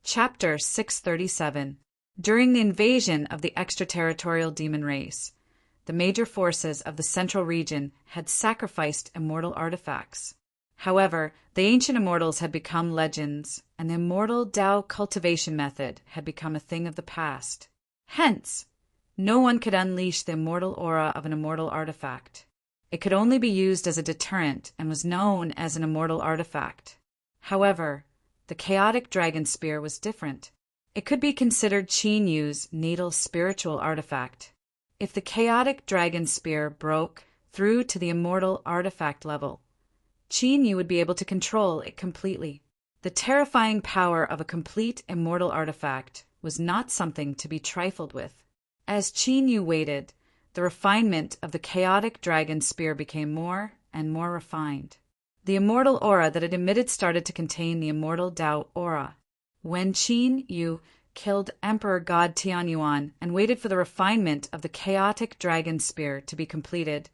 Chapter 637. During the invasion of the extraterritorial demon race, the major forces of the central region had sacrificed immortal artifacts. However, the ancient immortals had become legends, and the immortal Tao cultivation method had become a thing of the past. Hence, no one could unleash the immortal aura of an immortal artifact. It could only be used as a deterrent and was known as an immortal artifact. However, the chaotic dragon spear was different. It could be considered Qin Yu's natal spiritual artifact. If the chaotic dragon spear broke through to the immortal artifact level, Qin Yu would be able to control it completely. The terrifying power of a complete immortal artifact was not something to be trifled with. As Qin Yu waited, the refinement of the chaotic dragon spear became more and more refined. The immortal aura that it emitted started to contain the immortal Tao aura. When Qin Yu killed Emperor God Tianyuan and waited for the refinement of the chaotic dragon spear to be completed,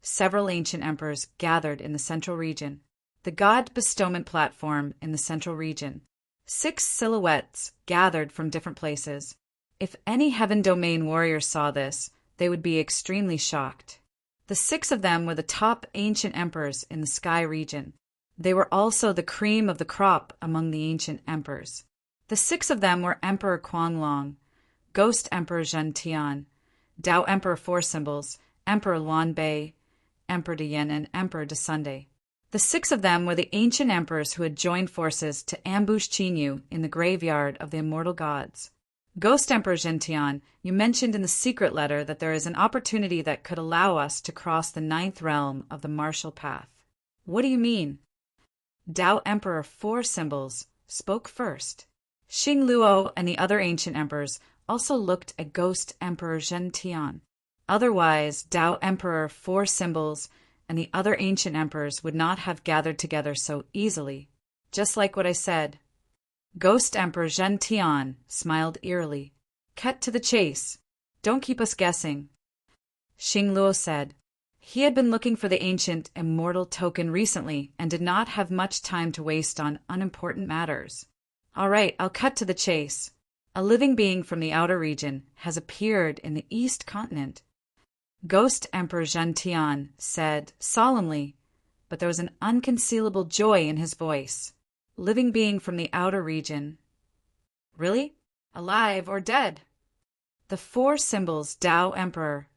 several ancient emperors gathered in the central region, the god bestowment platform in the central region. 6 silhouettes gathered from different places. If any heaven domain warriors saw this, they would be extremely shocked. The 6 of them were the top ancient emperors in the sky region. They were also the cream of the crop among the ancient emperors. The 6 of them were Emperor Quanlong, Ghost Emperor Zhen Tian, Tao Emperor Four Symbols, Emperor Luan Bei, Emperor De Yin, and Emperor De Sunday. The 6 of them were the ancient emperors who had joined forces to ambush Qin Yu in the graveyard of the immortal gods. Ghost Emperor Zhen Tian, you mentioned in the secret letter that there is an opportunity that could allow us to cross the 9th realm of the martial path. What do you mean? Tao Emperor Four Symbols spoke first. Xing Luo and the other ancient emperors also looked at Ghost Emperor Zhen Tian. Otherwise, Tao Emperor Four Symbols and the other ancient emperors would not have gathered together so easily. Just like what I said. Ghost Emperor Zhen Tian smiled eerily. Cut to the chase. Don't keep us guessing. Xing Luo said. He had been looking for the ancient immortal token recently and did not have much time to waste on unimportant matters. All right, I'll cut to the chase. A living being from the outer region has appeared in the East continent. Ghost Emperor Zhen Tian said solemnly, but there was an unconcealable joy in his voice. Living being from the outer region. Really? Alive or dead? The 4 symbols Tao Emperor,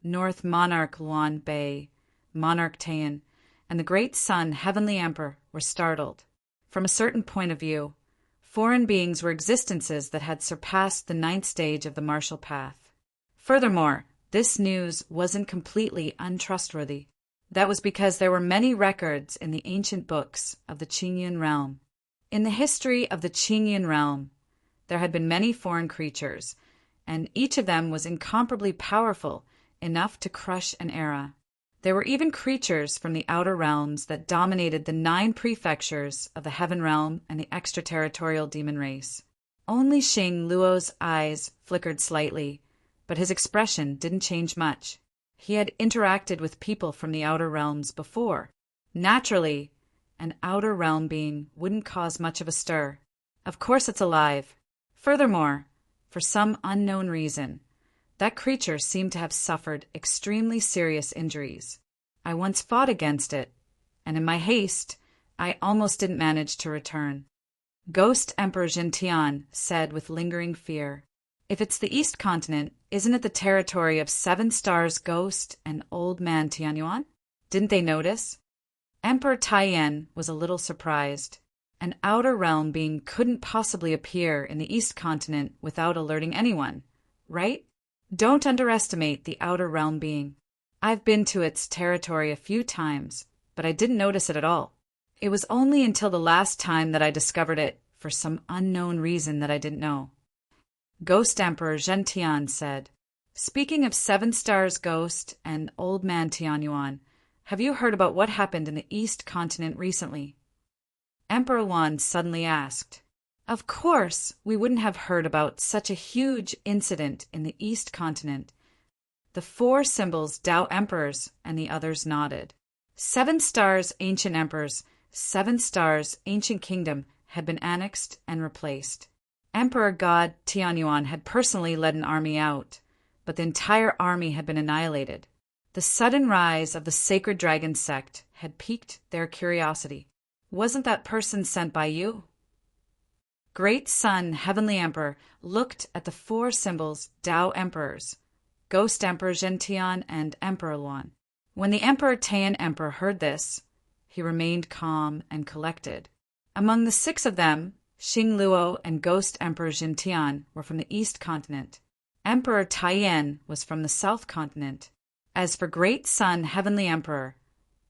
North Monarch Luan Bei, Monarch Taiyan, and the Great Sun Heavenly Emperor were startled. From a certain point of view, foreign beings were existences that had surpassed the 9th stage of the martial path. Furthermore, this news wasn't completely untrustworthy. That was because there were many records in the ancient books of the Qingyun realm. In the history of the Qingyun realm, there had been many foreign creatures, and each of them was incomparably powerful enough to crush an era. There were even creatures from the outer realms that dominated the 9 prefectures of the heaven realm and the extraterritorial demon race. Only Xing Luo's eyes flickered slightly, but his expression didn't change much. He had interacted with people from the outer realms before. Naturally, an outer realm being wouldn't cause much of a stir. Of course it's alive. Furthermore, for some unknown reason, that creature seemed to have suffered extremely serious injuries. I once fought against it, and in my haste, I almost didn't manage to return. Ghost Emperor Zhen Tian said with lingering fear, if it's the East Continent, isn't it the territory of 7 Stars Ghost and Old Man Tianyuan? Didn't they notice? Emperor Taiyan was a little surprised. An outer realm being couldn't possibly appear in the East Continent without alerting anyone, right? Don't underestimate the outer realm being. I've been to its territory a few times, but I didn't notice it at all. It was only until the last time that I discovered it for some unknown reason that I didn't know. Ghost Emperor Zhen Tian said, speaking of 7 Stars Ghost and Old Man Tianyuan, have you heard about what happened in the East Continent recently? Emperor Wan suddenly asked. Of course, we wouldn't have heard about such a huge incident in the East Continent. The 4 symbols Tao Emperors and the others nodded. 7 Stars Ancient Emperors, 7 Stars Ancient Kingdom had been annexed and replaced. Emperor God Tianyuan had personally led an army out, but the entire army had been annihilated. The sudden rise of the sacred dragon sect had piqued their curiosity. Wasn't that person sent by you? Great Sun Heavenly Emperor looked at the four symbols Tao Emperors, Ghost Emperor Zhentian and Emperor Luan. When the Emperor Taiyan Emperor heard this, he remained calm and collected. Among the six of them, Xing Luo and Ghost Emperor Zhentian were from the East Continent. Emperor Taiyan was from the South Continent. As for Great Sun Heavenly Emperor,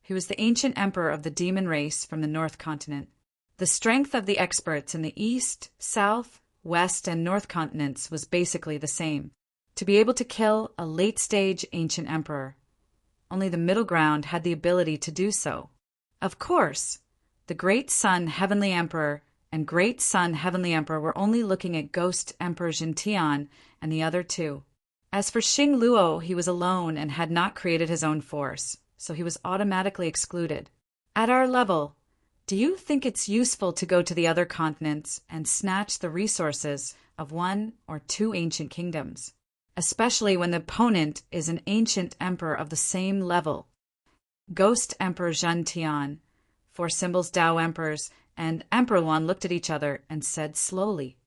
he was the ancient emperor of the demon race from the North Continent. The strength of the experts in the East, South, West, and North continents was basically the same. To be able to kill a late-stage ancient emperor, only the middle ground had the ability to do so. Of course, the Great Sun Heavenly Emperor and Great Sun Heavenly Emperor were only looking at Ghost Emperor Zhentian and the other two. As for Xing Luo, he was alone and had not created his own force, so he was automatically excluded. At our level, do you think it's useful to go to the other continents and snatch the resources of one or two ancient kingdoms, especially when the opponent is an ancient emperor of the same level? Ghost Emperor Zhentian, four symbols Tao Emperors, and Emperor Luan looked at each other and said slowly,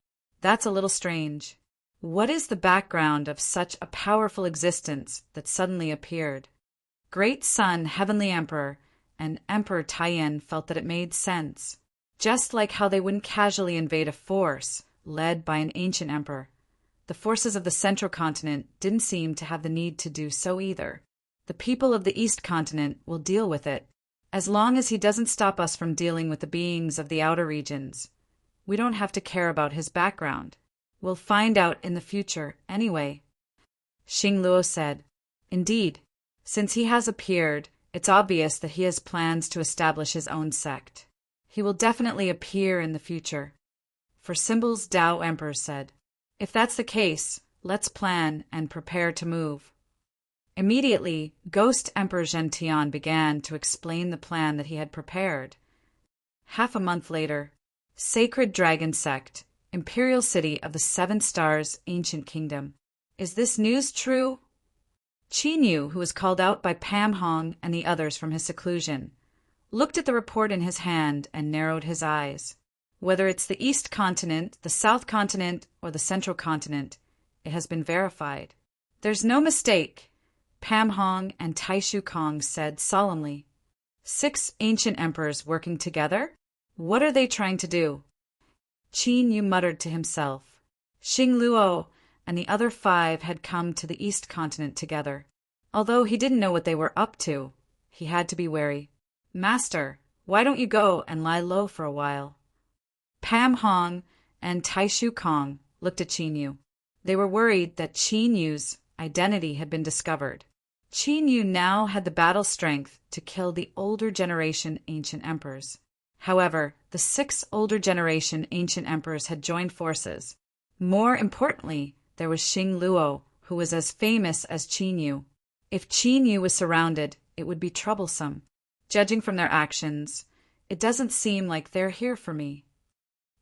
"That's a little strange. What is the background of such a powerful existence that suddenly appeared?" Great Sun Heavenly Emperor and Emperor Taiyan felt that it made sense. Just like how they wouldn't casually invade a force led by an ancient emperor, the forces of the Central Continent didn't seem to have the need to do so either. The people of the East Continent will deal with it. As long as he doesn't stop us from dealing with the beings of the outer regions, we don't have to care about his background. We'll find out in the future anyway. Xing Luo said, "Indeed, since he has appeared, it's obvious that he has plans to establish his own sect. He will definitely appear in the future." For symbols Tao Emperor said, "If that's the case, let's plan and prepare to move." Immediately, Ghost Emperor Zhentian began to explain the plan that he had prepared. Half a month later, Sacred Dragon Sect, Imperial City of the Seven Stars, Ancient Kingdom. Is this news true? Qin Yu, who was called out by Pam Hong and the others from his seclusion, looked at the report in his hand and narrowed his eyes. Whether it's the East Continent, the South Continent, or the Central Continent, it has been verified. There's no mistake, Pam Hong and Taishu Kong said solemnly. 6 ancient emperors working together? What are they trying to do? Qin Yu muttered to himself. Xing Luo and the other 5 had come to the East Continent together. Although he didn't know what they were up to, he had to be wary. "Master, why don't you go and lie low for a while?" Pam Hong and Taishu Kong looked at Qin Yu. They were worried that Qin Yu's identity had been discovered. Qin Yu now had the battle strength to kill the older generation ancient emperors. However, the 6 older generation ancient emperors had joined forces. More importantly, there was Xing Luo, who was as famous as Qin Yu. If Qin Yu was surrounded, it would be troublesome. Judging from their actions, it doesn't seem like they're here for me.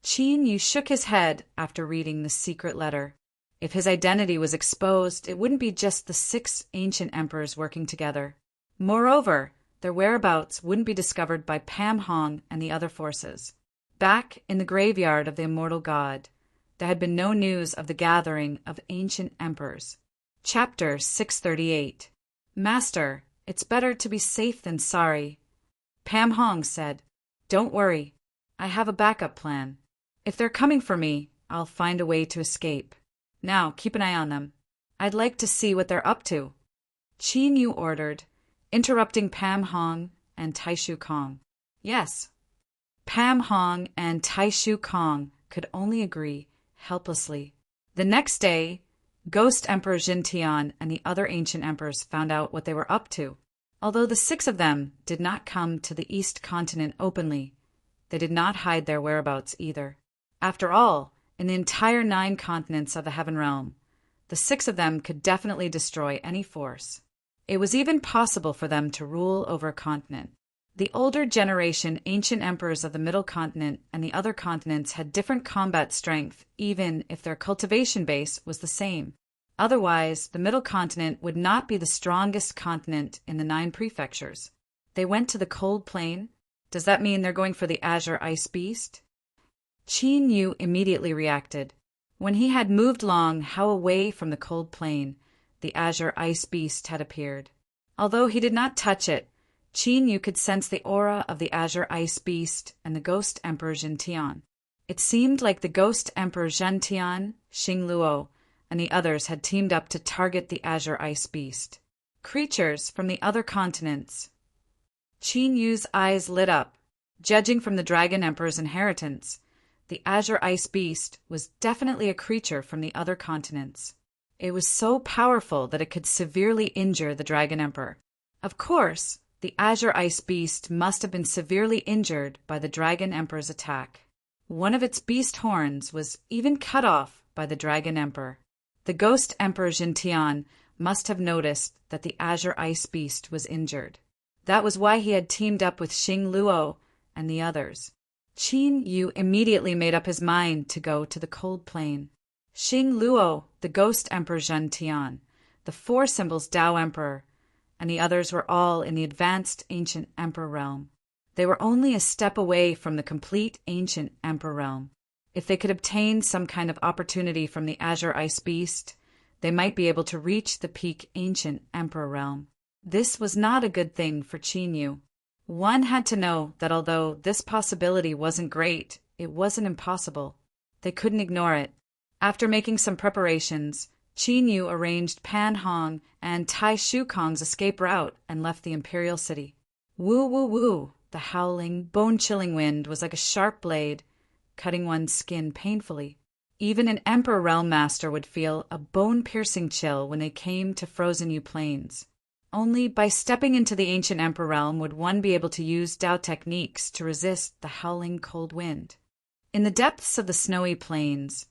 Qin Yu shook his head after reading the secret letter. If his identity was exposed, it wouldn't be just the 6 ancient emperors working together. Moreover, their whereabouts wouldn't be discovered by Pam Hong and the other forces. Back in the graveyard of the immortal god, there had been no news of the gathering of ancient emperors. Chapter 638. Master, it's better to be safe than sorry. Pam Hong said, "Don't worry. I have a backup plan. If they're coming for me, I'll find a way to escape. Now, keep an eye on them. I'd like to see what they're up to." Qin Yu ordered, interrupting Pam Hong and Taishu Kong. Yes. Pam Hong and Taishu Kong could only agree helplessly. The next day, Ghost Emperor Zhentian and the other ancient emperors found out what they were up to. Although the 6 of them did not come to the East Continent openly, they did not hide their whereabouts either. After all, in the entire 9 continents of the Heaven Realm, the 6 of them could definitely destroy any force. It was even possible for them to rule over a continent. The older generation ancient emperors of the Middle Continent and the other continents had different combat strength, even if their cultivation base was the same. Otherwise, the Middle Continent would not be the strongest continent in the 9 prefectures. They went to the cold plain? Does that mean they're going for the azure ice beast? Qin Yu immediately reacted. When he had moved long how away from the cold plain, the azure ice beast had appeared. Although he did not touch it, Qin Yu could sense the aura of the azure ice beast and the ghost emperor Zhentian. It seemed like the ghost emperor Zhentian, Xing Luo, and the others had teamed up to target the azure ice beast. Creatures from the other continents. Qin Yu's eyes lit up. Judging from the dragon emperor's inheritance, the azure ice beast was definitely a creature from the other continents. It was so powerful that it could severely injure the dragon emperor. Of course, the azure ice beast must have been severely injured by the dragon emperor's attack. One of its beast horns was even cut off by the dragon emperor. The ghost emperor Zhentian must have noticed that the azure ice beast was injured. That was why he had teamed up with Xing Luo and the others. Qin Yu immediately made up his mind to go to the cold plain. Xing Luo, the ghost emperor Zhentian, the 4 symbols Tao emperor, and the others were all in the advanced ancient emperor realm. They were only a step away from the complete ancient emperor realm. If they could obtain some kind of opportunity from the azure ice beast, they might be able to reach the peak ancient emperor realm. This was not a good thing for Qin Yu. One had to know that although this possibility wasn't great, it wasn't impossible. They couldn't ignore it. After making some preparations, Qin Yu arranged Pan Hong and Tai Shu Kong's escape route and left the imperial city. Woo woo woo! The howling, bone-chilling wind was like a sharp blade, cutting one's skin painfully. Even an Emperor Realm Master would feel a bone-piercing chill when they came to Frozen Yu Plains. Only by stepping into the ancient Emperor Realm would one be able to use Tao techniques to resist the howling cold wind. In the depths of the snowy plains,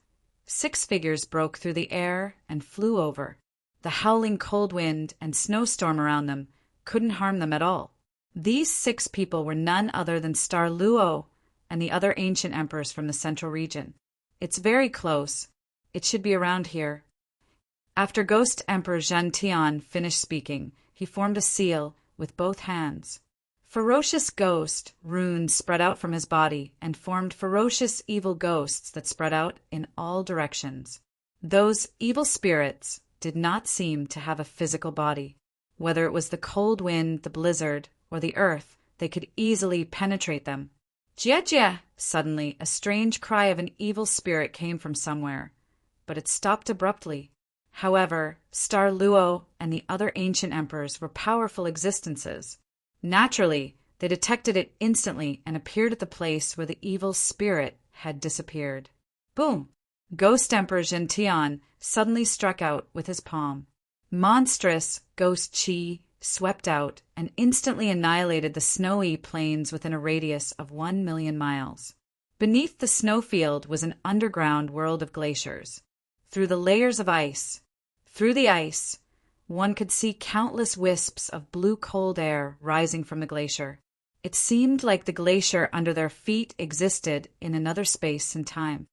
6 figures broke through the air and flew over. The howling cold wind and snowstorm around them couldn't harm them at all. These 6 people were none other than Star Luo and the other ancient emperors from the central region. It's very close. It should be around here. After Ghost Emperor Zhentian finished speaking, he formed a seal with both hands. Ferocious ghost runes spread out from his body and formed ferocious evil ghosts that spread out in all directions. Those evil spirits did not seem to have a physical body. Whether it was the cold wind, the blizzard, or the earth, they could easily penetrate them. Jia Jia! Suddenly, a strange cry of an evil spirit came from somewhere, but it stopped abruptly. However, Star Luo and the other ancient emperors were powerful existences. Naturally, they detected it instantly and appeared at the place where the evil spirit had disappeared. Boom! Ghost Emperor Zhentian suddenly struck out with his palm. Monstrous ghost chi swept out and instantly annihilated the snowy plains within a radius of 1 million miles. Beneath the snowfield was an underground world of glaciers. Through the layers of ice, one could see countless wisps of blue cold air rising from the glacier. It seemed like the glacier under their feet existed in another space and time.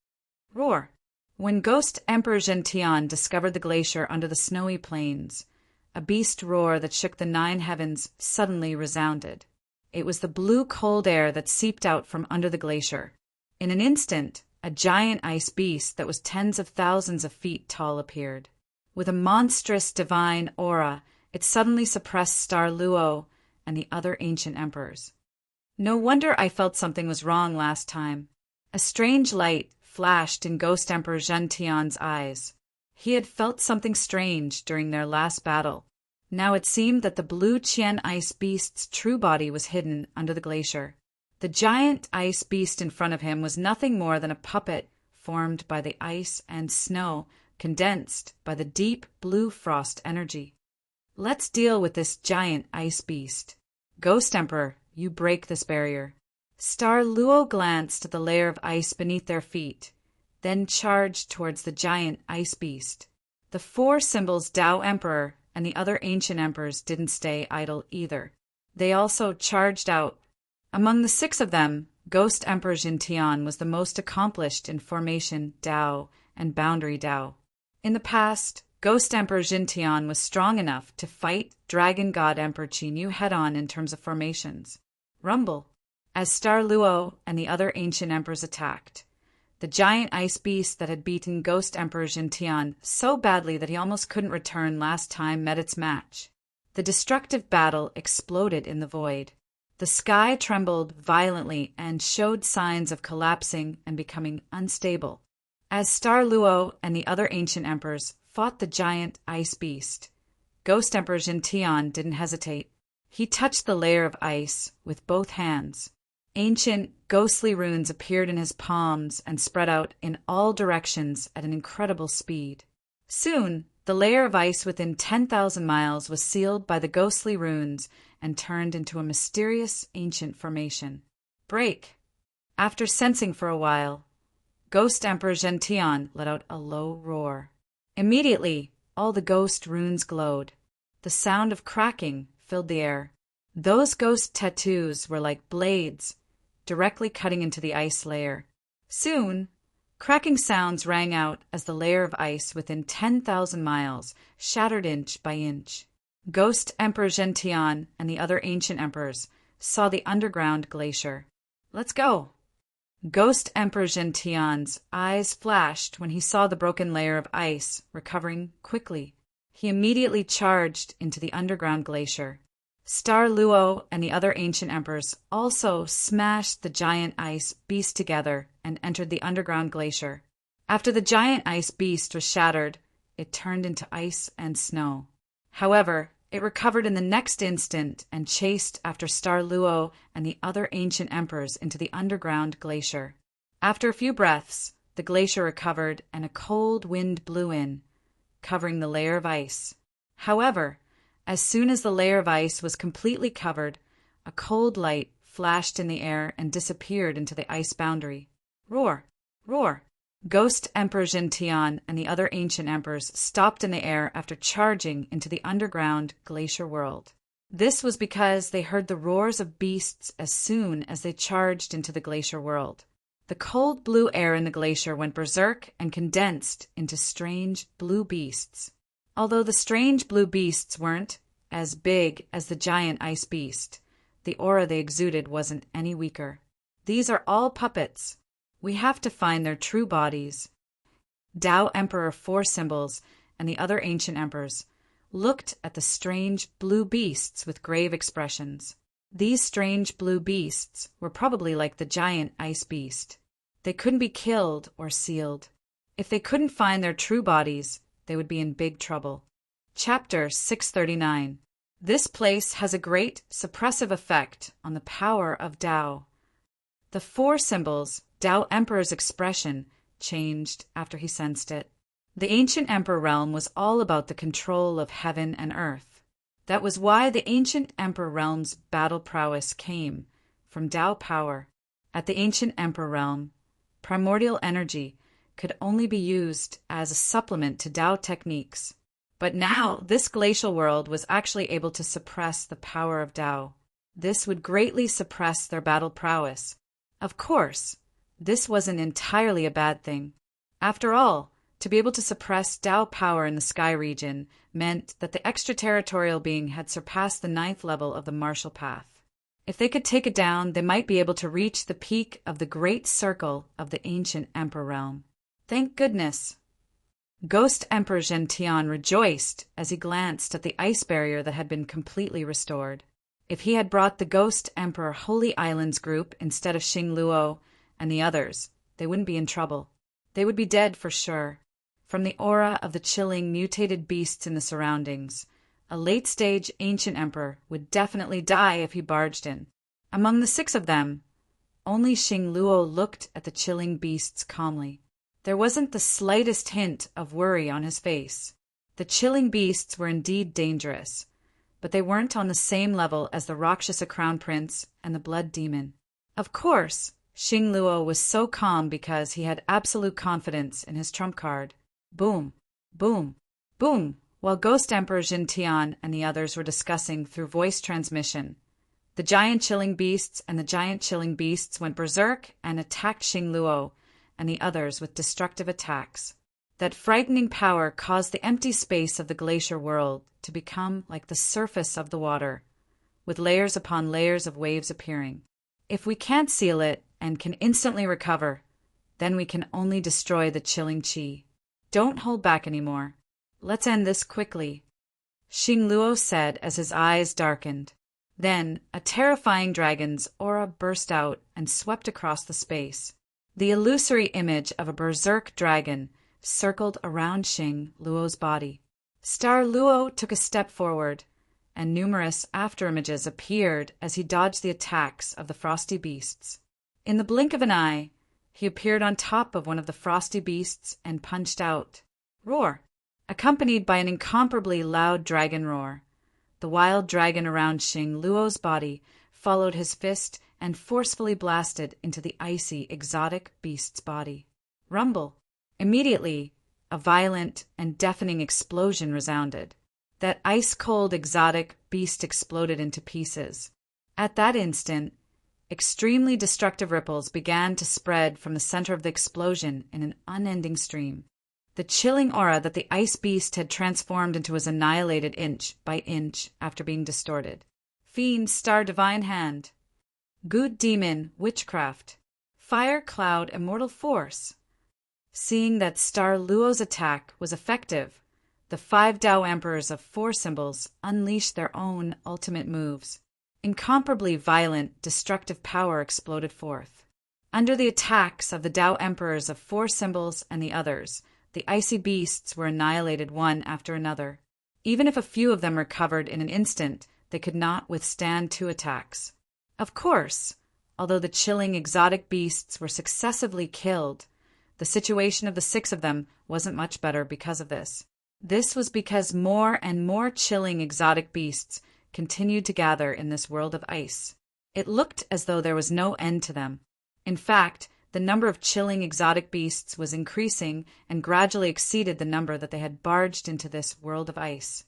Roar! When Ghost Emperor Zhentian discovered the glacier under the snowy plains, a beast roar that shook the 9 heavens suddenly resounded. It was the blue cold air that seeped out from under the glacier. In an instant, a giant ice beast that was tens of thousands of feet tall appeared. With a monstrous divine aura, it suddenly suppressed Star Luo and the other ancient emperors. No wonder I felt something was wrong last time. A strange light flashed in Ghost Emperor Zhentian's eyes. He had felt something strange during their last battle. Now it seemed that the blue Qian ice beast's true body was hidden under the glacier. The giant ice beast in front of him was nothing more than a puppet formed by the ice and snow, condensed by the deep blue frost energy. Let's deal with this giant ice beast. Ghost Emperor, you break this barrier. Star Luo glanced at the layer of ice beneath their feet, then charged towards the giant ice beast. The 4 symbols Tao Emperor and the other ancient emperors didn't stay idle either. They also charged out Among the 6 of them, Ghost Emperor Jintian was the most accomplished in formation Dao and boundary Dao. In the past, Ghost Emperor Jintian was strong enough to fight Dragon God Emperor Qin Yu head-on in terms of formations. Rumble. As Star Luo and the other ancient emperors attacked, the giant ice beast that had beaten Ghost Emperor Jintian so badly that he almost couldn't return last time met its match. The destructive battle exploded in the void. The sky trembled violently and showed signs of collapsing and becoming unstable. As Star Luo and the other ancient emperors fought the giant ice beast, Ghost Emperor Jintian didn't hesitate. He touched the layer of ice with both hands. Ancient, ghostly runes appeared in his palms and spread out in all directions at an incredible speed. Soon, the layer of ice within 10,000 miles was sealed by the ghostly runes and turned into a mysterious ancient formation. Break. After sensing for a while, Ghost Emperor Gentian let out a low roar. Immediately, all the ghost runes glowed. The sound of cracking filled the air. Those ghost tattoos were like blades, directly cutting into the ice layer. Soon, cracking sounds rang out as the layer of ice within 10,000 miles shattered inch by inch. Ghost Emperor Gentian and the other ancient emperors saw the underground glacier. Let's go! Ghost Emperor Gentian's eyes flashed when he saw the broken layer of ice recovering quickly. He immediately charged into the underground glacier. Star Luo and the other ancient emperors also smashed the giant ice beast together and entered the underground glacier. After the giant ice beast was shattered, it turned into ice and snow. However, it recovered in the next instant and chased after Star Luo and the other ancient emperors into the underground glacier. After a few breaths, the glacier recovered and a cold wind blew in, covering the layer of ice. However, as soon as the layer of ice was completely covered, a cold light flashed in the air and disappeared into the ice boundary. Roar! Roar! Ghost Emperor Gentian and the other ancient emperors stopped in the air after charging into the underground glacier world. This was because they heard the roars of beasts as soon as they charged into the glacier world. The cold blue air in the glacier went berserk and condensed into strange blue beasts. Although the strange blue beasts weren't as big as the giant ice beast, the aura they exuded wasn't any weaker. These are all puppets. We have to find their true bodies. Dao Emperor Four Symbols and the other ancient emperors looked at the strange blue beasts with grave expressions. These strange blue beasts were probably like the giant ice beast. They couldn't be killed or sealed. If they couldn't find their true bodies, they would be in big trouble. Chapter 639. This place has a great suppressive effect on the power of Dao. The Four Symbols, Dao Emperor's expression, changed after he sensed it. The ancient Emperor realm was all about the control of heaven and earth. That was why the ancient Emperor realm's battle prowess came from Dao power. At the ancient Emperor realm, primordial energy could only be used as a supplement to Dao techniques. But now, this glacial world was actually able to suppress the power of Dao. This would greatly suppress their battle prowess. Of course, this wasn't entirely a bad thing. After all, to be able to suppress Dao power in the sky region meant that the extraterritorial being had surpassed the 9th level of the martial path. If they could take it down, they might be able to reach the peak of the great circle of the ancient Emperor realm. Thank goodness! Ghost Emperor Gentian rejoiced as he glanced at the ice barrier that had been completely restored. If he had brought the Ghost Emperor Holy Islands group instead of Xing Luo and the others, they wouldn't be in trouble. They would be dead for sure. From the aura of the chilling, mutated beasts in the surroundings, a late-stage ancient emperor would definitely die if he barged in. Among the 6 of them, only Xing Luo looked at the chilling beasts calmly. There wasn't the slightest hint of worry on his face. The chilling beasts were indeed dangerous, but they weren't on the same level as the Rakshasa Crown Prince and the Blood Demon. Of course, Xing Luo was so calm because he had absolute confidence in his trump card. Boom, boom, boom. While Ghost Emperor Jintian and the others were discussing through voice transmission, The giant chilling beasts and the giant chilling beasts went berserk and attacked Xing Luo and the others with destructive attacks. That frightening power caused the empty space of the glacier world to become like the surface of the water, with layers upon layers of waves appearing. If we can't seal it and can instantly recover, then we can only destroy the chilling qi. Don't hold back anymore. Let's end this quickly, Xing Luo said as his eyes darkened. Then a terrifying dragon's aura burst out and swept across the space. The illusory image of a berserk dragon circled around Xing Luo's body. Star Luo took a step forward, and numerous afterimages appeared as he dodged the attacks of the frosty beasts. In the blink of an eye, he appeared on top of one of the frosty beasts and punched out. Roar! Accompanied by an incomparably loud dragon roar. The wild dragon around Xing Luo's body followed his fist and forcefully blasted into the icy, exotic beast's body. Rumble! Immediately, a violent and deafening explosion resounded. That ice-cold, exotic beast exploded into pieces. At that instant, extremely destructive ripples began to spread from the center of the explosion in an unending stream. The chilling aura that the ice beast had transformed into was annihilated inch by inch after being distorted. Fiend, star, divine hand. Good demon, witchcraft. Fire, cloud, immortal force. Seeing that Star Luo's attack was effective, the 5 Tao Emperors of 4 symbols unleashed their own ultimate moves. Incomparably violent, destructive power exploded forth. Under the attacks of the Tao Emperors of 4 symbols and the others, the icy beasts were annihilated one after another. Even if a few of them recovered in an instant, they could not withstand 2 attacks. Of course, although the chilling exotic beasts were successively killed, the situation of the 6 of them wasn't much better because of this. This was because more and more chilling exotic beasts continued to gather in this world of ice. It looked as though there was no end to them. In fact, the number of chilling exotic beasts was increasing and gradually exceeded the number that they had barged into this world of ice.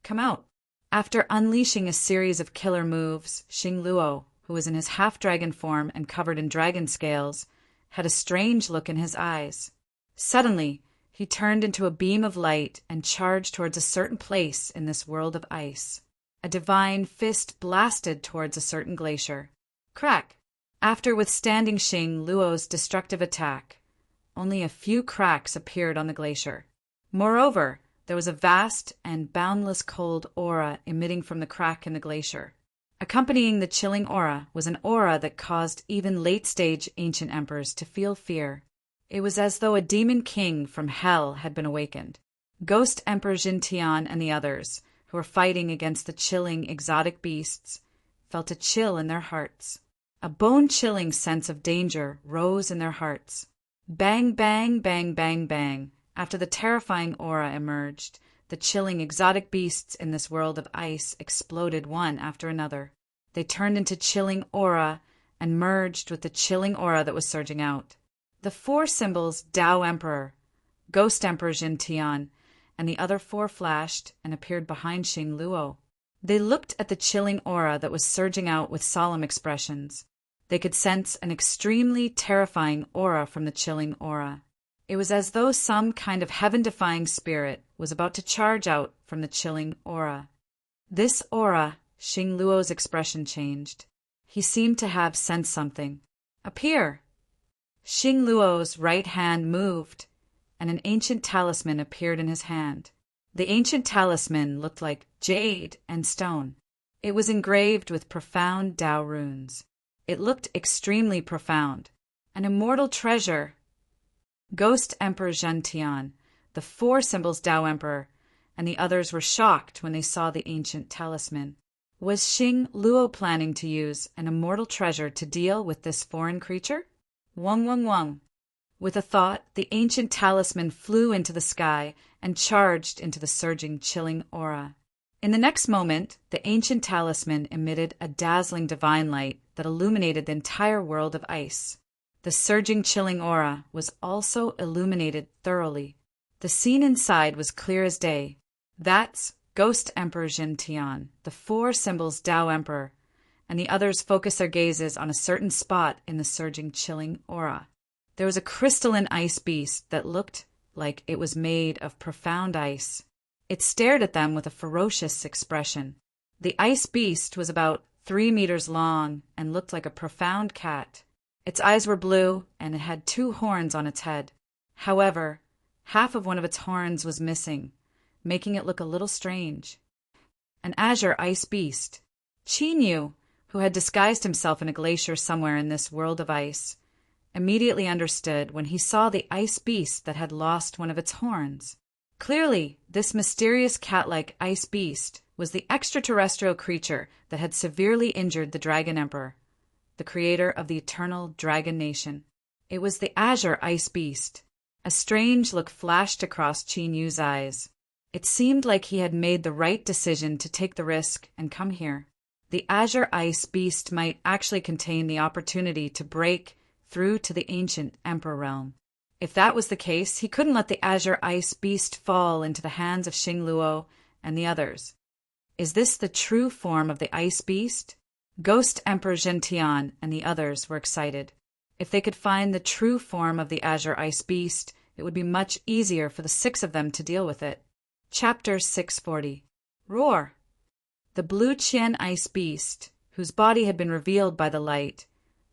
Come out! After unleashing a series of killer moves, Xing Luo, who was in his half-dragon form and covered in dragon scales, had a strange look in his eyes. Suddenly, he turned into a beam of light and charged towards a certain place in this world of ice. A divine fist blasted towards a certain glacier. Crack! After withstanding Xing Luo's destructive attack, only a few cracks appeared on the glacier. Moreover, there was a vast and boundless cold aura emitting from the crack in the glacier. Accompanying the chilling aura was an aura that caused even late-stage ancient emperors to feel fear. It was as though a demon king from hell had been awakened. Ghost Emperor Jintian and the others, who were fighting against the chilling exotic beasts, felt a chill in their hearts. A bone-chilling sense of danger rose in their hearts. Bang, bang, bang, bang, bang. After the terrifying aura emerged, the chilling exotic beasts in this world of ice exploded one after another. They turned into chilling aura and merged with the chilling aura that was surging out. The 4 symbols Tao Emperor, Ghost Emperor Jintian, and the other 4 flashed and appeared behind Xing Luo. They looked at the chilling aura that was surging out with solemn expressions. They could sense an extremely terrifying aura from the chilling aura. It was as though some kind of heaven-defying spirit was about to charge out from the chilling aura. This aura, Xing Luo's expression changed. He seemed to have sensed something. Appear! Xing Luo's right hand moved, and an ancient talisman appeared in his hand. The ancient talisman looked like jade and stone. It was engraved with profound Tao runes. It looked extremely profound. An immortal treasure. Ghost Emperor Jintian, the 4 symbols Tao Emperor, and the others were shocked when they saw the ancient talisman. Was Xing Luo planning to use an immortal treasure to deal with this foreign creature? Wong wong wong. With a thought, the ancient talisman flew into the sky and charged into the surging, chilling aura. In the next moment, the ancient talisman emitted a dazzling divine light that illuminated the entire world of ice. The surging, chilling aura was also illuminated thoroughly. The scene inside was clear as day. That's Ghost Emperor Jintian, the 4 symbols Tao Emperor, and the others focused their gazes on a certain spot in the surging, chilling aura. There was a crystalline ice beast that looked like it was made of profound ice. It stared at them with a ferocious expression. The ice beast was about 3 meters long and looked like a profound cat. Its eyes were blue, and it had 2 horns on its head. However, half of one of its horns was missing, making it look a little strange. An azure ice beast. Chinyu, who had disguised himself in a glacier somewhere in this world of ice, immediately understood when he saw the ice beast that had lost one of its horns. Clearly, this mysterious cat-like ice beast was the extraterrestrial creature that had severely injured the Dragon Emperor, the creator of the eternal Dragon Nation. It was the azure ice beast. A strange look flashed across Chinyu's eyes. It seemed like he had made the right decision to take the risk and come here. The azure ice beast might actually contain the opportunity to break through to the ancient Emperor realm. If that was the case, he couldn't let the azure ice beast fall into the hands of Xing Luo and the others. Is this the true form of the ice beast? Ghost Emperor Zhentian and the others were excited. If they could find the true form of the azure ice beast, it would be much easier for the 6 of them to deal with it. Chapter 640. Roar! The blue Qian ice beast, whose body had been revealed by the light,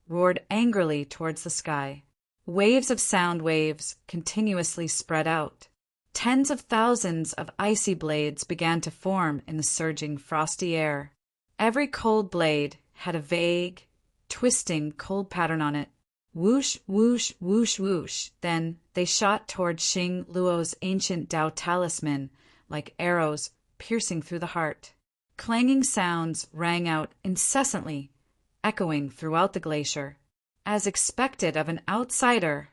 roared angrily towards the sky. Waves of sound waves continuously spread out. Tens of thousands of icy blades began to form in the surging, frosty air. Every cold blade had a vague, twisting, cold pattern on it. Whoosh, whoosh, whoosh, whoosh. Then they shot toward Xing Luo's ancient Tao talisman like arrows piercing through the heart. Clanging sounds rang out incessantly, echoing throughout the glacier. As expected of an outsider,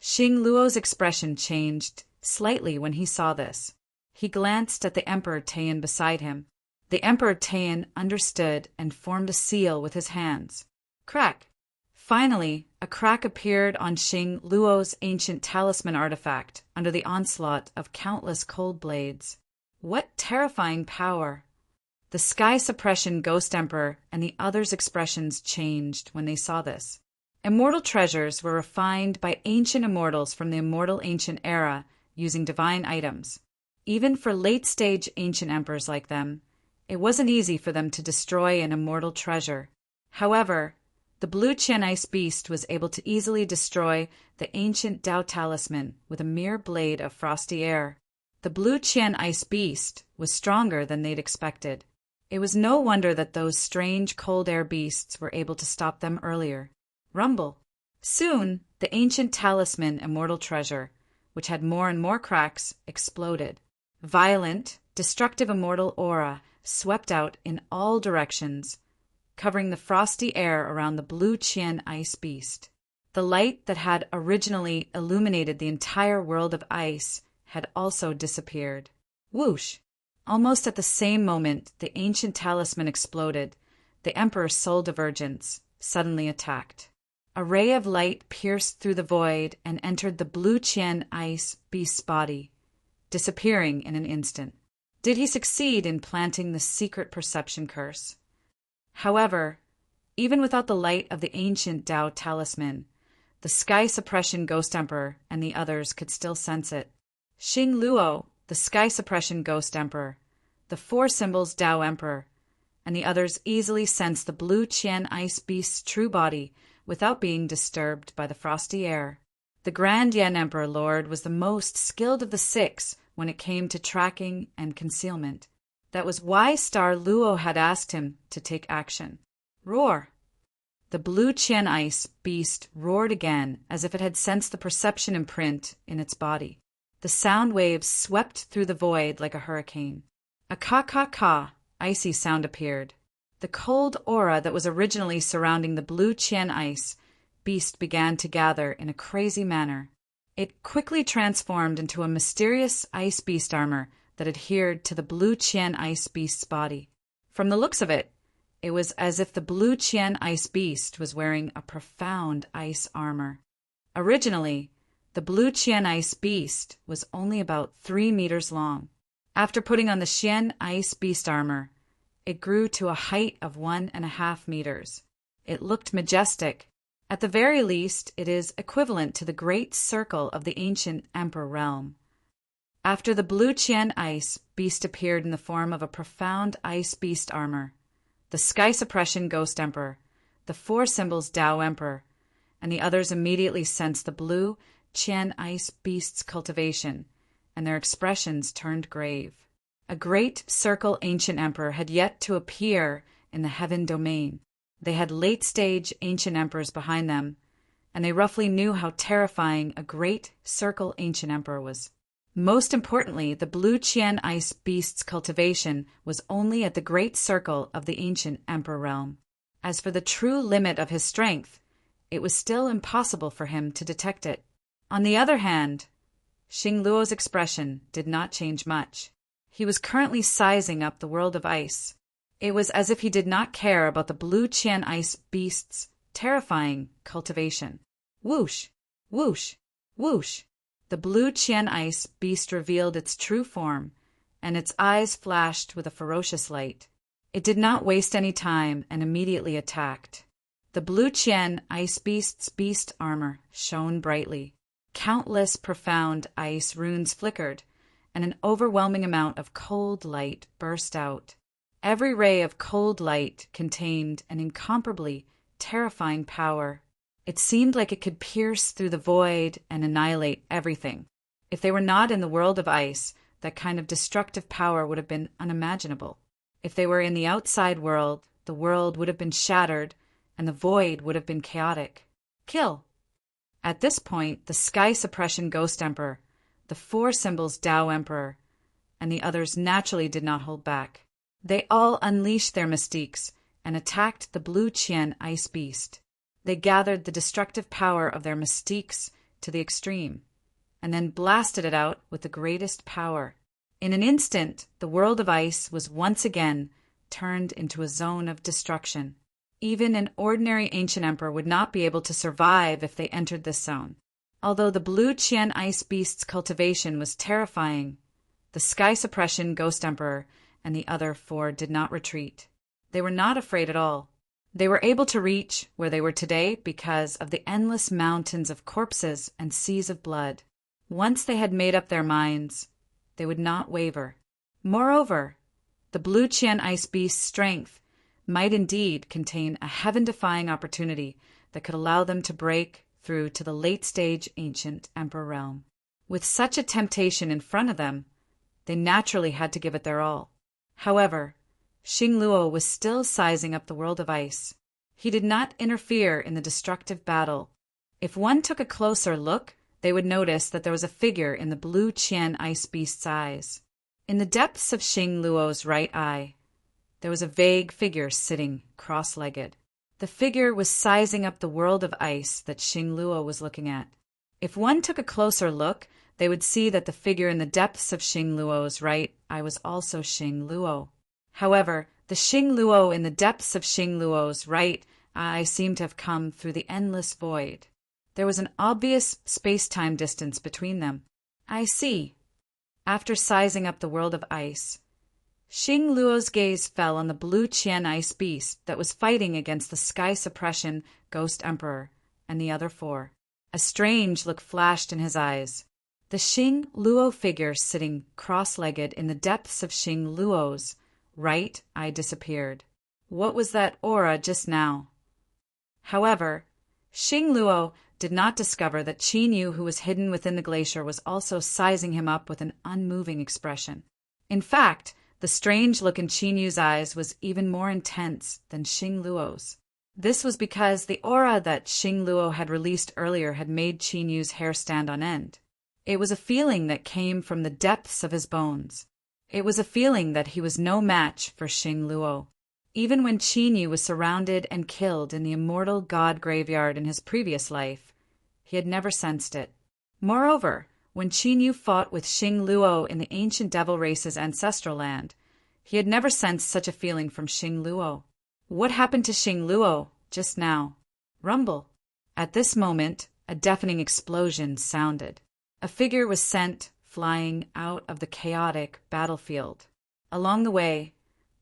Xing Luo's expression changed slightly when he saw this. He glanced at the Emperor Taiyan beside him. The Emperor Taiyan understood and formed a seal with his hands. Crack! Finally, a crack appeared on Xing Luo's ancient talisman artifact under the onslaught of countless cold blades. What terrifying power! The Sky Suppression Ghost Emperor and the others' expressions changed when they saw this. Immortal treasures were refined by ancient immortals from the immortal ancient era using divine items. Even for late-stage ancient emperors like them, it wasn't easy for them to destroy an immortal treasure. However, the blue Qian ice beast was able to easily destroy the ancient Tao talisman with a mere blade of frosty air. The blue Qian ice beast was stronger than they'd expected. It was no wonder that those strange cold air beasts were able to stop them earlier. Rumble! Soon, the ancient talisman immortal treasure, which had more and more cracks, exploded. Violent, destructive immortal aura swept out in all directions, covering the frosty air around the blue Qian ice beast. The light that had originally illuminated the entire world of ice had also disappeared. Whoosh! Almost at the same moment the ancient talisman exploded, the Emperor's soul divergence suddenly attacked. A ray of light pierced through the void and entered the blue Qian ice beast's body, disappearing in an instant. Did he succeed in planting the secret perception curse? However, even without the light of the ancient Tao talisman, the Sky Suppression Ghost Emperor and the others could still sense it. Xing Luo, the Sky Suppression Ghost Emperor, the 4 Symbols Tao Emperor, and the others easily sensed the blue Qian ice beast's true body without being disturbed by the frosty air. The Grand Yen Emperor Lord was the most skilled of the 6 when it came to tracking and concealment. That was why Star Luo had asked him to take action. Roar! The blue Qian ice beast roared again as if it had sensed the perception imprint in its body. The sound waves swept through the void like a hurricane. A ka-ka-ka icy sound appeared. The cold aura that was originally surrounding the blue Qian ice beast began to gather in a crazy manner. It quickly transformed into a mysterious ice beast armor that adhered to the blue Qian ice beast's body. From the looks of it, it was as if the blue Qian ice beast was wearing a profound ice armor. Originally, the blue Qian ice beast was only about 3 meters long. After putting on the Qian ice beast armor, It grew to a height of 1.5 meters. It looked majestic. At the very least, it is equivalent to the great circle of the ancient Emperor realm. After the blue Qian ice beast appeared in the form of a profound ice beast armor, the Sky Suppression Ghost Emperor, the four symbols Tao Emperor, and the others immediately sensed the blue Qian ice beast's cultivation, and their expressions turned grave. A great circle ancient emperor had yet to appear in the heaven domain. They had late-stage ancient emperors behind them, and they roughly knew how terrifying a great circle ancient emperor was. Most importantly, the blue Qian ice beast's cultivation was only at the great circle of the ancient emperor realm. As for the true limit of his strength, it was still impossible for him to detect it. On the other hand, Xing Luo's expression did not change much. He was currently sizing up the world of ice. It was as if he did not care about the blue Qian ice beast's terrifying cultivation. Whoosh! Whoosh! Whoosh! The blue Qian ice beast revealed its true form, and its eyes flashed with a ferocious light. It did not waste any time and immediately attacked. The blue Qian ice beast's beast armor shone brightly. Countless profound ice runes flickered, and an overwhelming amount of cold light burst out. Every ray of cold light contained an incomparably terrifying power. It seemed like it could pierce through the void and annihilate everything. If they were not in the world of ice, that kind of destructive power would have been unimaginable. If they were in the outside world, the world would have been shattered, and the void would have been chaotic. Kill! At this point, the Sky Suppression Ghost Emperor, the four symbols Tao Emperor, and the others naturally did not hold back. They all unleashed their mystiques and attacked the blue Qian ice beast. They gathered the destructive power of their mystiques to the extreme, and then blasted it out with the greatest power. In an instant, the world of ice was once again turned into a zone of destruction. Even an ordinary ancient emperor would not be able to survive if they entered this zone. Although the blue Qian ice beast's cultivation was terrifying, the Sky Suppression Ghost Emperor and the other four did not retreat. They were not afraid at all. They were able to reach where they were today because of the endless mountains of corpses and seas of blood. Once they had made up their minds, they would not waver. Moreover, the blue Qian ice beast's strength might indeed contain a heaven-defying opportunity that could allow them to break through to the late-stage ancient emperor realm. With such a temptation in front of them, they naturally had to give it their all. However, Xing Luo was still sizing up the world of ice. He did not interfere in the destructive battle. If one took a closer look, they would notice that there was a figure in the blue Qian ice beast's eyes. In the depths of Xing Luo's right eye, there was a vague figure sitting cross-legged. The figure was sizing up the world of ice that Xing Luo was looking at. If one took a closer look, they would see that the figure in the depths of Xing Luo's right eye was also Xing Luo. However, the Xing Luo in the depths of Xing Luo's right eye seemed to have come through the endless void. There was an obvious space-time distance between them. I see. After sizing up the world of ice, Xing Luo's gaze fell on the blue Qian ice beast that was fighting against the Sky Suppression Ghost Emperor and the other four. A strange look flashed in his eyes. The Xing Luo figure sitting cross-legged in the depths of Xing Luo's right eye disappeared. What was that aura just now? However, Xing Luo did not discover that Qin Yu, who was hidden within the glacier, was also sizing him up with an unmoving expression. In fact, the strange look in Qin Yu's eyes was even more intense than Xing Luo's. This was because the aura that Xing Luo had released earlier had made Qin Yu's hair stand on end. It was a feeling that came from the depths of his bones. It was a feeling that he was no match for Xing Luo. Even when Qin Yu was surrounded and killed in the immortal god graveyard in his previous life, he had never sensed it. Moreover, when Qin Yu fought with Xing Luo in the ancient devil race's ancestral land, he had never sensed such a feeling from Xing Luo. What happened to Xing Luo just now? Rumble. At this moment, a deafening explosion sounded. A figure was sent flying out of the chaotic battlefield. Along the way,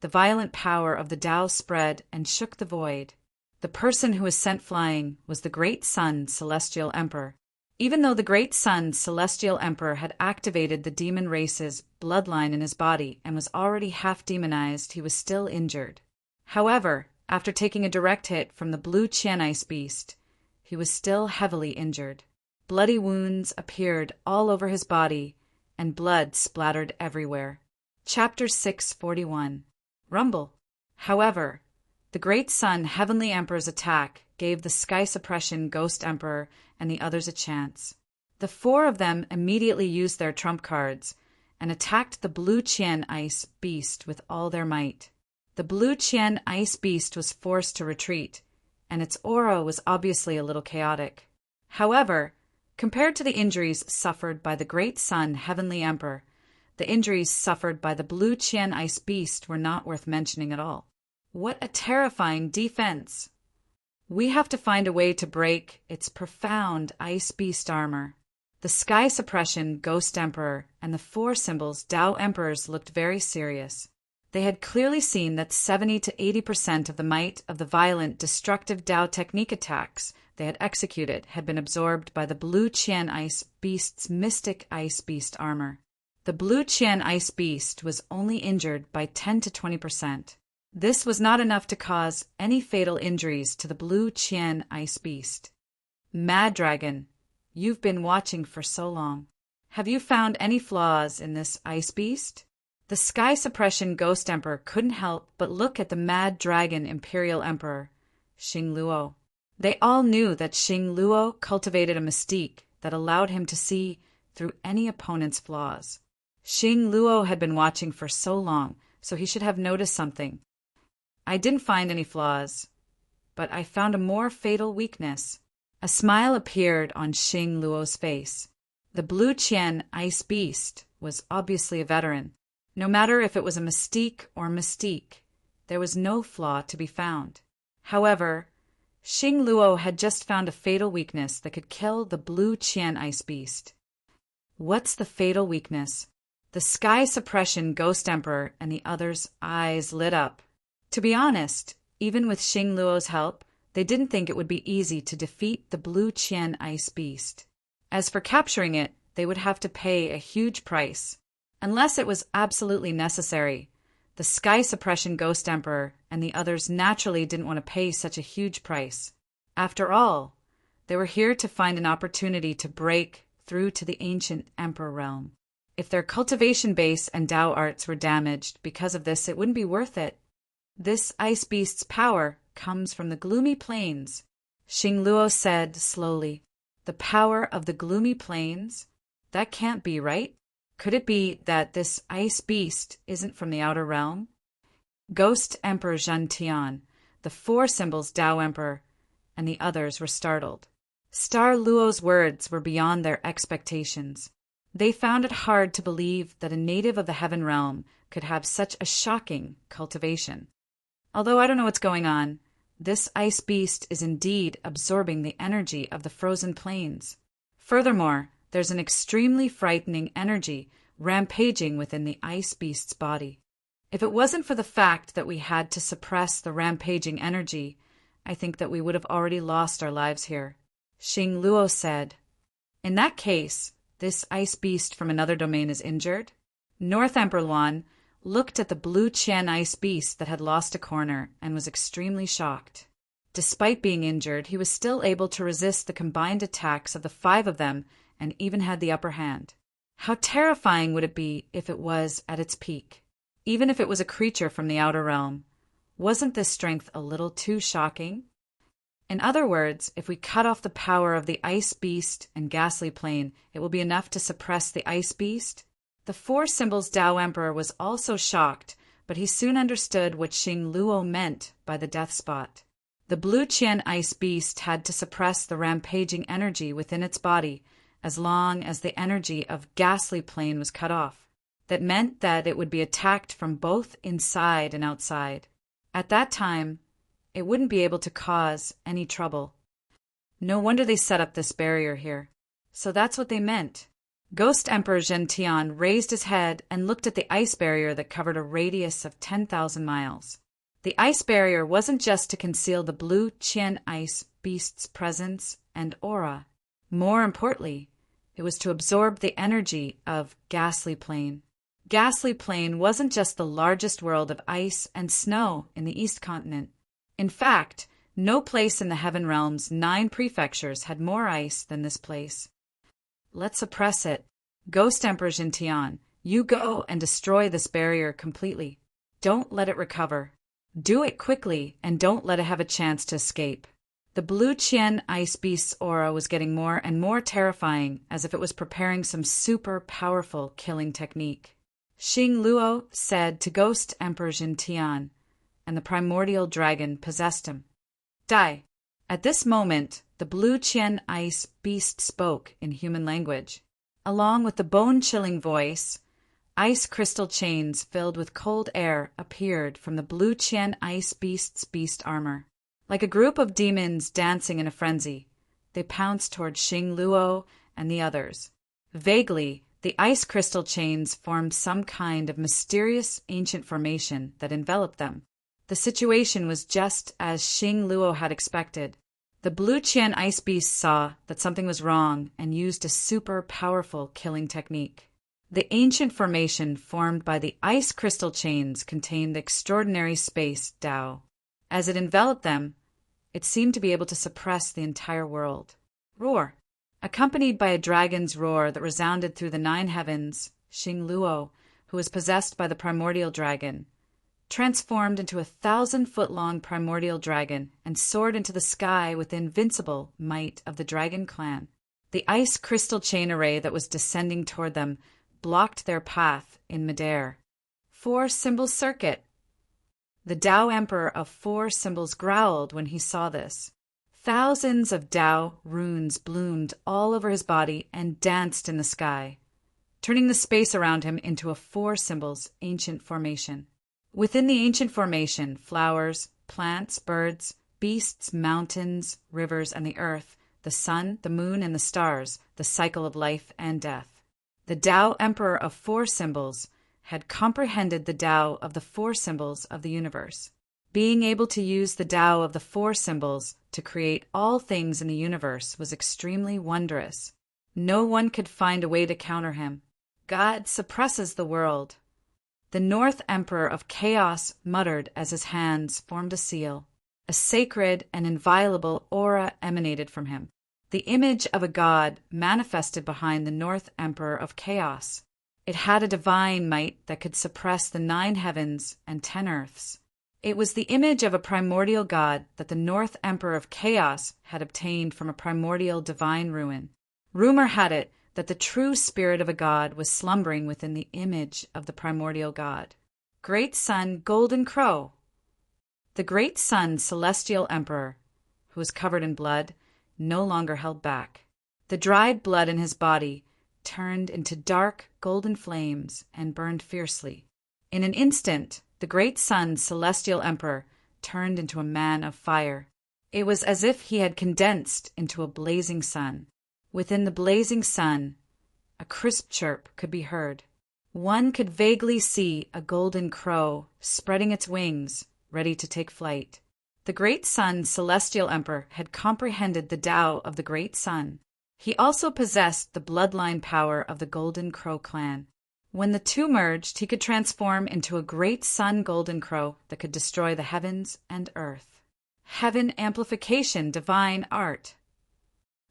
The violent power of the Tao spread and shook the void. The person who was sent flying was the Great Sun Celestial Emperor. Even though the Great Sun Celestial Emperor had activated the demon race's bloodline in his body and was already half demonized, he was still injured. However, after taking a direct hit from the Blue Qian Ice Beast, he was still heavily injured. Bloody wounds appeared all over his body, and blood splattered everywhere. Chapter 641. Rumble. However, the Great Sun Heavenly Emperor's attack gave the Sky Suppression Ghost Emperor and the others a chance. The four of them immediately used their trump cards and attacked the Blue Qian Ice Beast with all their might. The Blue Qian Ice Beast was forced to retreat, and its aura was obviously a little chaotic. However, compared to the injuries suffered by the Great Sun Heavenly Emperor, the injuries suffered by the Blue Qian Ice Beast were not worth mentioning at all. What a terrifying defense! We have to find a way to break its profound Ice Beast armor. The Sky Suppression Ghost Emperor and the four symbols Tao Emperors looked very serious. They had clearly seen that 70 to 80% of the might of the violent, destructive Tao technique attacks they had executed had been absorbed by the Blue Qian Ice Beast's mystic Ice Beast armor. The Blue Qian Ice Beast was only injured by 10 to 20%. This was not enough to cause any fatal injuries to the Blue Qian Ice Beast. Mad Dragon, you've been watching for so long. Have you found any flaws in this Ice Beast? The Sky Suppression Ghost Emperor couldn't help but look at the Mad Dragon Imperial Emperor, Xing Luo. They all knew that Xing Luo cultivated a mystique that allowed him to see through any opponent's flaws. Xing Luo had been watching for so long, so he should have noticed something. I didn't find any flaws, but I found a more fatal weakness. A smile appeared on Xing Luo's face. The Blue Qian Ice Beast was obviously a veteran. No matter if it was a mystique or mystique, there was no flaw to be found. However, Xing Luo had just found a fatal weakness that could kill the Blue Qian Ice Beast. What's the fatal weakness? The Sky Suppression Ghost Emperor and the others' eyes lit up. To be honest, even with Xing Luo's help, they didn't think it would be easy to defeat the Blue Qian Ice Beast. As for capturing it, they would have to pay a huge price. Unless it was absolutely necessary, the Sky Suppression Ghost Emperor and the others naturally didn't want to pay such a huge price. After all, they were here to find an opportunity to break through to the ancient Emperor realm. If their cultivation base and Tao arts were damaged because of this, it wouldn't be worth it. This Ice Beast's power comes from the gloomy plains, Xing Luo said slowly. The power of the gloomy plains? That can't be right. Could it be that this Ice Beast isn't from the outer realm? Ghost Emperor Zhen Tian, the four symbols Tao Emperor, and the others were startled. Star Luo's words were beyond their expectations. They found it hard to believe that a native of the Heaven Realm could have such a shocking cultivation. Although I don't know what's going on, this Ice Beast is indeed absorbing the energy of the frozen plains. Furthermore, there's an extremely frightening energy rampaging within the Ice Beast's body. If it wasn't for the fact that we had to suppress the rampaging energy, I think that we would have already lost our lives here. Xing Luo said, in that case, this Ice Beast from another domain is injured? North Emperor Luan looked at the Blue Qian Ice Beast that had lost a corner and was extremely shocked. Despite being injured, he was still able to resist the combined attacks of the five of them and even had the upper hand. How terrifying would it be if it was at its peak? Even if it was a creature from the outer realm, wasn't this strength a little too shocking? In other words, if we cut off the power of the Ice Beast and Ghastly Plane, it will be enough to suppress the Ice Beast? The four symbols Tao Emperor was also shocked, but he soon understood what Xing Luo meant by the death spot. The Blue Qian Ice Beast had to suppress the rampaging energy within its body as long as the energy of Ghastly Plane was cut off. That meant that it would be attacked from both inside and outside. At that time, it wouldn't be able to cause any trouble. No wonder they set up this barrier here. So that's what they meant. Ghost Emperor Gentian raised his head and looked at the ice barrier that covered a radius of 10,000 miles. The ice barrier wasn't just to conceal the blue Qian ice beast's presence and aura. More importantly, it was to absorb the energy of Ghastly Plain. Ghastly Plain wasn't just the largest world of ice and snow in the East Continent. In fact, no place in the Heaven Realm's 9 prefectures had more ice than this place. Let's suppress it. Ghost Emperor Jintian, you go and destroy this barrier completely. Don't let it recover. Do it quickly and don't let it have a chance to escape. The blue Qian ice beast's aura was getting more and more terrifying, as if it was preparing some super powerful killing technique. Xing Luo said to Ghost Emperor Jintian, and the primordial dragon possessed him. Die. At this moment, the blue Qian ice beast spoke in human language. Along with the bone-chilling voice, ice crystal chains filled with cold air appeared from the blue Qian ice beast's beast armor. Like a group of demons dancing in a frenzy, they pounced toward Xing Luo and the others. Vaguely, the ice crystal chains formed some kind of mysterious ancient formation that enveloped them. The situation was just as Xing Luo had expected. The blue Qian ice beast saw that something was wrong and used a super powerful killing technique. The ancient formation formed by the ice crystal chains contained the extraordinary space Tao. As it enveloped them, it seemed to be able to suppress the entire world. Roar! Accompanied by a dragon's roar that resounded through the 9 heavens, Xing Luo, who was possessed by the primordial dragon, transformed into a 1,000-foot-long primordial dragon and soared into the sky with the invincible might of the dragon clan. The ice crystal chain array that was descending toward them blocked their path in midair. 4 symbol circuit! The Tao Emperor of 4 symbols growled when he saw this. Thousands of Tao runes bloomed all over his body and danced in the sky, turning the space around him into a 4 symbols ancient formation. Within the ancient formation, flowers, plants, birds, beasts, mountains, rivers, and the earth, the sun, the moon, and the stars, the cycle of life and death. The Tao Emperor of 4 symbols had comprehended the Tao of the 4 symbols of the universe. Being able to use the Tao of the 4 symbols to create all things in the universe was extremely wondrous. No one could find a way to counter him. God suppresses the world. The North Emperor of Chaos muttered as his hands formed a seal. A sacred and inviolable aura emanated from him. The image of a god manifested behind the North Emperor of Chaos. It had a divine might that could suppress the 9 heavens and 10 earths. It was the image of a primordial god that the North Emperor of Chaos had obtained from a primordial divine ruin. Rumor had it that the true spirit of a god was slumbering within the image of the primordial god. Great Sun Golden Crow. The Great Sun Celestial Emperor, who was covered in blood, no longer held back. The dried blood in his body turned into dark golden flames and burned fiercely. In an instant, the Great Sun Celestial Emperor turned into a man of fire. It was as if he had condensed into a blazing sun. Within the blazing sun, a crisp chirp could be heard. One could vaguely see a golden crow spreading its wings, ready to take flight. The Great Sun Celestial Emperor had comprehended the Tao of the Great Sun. He also possessed the bloodline power of the Golden Crow clan. When the two merged, he could transform into a great sun golden crow that could destroy the heavens and earth. Heaven amplification divine art.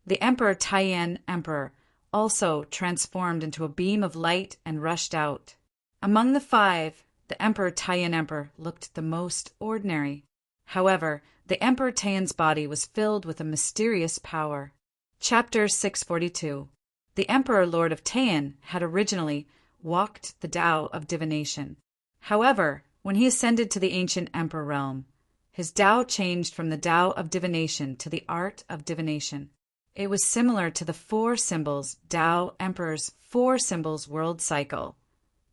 The Emperor Taiyan Emperor also transformed into a beam of light and rushed out. Among the 5, the Emperor Taiyan Emperor looked the most ordinary. However, the Emperor Taiyan's body was filled with a mysterious power. Chapter 642. The Emperor Lord of Taiyan had originally walked the Tao of divination. However, when he ascended to the ancient Emperor realm, his Tao changed from the Tao of divination to the art of divination. It was similar to the 4 symbols Tao Emperor's 4 symbols world cycle,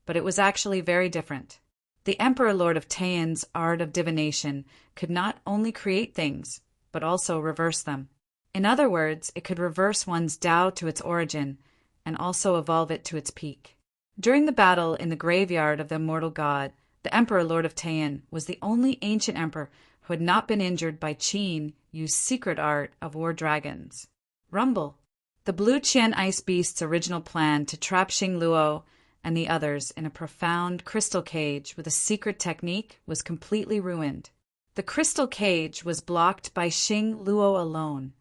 but it was actually very different. The Emperor Lord of Taiyan's art of divination could not only create things, but also reverse them. In other words, it could reverse one's Tao to its origin and also evolve it to its peak. During the battle in the graveyard of the immortal god, the Emperor Lord of Taiyan was the only ancient emperor who had not been injured by Qin Yu's secret art of war dragons. Rumble. The Blue Qian Ice Beast's original plan to trap Xing Luo and the others in a profound crystal cage with a secret technique was completely ruined. The crystal cage was blocked by Xing Luo alone,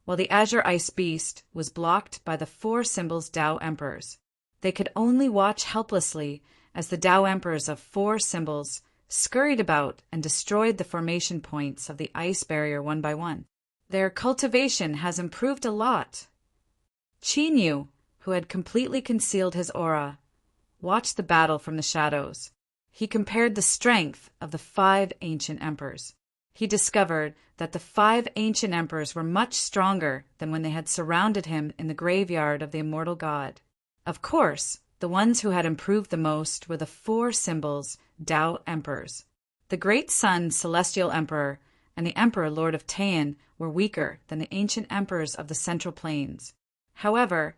while the Azure Ice Beast was blocked by the 4 symbols Tao Emperors. They could only watch helplessly as the Tao Emperors of 4 symbols scurried about and destroyed the formation points of the ice barrier one by one. Their cultivation has improved a lot. Qin Yu, who had completely concealed his aura, watched the battle from the shadows. He compared the strength of the 5 ancient emperors. He discovered that the 5 ancient emperors were much stronger than when they had surrounded him in the graveyard of the immortal god. Of course, the ones who had improved the most were the 4 symbols Tao Emperors. The Great Sun Celestial Emperor and the Emperor Lord of Taiyan were weaker than the ancient emperors of the Central Plains. However,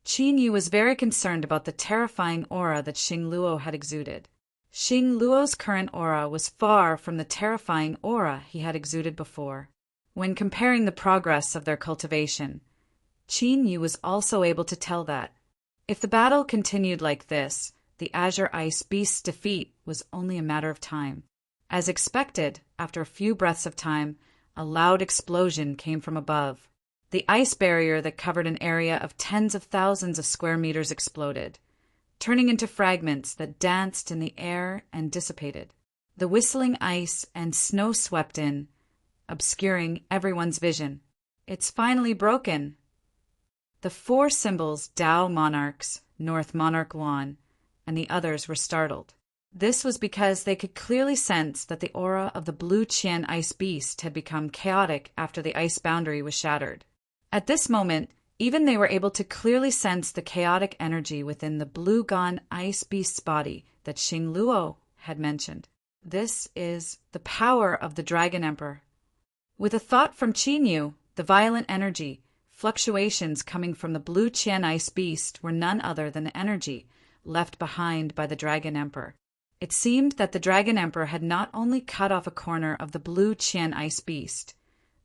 Qin Yu was very concerned about the terrifying aura that Xing Luo had exuded. Xing Luo's current aura was far from the terrifying aura he had exuded before. When comparing the progress of their cultivation, Qin Yu was also able to tell that, if the battle continued like this, the Azure Ice Beast's defeat was only a matter of time. As expected, after a few breaths of time, a loud explosion came from above. The ice barrier that covered an area of tens of thousands of square meters exploded, turning into fragments that danced in the air and dissipated. The whistling ice and snow swept in, obscuring everyone's vision. It's finally broken. The 4 symbols Tao Monarchs, North Monarch Luan, and the others were startled. This was because they could clearly sense that the aura of the Blue Qian Ice Beast had become chaotic after the ice boundary was shattered. At this moment, even they were able to clearly sense the chaotic energy within the Blue Gon Ice Beast's body that Xing Luo had mentioned. This is the power of the Dragon Emperor. With a thought from Qin Yu, the violent energy, fluctuations coming from the Blue Qian Ice Beast were none other than the energy left behind by the Dragon Emperor. It seemed that the Dragon Emperor had not only cut off a corner of the Blue Qian Ice Beast,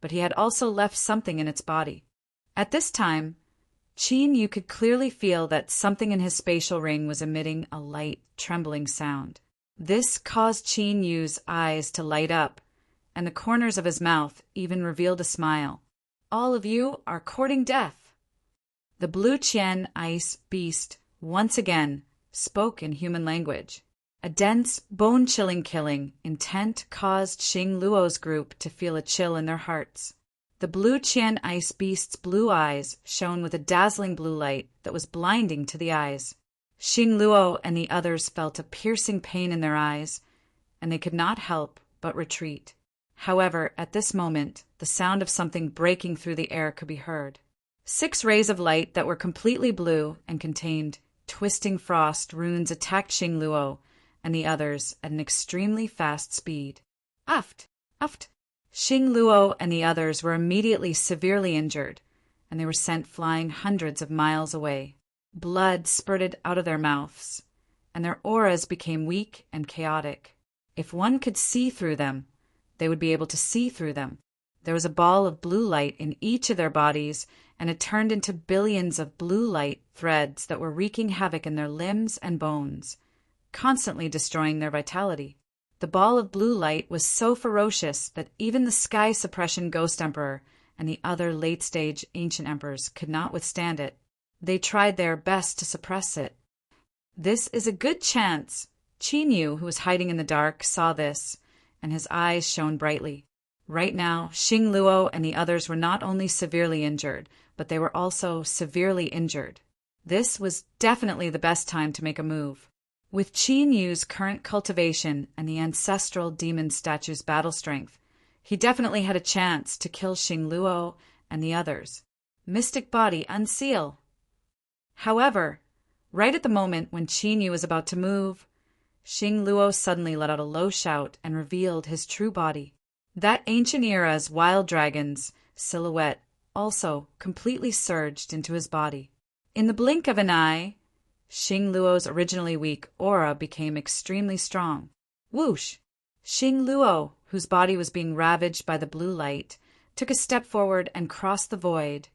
but he had also left something in its body. At this time, Qin Yu could clearly feel that something in his spatial ring was emitting a light, trembling sound. This caused Qin Yu's eyes to light up, and the corners of his mouth even revealed a smile. All of you are courting death. The Blue Qian Ice Beast once again spoke in human language. A dense, bone-chilling killing intent caused Xing Luo's group to feel a chill in their hearts. The Blue Qian Ice Beast's blue eyes shone with a dazzling blue light that was blinding to the eyes. Xing Luo and the others felt a piercing pain in their eyes, and they could not help but retreat. However, at this moment, the sound of something breaking through the air could be heard. 6 rays of light that were completely blue and contained twisting frost runes attacked Xing Luo and the others at an extremely fast speed. Uft! Uft! Xing Luo and the others were immediately severely injured, and they were sent flying hundreds of miles away. Blood spurted out of their mouths, and their auras became weak and chaotic. If one could see through them, they would be able to see through them. There was a ball of blue light in each of their bodies, and it turned into billions of blue light threads that were wreaking havoc in their limbs and bones, constantly destroying their vitality. The ball of blue light was so ferocious that even the Sky Suppression Ghost Emperor and the other late-stage ancient emperors could not withstand it. They tried their best to suppress it. This is a good chance. Qin Yu, who was hiding in the dark, saw this, and his eyes shone brightly. Right now, Xing Luo and the others were not only severely injured, but they were also severely injured. This was definitely the best time to make a move. With Qin Yu's current cultivation and the ancestral demon statue's battle strength, he definitely had a chance to kill Xing Luo and the others. Mystic body unseal. However, right at the moment when Qin Yu was about to move, Xing Luo suddenly let out a low shout and revealed his true body. That ancient era's wild dragon's silhouette also completely surged into his body. In the blink of an eye, Xing Luo's originally weak aura became extremely strong. Whoosh! Xing Luo, whose body was being ravaged by the blue light, took a step forward and crossed the void,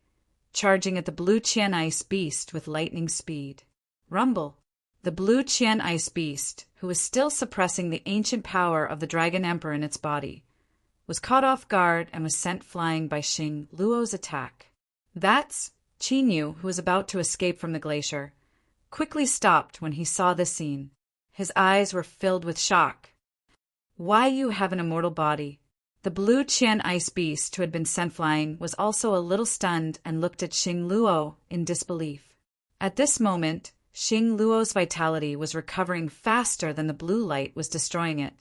charging at the blue Qian ice beast with lightning speed. Rumble! The blue Qian ice beast, who was still suppressing the ancient power of the Dragon Emperor in its body, was caught off guard and was sent flying by Xing Luo's attack. That's Qin Yu, who was about to escape from the glacier, quickly stopped when he saw this scene. His eyes were filled with shock. Why you have an immortal body? The blue Qian ice beast who had been sent flying was also a little stunned and looked at Xing Luo in disbelief. At this moment, Xing Luo's vitality was recovering faster than the blue light was destroying it.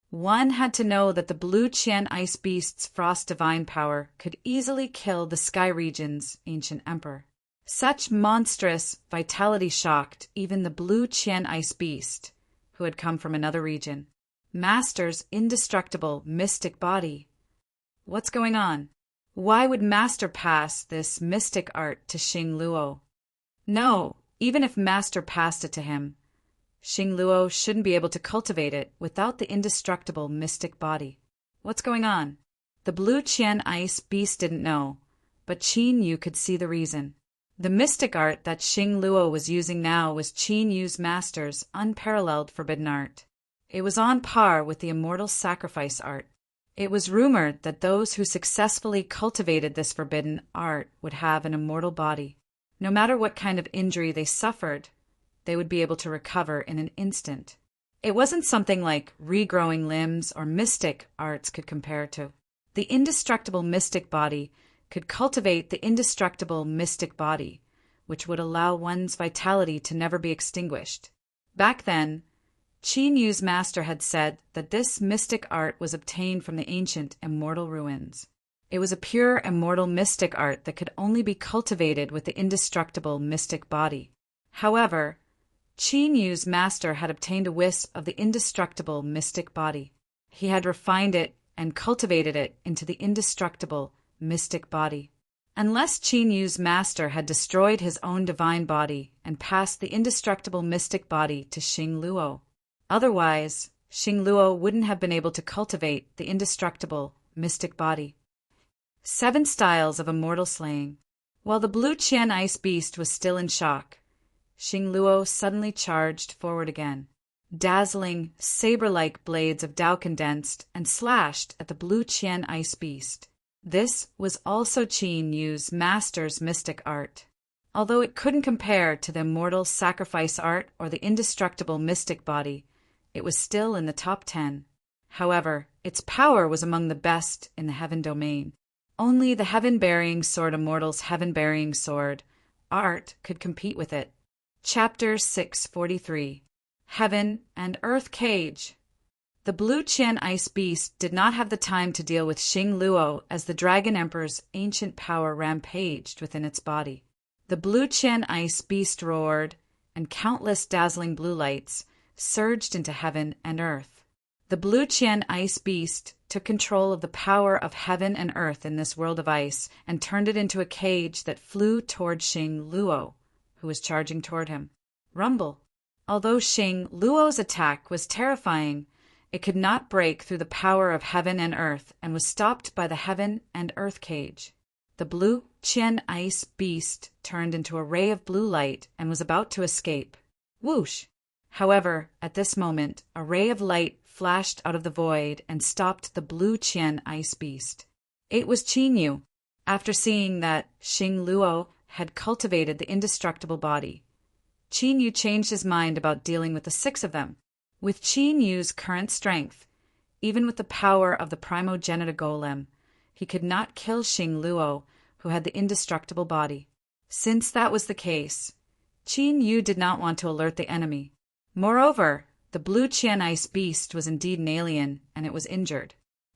One had to know that the blue Qian ice beast's frost divine power could easily kill the Sky Region's ancient emperor. Such monstrous vitality shocked even the blue Qian ice beast, who had come from another region. Master's indestructible mystic body. What's going on? Why would Master pass this mystic art to Xing Luo? No, even if Master passed it to him, Xing Luo shouldn't be able to cultivate it without the indestructible mystic body. What's going on? The blue Qian ice beast didn't know, but Qin Yu could see the reason. The mystic art that Xing Luo was using now was Qin Yu's master's unparalleled forbidden art. It was on par with the immortal sacrifice art. It was rumored that those who successfully cultivated this forbidden art would have an immortal body. No matter what kind of injury they suffered, they would be able to recover in an instant. It wasn't something like regrowing limbs or mystic arts could compare to. The indestructible mystic body could cultivate the indestructible mystic body, which would allow one's vitality to never be extinguished. Back then, Qin Yu's master had said that this mystic art was obtained from the ancient immortal ruins. It was a pure immortal mystic art that could only be cultivated with the indestructible mystic body. However, Qin Yu's master had obtained a wisp of the indestructible mystic body. He had refined it and cultivated it into the indestructible mystic body. Unless Qin Yu's master had destroyed his own divine body and passed the indestructible mystic body to Xing Luo. Otherwise, Xing Luo wouldn't have been able to cultivate the indestructible mystic body. 7 styles of immortal slaying. While the blue Qian ice beast was still in shock, Xing Luo suddenly charged forward again. Dazzling, saber-like blades of Tao condensed and slashed at the blue Qian ice beast. This was also Qin Yu's master's mystic art. Although it couldn't compare to the immortal sacrifice art or the indestructible mystic body, it was still in the top 10. However, its power was among the best in the heaven domain. Only the heaven-burying sword immortal's heaven-burying sword art could compete with it. Chapter 643. Heaven and Earth Cage. The blue Qian ice beast did not have the time to deal with Xing Luo as the Dragon Emperor's ancient power rampaged within its body. The blue Qian ice beast roared, and countless dazzling blue lights surged into heaven and earth. The blue Qian ice beast took control of the power of heaven and earth in this world of ice and turned it into a cage that flew toward Xing Luo, who was charging toward him. Rumble. Although Xing Luo's attack was terrifying, it could not break through the power of heaven and earth and was stopped by the heaven and earth cage. The blue Qian ice beast turned into a ray of blue light and was about to escape. Whoosh! However, at this moment, a ray of light flashed out of the void and stopped the blue Qian ice beast. It was Qin Yu. After seeing that Xing Luo had cultivated the indestructible body, Qin Yu changed his mind about dealing with the 6 of them. With Qin Yu's current strength, even with the power of the Primogenita Golem, he could not kill Xing Luo, who had the indestructible body. Since that was the case, Qin Yu did not want to alert the enemy. Moreover, the blue Qian ice beast was indeed an alien, and it was injured.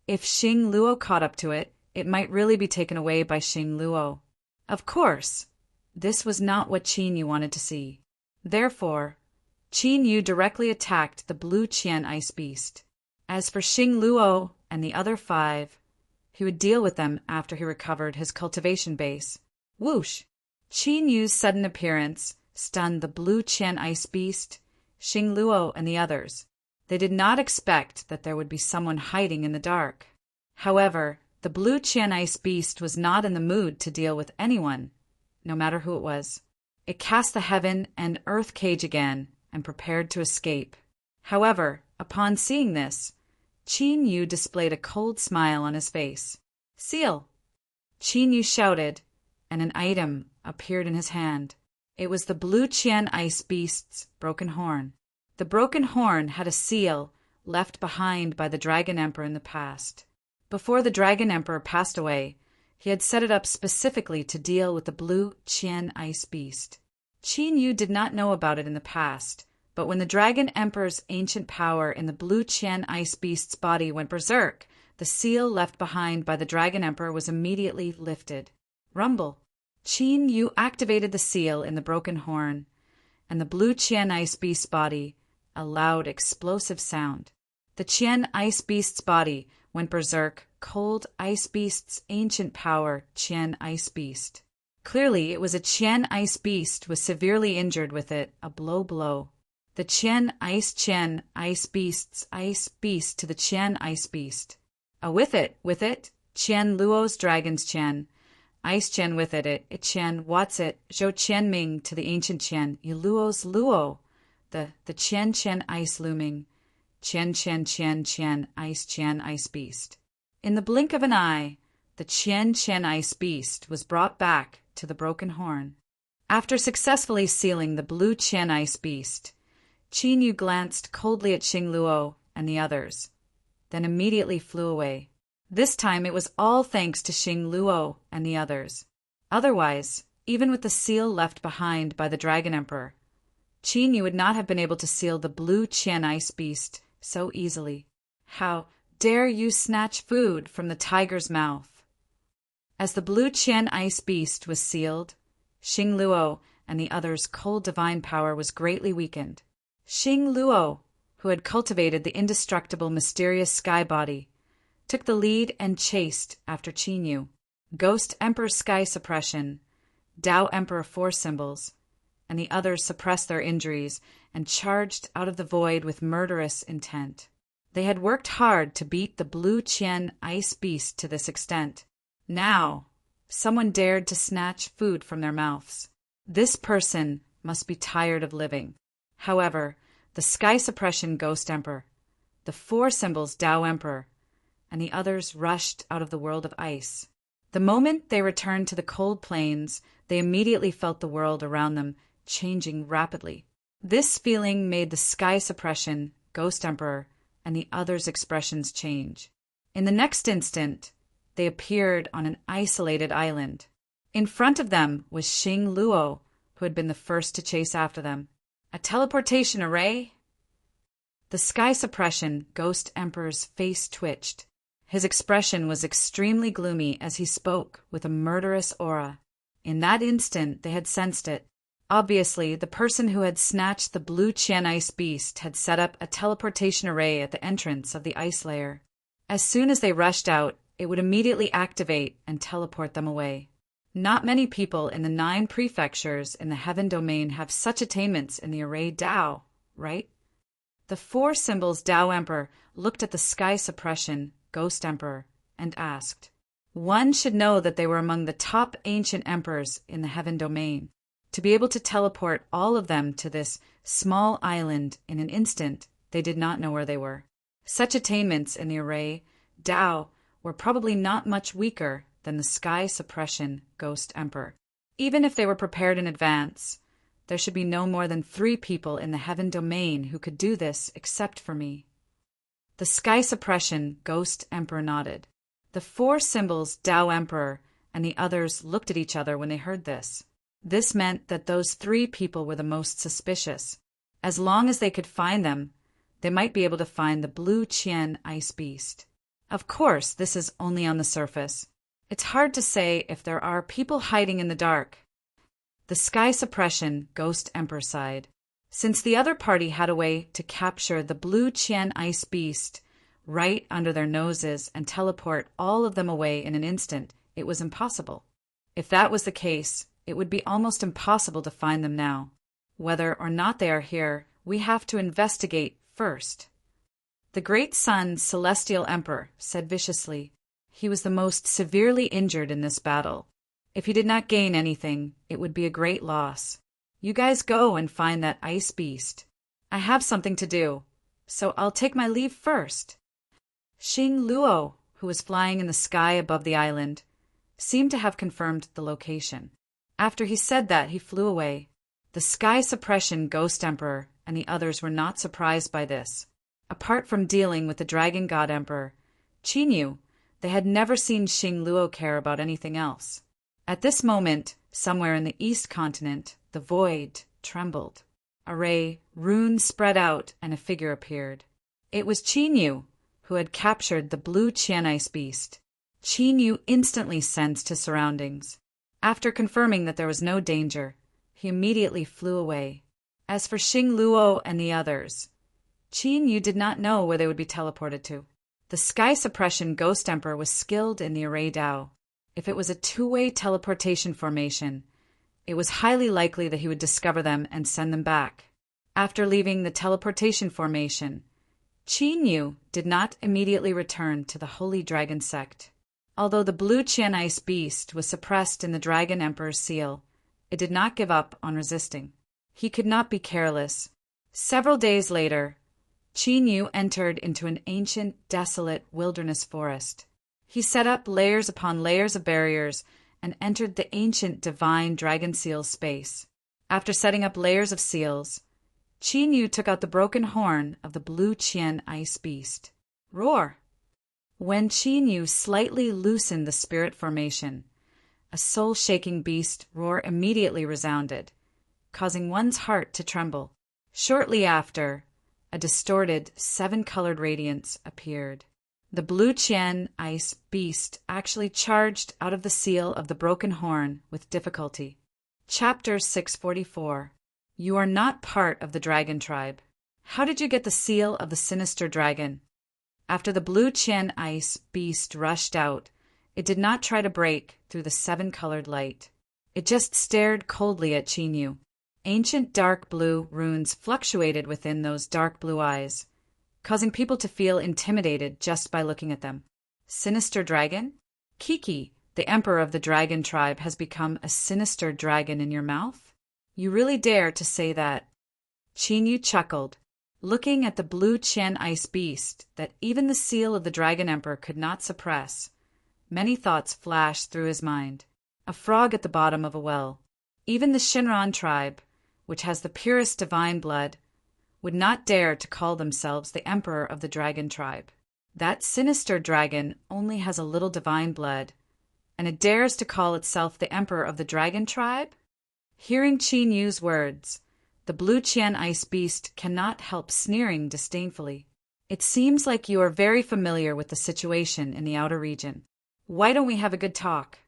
If Xing Luo caught up to it, it might really be taken away by Xing Luo. Of course, this was not what Qin Yu wanted to see. Therefore, Qin Yu directly attacked the blue Qian ice beast. As for Xing Luo and the other 5, he would deal with them after he recovered his cultivation base. Whoosh! Qin Yu's sudden appearance stunned the Blue Qian Ice Beast, Xing Luo, and the others. They did not expect that there would be someone hiding in the dark. However, the Blue Qian Ice Beast was not in the mood to deal with anyone, no matter who it was. It cast the heaven and earth cage again and prepared to escape. However, upon seeing this, Qin Yu displayed a cold smile on his face. "Seal!" Qin Yu shouted, and an item appeared in his hand. It was the Blue Qian Ice Beast's broken horn. The broken horn had a seal left behind by the Dragon Emperor in the past. Before the Dragon Emperor passed away, he had set it up specifically to deal with the Blue Qian Ice Beast. Qin Yu did not know about it in the past, but when the Dragon Emperor's ancient power in the Blue Qian Ice Beast's body went berserk, the seal left behind by the Dragon Emperor was immediately lifted. Rumble! Qin Yu activated the seal in the broken horn, and the Blue Qian Ice Beast's body, a loud explosive sound. The Qian Ice Beast's body went berserk, cold Ice Beast's ancient power, Qian Ice Beast. Clearly, it was a Qian Ice Beast was severely injured with it, a blow. The Qian Ice Beast's Ice Beast to the Qian Ice Beast. With it, Qian Luo's Dragon's Qian. Ice Qian with it Qian, what's it, Zhou Qian Ming to the ancient Qian, Luo's Luo, the Qian Ice Looming, Qian Ice Beast. In the blink of an eye, the Qian Ice Beast was brought back to the broken horn. After successfully sealing the Blue Qian Ice Beast, Qin Yu glanced coldly at Xing Luo and the others, then immediately flew away. This time it was all thanks to Xing Luo and the others. Otherwise, even with the seal left behind by the Dragon Emperor, Qin Yu would not have been able to seal the Blue Qian Ice Beast so easily. How dare you snatch food from the tiger's mouth? As the Blue Qian Ice Beast was sealed, Xing Luo and the others' cold divine power was greatly weakened. Xing Luo, who had cultivated the indestructible mysterious sky body, took the lead and chased after Qin Yu. Ghost Emperor Sky Suppression, Tao Emperor Force Symbols, and the others suppressed their injuries and charged out of the void with murderous intent. They had worked hard to beat the Blue Qian Ice Beast to this extent. Now, someone dared to snatch food from their mouths. This person must be tired of living. However, the Sky Suppression Ghost Emperor, the Force Symbols Tao Emperor, and the others rushed out of the world of ice. The moment they returned to the cold plains, they immediately felt the world around them changing rapidly. This feeling made the Sky Suppression Ghost Emperor and the others' expressions change. In the next instant, they appeared on an isolated island. In front of them was Xing Luo, who had been the first to chase after them. A teleportation array? The Sky Suppression Ghost Emperor's face twitched. His expression was extremely gloomy as he spoke with a murderous aura. In that instant, they had sensed it. Obviously, the person who had snatched the Blue Qian Ice Beast had set up a teleportation array at the entrance of the ice layer. As soon as they rushed out, it would immediately activate and teleport them away. Not many people in the 9 prefectures in the Heaven Domain have such attainments in the array Tao, right? The Force Symbols Tao Emperor looked at the Sky Suppression Ghost Emperor and asked. One should know that they were among the top ancient emperors in the Heaven Domain. To be able to teleport all of them to this small island in an instant, they did not know where they were. Such attainments in the array Tao were probably not much weaker than the Sky Suppression Ghost Emperor. Even if they were prepared in advance, there should be no more than 3 people in the Heaven Domain who could do this except for me. The Sky Suppression Ghost Emperor nodded. The Force Symbols Tao Emperor and the others looked at each other when they heard this. This meant that those 3 people were the most suspicious. As long as they could find them, they might be able to find the Blue Qian Ice Beast. Of course, this is only on the surface. It's hard to say if there are people hiding in the dark. The Sky Suppression Ghost Emperor sighed. Since the other party had a way to capture the Blue Qian Ice Beast right under their noses and teleport all of them away in an instant, it was impossible. If that was the case, It would be almost impossible to find them now. Whether or not they are here, we have to investigate first. The great sun, Celestial Emperor, said viciously. He was the most severely injured in this battle. If he did not gain anything, it would be a great loss. You guys go and find that ice beast. I have something to do, so I'll take my leave first. Xing Luo, who was flying in the sky above the island, seemed to have confirmed the location. After he said that, he flew away. The Sky Suppression Ghost Emperor and the others were not surprised by this. Apart from dealing with the Dragon God Emperor, Qi knew they had never seen Xing Luo care about anything else. At this moment, somewhere in the East Continent, the void trembled. A ray, runes spread out, and a figure appeared. It was Qi Yu, who had captured the blue Qian ice beast. Qi Yu instantly sensed his surroundings. After confirming that there was no danger, he immediately flew away. As for Xing Luo and the others, Qi Yu did not know where they would be teleported to. The Sky Suppression Ghost Emperor was skilled in the Array Dao. If it was a two-way teleportation formation, it was highly likely that he would discover them and send them back. After leaving the teleportation formation, Qi Yu did not immediately return to the Holy Dragon Sect. Although the blue Qian ice beast was suppressed in the Dragon Emperor's seal, it did not give up on resisting. He could not be careless. Several days later, Qi Yu entered into an ancient, desolate wilderness forest. He set up layers upon layers of barriers and entered the ancient divine dragon seal space. After setting up layers of seals, Qi Yu took out the broken horn of the blue Qian ice beast. Roar! When Qi Yu slightly loosened the spirit formation, a soul-shaking beast roar immediately resounded, causing one's heart to tremble. Shortly after, a distorted, seven-colored radiance appeared. The blue Qian ice beast actually charged out of the seal of the broken horn with difficulty. Chapter 644. You are not part of the dragon tribe. How did you get the seal of the sinister dragon? After the blue Qian ice beast rushed out, it did not try to break through the seven-colored light. It just stared coldly at Qi Yu. Ancient dark blue runes fluctuated within those dark blue eyes, causing people to feel intimidated just by looking at them. Sinister dragon? Kiki, the emperor of the dragon tribe, has become a sinister dragon in your mouth? You really dare to say that? Qi Yu chuckled, looking at the blue Qian ice beast that even the seal of the dragon emperor could not suppress. Many thoughts flashed through his mind. A frog at the bottom of a well. Even the Shinran tribe, which has the purest divine blood, would not dare to call themselves the emperor of the dragon tribe. That sinister dragon only has a little divine blood, and it dares to call itself the emperor of the dragon tribe? Hearing Qi Yu's words, the blue Qian ice beast cannot help sneering disdainfully. It seems like you are very familiar with the situation in the outer region. Why don't we have a good talk?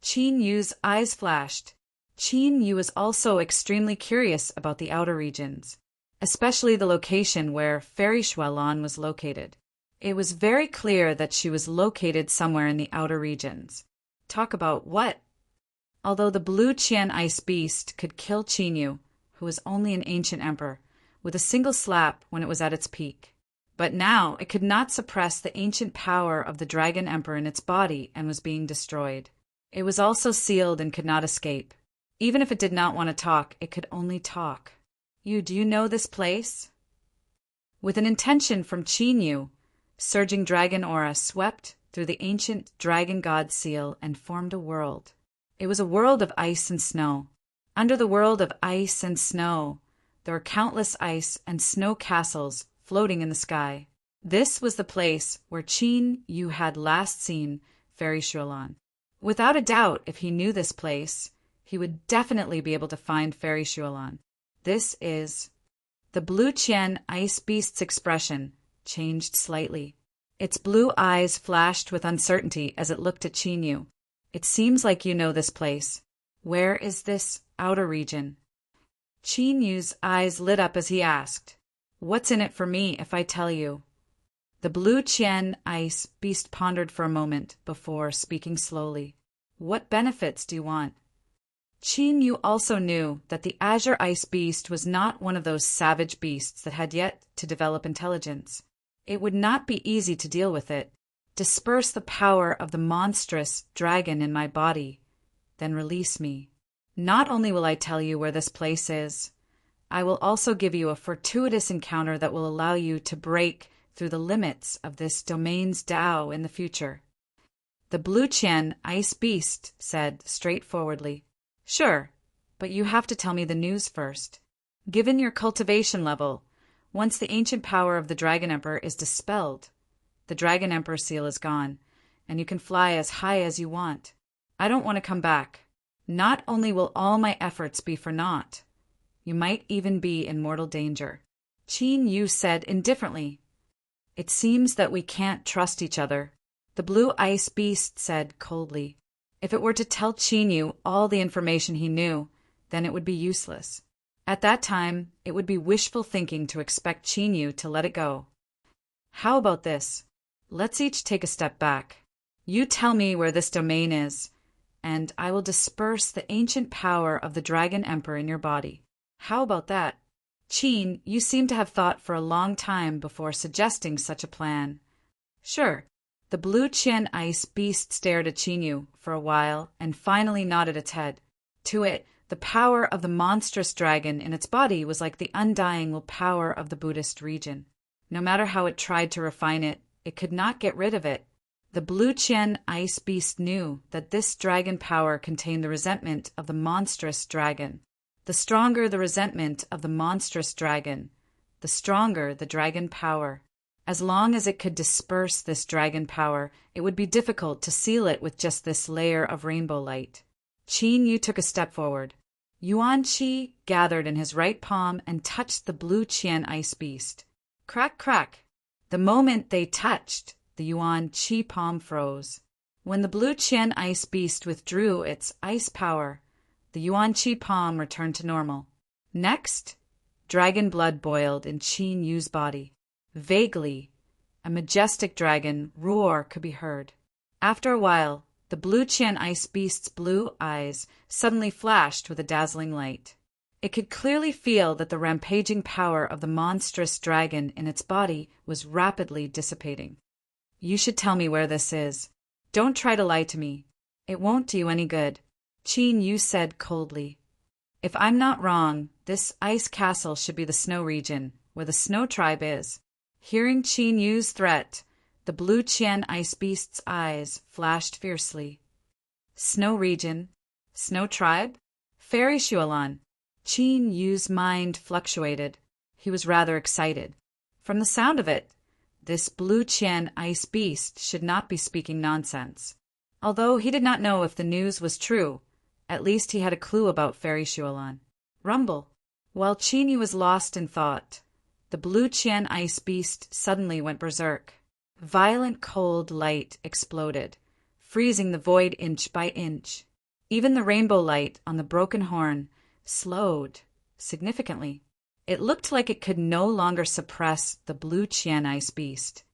Qi Yu's eyes flashed. Qi Yu was also extremely curious about the outer regions, especially the location where Fairy Shualan was located. It was very clear that she was located somewhere in the outer regions. Talk about what? Although the blue Qian ice beast could kill Qi Yu, who was only an ancient emperor, with a single slap when it was at its peak. But now it could not suppress the ancient power of the dragon emperor in its body and was being destroyed. It was also sealed and could not escape. Even if it did not want to talk, it could only talk. Do you know this place? With an intention from Qi Yu, surging dragon aura swept through the ancient dragon god seal and formed a world. It was a world of ice and snow. Under the world of ice and snow, there were countless ice and snow castles floating in the sky. This was the place where Qi Yu had last seen Fairy Shualan. Without a doubt, if he knew this place, he would definitely be able to find Fairy Shualan. This is... The blue Qian ice beast's expression changed slightly. Its blue eyes flashed with uncertainty as it looked at Qi Yu. It seems like you know this place. Where is this outer region? Qi Yu's eyes lit up as he asked, What's in it for me if I tell you? The blue Qian ice beast pondered for a moment before speaking slowly. What benefits do you want? Qin Yu also knew that the Azure Ice Beast was not one of those savage beasts that had yet to develop intelligence. It would not be easy to deal with it. Disperse the power of the monstrous dragon in my body, then release me. Not only will I tell you where this place is, I will also give you a fortuitous encounter that will allow you to break through the limits of this domain's Tao in the future. The Blue Qian Ice Beast said straightforwardly, "Sure, but you have to tell me the news first. Given your cultivation level, once the ancient power of the Dragon Emperor is dispelled, the Dragon Emperor seal is gone, and you can fly as high as you want. I don't want to come back. Not only will all my efforts be for naught, you might even be in mortal danger." Qin Yu said indifferently, "It seems that we can't trust each other." The Blue Ice Beast said coldly, if it were to tell Qin Yu all the information he knew, then it would be useless. At that time, it would be wishful thinking to expect Qin Yu to let it go. How about this? Let's each take a step back. You tell me where this domain is, and I will disperse the ancient power of the Dragon Emperor in your body. How about that? Qin, you seem to have thought for a long time before suggesting such a plan. Sure. The Blue Qian Ice Beast stared at Qin Yu for a while and finally nodded its head. To it, the power of the monstrous dragon in its body was like the undying will power of the Buddhist region. No matter how it tried to refine it, it could not get rid of it. The Blue Qian Ice Beast knew that this dragon power contained the resentment of the monstrous dragon. The stronger the resentment of the monstrous dragon, the stronger the dragon power. As long as it could disperse this dragon power, it would be difficult to seal it with just this layer of rainbow light. Qin Yu took a step forward. Yuan Qi gathered in his right palm and touched the Blue Qian Ice Beast. Crack, crack. The moment they touched, the Yuan Qi palm froze. When the Blue Qian Ice Beast withdrew its ice power, the Yuan Qi palm returned to normal. Next, dragon blood boiled in Qin Yu's body. Vaguely, a majestic dragon roar could be heard. After a while, the Blue Qian Ice Beast's blue eyes suddenly flashed with a dazzling light. It could clearly feel that the rampaging power of the monstrous dragon in its body was rapidly dissipating. You should tell me where this is. Don't try to lie to me. It won't do you any good, Qin Yu said coldly. If I'm not wrong, this ice castle should be the snow region, where the snow tribe is. Hearing Qin Yu's threat, the Blue Qian Ice Beast's eyes flashed fiercely. Snow region? Snow tribe? Fairy Shualan. Qin Yu's mind fluctuated. He was rather excited. From the sound of it, this Blue Qian Ice Beast should not be speaking nonsense. Although he did not know if the news was true, at least he had a clue about Fairy Shualan. Rumble. While Qin Yu was lost in thought, the Blue Qian Ice Beast suddenly went berserk. Violent cold light exploded, freezing the void inch by inch. Even the rainbow light on the broken horn slowed significantly. It looked like it could no longer suppress the Blue Qian Ice Beast.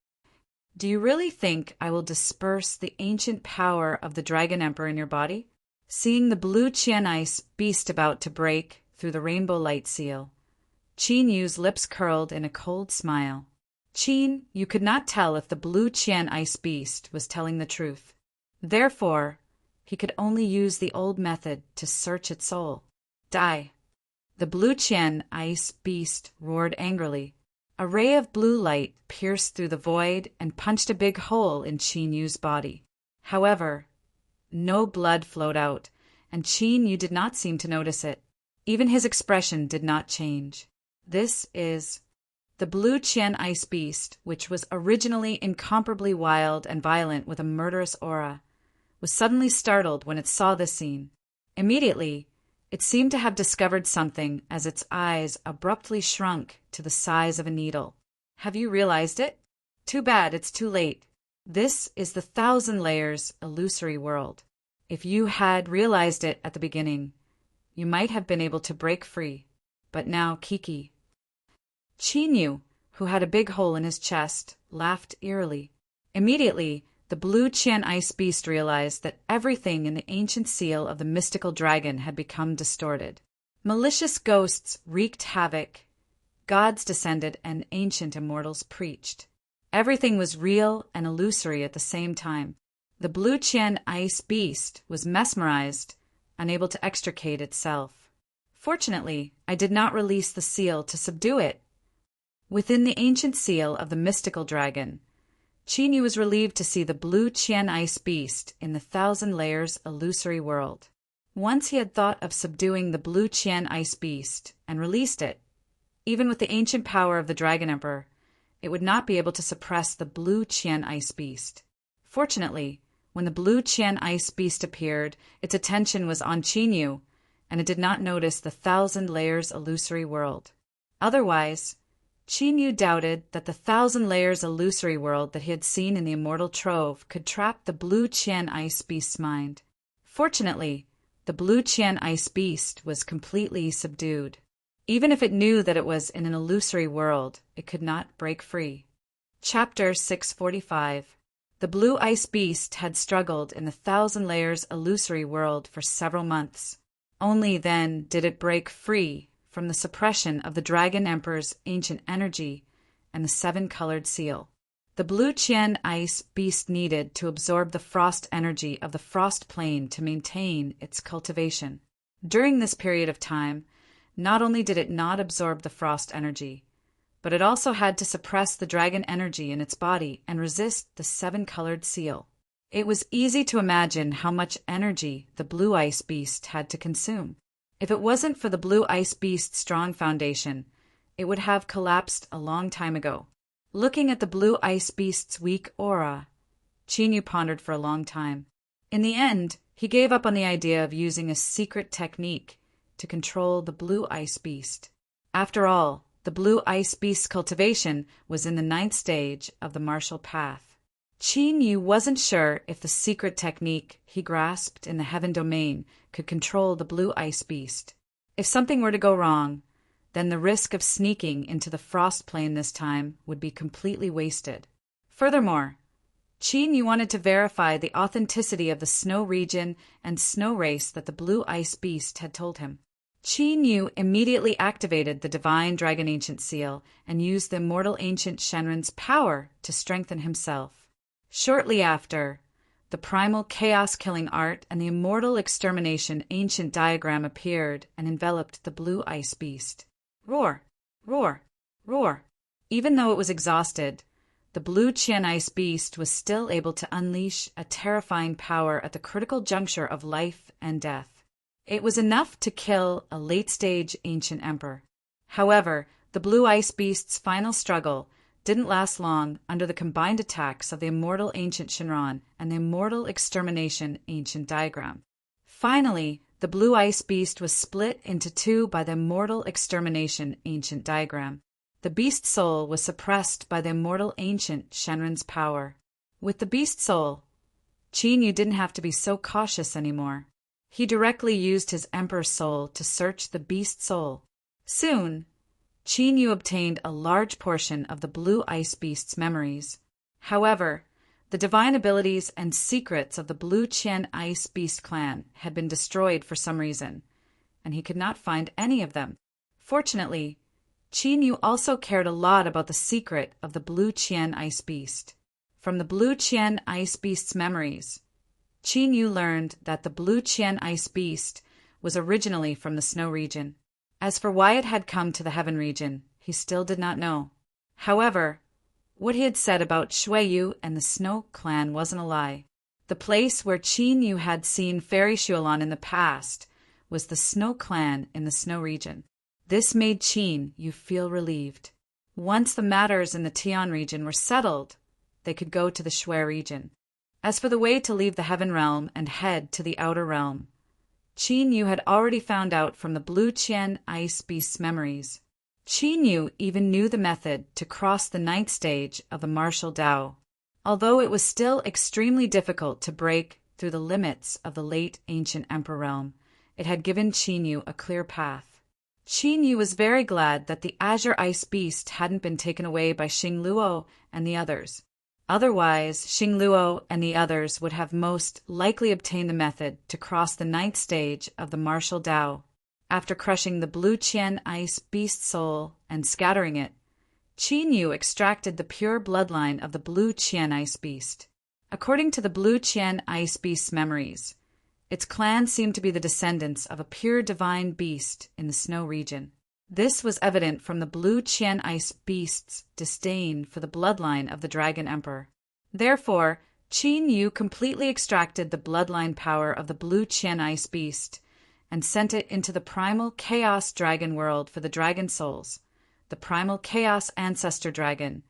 Do you really think I will disperse the ancient power of the Dragon Emperor in your body? Seeing the Blue Qian Ice Beast about to break through the rainbow light seal, Qin Yu's lips curled in a cold smile. Qin Yu could not tell if the Blue Qian Ice Beast was telling the truth. Therefore, he could only use the old method to search its soul. Die. The Blue Qian Ice Beast roared angrily. A ray of blue light pierced through the void and punched a big hole in Qin Yu's body. However, no blood flowed out, and Qin Yu did not seem to notice it. Even his expression did not change. This is the Blue Qian Ice Beast, which was originally incomparably wild and violent with a murderous aura, was suddenly startled when it saw this scene. Immediately, it seemed to have discovered something as its eyes abruptly shrunk to the size of a needle. Have you realized it? Too bad it's too late. This is the thousand layers illusory world. If you had realized it at the beginning, you might have been able to break free. But now, Kiki. Qin Yu, who had a big hole in his chest, laughed eerily. Immediately, the blue Qian ice beast realized that everything in the ancient seal of the mystical dragon had become distorted. Malicious ghosts wreaked havoc, gods descended, and ancient immortals preached. Everything was real and illusory at the same time. The blue Qian ice beast was mesmerized, unable to extricate itself. Fortunately, I did not release the seal to subdue it. Within the ancient seal of the mystical dragon, Qin Yu was relieved to see the blue Qian ice beast in the thousand layers illusory world. Once he had thought of subduing the blue Qian ice beast and released it, even with the ancient power of the Dragon Emperor, it would not be able to suppress the blue Qian ice beast. Fortunately, when the blue Qian ice beast appeared, its attention was on Qin Yu, and it did not notice the thousand layers illusory world. Otherwise, Qin Yu doubted that the thousand layers illusory world that he had seen in the immortal trove could trap the blue Qian ice beast's mind. Fortunately, the blue Qian ice beast was completely subdued. Even if it knew that it was in an illusory world, it could not break free. Chapter 645. The blue ice beast had struggled in the thousand layers illusory world for several months. Only then did it break free from the suppression of the Dragon Emperor's ancient energy and the seven-colored seal. The blue Qian ice beast needed to absorb the frost energy of the frost plane to maintain its cultivation. During this period of time, not only did it not absorb the frost energy, but it also had to suppress the dragon energy in its body and resist the seven-colored seal. It was easy to imagine how much energy the blue ice beast had to consume. If it wasn't for the blue ice beast's strong foundation, it would have collapsed a long time ago. Looking at the blue ice beast's weak aura, Qin Yu pondered for a long time. In the end, he gave up on the idea of using a secret technique to control the blue ice beast. After all, the blue ice beast's cultivation was in the 9th stage of the martial path. Qin Yu wasn't sure if the secret technique he grasped in the heaven domain could control the blue ice beast. If something were to go wrong, then the risk of sneaking into the frost plane this time would be completely wasted. Furthermore, Qin Yu wanted to verify the authenticity of the snow region and snow race that the blue ice beast had told him. Qin Yu immediately activated the divine dragon ancient seal and used the immortal ancient Shenren's power to strengthen himself. Shortly after, the primal chaos-killing art and the immortal extermination ancient diagram appeared and enveloped the blue ice beast. Roar! Roar! Roar! Even though it was exhausted, the blue Qian ice beast was still able to unleash a terrifying power at the critical juncture of life and death. It was enough to kill a late-stage ancient emperor. However, the blue ice beast's final struggle didn't last long under the combined attacks of the immortal ancient Shenron and the immortal extermination ancient diagram. Finally, the blue ice beast was split into two by the immortal extermination ancient diagram. The beast soul was suppressed by the immortal ancient Shenron's power. With the beast soul, Qin Yu didn't have to be so cautious anymore. He directly used his emperor's soul to search the beast soul. Soon, Qin Yu obtained a large portion of the blue ice beast's memories. However, the divine abilities and secrets of the blue Qian ice beast clan had been destroyed for some reason, and he could not find any of them. Fortunately, Qin Yu also cared a lot about the secret of the blue Qian ice beast. From the blue Qian ice beast's memories, Qin Yu learned that the blue Qian ice beast was originally from the snow region. As for why it had come to the heaven region, he still did not know. However, what he had said about Shui Yu and the Snow Clan wasn't a lie. The place where Qin Yu had seen Fairy Shuolan in the past was the Snow Clan in the snow region. This made Qin Yu feel relieved. Once the matters in the Tian region were settled, they could go to the Shui region. As for the way to leave the heaven realm and head to the outer realm, Qin Yu had already found out from the blue Qian ice beast's memories. Qin Yu even knew the method to cross the 9th stage of the martial Dao. Although it was still extremely difficult to break through the limits of the late ancient emperor realm, it had given Qin Yu a clear path. Qin Yu was very glad that the azure ice beast hadn't been taken away by Xing Luo and the others. Otherwise, Xingluo and the others would have most likely obtained the method to cross the 9th stage of the martial Tao. After crushing the blue Qian ice beast soul and scattering it, Qin Yu extracted the pure bloodline of the blue Qian ice beast. According to the blue Qian ice beast's memories, its clan seemed to be the descendants of a pure divine beast in the snow region. This was evident from the blue Qian ice beast's disdain for the bloodline of the Dragon Emperor. Therefore, Qin Yu completely extracted the bloodline power of the blue Qian ice beast and sent it into the primal chaos dragon world for the dragon souls, the primal chaos ancestor dragon,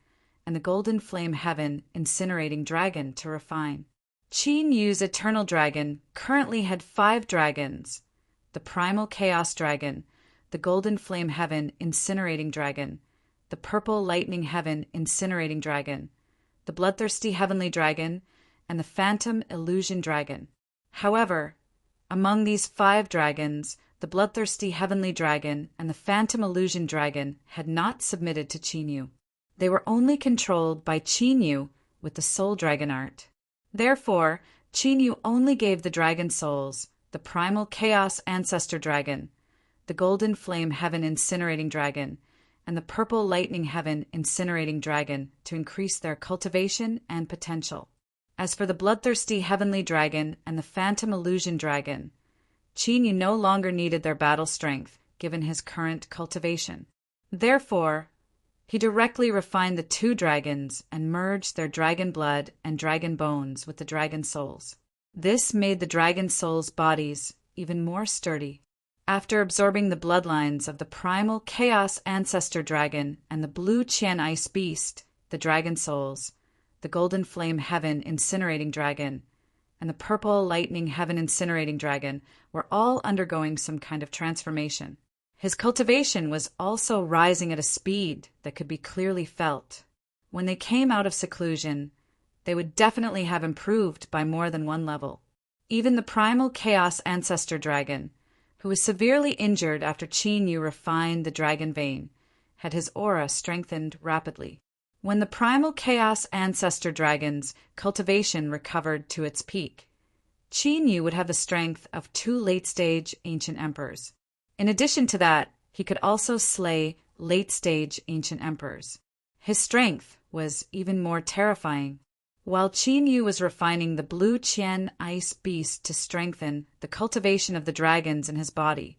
and the golden flame heaven incinerating dragon to refine. Qin Yu's eternal dragon currently had 5 dragons: the primal chaos dragon, the golden flame heaven incinerating dragon, the purple lightning heaven incinerating dragon, the bloodthirsty heavenly dragon, and the phantom illusion dragon. However, among these 5 dragons, the bloodthirsty heavenly dragon and the phantom illusion dragon had not submitted to Qin Yu. They were only controlled by Qin Yu with the soul dragon art. Therefore, Qin Yu only gave the dragon souls, the primal chaos ancestor dragon, the golden flame heaven incinerating dragon, and the purple lightning heaven incinerating dragon to increase their cultivation and potential. As for the bloodthirsty heavenly dragon and the phantom illusion dragon, Qin Yu no longer needed their battle strength, given his current cultivation. Therefore, he directly refined the 2 dragons and merged their dragon blood and dragon bones with the dragon souls. This made the dragon souls' bodies even more sturdy. After absorbing the bloodlines of the primal chaos ancestor dragon and the blue Qian ice beast, the dragon souls, the golden flame heaven incinerating dragon, and the purple lightning heaven incinerating dragon were all undergoing some kind of transformation. His cultivation was also rising at a speed that could be clearly felt. When they came out of seclusion, they would definitely have improved by more than 1 level. Even the primal chaos ancestor dragon, who was severely injured after Qin Yu refined the dragon vein, had his aura strengthened rapidly. When the primal chaos ancestor dragon's cultivation recovered to its peak, Qin Yu would have the strength of 2 late-stage ancient emperors. In addition to that, he could also slay late-stage ancient emperors. His strength was even more terrifying. While Qin Yu was refining the blue Qian ice beast to strengthen the cultivation of the dragons in his body,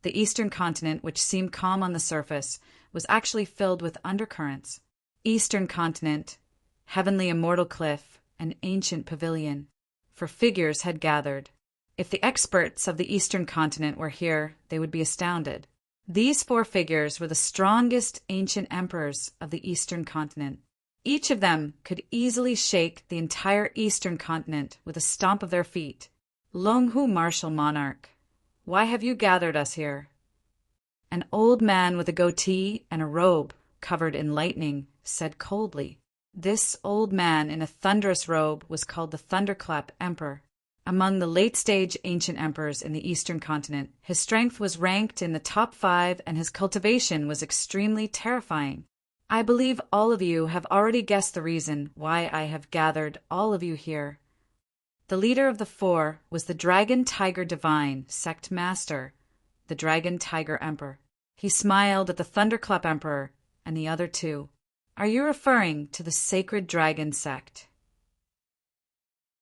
the eastern continent, which seemed calm on the surface, was actually filled with undercurrents. Eastern continent, heavenly immortal cliff, and ancient pavilion, for figures had gathered. If the experts of the eastern continent were here, they would be astounded. These 4 figures were the strongest ancient emperors of the eastern continent. Each of them could easily shake the entire eastern continent with a stomp of their feet. Longhu martial monarch, why have you gathered us here? An old man with a goatee and a robe covered in lightning said coldly. This old man in a thunderous robe was called the Thunderclap Emperor. Among the late-stage ancient emperors in the eastern continent, his strength was ranked in the top 5 and his cultivation was extremely terrifying. I believe all of you have already guessed the reason why I have gathered all of you here. The leader of the 4 was the Dragon Tiger Divine Sect Master, the Dragon Tiger Emperor. He smiled at the Thunderclap Emperor and the other 2. Are you referring to the Sacred Dragon Sect?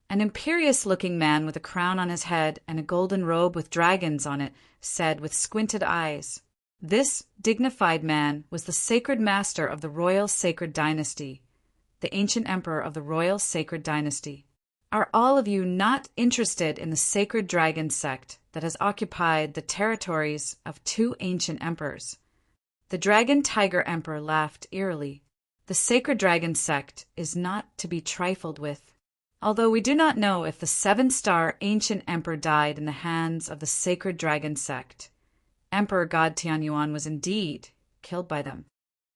An imperious-looking man with a crown on his head and a golden robe with dragons on it said with squinted eyes. This dignified man was the sacred master of the Royal Sacred Dynasty, the ancient emperor of the Royal Sacred Dynasty. Are all of you not interested in the Sacred Dragon Sect that has occupied the territories of 2 ancient emperors? The Dragon Tiger Emperor laughed eerily. The Sacred Dragon Sect is not to be trifled with. Although we do not know if the 7-star ancient emperor died in the hands of the Sacred Dragon Sect, Emperor God Tianyuan was indeed killed by them.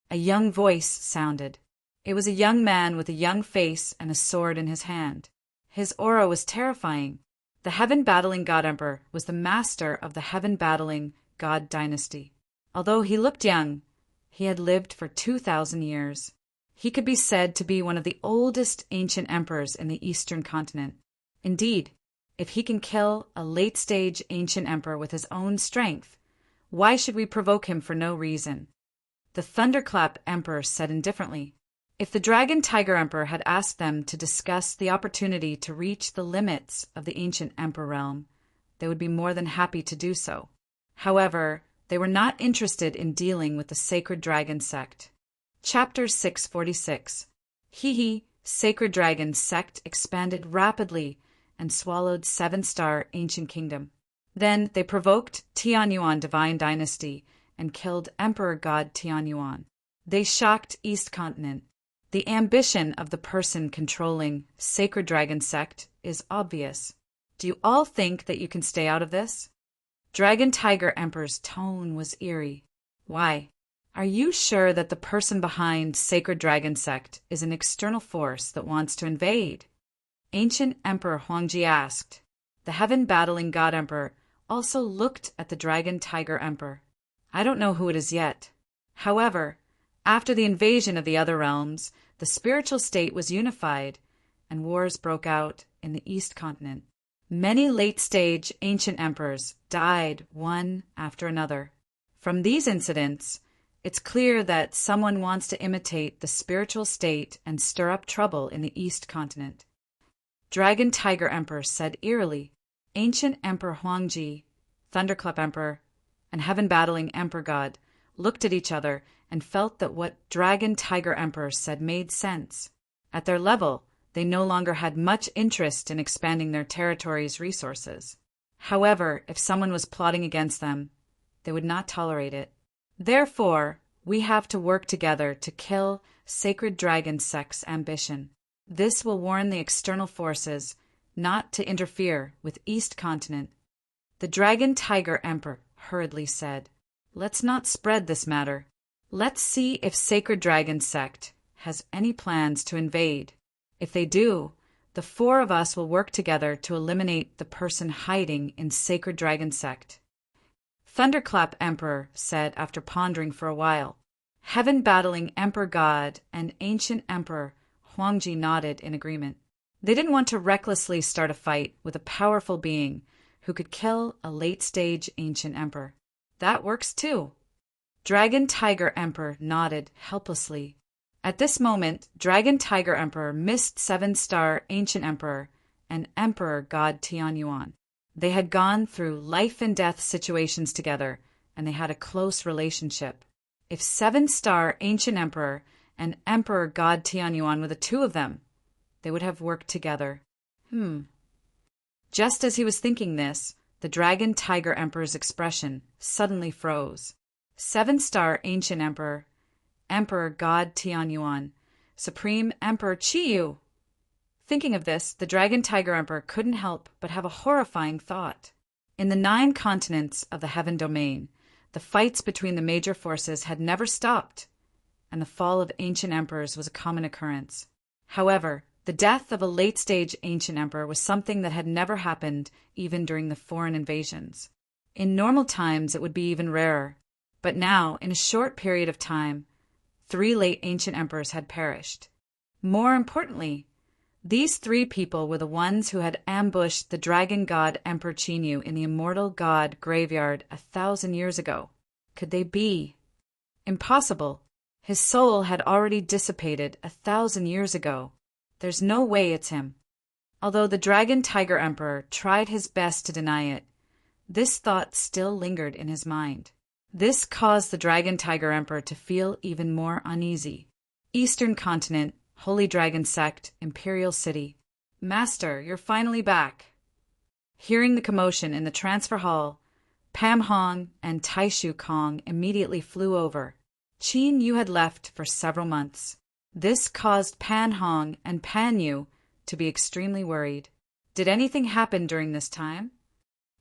A young voice sounded. It was a young man with a young face and a sword in his hand. His aura was terrifying. The heaven-battling God Emperor was the master of the heaven-battling God Dynasty. Although he looked young, he had lived for 2,000 years. He could be said to be one of the oldest ancient emperors in the eastern continent. Indeed, if he can kill a late-stage ancient emperor with his own strength, why should we provoke him for no reason? The Thunderclap Emperor said indifferently, if the Dragon Tiger Emperor had asked them to discuss the opportunity to reach the limits of the ancient emperor realm, they would be more than happy to do so. However, they were not interested in dealing with the Sacred Dragon Sect. Chapter 646. Sacred Dragon Sect expanded rapidly and swallowed 7-star ancient kingdom. Then they provoked Tianyuan divine dynasty and killed Emperor God Tianyuan. They shocked East Continent. The ambition of the person controlling Sacred Dragon Sect is obvious. Do you all think that you can stay out of this? Dragon Tiger Emperor's tone was eerie. Why? Are you sure that the person behind Sacred Dragon Sect is an external force that wants to invade? Ancient Emperor Huangji asked. The heaven-battling God Emperor also looked at the Dragon Tiger Emperor. I don't know who it is yet. However, after the invasion of the other realms, the spiritual state was unified, and wars broke out in the East Continent. Many late-stage ancient emperors died one after another. From these incidents, it's clear that someone wants to imitate the spiritual state and stir up trouble in the East Continent. Dragon Tiger Emperor said eerily. Ancient Emperor Huangji, Thunderclap Emperor, and heaven-battling Emperor God looked at each other and felt that what Dragon Tiger Emperor said made sense. At their level, they no longer had much interest in expanding their territory's resources. However, if someone was plotting against them, they would not tolerate it. Therefore, we have to work together to kill Sacred Dragon Sect's ambition. This will warn the external forces not to interfere with East Continent. The Dragon Tiger Emperor hurriedly said, let's not spread this matter. Let's see if Sacred Dragon Sect has any plans to invade. If they do, the 4 of us will work together to eliminate the person hiding in Sacred Dragon Sect. Thunderclap Emperor said after pondering for a while. Heaven-battling Emperor God and Ancient Emperor Huangji nodded in agreement. They didn't want to recklessly start a fight with a powerful being who could kill a late-stage ancient emperor. That works too. Dragon Tiger Emperor nodded helplessly. At this moment, Dragon Tiger Emperor missed 7-star ancient emperor and Emperor God Tianyuan. They had gone through life-and-death situations together, and they had a close relationship. If 7-star ancient emperor and Emperor God Tianyuan were the 2 of them, they would have worked together. Just as he was thinking this, the Dragon Tiger Emperor's expression suddenly froze. 7-star ancient emperor, Emperor God Tianyuan, Supreme Emperor Chiyu. Thinking of this, the Dragon Tiger Emperor couldn't help but have a horrifying thought. In the 9 continents of the Heaven Domain, the fights between the major forces had never stopped, and the fall of ancient emperors was a common occurrence. However, the death of a late-stage ancient emperor was something that had never happened even during the foreign invasions. In normal times, it would be even rarer. But now, in a short period of time, 3 late ancient emperors had perished. More importantly, these 3 people were the ones who had ambushed the dragon god Emperor Chinyu in the immortal god graveyard 1,000 years ago. Could they be? Impossible. His soul had already dissipated 1,000 years ago. There's no way it's him. Although the Dragon Tiger Emperor tried his best to deny it, this thought still lingered in his mind. This caused the Dragon Tiger Emperor to feel even more uneasy. Eastern Continent, Holy Dragon Sect, Imperial City. Master, you're finally back. Hearing the commotion in the transfer hall, Pam Hong and Taishu Kong immediately flew over. Qin Yu had left for several months. This caused Pan Hong and Pan Yu to be extremely worried. Did anything happen during this time?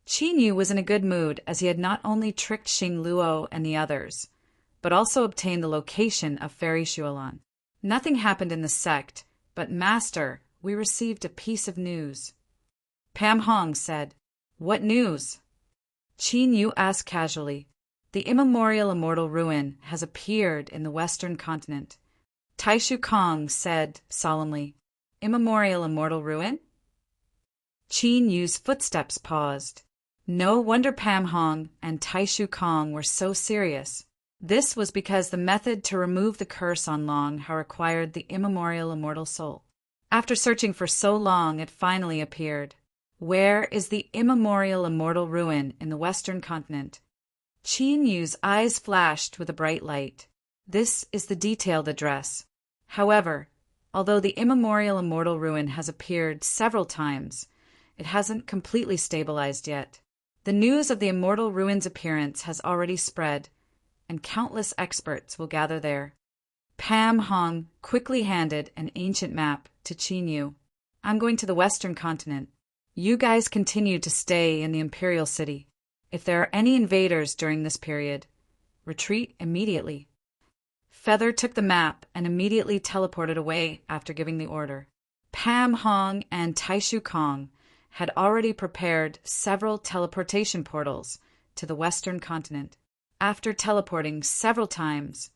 Qin Yu was in a good mood as he had not only tricked Xing Luo and the others, but also obtained the location of Fairy Shuolan. Nothing happened in the sect, but Master, we received a piece of news. Pam Hong said, What news? Qin Yu asked casually. The immemorial immortal ruin has appeared in the Western continent. Taishu Kong said solemnly. Immemorial immortal ruin? Qin Yu's footsteps paused. No wonder Pam Hong and Taishu Kong were so serious. This was because the method to remove the curse on Long had required the immemorial immortal soul. After searching for so long, it finally appeared. Where is the immemorial immortal ruin in the Western continent? Qin Yu's eyes flashed with a bright light. This is the detailed address. However, although the immemorial immortal ruin has appeared several times, it hasn't completely stabilized yet. The news of the immortal ruin's appearance has already spread, and countless experts will gather there. Pam Hong quickly handed an ancient map to Qin Yu. I'm going to the Western continent. You guys continue to stay in the Imperial City. If there are any invaders during this period, retreat immediately. Feather took the map and immediately teleported away after giving the order. Pam Hong and Taishu Kong had already prepared several teleportation portals to the Western continent. After teleporting several times,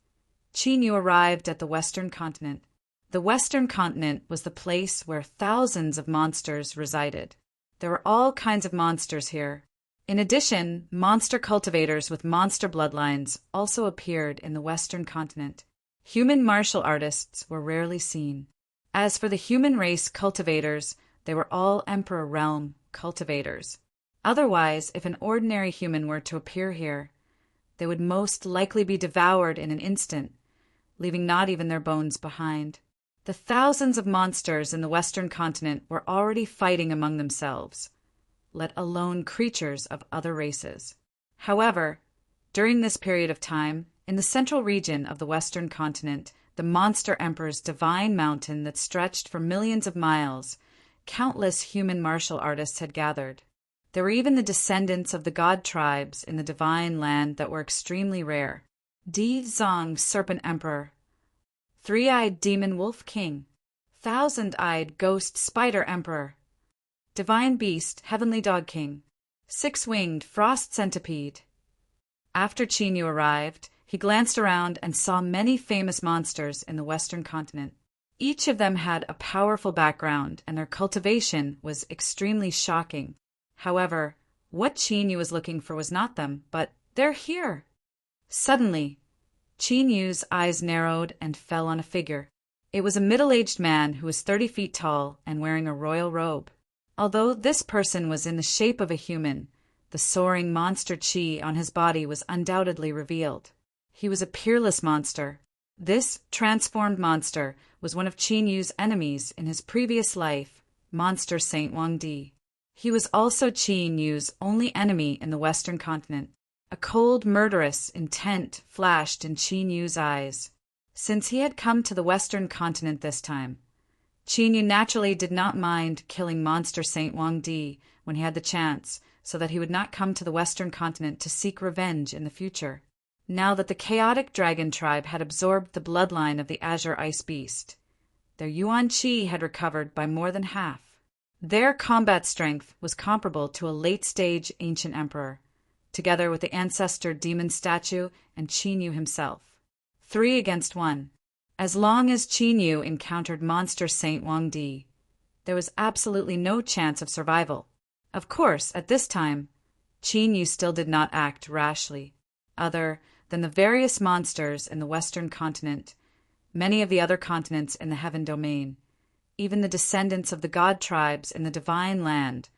Qin Yu arrived at the Western continent. The Western continent was the place where thousands of monsters resided. There were all kinds of monsters here. In addition, monster cultivators with monster bloodlines also appeared in the Western continent. Human martial artists were rarely seen. As for the human race cultivators, they were all Emperor Realm cultivators. Otherwise, if an ordinary human were to appear here, they would most likely be devoured in an instant, leaving not even their bones behind. The thousands of monsters in the Western continent were already fighting among themselves, let alone creatures of other races. However, during this period of time, in the central region of the Western continent, the Monster Emperor's divine mountain that stretched for millions of miles, countless human martial artists had gathered. There were even the descendants of the god tribes in the divine land that were extremely rare. Di Zong Serpent Emperor, Three-Eyed Demon Wolf King, Thousand-Eyed Ghost Spider Emperor, Divine Beast Heavenly Dog King, Six-Winged Frost Centipede. After Qin Yu arrived, he glanced around and saw many famous monsters in the Western continent. Each of them had a powerful background, and their cultivation was extremely shocking. However, what Qin Yu was looking for was not them, but they're here. Suddenly, Qin Yu's eyes narrowed and fell on a figure. It was a middle-aged man who was 30 feet tall and wearing a royal robe. Although this person was in the shape of a human, the soaring monster chi on his body was undoubtedly revealed. He was a peerless monster. This transformed monster was one of Qin Yu's enemies in his previous life, Monster Saint Wang Di. He was also Qin Yu's only enemy in the Western continent. A cold, murderous intent flashed in Qin Yu's eyes. Since he had come to the Western continent this time, Qin Yu naturally did not mind killing Monster Saint Wang Di when he had the chance, so that he would not come to the Western continent to seek revenge in the future. Now that the chaotic dragon tribe had absorbed the bloodline of the Azure Ice Beast, their Yuan Qi had recovered by more than half. Their combat strength was comparable to a late-stage ancient emperor, together with the ancestor demon statue and Qin Yu himself. 3 against 1. As long as Qin Yu encountered Monster Saint Wang Di, there was absolutely no chance of survival. Of course, at this time, Qin Yu still did not act rashly. Other than the various monsters in the Western continent, many of the other continents in the Heaven Domain, even the descendants of the god tribes in the Divine Land,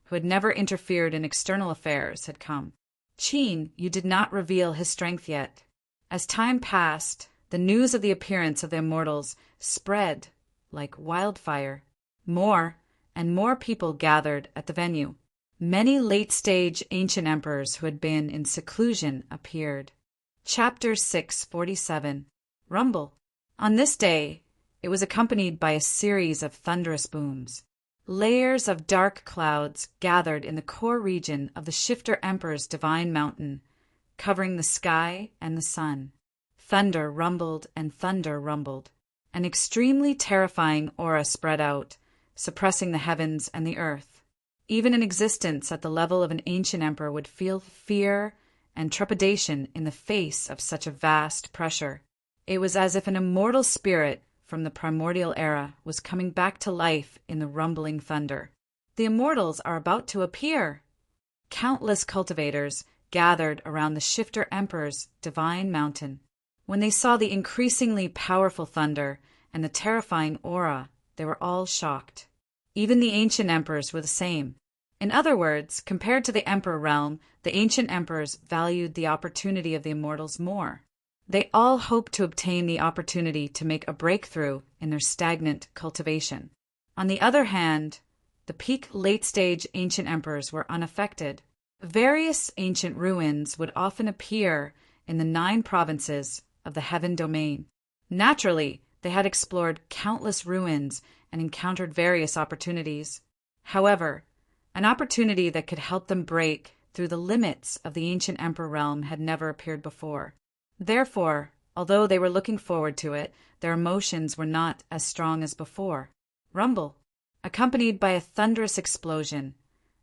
who had never interfered in external affairs, had come. Qin Yu did not reveal his strength yet. As time passed, the news of the appearance of the immortals spread like wildfire. More and more people gathered at the venue. Many late-stage ancient emperors who had been in seclusion appeared. Chapter 647. Rumble. On this day, it was accompanied by a series of thunderous booms. Layers of dark clouds gathered in the core region of the Shifter Emperor's divine mountain, covering the sky and the sun. Thunder rumbled and thunder rumbled. An extremely terrifying aura spread out, suppressing the heavens and the earth. Even an existence at the level of an ancient emperor would feel fear and trepidation in the face of such a vast pressure. It was as if an immortal spirit from the primordial era was coming back to life in the rumbling thunder. The immortals are about to appear! Countless cultivators gathered around the Shifter Emperor's divine mountain. When they saw the increasingly powerful thunder and the terrifying aura, they were all shocked. Even the ancient emperors were the same. In other words, compared to the emperor realm, the ancient emperors valued the opportunity of the immortals more. They all hoped to obtain the opportunity to make a breakthrough in their stagnant cultivation. On the other hand, the peak late-stage ancient emperors were unaffected. Various ancient ruins would often appear in the 9 provinces of the Heaven Domain. Naturally, they had explored countless ruins and encountered various opportunities. However, an opportunity that could help them break through the limits of the ancient emperor realm had never appeared before. Therefore, although they were looking forward to it, their emotions were not as strong as before. Rumble, accompanied by a thunderous explosion.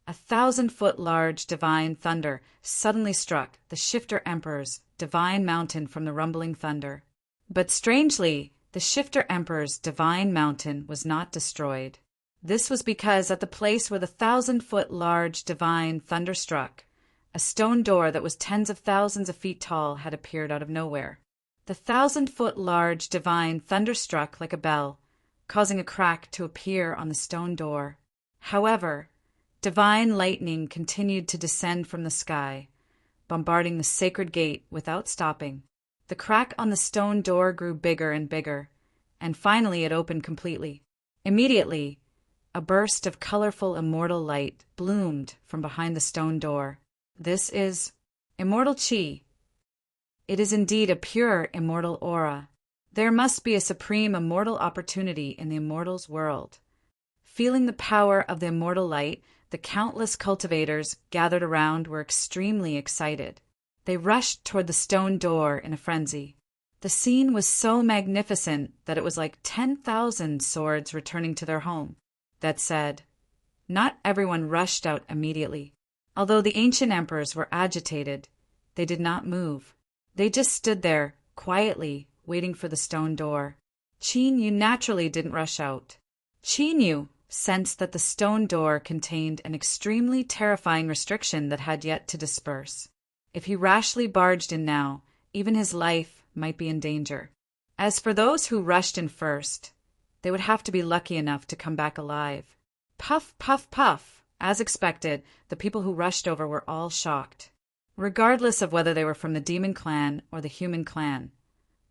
1,000-foot large divine thunder suddenly struck the Shifter Emperor's divine mountain from the rumbling thunder. But strangely, the Shifter Emperor's divine mountain was not destroyed. This was because at the place where the 1,000-foot large divine thunder struck, a stone door that was tens of thousands of feet tall had appeared out of nowhere. The 1,000-foot large divine thunder struck like a bell, causing a crack to appear on the stone door. However, divine lightning continued to descend from the sky, bombarding the sacred gate without stopping. The crack on the stone door grew bigger and bigger, and finally it opened completely. Immediately, a burst of colorful immortal light bloomed from behind the stone door. This is immortal chi. It is indeed a pure immortal aura. There must be a supreme immortal opportunity in the immortals' world. Feeling the power of the immortal light, the countless cultivators gathered around were extremely excited. They rushed toward the stone door in a frenzy. The scene was so magnificent that it was like 10,000 swords returning to their home. That said, not everyone rushed out immediately. Although the ancient emperors were agitated, they did not move. They just stood there, quietly, waiting for the stone door. Qin Yu naturally didn't rush out. Qin Yu sensed that the stone door contained an extremely terrifying restriction that had yet to disperse. If he rashly barged in now, even his life might be in danger. As for those who rushed in first, they would have to be lucky enough to come back alive. Puff, puff, puff. As expected, the people who rushed over were all shocked. Regardless of whether they were from the demon clan or the human clan,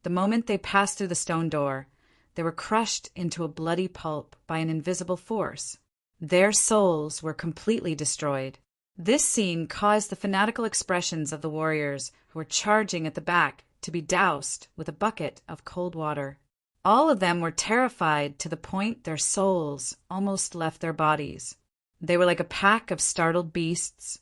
the moment they passed through the stone door, they were crushed into a bloody pulp by an invisible force. Their souls were completely destroyed. This scene caused the fanatical expressions of the warriors who were charging at the back to be doused with a bucket of cold water. All of them were terrified to the point their souls almost left their bodies. They were like a pack of startled beasts,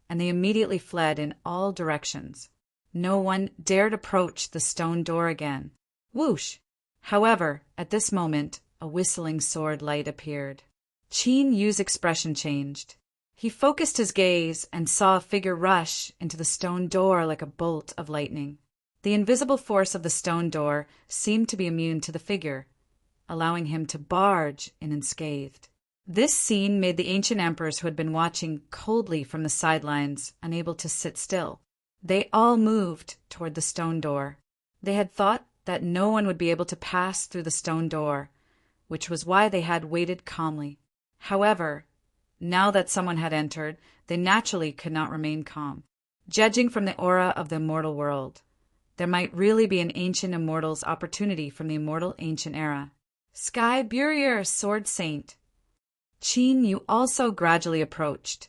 and they immediately fled in all directions. No one dared approach the stone door again. Whoosh! However, at this moment, a whistling sword light appeared. Qin Yu's expression changed. He focused his gaze and saw a figure rush into the stone door like a bolt of lightning. The invisible force of the stone door seemed to be immune to the figure, allowing him to barge in unscathed. This scene made the ancient emperors who had been watching coldly from the sidelines unable to sit still. They all moved toward the stone door. They had thought that no one would be able to pass through the stone door, which was why they had waited calmly. However, now that someone had entered, they naturally could not remain calm. Judging from the aura of the immortal world, there might really be an ancient immortal's opportunity from the immortal ancient era. Sky Burier, Sword Saint. Qin Yu also gradually approached,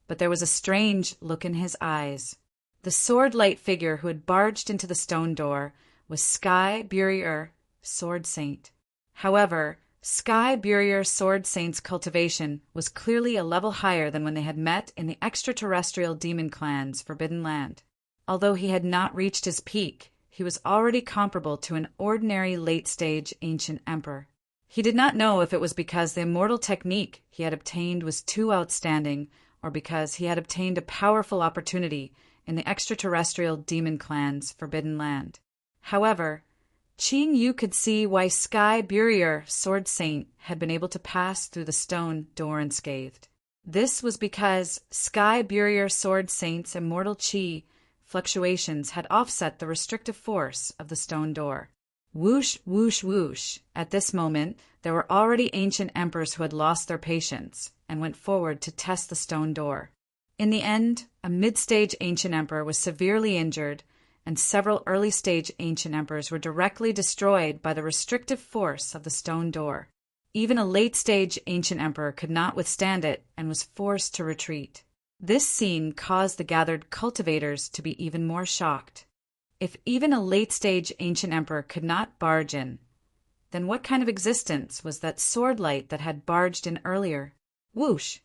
but there was a strange look in his eyes. The sword-light figure who had barged into the stone door was Sky Burier, Sword Saint. However, Sky Burier Sword Saint's cultivation was clearly a level higher than when they had met in the extraterrestrial demon clan's Forbidden Land. Although he had not reached his peak, he was already comparable to an ordinary late-stage ancient emperor. He did not know if it was because the immortal technique he had obtained was too outstanding or because he had obtained a powerful opportunity in the extraterrestrial demon clan's Forbidden Land. However, Qin Yu could see why Sky Burier, Sword Saint, had been able to pass through the stone door unscathed. This was because Sky Burier Sword Saint's immortal qi fluctuations had offset the restrictive force of the stone door. Whoosh, whoosh, whoosh. At this moment, there were already ancient emperors who had lost their patience and went forward to test the stone door. In the end, a mid-stage ancient emperor was severely injured, and several early-stage ancient emperors were directly destroyed by the restrictive force of the stone door. Even a late-stage ancient emperor could not withstand it and was forced to retreat. This scene caused the gathered cultivators to be even more shocked. If even a late-stage ancient emperor could not barge in, then what kind of existence was that sword light that had barged in earlier? Whoosh!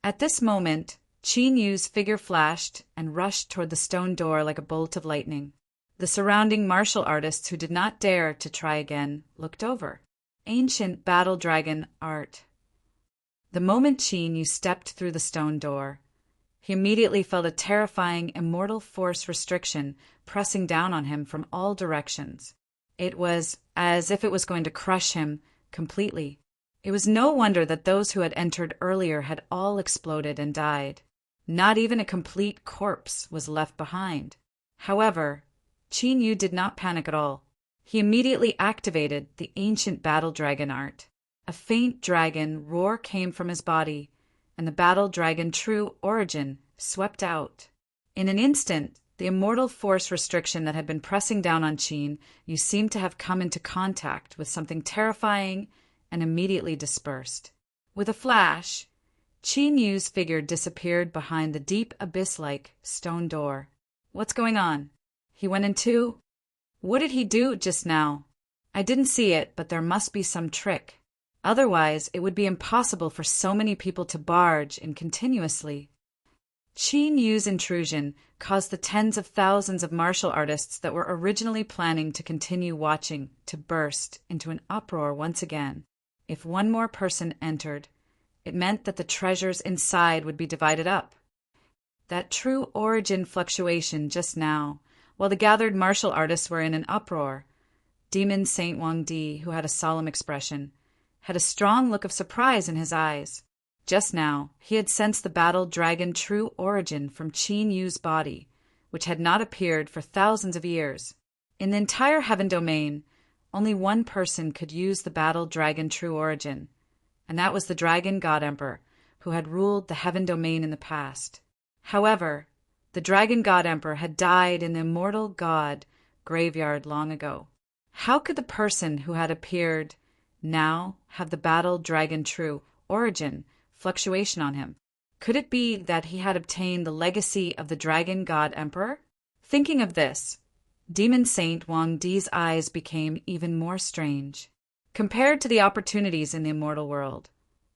At this moment, Qin Yu's figure flashed and rushed toward the stone door like a bolt of lightning. The surrounding martial artists who did not dare to try again looked over. Ancient battle dragon art. The moment Qin Yu stepped through the stone door, he immediately felt a terrifying immortal force restriction pressing down on him from all directions. It was as if it was going to crush him completely. It was no wonder that those who had entered earlier had all exploded and died. Not even a complete corpse was left behind. However, Qin Yu did not panic at all. He immediately activated the ancient battle dragon art. A faint dragon roar came from his body, and the battle dragon true origin swept out. In an instant, the immortal force restriction that had been pressing down on Qin Yu seemed to have come into contact with something terrifying and immediately dispersed. With a flash, Qin Yu's figure disappeared behind the deep abyss-like stone door. What's going on? He went in too? What did he do just now? I didn't see it, but there must be some trick. Otherwise, it would be impossible for so many people to barge in continuously. Qin Yu's intrusion caused the tens of thousands of martial artists that were originally planning to continue watching to burst into an uproar once again. If one more person entered, it meant that the treasures inside would be divided up. That true origin fluctuation just now, while the gathered martial artists were in an uproar, Demon Saint Wang Di, who had a solemn expression, had a strong look of surprise in his eyes. Just now, he had sensed the battle dragon true origin from Qin Yu's body, which had not appeared for thousands of years. In the entire heaven domain, only one person could use the battle dragon true origin, and that was the Dragon God Emperor, who had ruled the heaven domain in the past. However, the Dragon God Emperor had died in the immortal god graveyard long ago. How could the person who had appeared now have the battle dragon true origin fluctuation on him? Could it be that he had obtained the legacy of the Dragon God Emperor? Thinking of this, Demon Saint Wang Di's eyes became even more strange. Compared to the opportunities in the immortal world,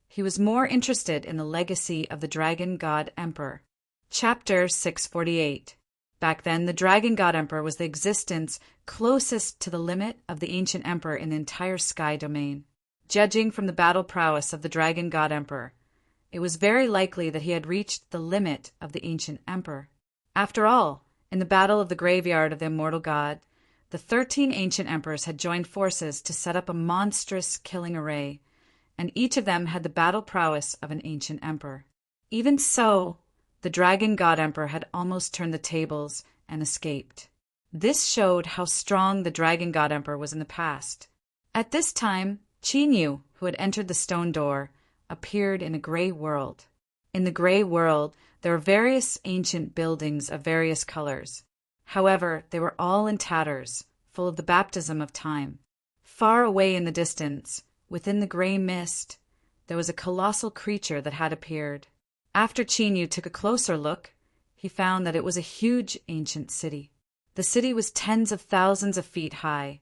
he was more interested in the legacy of the Dragon God Emperor. Chapter 648. Back then, the Dragon God Emperor was the existence closest to the limit of the ancient emperor in the entire sky domain. Judging from the battle prowess of the Dragon God Emperor, it was very likely that he had reached the limit of the ancient emperor. After all, in the battle of the graveyard of the immortal god, the 13 ancient emperors had joined forces to set up a monstrous killing array, and each of them had the battle prowess of an ancient emperor. Even so, the Dragon God Emperor had almost turned the tables and escaped. This showed how strong the Dragon God Emperor was in the past. At this time, Qin Yu, who had entered the stone door, appeared in a gray world. In the gray world, there were various ancient buildings of various colors. However, they were all in tatters, full of the baptism of time. Far away in the distance, within the gray mist, there was a colossal creature that had appeared. After Qin Yu took a closer look, he found that it was a huge ancient city. The city was tens of thousands of feet high,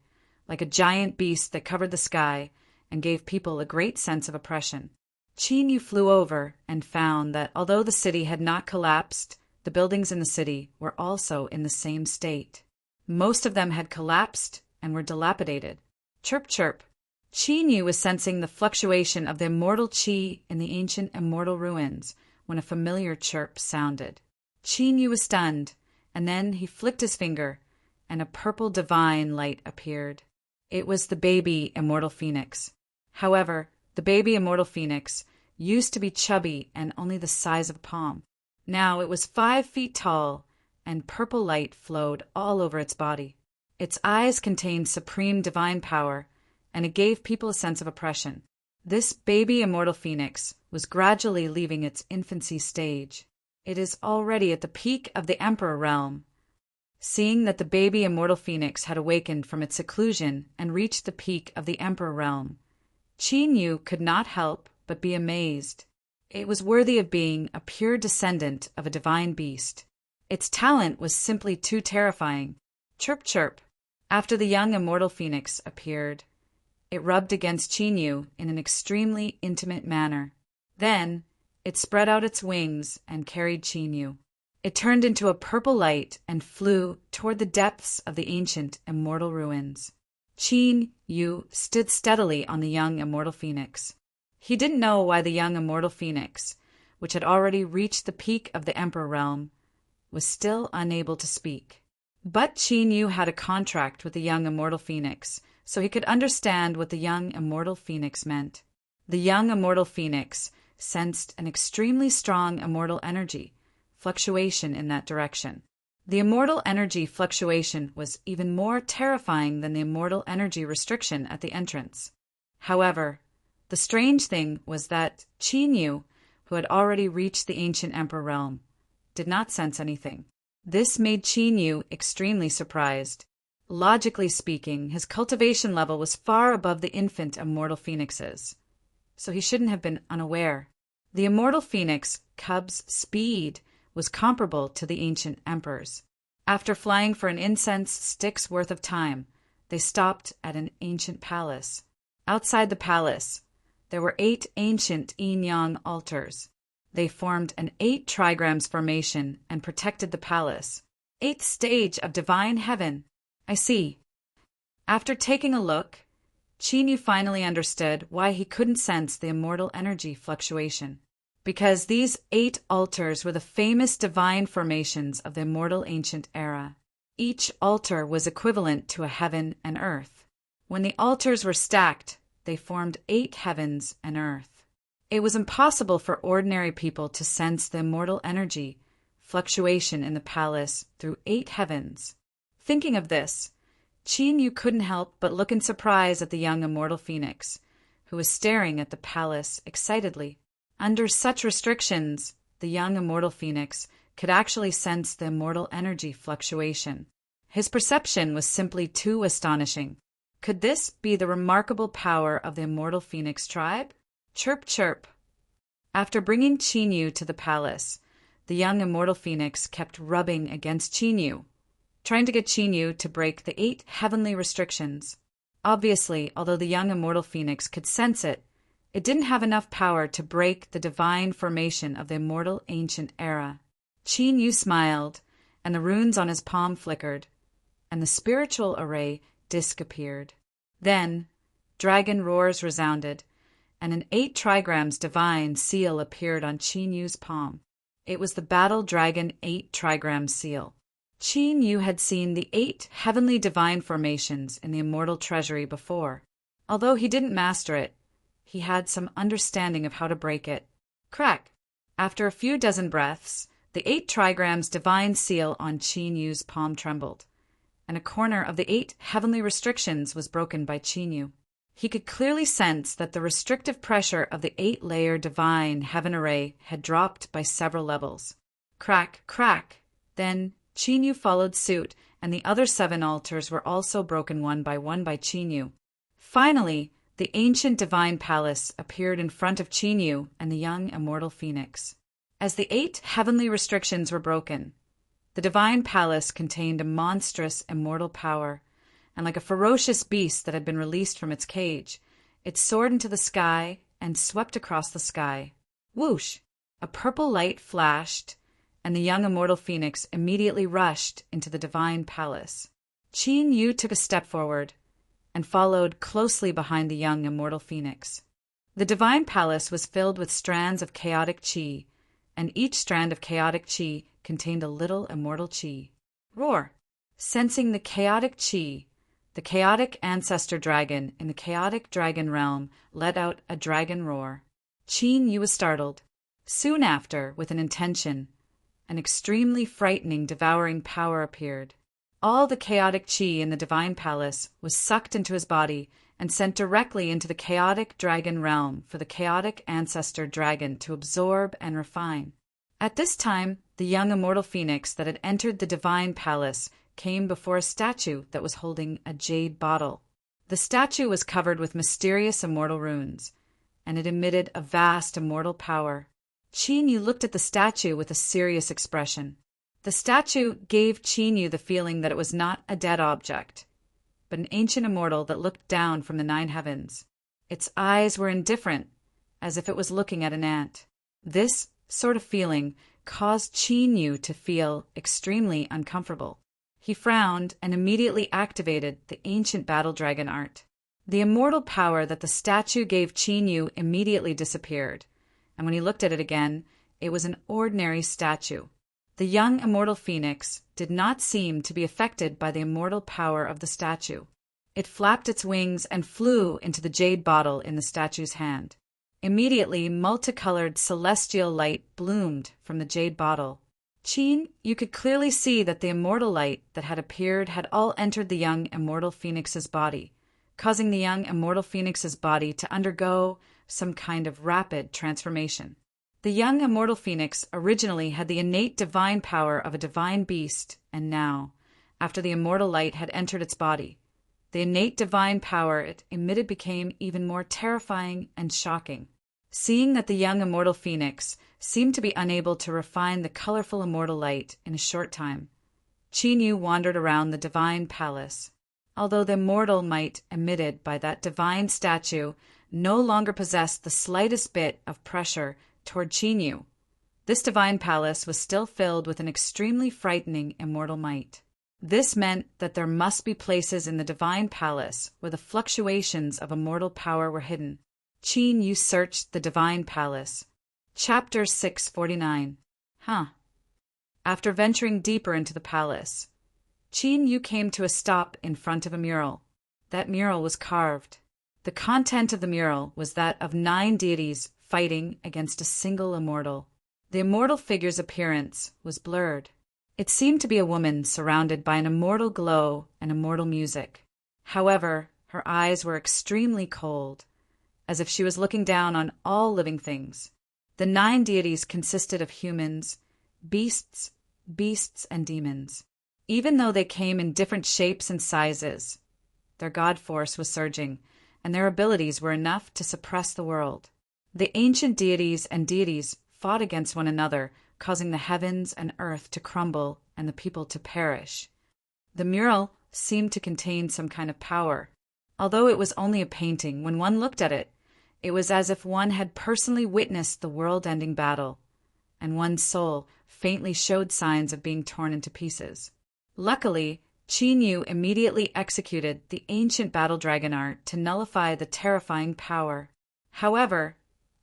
like a giant beast that covered the sky and gave people a great sense of oppression. Qin Yu flew over and found that although the city had not collapsed, the buildings in the city were also in the same state. Most of them had collapsed and were dilapidated. Chirp, chirp. Qin Yu was sensing the fluctuation of the immortal qi in the ancient immortal ruins when a familiar chirp sounded. Qin Yu was stunned, and then he flicked his finger, and a purple divine light appeared. It was the baby immortal phoenix. However, the baby immortal phoenix used to be chubby and only the size of a palm. Now it was 5 feet tall, and purple light flowed all over its body. Its eyes contained supreme divine power, and it gave people a sense of oppression. This baby immortal phoenix was gradually leaving its infancy stage. It is already at the peak of the emperor realm. Seeing that the baby immortal phoenix had awakened from its seclusion and reached the peak of the emperor realm, Qin Yu could not help but be amazed. It was worthy of being a pure descendant of a divine beast. Its talent was simply too terrifying. Chirp, chirp. After the young immortal phoenix appeared, it rubbed against Qin Yu in an extremely intimate manner. Then, it spread out its wings and carried Qin Yu. It turned into a purple light and flew toward the depths of the ancient immortal ruins. Qin Yu stood steadily on the young immortal phoenix. He didn't know why the young immortal phoenix, which had already reached the peak of the emperor realm, was still unable to speak. But Qin Yu had a contract with the young immortal phoenix, so he could understand what the young immortal phoenix meant. The young immortal phoenix sensed an extremely strong immortal energy fluctuation in that direction. The immortal energy fluctuation was even more terrifying than the immortal energy restriction at the entrance. However, the strange thing was that Qin Yu, who had already reached the ancient emperor realm, did not sense anything. This made Qin Yu extremely surprised. Logically speaking, his cultivation level was far above the infant immortal phoenix's, so he shouldn't have been unaware. The immortal phoenix cub's speed was comparable to the ancient emperor's. After flying for an incense stick's worth of time, they stopped at an ancient palace. Outside the palace, there were 8 ancient yin-yang altars. They formed an 8 trigrams formation and protected the palace. 8th stage of divine heaven. I see. After taking a look, Qin Yu finally understood why he couldn't sense the immortal energy fluctuation. Because these 8 altars were the famous divine formations of the immortal ancient era. Each altar was equivalent to a heaven and earth. When the altars were stacked, they formed 8 heavens and earth. It was impossible for ordinary people to sense the immortal energy fluctuation in the palace through 8 heavens. Thinking of this, Qin Yu couldn't help but look in surprise at the young immortal phoenix, who was staring at the palace excitedly. Under such restrictions, the young immortal phoenix could actually sense the immortal energy fluctuation. His perception was simply too astonishing. Could this be the remarkable power of the immortal phoenix tribe? Chirp, chirp. After bringing Qin Yu to the palace, the young immortal phoenix kept rubbing against Qin Yu, trying to get Qin Yu to break the 8 heavenly restrictions. Obviously, although the young immortal phoenix could sense it, it didn't have enough power to break the divine formation of the immortal ancient era. Qin Yu smiled, and the runes on his palm flickered, and the spiritual array disc appeared. Then, dragon roars resounded, and an 8 trigrams divine seal appeared on Qin Yu's palm. It was the Battle Dragon 8 trigram seal. Qin Yu had seen the 8 heavenly divine formations in the immortal treasury before. Although he didn't master it, he had some understanding of how to break it. Crack! After a few dozen breaths, the 8 trigrams divine seal on Qin Yu's palm trembled, and a corner of the 8 heavenly restrictions was broken by Qin Yu. He could clearly sense that the restrictive pressure of the 8-layer divine heaven array had dropped by several levels. Crack, crack! Then Qin Yu followed suit, and the other 7 altars were also broken one by Qin Yu. Finally, the ancient divine palace appeared in front of Qin Yu and the young immortal phoenix. As the 8 heavenly restrictions were broken, the divine palace contained a monstrous immortal power, and like a ferocious beast that had been released from its cage, it soared into the sky and swept across the sky. Whoosh! A purple light flashed, and the young immortal phoenix immediately rushed into the divine palace. Qin Yu took a step forward and followed closely behind the young immortal phoenix. The divine palace was filled with strands of chaotic qi, and each strand of chaotic qi contained a little immortal qi. Roar! Sensing the chaotic qi, The chaotic ancestor dragon in the chaotic dragon realm let out a dragon roar. Qin Yu was startled. Soon after, with an intention, an extremely frightening, devouring power appeared. All the chaotic qi in the divine palace was sucked into his body and sent directly into the chaotic dragon realm for the chaotic ancestor dragon to absorb and refine. At this time, the young immortal phoenix that had entered the divine palace came before a statue that was holding a jade bottle. The statue was covered with mysterious immortal runes, and it emitted a vast immortal power. Qin Yu looked at the statue with a serious expression. The statue gave Qin Yu the feeling that it was not a dead object, but an ancient immortal that looked down from the 9 heavens. Its eyes were indifferent, as if it was looking at an ant. This sort of feeling caused Qin Yu to feel extremely uncomfortable. He frowned and immediately activated the ancient battle dragon art. The immortal power that the statue gave Qin Yu immediately disappeared, and when he looked at it again, it was an ordinary statue. The young immortal phoenix did not seem to be affected by the immortal power of the statue. It flapped its wings and flew into the jade bottle in the statue's hand. Immediately, multicolored celestial light bloomed from the jade bottle. Qin, you could clearly see that the immortal light that had appeared had all entered the young immortal phoenix's body, causing the young immortal phoenix's body to undergo some kind of rapid transformation. The young immortal phoenix originally had the innate divine power of a divine beast, and now, after the immortal light had entered its body, the innate divine power it emitted became even more terrifying and shocking. Seeing that the young immortal phoenix seemed to be unable to refine the colorful immortal light in a short time, Qin Yu wandered around the divine palace. Although the immortal might emitted by that divine statue no longer possessed the slightest bit of pressure toward Qin Yu, this divine palace was still filled with an extremely frightening immortal might. This meant that there must be places in the divine palace where the fluctuations of immortal power were hidden. Qin Yu searched the divine palace. Chapter 649. After venturing deeper into the palace, Qin Yu came to a stop in front of a mural. That mural was carved. The content of the mural was that of 9 deities fighting against a single immortal. The immortal figure's appearance was blurred. It seemed to be a woman surrounded by an immortal glow and immortal music. However, her eyes were extremely cold, as if she was looking down on all living things. The 9 deities consisted of humans, beasts, and demons. Even though they came in different shapes and sizes, their god force was surging, and their abilities were enough to suppress the world. The ancient deities and deities fought against one another, causing the heavens and earth to crumble and the people to perish. The mural seemed to contain some kind of power. Although it was only a painting, when one looked at it, it was as if one had personally witnessed the world-ending battle, and one's soul faintly showed signs of being torn into pieces. Luckily, Qin Yu immediately executed the ancient battle dragon art to nullify the terrifying power. However,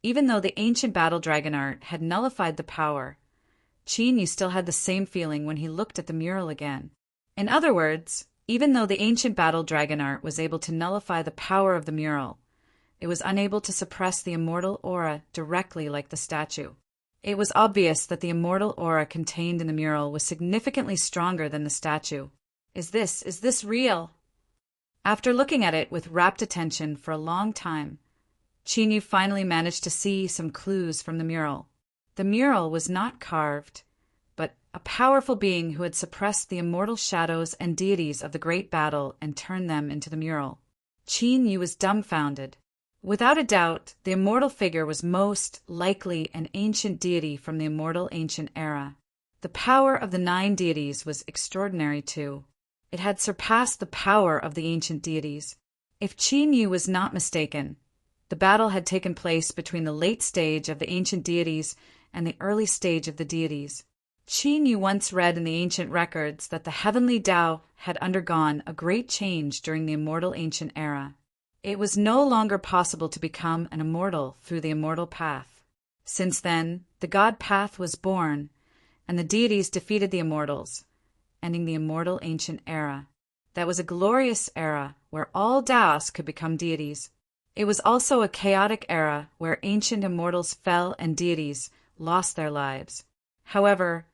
even though the ancient battle dragon art had nullified the power, Qin Yu still had the same feeling when he looked at the mural again. In other words, even though the ancient battle dragon art was able to nullify the power of the mural, it was unable to suppress the immortal aura directly like the statue. It was obvious that the immortal aura contained in the mural was significantly stronger than the statue. Is this real? After looking at it with rapt attention for a long time, Qin Yu finally managed to see some clues from the mural. The mural was not carved, but a powerful being who had suppressed the immortal shadows and deities of the great battle and turned them into the mural. Qin Yu was dumbfounded. Without a doubt, the immortal figure was most likely an ancient deity from the immortal ancient era. The power of the 9 deities was extraordinary too. It had surpassed the power of the ancient deities. If Qin Yu was not mistaken, the battle had taken place between the late stage of the ancient deities and the early stage of the deities. Qin Yu once read in the ancient records that the heavenly Tao had undergone a great change during the immortal ancient era. It was no longer possible to become an immortal through the immortal path. Since then, the god path was born, and the deities defeated the immortals, ending the immortal ancient era. That was a glorious era where all Taoists could become deities. It was also a chaotic era where ancient immortals fell and deities lost their lives. However,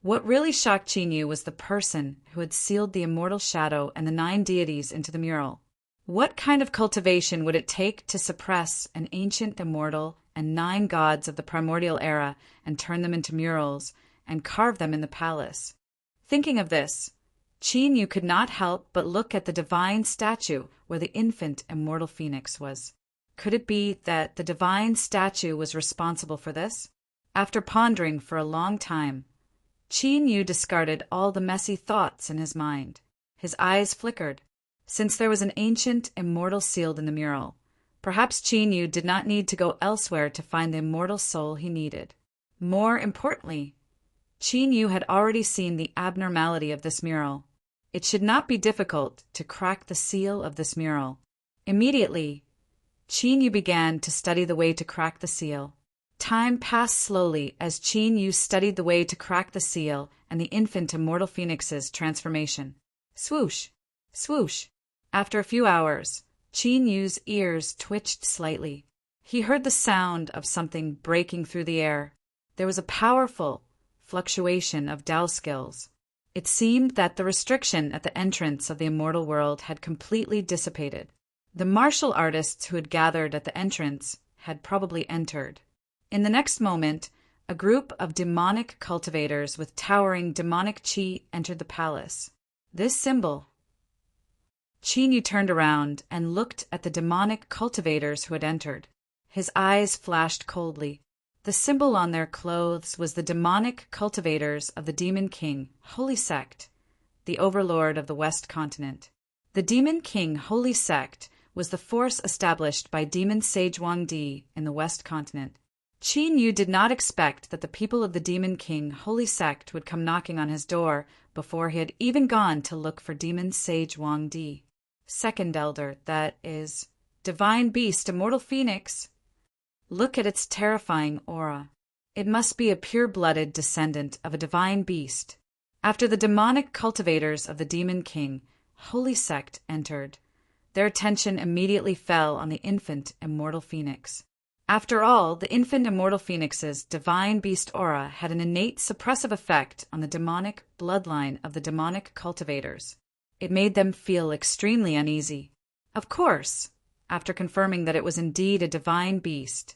what really shocked Qin was the person who had sealed the immortal shadow and the 9 deities into the mural. What kind of cultivation would it take to suppress an ancient immortal and 9 gods of the primordial era and turn them into murals and carve them in the palace? Thinking of this, Qin could not help but look at the divine statue where the infant immortal phoenix was. Could it be that the divine statue was responsible for this? After pondering for a long time, Qin discarded all the messy thoughts in his mind. His eyes flickered. Since there was an ancient immortal sealed in the mural, perhaps Qin did not need to go elsewhere to find the immortal soul he needed. More importantly, Qin had already seen the abnormality of this mural. It should not be difficult to crack the seal of this mural. Immediately, Qin began to study the way to crack the seal. Time passed slowly as Qin studied the way to crack the seal and the infant immortal phoenix's transformation. Swoosh! Swoosh! After a few hours, Qin ears twitched slightly. He heard the sound of something breaking through the air. There was a powerful fluctuation of Dao skills. It seemed that the restriction at the entrance of the immortal world had completely dissipated. The martial artists who had gathered at the entrance had probably entered. In the next moment, a group of demonic cultivators with towering demonic qi entered the palace. This symbol. Qin turned around and looked at the demonic cultivators who had entered. His eyes flashed coldly. The symbol on their clothes was the demonic cultivators of the Demon King, Holy Sect, the overlord of the West Continent. The Demon King Holy Sect was the force established by Demon Sage Huangdi in the West Continent. Qin did not expect that the people of the Demon King Holy Sect would come knocking on his door before he had even gone to look for Demon Sage Huangdi. Second Elder, that is, Divine Beast, Immortal Phoenix. Look at its terrifying aura. It must be a pure-blooded descendant of a divine beast. After the demonic cultivators of the Demon King, Holy Sect entered, their attention immediately fell on the infant immortal phoenix. After all, the infant immortal phoenix's divine beast aura had an innate suppressive effect on the demonic bloodline of the demonic cultivators. It made them feel extremely uneasy. Of course, after confirming that it was indeed a divine beast,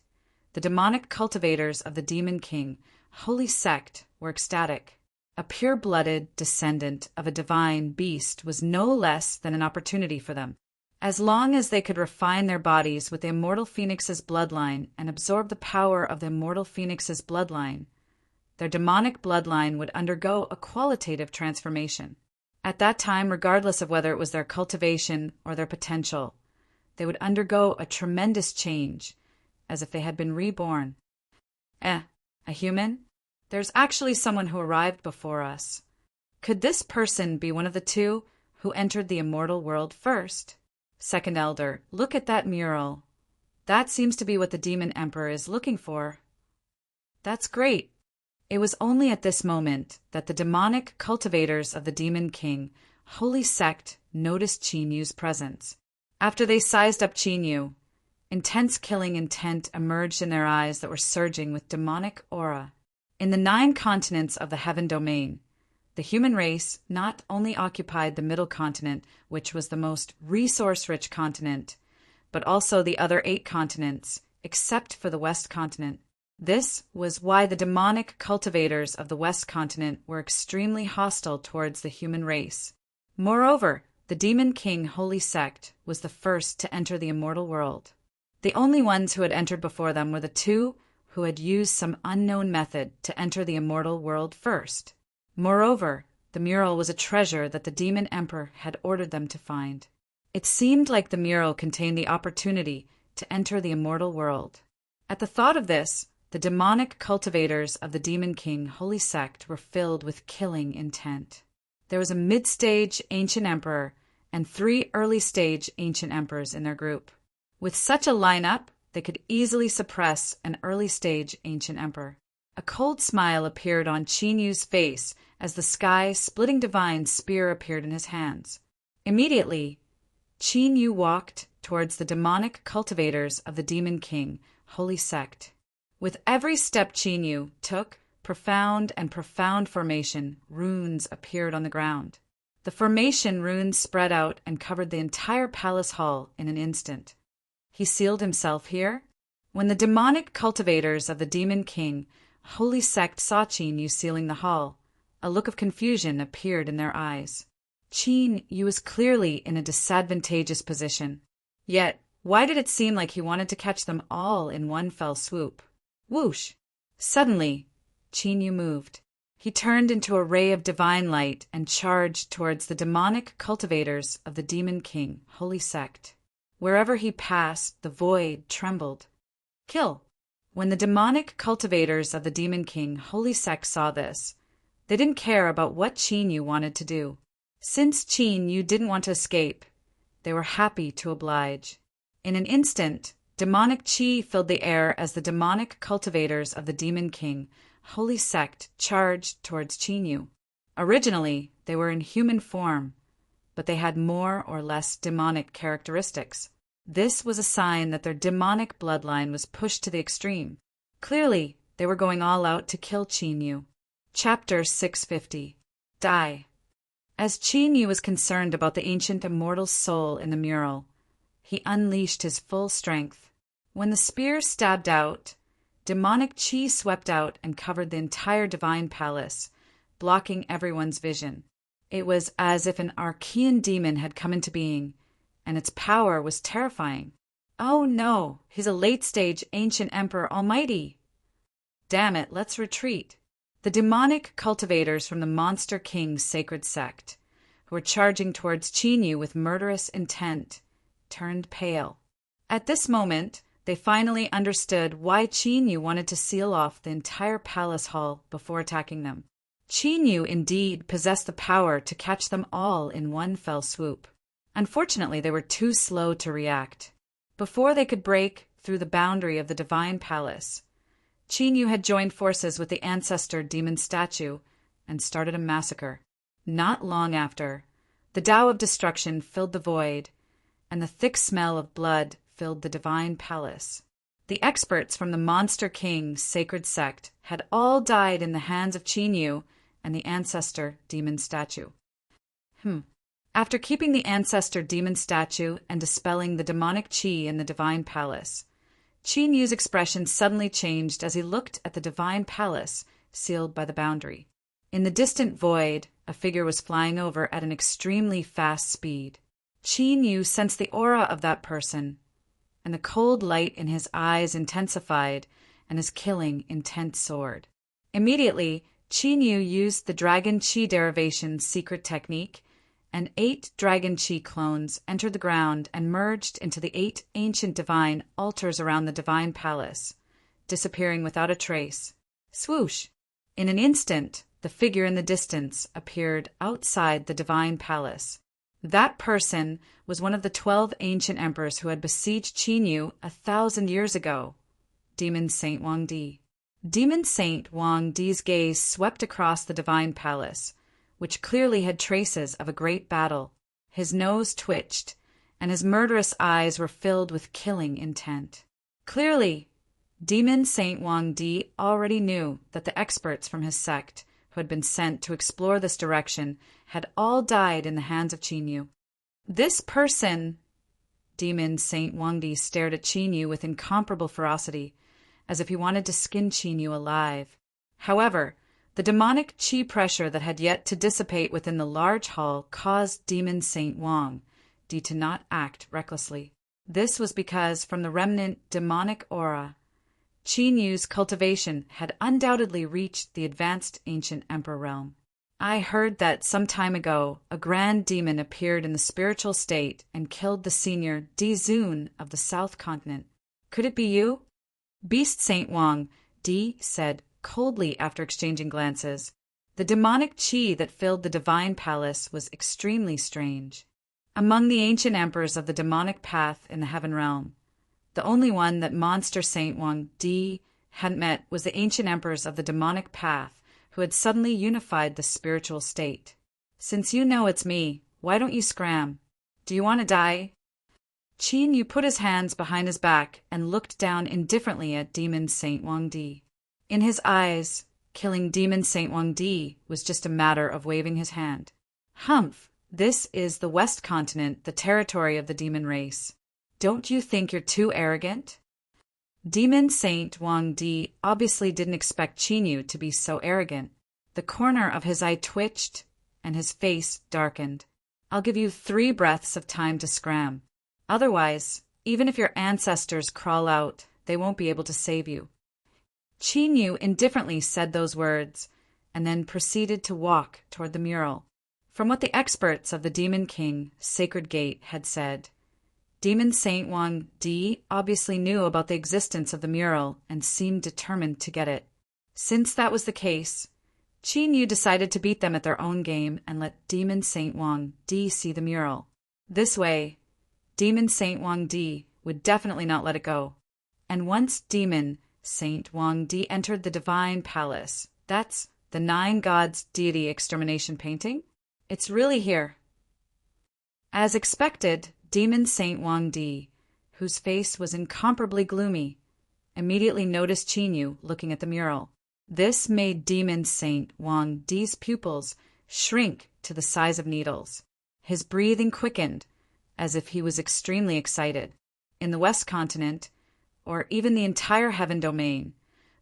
the demonic cultivators of the Demon King, Holy Sect, were ecstatic. A pure-blooded descendant of a divine beast was no less than an opportunity for them. As long as they could refine their bodies with the immortal phoenix's bloodline and absorb the power of the immortal phoenix's bloodline, their demonic bloodline would undergo a qualitative transformation. At that time, regardless of whether it was their cultivation or their potential, they would undergo a tremendous change, as if they had been reborn. A human? There's actually someone who arrived before us. Could this person be one of the 2 who entered the immortal world first? Second Elder, look at that mural. That seems to be what the Demon Emperor is looking for. That's great. It was only at this moment that the demonic cultivators of the Demon King, Holy Sect, noticed Qin presence. After they sized up Qin, intense killing intent emerged in their eyes that were surging with demonic aura. In the 9 continents of the Heaven Domain, the human race not only occupied the Middle Continent, which was the most resource-rich continent, but also the other 8 continents, except for the West Continent. This was why the demonic cultivators of the West Continent were extremely hostile towards the human race. Moreover, the Demon King Holy Sect was the first to enter the immortal world. The only ones who had entered before them were the 2 who had used some unknown method to enter the immortal world first. Moreover, the mural was a treasure that the Demon Emperor had ordered them to find. It seemed like the mural contained the opportunity to enter the immortal world. At the thought of this, the demonic cultivators of the Demon King Holy Sect were filled with killing intent. There was a mid-stage ancient emperor and 3 early-stage ancient emperors in their group. With such a lineup, they could easily suppress an early-stage ancient emperor. A cold smile appeared on Qin Yu's face as the sky-splitting divine spear appeared in his hands. Immediately, Qin Yu walked towards the demonic cultivators of the Demon King, holy sect. With every step Qin Yu took, profound formation, runes appeared on the ground. The formation runes spread out and covered the entire palace hall in an instant. He sealed himself here? When the demonic cultivators of the Demon King, holy sect, saw Qin Yu sealing the hall, a look of confusion appeared in their eyes. Qin Yu was clearly in a disadvantageous position. Yet, why did it seem like he wanted to catch them all in one fell swoop? Whoosh! Suddenly, Qin Yu moved. He turned into a ray of divine light and charged towards the demonic cultivators of the Demon King, holy sect. Wherever he passed, the void trembled. Kill! When the demonic cultivators of the Demon King, holy sect, saw this, they didn't care about what Qin Yu wanted to do. Since Qin Yu didn't want to escape, they were happy to oblige. In an instant, demonic qi filled the air as the demonic cultivators of the Demon King, holy sect, charged towards Qin Yu. Originally, they were in human form, but they had more or less demonic characteristics. This was a sign that their demonic bloodline was pushed to the extreme. Clearly, they were going all out to kill Qin Yu. Chapter 650. Die. As Qin Yu was concerned about the ancient immortal soul in the mural, he unleashed his full strength. When the spear stabbed out, demonic qi swept out and covered the entire divine palace, blocking everyone's vision. It was as if an Archean demon had come into being, and its power was terrifying. Oh no, he's a late-stage ancient emperor almighty! Damn it, let's retreat. The demonic cultivators from the Monster King's sacred sect, who were charging towards Qin Yu with murderous intent, turned pale. At this moment, they finally understood why Qin Yu wanted to seal off the entire palace hall before attacking them. Qin Yu indeed possessed the power to catch them all in one fell swoop. Unfortunately, they were too slow to react. Before they could break through the boundary of the divine palace, Qin Yu had joined forces with the ancestor demon statue and started a massacre. Not long after, the Tao of destruction filled the void, and the thick smell of blood filled the divine palace. The experts from the Monster King's sacred sect had all died in the hands of Qin Yu and the ancestor demon statue. After keeping the ancestor demon statue and dispelling the demonic qi in the divine palace, Qin Yu's expression suddenly changed as he looked at the divine palace sealed by the boundary. In the distant void, a figure was flying over at an extremely fast speed. Qin Yu sensed the aura of that person, and the cold light in his eyes intensified and his killing intent soared. Immediately, Qin Yu used the Dragon Qi derivation secret technique, and 8 Dragon Qi clones entered the ground and merged into the 8 ancient divine altars around the divine palace, disappearing without a trace. Swoosh! In an instant, the figure in the distance appeared outside the divine palace. That person was one of the 12 ancient emperors who had besieged Qin Yu 1,000 years ago, Demon Saint Wang Di. Demon Saint Wang Di's gaze swept across the divine palace, which clearly had traces of a great battle. His nose twitched, and his murderous eyes were filled with killing intent. Clearly, Demon Saint Wang Di already knew that the experts from his sect, who had been sent to explore this direction, had all died in the hands of Qin Yu. This person... Demon Saint Wang Di stared at Qin Yu with incomparable ferocity, as if he wanted to skin Qin Yu alive. However, the demonic qi pressure that had yet to dissipate within the large hall caused Demon Saint Wang Di to not act recklessly. This was because from the remnant demonic aura, Qin Yu's cultivation had undoubtedly reached the advanced ancient emperor realm. I heard that some time ago a grand demon appeared in the spiritual state and killed the senior Di Zun of the South Continent. Could it be you? Beast Saint Wang Di said coldly after exchanging glances. The demonic qi that filled the divine palace was extremely strange. Among the ancient emperors of the demonic path in the heaven realm, the only one that Monster Saint Wang Di hadn't met was the ancient emperors of the demonic path who had suddenly unified the spiritual state. Since you know it's me, Why don't you scram? Do you want to die? Qin Yu put his hands behind his back and looked down indifferently at Demon Saint Wang Di. In his eyes, killing Demon Saint Wang Di was just a matter of waving his hand. Humph, this is the West Continent, the territory of the demon race. Don't you think you're too arrogant? Demon Saint Wang Di obviously didn't expect Qin Yu to be so arrogant. The corner of his eye twitched, and his face darkened. I'll give you 3 breaths of time to scram. Otherwise, even if your ancestors crawl out, they won't be able to save you. Qin Yu indifferently said those words, and then proceeded to walk toward the mural. From what the experts of the Demon King Sacred Gate had said, Demon Saint Wang Di obviously knew about the existence of the mural and seemed determined to get it. Since that was the case, Qin Yu decided to beat them at their own game and let Demon Saint Wang Di see the mural. This way, Demon Saint Wang Di would definitely not let it go. And once Demon Saint Wang Di entered the Divine Palace, that's the 9 Gods Deity Extermination painting, it's really here. As expected, Demon Saint Wang Di, whose face was incomparably gloomy, immediately noticed Qin Yu looking at the mural. This made Demon Saint Wang Di's pupils shrink to the size of needles. His breathing quickened, as if he was extremely excited. In the West Continent, or even the entire Heaven Domain,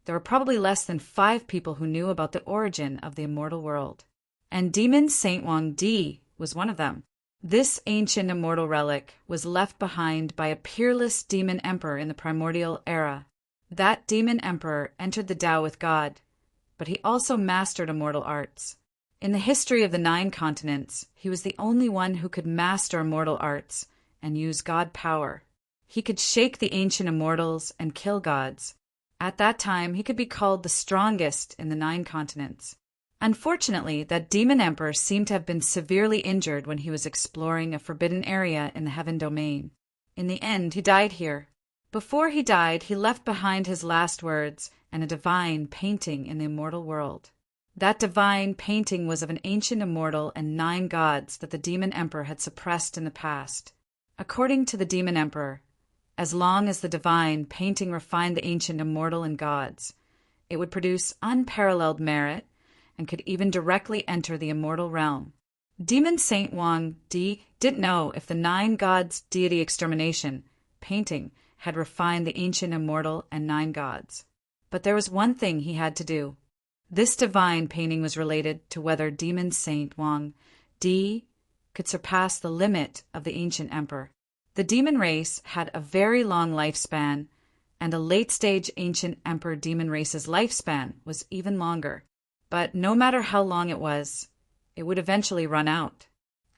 there were probably less than 5 people who knew about the origin of the immortal world. And Demon Saint Wang Di was one of them. This ancient immortal relic was left behind by a peerless demon emperor in the primordial era. That demon emperor entered the Tao with God, but he also mastered immortal arts. In the history of the 9 continents, he was the only one who could master immortal arts and use God power. He could shake the ancient immortals and kill gods. At that time, he could be called the strongest in the 9 continents. Unfortunately, that demon emperor seemed to have been severely injured when he was exploring a forbidden area in the Heaven Domain. In the end, he died here. Before he died, he left behind his last words and a divine painting in the immortal world. That divine painting was of an ancient immortal and 9 gods that the demon emperor had suppressed in the past. According to the demon emperor, as long as the divine painting refined the ancient immortal and gods, it would produce unparalleled merit and could even directly enter the immortal realm. Demon Saint Wang Di didn't know if the 9 Gods Deity Extermination painting had refined the ancient immortal and 9 gods. But there was one thing he had to do. This divine painting was related to whether Demon Saint Wang Di could surpass the limit of the ancient emperor. The demon race had a very long lifespan, and a late-stage ancient emperor demon race's lifespan was even longer. But no matter how long it was, it would eventually run out.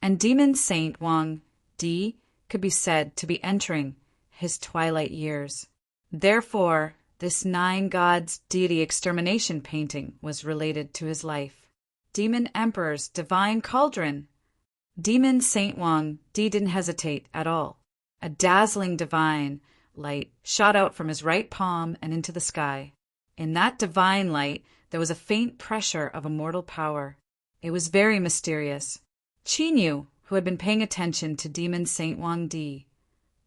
And Demon Saint Wang Di could be said to be entering his twilight years. Therefore, this 9 Gods Deity Extermination painting was related to his life. Demon Emperor's Divine Cauldron. Demon Saint Wang Di didn't hesitate at all. A dazzling divine light shot out from his right palm and into the sky. In that divine light, there was a faint pressure of immortal power. It was very mysterious. Qin Yu, who had been paying attention to Demon Saint Wang Di,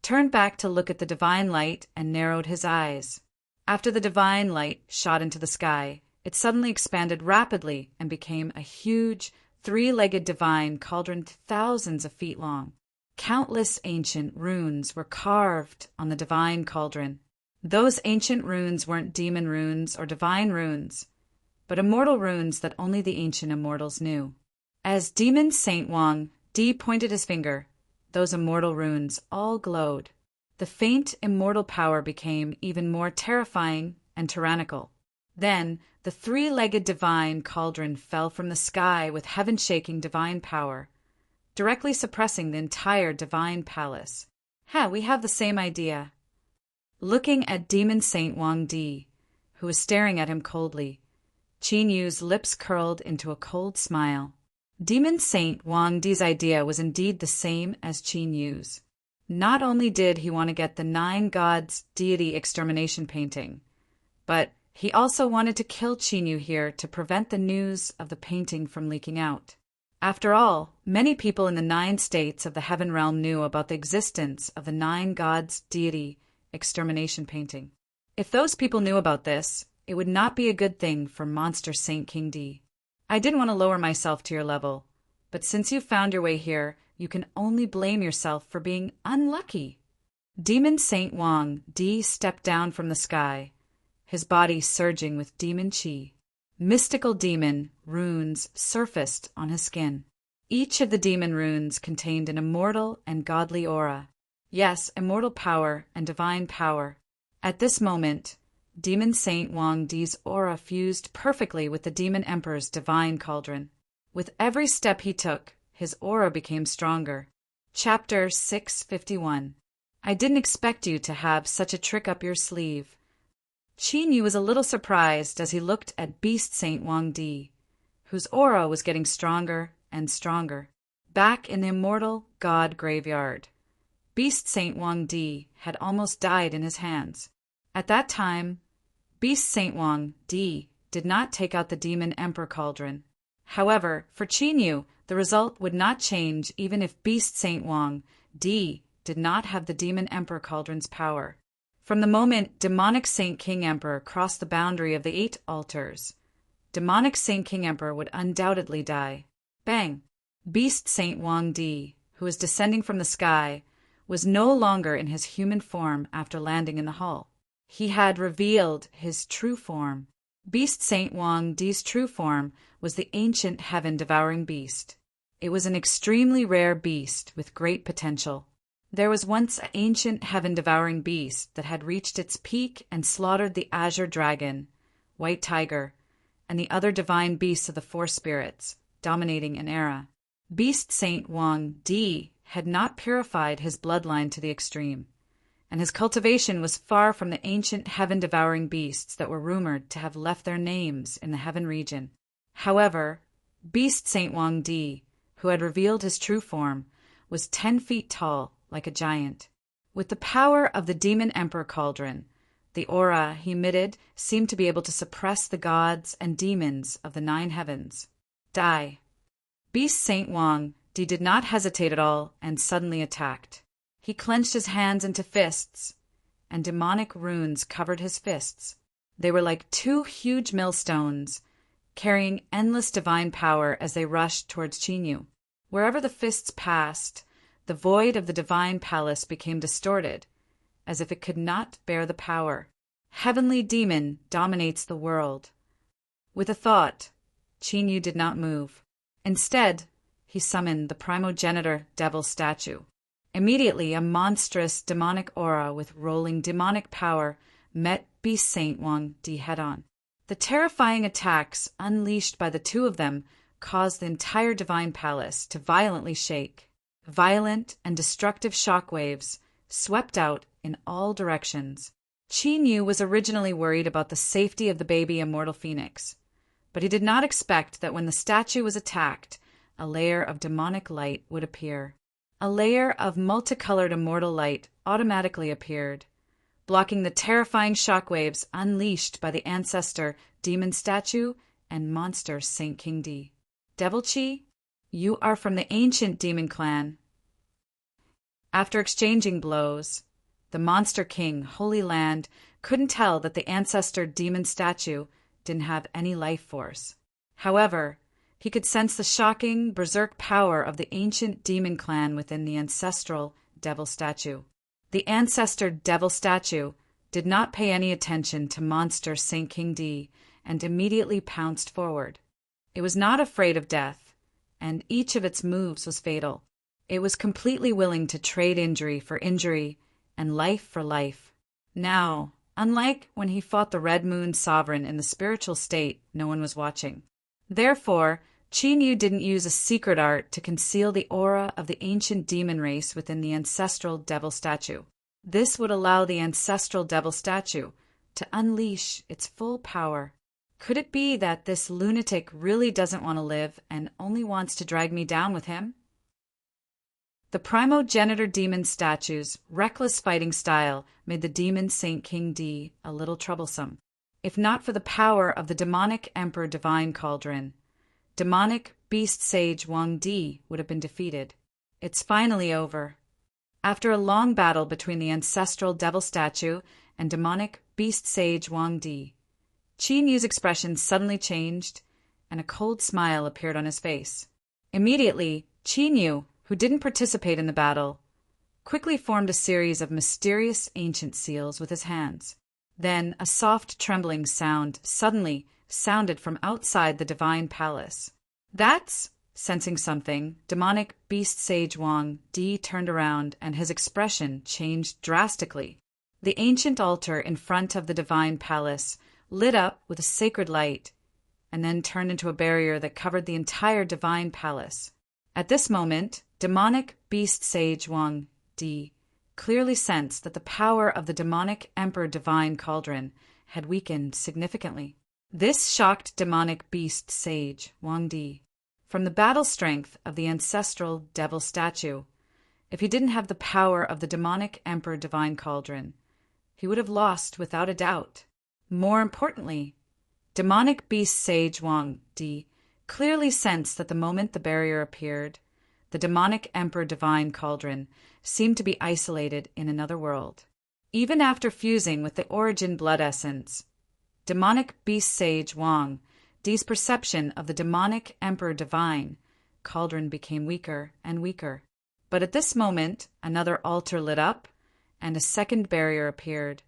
turned back to look at the divine light and narrowed his eyes. After the divine light shot into the sky, it suddenly expanded rapidly and became a huge, 3-legged divine cauldron thousands of feet long. Countless ancient runes were carved on the divine cauldron. Those ancient runes weren't demon runes or divine runes, but immortal runes that only the ancient immortals knew. As Demon Saint Wang Di pointed his finger, those immortal runes all glowed. The faint immortal power became even more terrifying and tyrannical. Then the 3-legged divine cauldron fell from the sky with heaven-shaking divine power, directly suppressing the entire divine palace. We have the same idea. Looking at Demon Saint Wang Di, who was staring at him coldly, Qin Yu's lips curled into a cold smile. Demon Saint Wang Di's idea was indeed the same as Qin Yu's. Not only did he want to get the 9 Gods Deity Extermination painting, but he also wanted to kill Qin Yu here to prevent the news of the painting from leaking out. After all, many people in the 9 states of the heaven realm knew about the existence of the 9 gods' deity extermination painting. If those people knew about this, it would not be a good thing for Monster Saint King D. I didn't want to lower myself to your level, but since you found your way here, you can only blame yourself for being unlucky. Demon Saint Wang D stepped down from the sky, his body surging with demon chi. Mystical demon runes surfaced on his skin. Each of the demon runes contained an immortal and godly aura. Yes, immortal power and divine power. At this moment, Demon Saint Wang Di's aura fused perfectly with the Demon Emperor's divine cauldron. With every step he took, his aura became stronger. Chapter 651. I didn't expect you to have such a trick up your sleeve. Qin Yu was a little surprised as he looked at Beast Saint Wang Di, whose aura was getting stronger and stronger. Back in the immortal god graveyard, Beast Saint Wang Di had almost died in his hands. At that time, Beast Saint Wang Di did not take out the Demon Emperor cauldron. However, for Qin Yu, the result would not change even if Beast Saint Wang Di did not have the Demon Emperor cauldron's power. From the moment Demonic Saint King Emperor crossed the boundary of the 8 altars, Demonic Saint King Emperor would undoubtedly die. Bang! Beast Saint Wang Di, who was descending from the sky, was no longer in his human form after landing in the hull. He had revealed his true form. Beast Saint Wang Di's true form was the ancient heaven-devouring beast. It was an extremely rare beast with great potential. There was once an ancient heaven-devouring beast that had reached its peak and slaughtered the azure dragon, white tiger, and the other divine beasts of the 4 spirits, dominating an era. Beast Saint Wang Di had not purified his bloodline to the extreme, and his cultivation was far from the ancient heaven-devouring beasts that were rumored to have left their names in the heaven region. However, Beast Saint Wang Di, who had revealed his true form, was 10 feet tall, like a giant. With the power of the Demon Emperor cauldron, the aura he emitted seemed to be able to suppress the gods and demons of the 9 heavens. Die. Beast Saint Wang Di did not hesitate at all and suddenly attacked. He clenched his hands into fists, and demonic runes covered his fists. They were like 2 huge millstones, carrying endless divine power as they rushed towards Qin Yu. Wherever the fists passed, the void of the divine palace became distorted, as if it could not bear the power. Heavenly demon dominates the world. With a thought, Qin Yu did not move. Instead, he summoned the primogenitor devil statue. Immediately, a monstrous demonic aura with rolling demonic power met Beast Saint Wang Di head-on. The terrifying attacks unleashed by the 2 of them caused the entire divine palace to violently shake. Violent and destructive shockwaves swept out in all directions. Qin Yu was originally worried about the safety of the baby immortal phoenix, but he did not expect that when the statue was attacked, a layer of demonic light would appear. A layer of multicolored immortal light automatically appeared, blocking the terrifying shockwaves unleashed by the ancestor demon statue and monster Saint King D. Devil Chi, you are from the ancient demon clan. After exchanging blows, the monster king, Holy Land, couldn't tell that the ancestor demon statue didn't have any life force. However, he could sense the shocking, berserk power of the ancient demon clan within the ancestral devil statue. The ancestor devil statue did not pay any attention to monster Saint King D and immediately pounced forward. It was not afraid of death, and each of its moves was fatal. It was completely willing to trade injury for injury and life for life. Now, unlike when he fought the Red Moon Sovereign in the spiritual state, no one was watching. Therefore, Qin Yu didn't use a secret art to conceal the aura of the ancient demon race within the ancestral devil statue. This would allow the ancestral devil statue to unleash its full power. Could it be that this lunatic really doesn't want to live and only wants to drag me down with him? The primogenitor demon statue's reckless fighting style made the demon Saint King D a little troublesome. If not for the power of the demonic Emperor Divine Cauldron, demonic beast sage Wang Di would have been defeated. It's finally over. After a long battle between the ancestral devil statue and demonic beast sage Wang Di, Qin Yu's expression suddenly changed, and a cold smile appeared on his face. Immediately, Qin Yu, who didn't participate in the battle, quickly formed a series of mysterious ancient seals with his hands. Then a soft trembling sound suddenly sounded from outside the divine palace. That's, sensing something, demonic beast sage Wang Di turned around and his expression changed drastically. The ancient altar in front of the divine palace lit up with a sacred light and then turned into a barrier that covered the entire divine palace. At this moment, demonic beast sage Wang Di clearly sensed that the power of the demonic emperor divine cauldron had weakened significantly. This shocked demonic beast sage Wang Di. From the battle strength of the ancestral devil statue, if he didn't have the power of the demonic emperor divine cauldron, he would have lost without a doubt. More importantly, demonic beast sage Wang Di clearly sensed that the moment the barrier appeared, the demonic emperor divine cauldron seemed to be isolated in another world. Even after fusing with the origin blood essence, demonic beast sage Wang Di's perception of the demonic emperor divine cauldron became weaker and weaker. But at this moment, another altar lit up, and a second barrier appeared,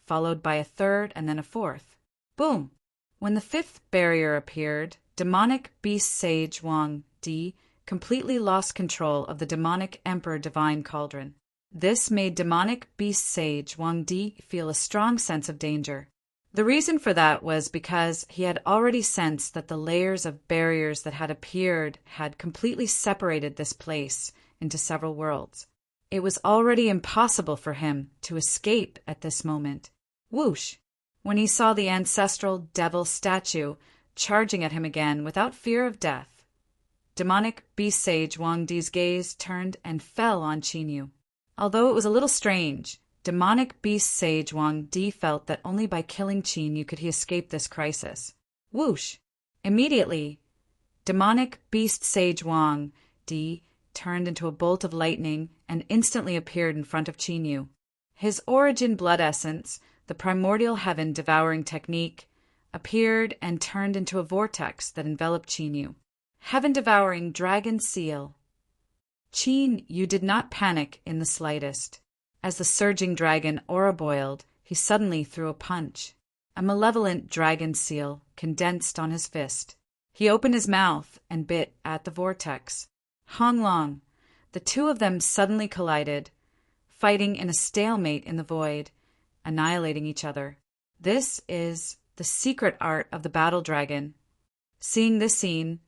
followed by a third and then a fourth. Boom! When the fifth barrier appeared, demonic beast sage Wang Di completely lost control of the demonic emperor divine cauldron. This made demonic beast sage Wang Di feel a strong sense of danger. The reason for that was because he had already sensed that the layers of barriers that had appeared had completely separated this place into several worlds. It was already impossible for him to escape at this moment. Whoosh! When he saw the ancestral devil statue charging at him again without fear of death, demonic beast sage Wang Di's gaze turned and fell on Qin Yu. Although it was a little strange, demonic beast sage Wang Di felt that only by killing Qin Yu could he escape this crisis. Whoosh! Immediately, demonic beast sage Wang Di turned into a bolt of lightning and instantly appeared in front of Qin Yu. His origin blood essence, the primordial heaven devouring technique, appeared and turned into a vortex that enveloped Qin Yu. Heaven-devouring dragon seal. Qin Yu did not panic in the slightest. As the surging dragon aura boiled, he suddenly threw a punch. A malevolent dragon seal condensed on his fist. He opened his mouth and bit at the vortex. Hong Long. The two of them suddenly collided, fighting in a stalemate in the void, annihilating each other. This is the secret art of the battle dragon. Seeing this scene,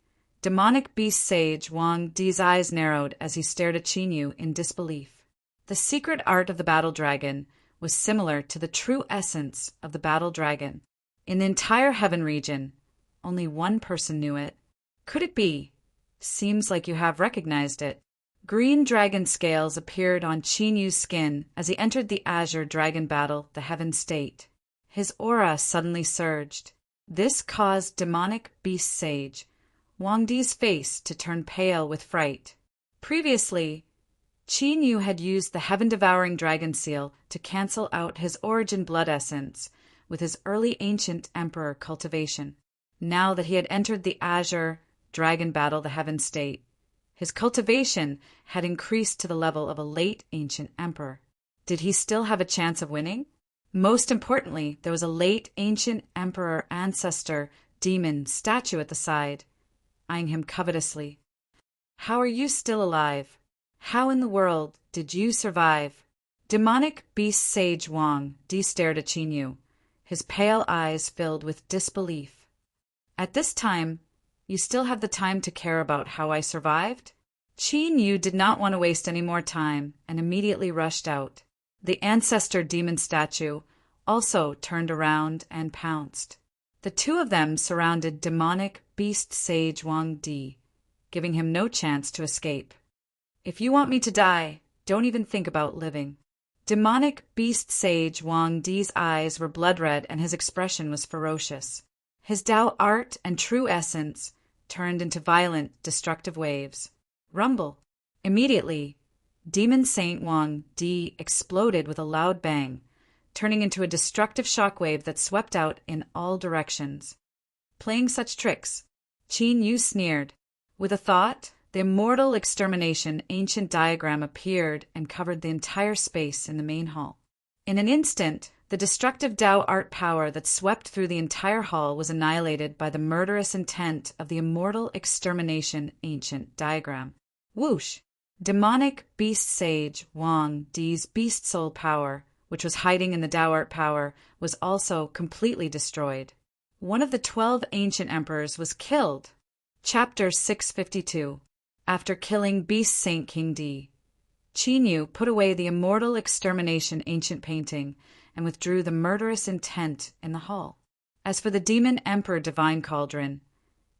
demonic beast sage Wang Di's eyes narrowed as he stared at Qin Yu in disbelief. The secret art of the battle dragon was similar to the true essence of the battle dragon. In the entire heaven region, only one person knew it. Could it be? Seems like you have recognized it. Green dragon scales appeared on Qin Yu's skin as he entered the azure dragon battle, the heaven state. His aura suddenly surged. This caused demonic beast sage Wang Di's face to turn pale with fright. Previously, Qin Yu had used the heaven-devouring dragon seal to cancel out his origin blood essence with his early ancient emperor cultivation. Now that he had entered the azure dragon battle, the heaven state, his cultivation had increased to the level of a late ancient emperor. Did he still have a chance of winning? Most importantly, there was a late ancient emperor ancestor demon statue at the side, eyeing him covetously. How are you still alive? How in the world did you survive? Demonic beast sage Wang Di stared at Qin Yu, his pale eyes filled with disbelief. At this time, you still have the time to care about how I survived? Qin Yu did not want to waste any more time and immediately rushed out. The ancestor demon statue also turned around and pounced. The two of them surrounded demonic beast sage Wang Di, giving him no chance to escape. If you want me to die, don't even think about living. Demonic beast sage Wang Di's eyes were blood red and his expression was ferocious. His Tao art and true essence turned into violent, destructive waves. Rumble. Immediately, Demon Saint Wang Di exploded with a loud bang, turning into a destructive shockwave that swept out in all directions. Playing such tricks, Qin Yu sneered. With a thought, the immortal extermination ancient diagram appeared and covered the entire space in the main hall. In an instant, the destructive Dao art power that swept through the entire hall was annihilated by the murderous intent of the immortal extermination ancient diagram. Whoosh! Demonic beast sage Wang Di's beast soul power, which was hiding in the Dao art power, was also completely destroyed. One of the 12 ancient emperors was killed. Chapter 652. After killing Beast Saint King Di, Qin Yu put away the immortal extermination ancient painting and withdrew the murderous intent in the hall. As for the Demon Emperor Divine Cauldron,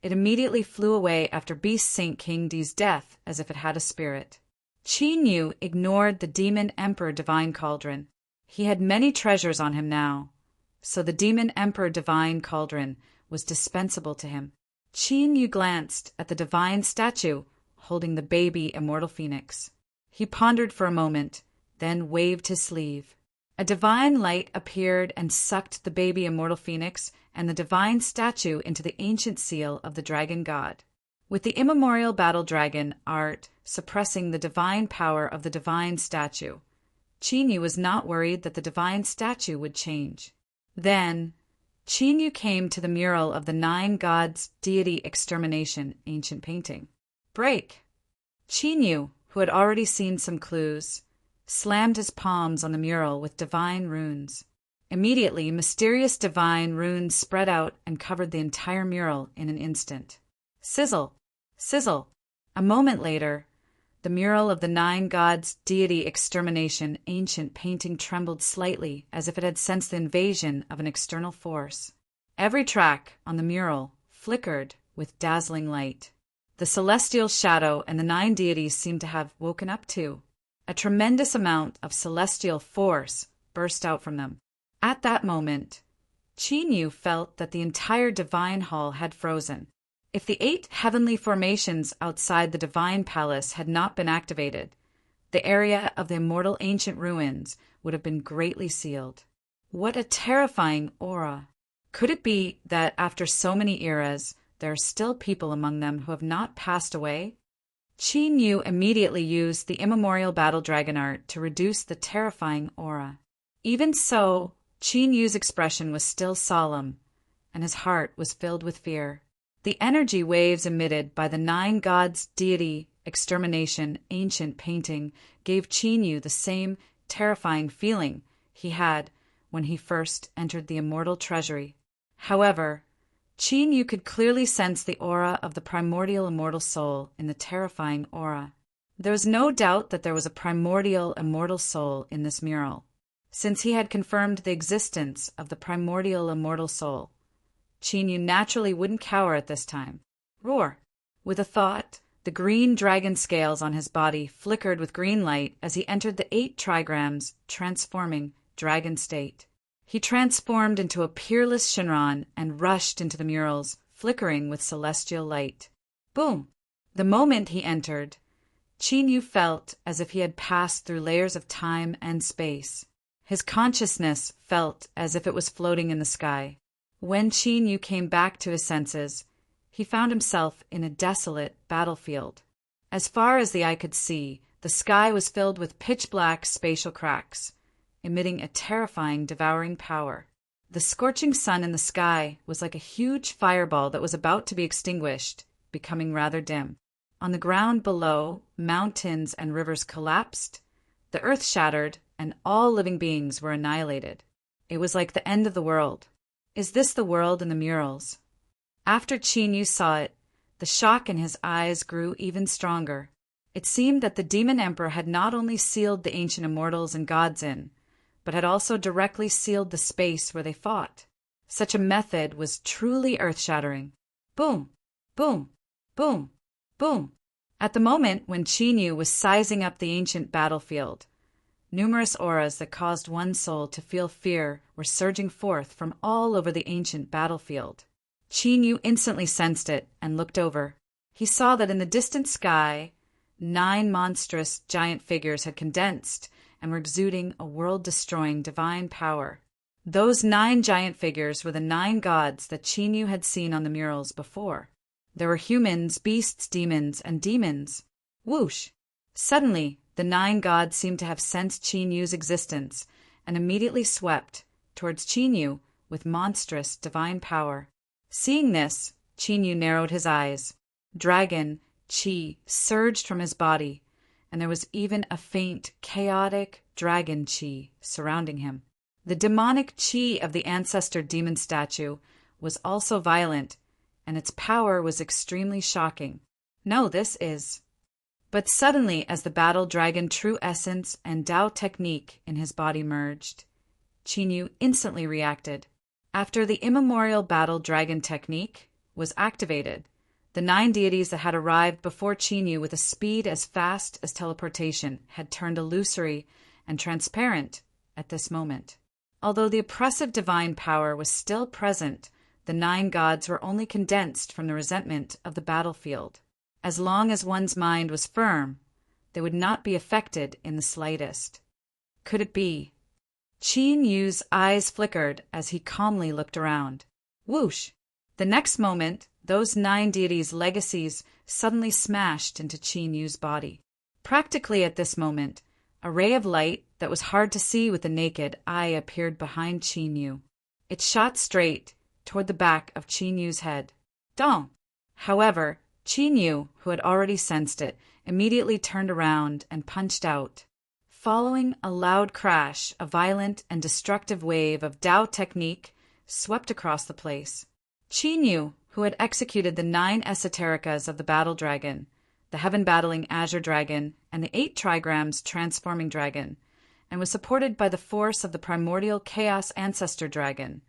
it immediately flew away after Beast Saint King Di's death as if it had a spirit. Qin Yu ignored the Demon Emperor Divine Cauldron. He had many treasures on him now, so the Demon Emperor Divine Cauldron was dispensable to him. Qin Yu glanced at the divine statue holding the baby immortal phoenix. He pondered for a moment, then waved his sleeve. A divine light appeared and sucked the baby immortal phoenix and the divine statue into the ancient seal of the dragon god. With the immemorial battle dragon art suppressing the divine power of the divine statue, Qin Yu was not worried that the divine statue would change. Then, Qin Yu came to the mural of the 9 gods deity extermination ancient painting. Break! Qin Yu, who had already seen some clues, slammed his palms on the mural with divine runes. Immediately, mysterious divine runes spread out and covered the entire mural in an instant. Sizzle! Sizzle! A moment later, the mural of the 9 gods deity extermination ancient painting trembled slightly as if it had sensed the invasion of an external force. Every track on the mural flickered with dazzling light. The celestial shadow and the 9 deities seemed to have woken up too. A tremendous amount of celestial force burst out from them. At that moment, Qin Yu felt that the entire divine hall had frozen. If the 8 heavenly formations outside the divine palace had not been activated, the area of the immortal ancient ruins would have been greatly sealed. What a terrifying aura! Could it be that after so many eras, there are still people among them who have not passed away? Qin Yu immediately used the immemorial battle dragon art to reduce the terrifying aura. Even so, Qin Yu's expression was still solemn, and his heart was filled with fear. The energy waves emitted by the 9 gods deity extermination ancient painting gave Qin Yu the same terrifying feeling he had when he first entered the immortal treasury. However, Qin Yu could clearly sense the aura of the primordial immortal soul in the terrifying aura. There was no doubt that there was a primordial immortal soul in this mural. Since he had confirmed the existence of the primordial immortal soul, Qin Yu naturally wouldn't cower at this time. Roar! With a thought, the green dragon scales on his body flickered with green light as he entered the 8 trigrams, transforming dragon state. He transformed into a peerless Shinran and rushed into the murals, flickering with celestial light. Boom! The moment he entered, Qin Yu felt as if he had passed through layers of time and space. His consciousness felt as if it was floating in the sky. When Qin Yu came back to his senses, he found himself in a desolate battlefield. As far as the eye could see, the sky was filled with pitch-black spatial cracks, emitting a terrifying, devouring power. The scorching sun in the sky was like a huge fireball that was about to be extinguished, becoming rather dim. On the ground below, mountains and rivers collapsed, the earth shattered, and all living beings were annihilated. It was like the end of the world. Is this the world in the murals? After Qin Yu saw it, the shock in his eyes grew even stronger. It seemed that the Demon Emperor had not only sealed the ancient immortals and gods in, but had also directly sealed the space where they fought. Such a method was truly earth-shattering. Boom! Boom! Boom! Boom! At the moment when Qin Yu was sizing up the ancient battlefield, numerous auras that caused one soul to feel fear were surging forth from all over the ancient battlefield. Qin Yu instantly sensed it and looked over. He saw that in the distant sky, 9 monstrous giant figures had condensed and were exuding a world-destroying divine power. Those 9 giant figures were the 9 gods that Qin Yu had seen on the murals before. There were humans, beasts, demons, and demons. Whoosh! Suddenly, the 9 gods seemed to have sensed Qin Yu's existence and immediately swept towards Qin Yu with monstrous divine power. Seeing this, Qin Yu narrowed his eyes. Dragon qi surged from his body, and there was even a faint, chaotic dragon qi surrounding him. The demonic qi of the ancestor demon statue was also violent, and its power was extremely shocking. No, this is. But suddenly, as the battle dragon true essence and Tao technique in his body merged, Qin Yu instantly reacted. After the immemorial battle dragon technique was activated, the 9 deities that had arrived before Qin Yu with a speed as fast as teleportation had turned illusory and transparent at this moment. Although the oppressive divine power was still present, the 9 gods were only condensed from the resentment of the battlefield. As long as one's mind was firm, they would not be affected in the slightest. Could it be? Qin Yu's eyes flickered as he calmly looked around. Whoosh! The next moment, those 9 deities' legacies suddenly smashed into Qin Yu's body. Practically at this moment, a ray of light that was hard to see with the naked eye appeared behind Qin Yu. It shot straight toward the back of Qin Yu's head. Dong! However, Qin Yu, who had already sensed it, immediately turned around and punched out. Following a loud crash, a violent and destructive wave of Tao technique swept across the place. Qin Yu, who had executed the 9 esotericas of the battle dragon, the heaven-battling azure dragon, and the 8 trigrams transforming dragon, and was supported by the force of the primordial chaos ancestor dragon,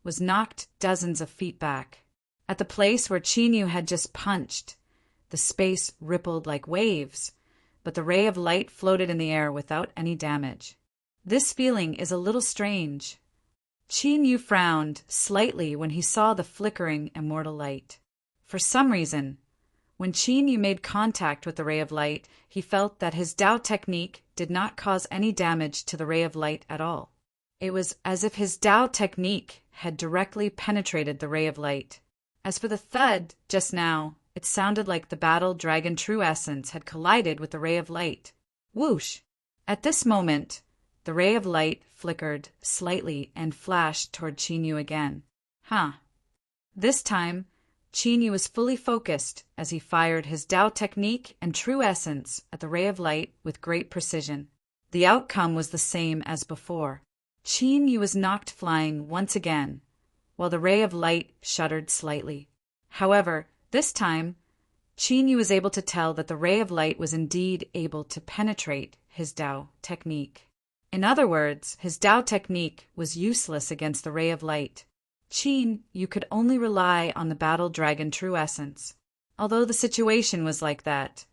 was knocked dozens of feet back. At the place where Qin Yu had just punched, the space rippled like waves, but the ray of light floated in the air without any damage. This feeling is a little strange. Qin Yu frowned slightly when he saw the flickering immortal light. For some reason, when Qin Yu made contact with the ray of light, he felt that his Tao technique did not cause any damage to the ray of light at all. It was as if his Tao technique had directly penetrated the ray of light. As for the thud just now, it sounded like the battle dragon true essence had collided with the ray of light. Whoosh! At this moment, the ray of light flickered slightly and flashed toward Qin Yu again. This time, Qin Yu was fully focused as he fired his Tao technique and true essence at the ray of light with great precision. The outcome was the same as before. Qin Yu was knocked flying once again, while the ray of light shuddered slightly. However, this time, Qin Yu was able to tell that the ray of light was indeed able to penetrate his Tao technique. In other words, his Tao technique was useless against the ray of light. Qin Yu could only rely on the battle dragon true essence. Although the situation was like that,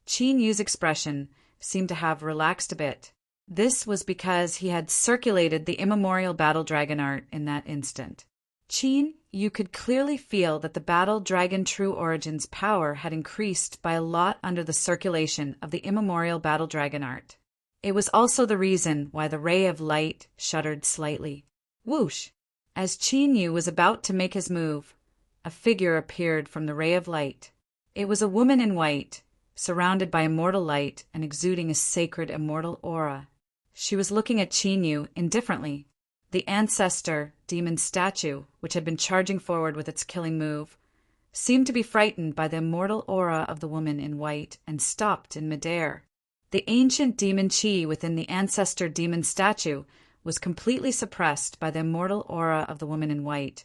Qin Yu's expression seemed to have relaxed a bit. This was because he had circulated the immemorial battle dragon art in that instant. Qin Yu could clearly feel that the battle dragon true origin's power had increased by a lot under the circulation of the immemorial battle dragon art. It was also the reason why the ray of light shuddered slightly. Whoosh! As Qin Yu was about to make his move, a figure appeared from the ray of light. It was a woman in white, surrounded by immortal light and exuding a sacred immortal aura. She was looking at Qin Yu indifferently. The ancestor demon statue, which had been charging forward with its killing move, seemed to be frightened by the immortal aura of the woman in white and stopped in midair. The ancient demon qi within the ancestor demon statue was completely suppressed by the immortal aura of the woman in white,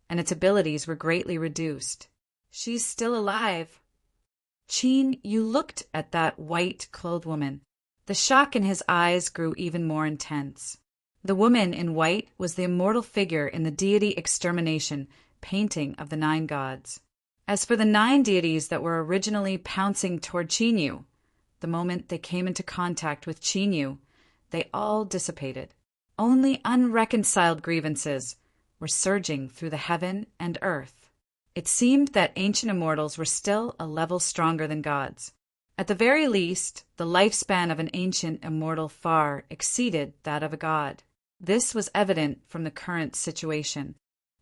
and its abilities were greatly reduced. She's still alive. Qin Yu looked at that white-clothed woman. The shock in his eyes grew even more intense. The woman in white was the immortal figure in the deity extermination painting of the 9 gods. As for the 9 deities that were originally pouncing toward Qin Yu, the moment they came into contact with Qin Yu, they all dissipated. Only unreconciled grievances were surging through the heaven and earth. It seemed that ancient immortals were still a level stronger than gods. At the very least, the lifespan of an ancient immortal far exceeded that of a god. This was evident from the current situation.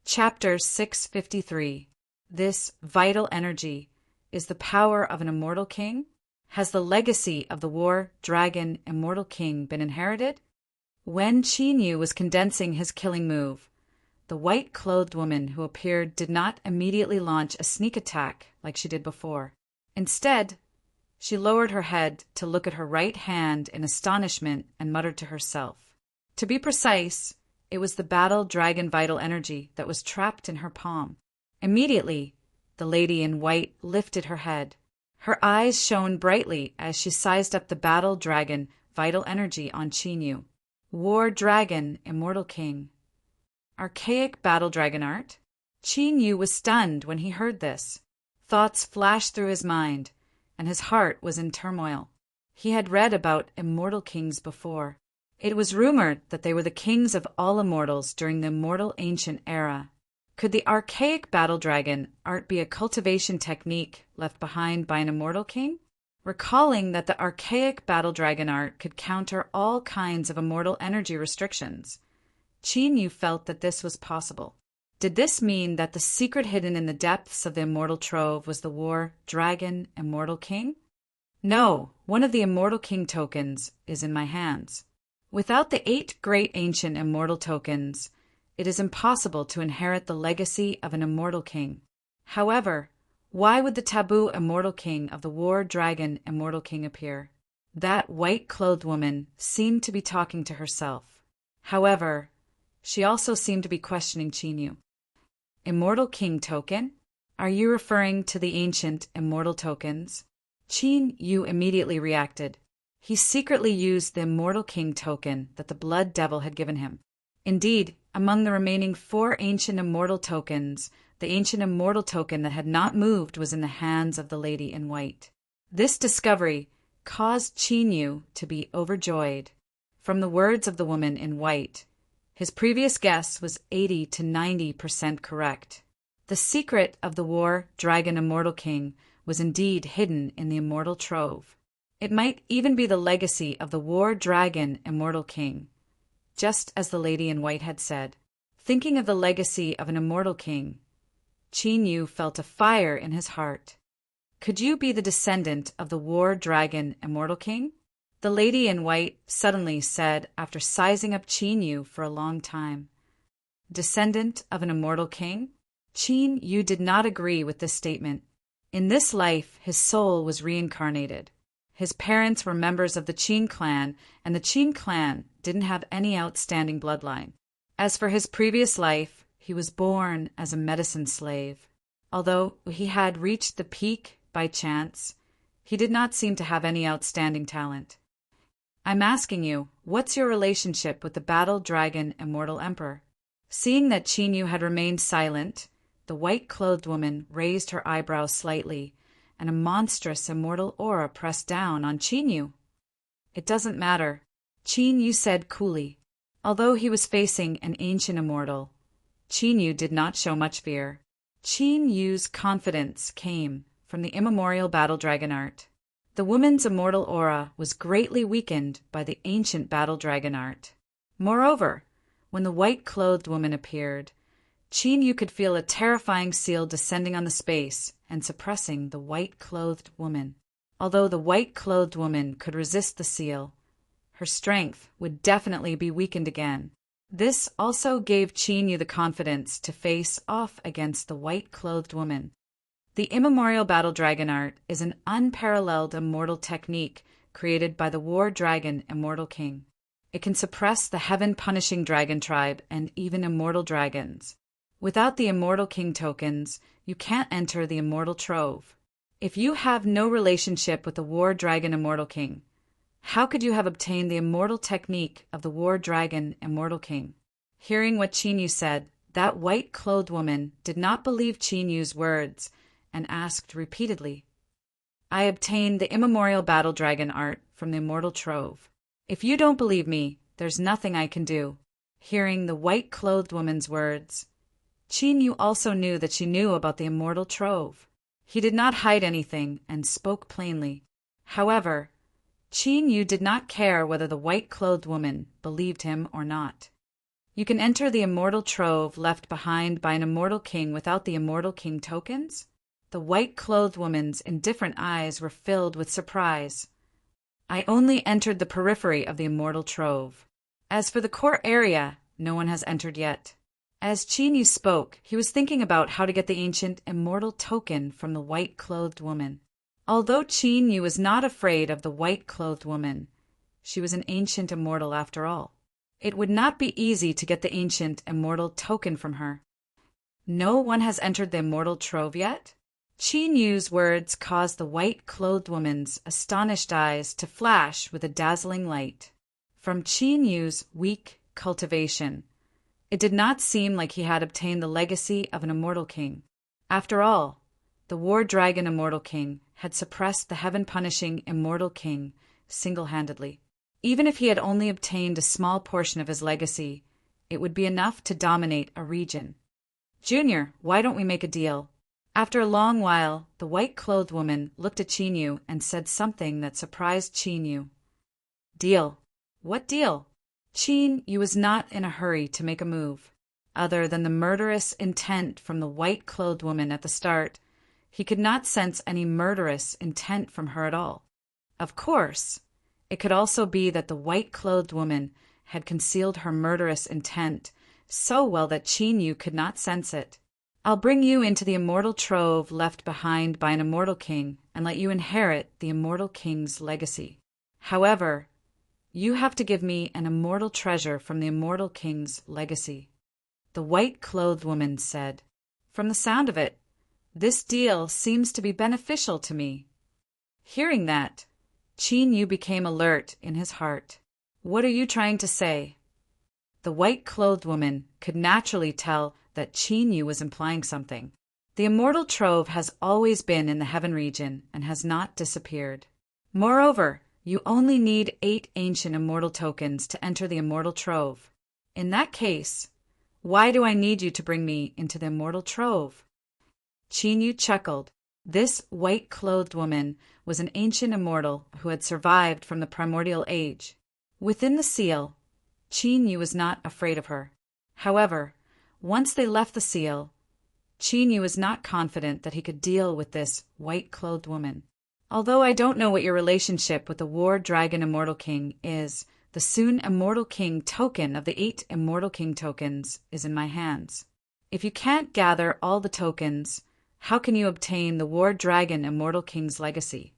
Chapter 653. This vital energy is the power of an immortal king? Has the legacy of the war dragon immortal king been inherited? When Qin Yu was condensing his killing move, the white-clothed woman who appeared did not immediately launch a sneak attack like she did before. Instead, she lowered her head to look at her right hand in astonishment and muttered to herself. To be precise, it was the battle dragon vital energy that was trapped in her palm. Immediately, the lady in white lifted her head. Her eyes shone brightly as she sized up the battle dragon vital energy on Qin Yu. War dragon, immortal king. Archaic battle dragon art? Qin Yu was stunned when he heard this. Thoughts flashed through his mind, and his heart was in turmoil. He had read about immortal kings before. It was rumored that they were the kings of all immortals during the immortal ancient era. Could the archaic battle dragon art be a cultivation technique left behind by an immortal king? Recalling that the archaic battle dragon art could counter all kinds of immortal energy restrictions, Qin Yu felt that this was possible. Did this mean that the secret hidden in the depths of the immortal trove was the war dragon immortal king? No, one of the immortal king tokens is in my hands. Without the 8 great ancient immortal tokens, it is impossible to inherit the legacy of an immortal king. However, why would the taboo immortal king of the war dragon immortal king appear? That white-clothed woman seemed to be talking to herself. However, she also seemed to be questioning Qin Yu. Immortal king token? Are you referring to the ancient immortal tokens? Qin Yu immediately reacted. He secretly used the immortal king token that the blood devil had given him. Indeed, among the remaining 4 ancient immortal tokens, the ancient immortal token that had not moved was in the hands of the lady in white. This discovery caused Qin Yu to be overjoyed. From the words of the woman in white, his previous guess was 80 to 90% correct. The secret of the war dragon immortal king was indeed hidden in the immortal trove. It might even be the legacy of the war dragon immortal king, just as the lady in white had said. Thinking of the legacy of an immortal king, Qin Yu felt a fire in his heart. Could you be the descendant of the war dragon immortal king? The lady in white suddenly said after sizing up Qin Yu for a long time. Descendant of an immortal king? Qin Yu did not agree with this statement. In this life, his soul was reincarnated. His parents were members of the Qin clan, and the Qin clan didn't have any outstanding bloodline. As for his previous life, he was born as a medicine slave. Although he had reached the peak by chance, he did not seem to have any outstanding talent. I'm asking you, what's your relationship with the battle dragon immortal emperor? Seeing that Qin Yu had remained silent, the white-clothed woman raised her eyebrows slightly, and a monstrous immortal aura pressed down on Qin Yu. It doesn't matter, Qin Yu said coolly. Although he was facing an ancient immortal, Qin Yu did not show much fear. Qin Yu's confidence came from the immemorial battle dragon art. The woman's immortal aura was greatly weakened by the ancient battle dragon art. Moreover, when the white-clothed woman appeared, Qin Yu could feel a terrifying seal descending on the space and suppressing the white-clothed woman. Although the white-clothed woman could resist the seal, her strength would definitely be weakened again. This also gave Qin Yu the confidence to face off against the white-clothed woman. The immemorial battle dragon art is an unparalleled immortal technique created by the war dragon immortal king. It can suppress the heaven-punishing dragon tribe and even immortal dragons. Without the immortal king tokens, you can't enter the immortal trove. If you have no relationship with the war dragon immortal king, how could you have obtained the immortal technique of the war dragon immortal king? Hearing what Qin Yu said, that white-clothed woman did not believe Qin Yu's words and asked repeatedly, I obtained the immemorial battle dragon art from the immortal trove. If you don't believe me, there's nothing I can do. Hearing the white-clothed woman's words, Qin Yu also knew that she knew about the immortal trove. He did not hide anything and spoke plainly. However, Qin Yu did not care whether the white-clothed woman believed him or not. You can enter the immortal trove left behind by an immortal king without the immortal king tokens? The white-clothed woman's indifferent eyes were filled with surprise. I only entered the periphery of the immortal trove. As for the core area, no one has entered yet. As Qin Yu spoke, he was thinking about how to get the ancient immortal token from the white-clothed woman. Although Qin Yu was not afraid of the white-clothed woman, she was an ancient immortal after all. It would not be easy to get the ancient immortal token from her. No one has entered the immortal trove yet? Qin Yu's words caused the white-clothed woman's astonished eyes to flash with a dazzling light. From Qin Yu's weak cultivation, it did not seem like he had obtained the legacy of an immortal king. After all, the war dragon immortal king had suppressed the heaven-punishing immortal king single-handedly. Even if he had only obtained a small portion of his legacy, it would be enough to dominate a region. Junior, why don't we make a deal? After a long while, the white-clothed woman looked at Qin Yu and said something that surprised Qin Yu. Deal? What deal? Qin Yu was not in a hurry to make a move. Other than the murderous intent from the white-clothed woman at the start, he could not sense any murderous intent from her at all. Of course, it could also be that the white-clothed woman had concealed her murderous intent so well that Qin Yu could not sense it. I'll bring you into the immortal trove left behind by an immortal king and let you inherit the immortal king's legacy. However, you have to give me an immortal treasure from the immortal king's legacy. The white-clothed woman said, From the sound of it, this deal seems to be beneficial to me. Hearing that, Qin Yu became alert in his heart. What are you trying to say? The white-clothed woman could naturally tell that Qin Yu was implying something. The immortal trove has always been in the heaven region and has not disappeared. Moreover, you only need 8 ancient immortal tokens to enter the immortal trove. In that case, why do I need you to bring me into the immortal trove? Qin Yu chuckled. This white-clothed woman was an ancient immortal who had survived from the primordial age. Within the seal, Qin Yu was not afraid of her. However, once they left the seal, Qin Yu was not confident that he could deal with this white-clothed woman. Although I don't know what your relationship with the War Dragon Immortal King is, the soon Immortal King token of the 8 Immortal King tokens is in my hands. If you can't gather all the tokens, how can you obtain the War Dragon Immortal King's legacy?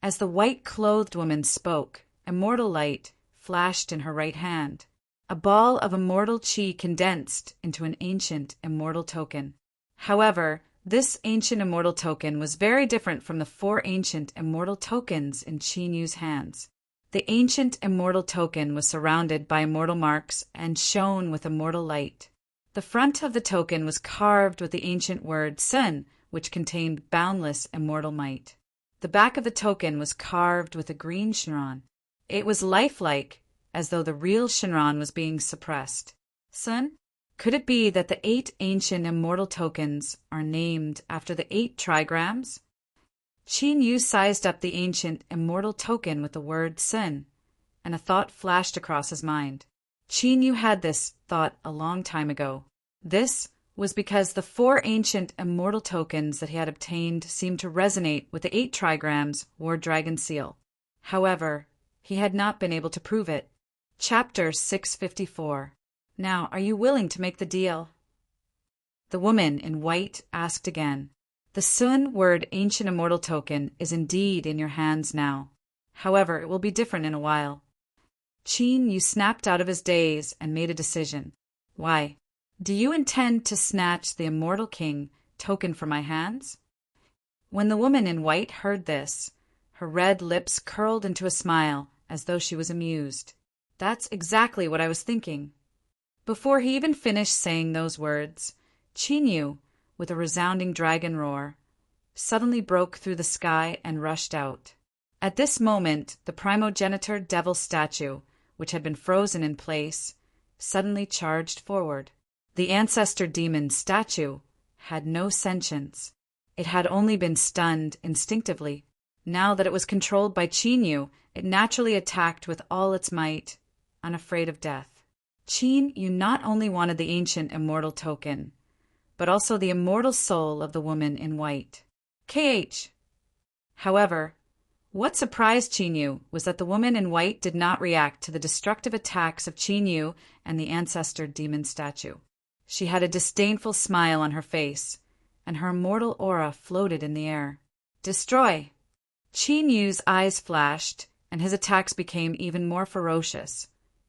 As the white-clothed woman spoke, immortal light flashed in her right hand. A ball of immortal qi condensed into an ancient immortal token. However, this ancient immortal token was very different from the 4 ancient immortal tokens in Qin Yu's hands. The ancient immortal token was surrounded by immortal marks and shone with immortal light. The front of the token was carved with the ancient word Sun, which contained boundless immortal might. The back of the token was carved with a green Shinran. It was lifelike, as though the real Shinran was being suppressed. Sun? Could it be that the 8 ancient immortal tokens are named after the 8 trigrams? Qin Yu sized up the ancient immortal token with the word Sun, and a thought flashed across his mind. Qin Yu had this thought a long time ago. This was because the 4 ancient immortal tokens that he had obtained seemed to resonate with the 8 trigrams War Dragon seal. However, he had not been able to prove it. Chapter 654. Now, are you willing to make the deal? The woman in white asked again. The Sun word ancient immortal token is indeed in your hands now. However, it will be different in a while. Qin Yu snapped out of his daze and made a decision. Why? Do you intend to snatch the immortal king token from my hands? When the woman in white heard this, her red lips curled into a smile as though she was amused. That's exactly what I was thinking. Before he even finished saying those words, Qin Yu, with a resounding dragon roar, suddenly broke through the sky and rushed out. At this moment, the primogenitor devil statue, which had been frozen in place, suddenly charged forward. The ancestor demon statue had no sentience. It had only been stunned instinctively. Now that it was controlled by Qin Yu, it naturally attacked with all its might, unafraid of death. Qin Yu not only wanted the ancient immortal token, but also the immortal soul of the woman in white. However, what surprised Qin Yu was that the woman in white did not react to the destructive attacks of Qin Yu and the ancestor demon statue. She had a disdainful smile on her face, and her immortal aura floated in the air. Destroy! Qin Yu's eyes flashed, and his attacks became even more ferocious,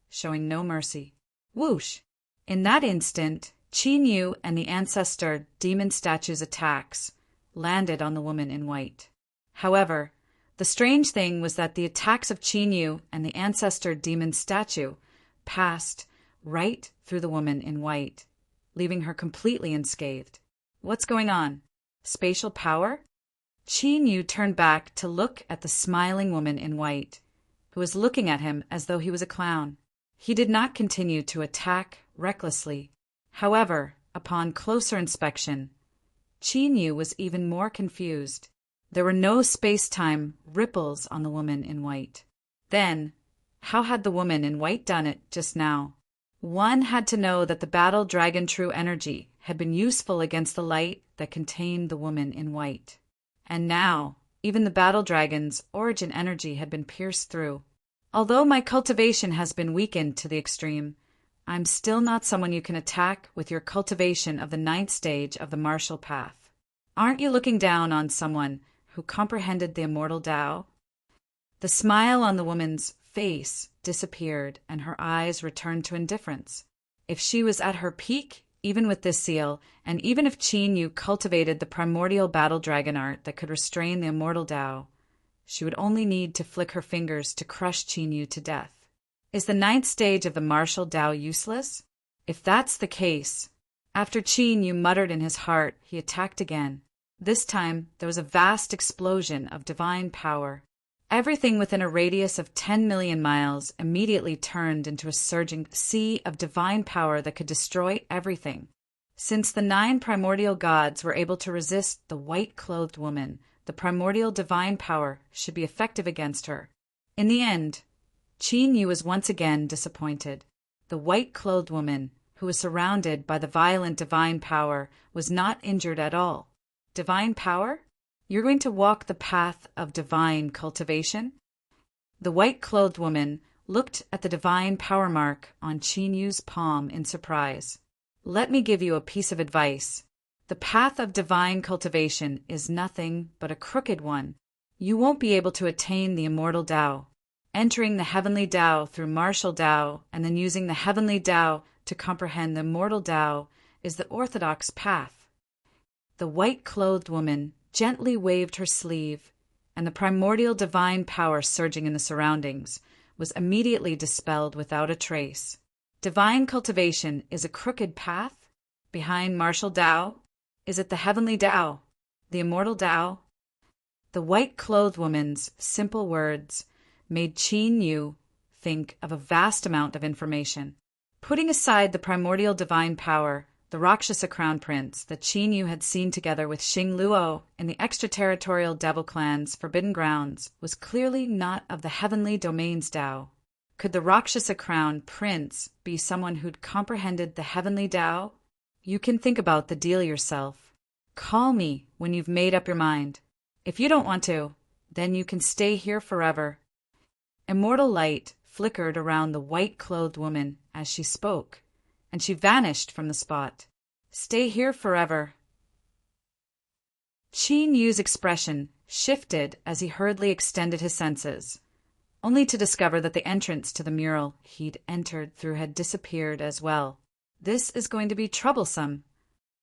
showing no mercy. Whoosh! In that instant, Qin Yu and the ancestor demon statue's attacks landed on the woman in white. However, the strange thing was that the attacks of Qin Yu and the ancestor demon statue passed right through the woman in white, leaving her completely unscathed. What's going on? Spatial power? Qin Yu turned back to look at the smiling woman in white, who was looking at him as though he was a clown. He did not continue to attack recklessly. However, upon closer inspection, Qin Yu was even more confused. There were no space-time ripples on the woman in white. Then, how had the woman in white done it just now? One had to know that the battle dragon true energy had been useful against the light that contained the woman in white. And now, even the battle dragon's origin energy had been pierced through. Although my cultivation has been weakened to the extreme, I'm still not someone you can attack with your cultivation of the 9th stage of the martial path. Aren't you looking down on someone who comprehended the immortal Tao? The smile on the woman's face disappeared, and her eyes returned to indifference. If she was at her peak, even with this seal, and even if Qin Yu cultivated the primordial battle dragon art that could restrain the immortal Tao, she would only need to flick her fingers to crush Qin Yu to death. Is the 9th stage of the martial Tao useless? If that's the case, after Qin Yu muttered in his heart, he attacked again. This time, there was a vast explosion of divine power. Everything within a radius of 10 million miles immediately turned into a surging sea of divine power that could destroy everything. Since the 9 primordial gods were able to resist the white-clothed woman, the primordial divine power should be effective against her. In the end, Qin Yu was once again disappointed. The white-clothed woman, who was surrounded by the violent divine power, was not injured at all. Divine power? You're going to walk the path of divine cultivation? The white-clothed woman looked at the divine power mark on Qin Yu's palm in surprise. Let me give you a piece of advice. The path of divine cultivation is nothing but a crooked one. You won't be able to attain the immortal Tao. Entering the heavenly Tao through martial Tao and then using the heavenly Tao to comprehend the immortal Tao is the orthodox path. The white-clothed woman gently waved her sleeve, and the primordial divine power surging in the surroundings was immediately dispelled without a trace. Divine cultivation is a crooked path? Behind martial Tao? Is it the heavenly Tao? The immortal Tao? The white-clothed woman's simple words made Qin Yu think of a vast amount of information. Putting aside the primordial divine power, the Rakshasa crown prince that Qin Yu had seen together with Xing Luo in the extraterritorial devil clan's forbidden grounds was clearly not of the heavenly domain's Tao. Could the Rakshasa crown prince be someone who'd comprehended the heavenly Tao? You can think about the deal yourself. Call me when you've made up your mind. If you don't want to, then you can stay here forever. Immortal light flickered around the white-clothed woman as she spoke, and she vanished from the spot. Stay here forever. Qin Yu's expression shifted as he hurriedly extended his senses, only to discover that the entrance to the mural he'd entered through had disappeared as well. This is going to be troublesome.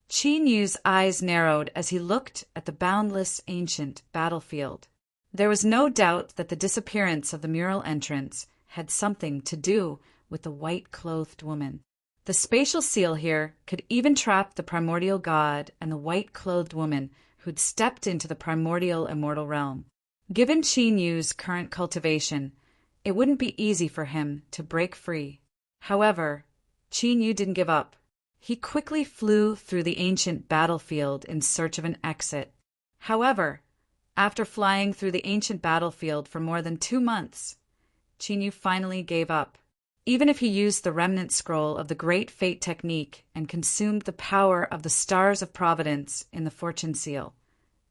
Qin Yu's eyes narrowed as he looked at the boundless ancient battlefield. There was no doubt that the disappearance of the mural entrance had something to do with the white-clothed woman. The spatial seal here could even trap the primordial god and the white-clothed woman who'd stepped into the primordial immortal realm. Given Qin Yu's current cultivation, it wouldn't be easy for him to break free. However, Qin Yu didn't give up. He quickly flew through the ancient battlefield in search of an exit. However, after flying through the ancient battlefield for more than 2 months, Qin Yu finally gave up. Even if he used the remnant scroll of the Great Fate technique and consumed the power of the stars of providence in the fortune seal,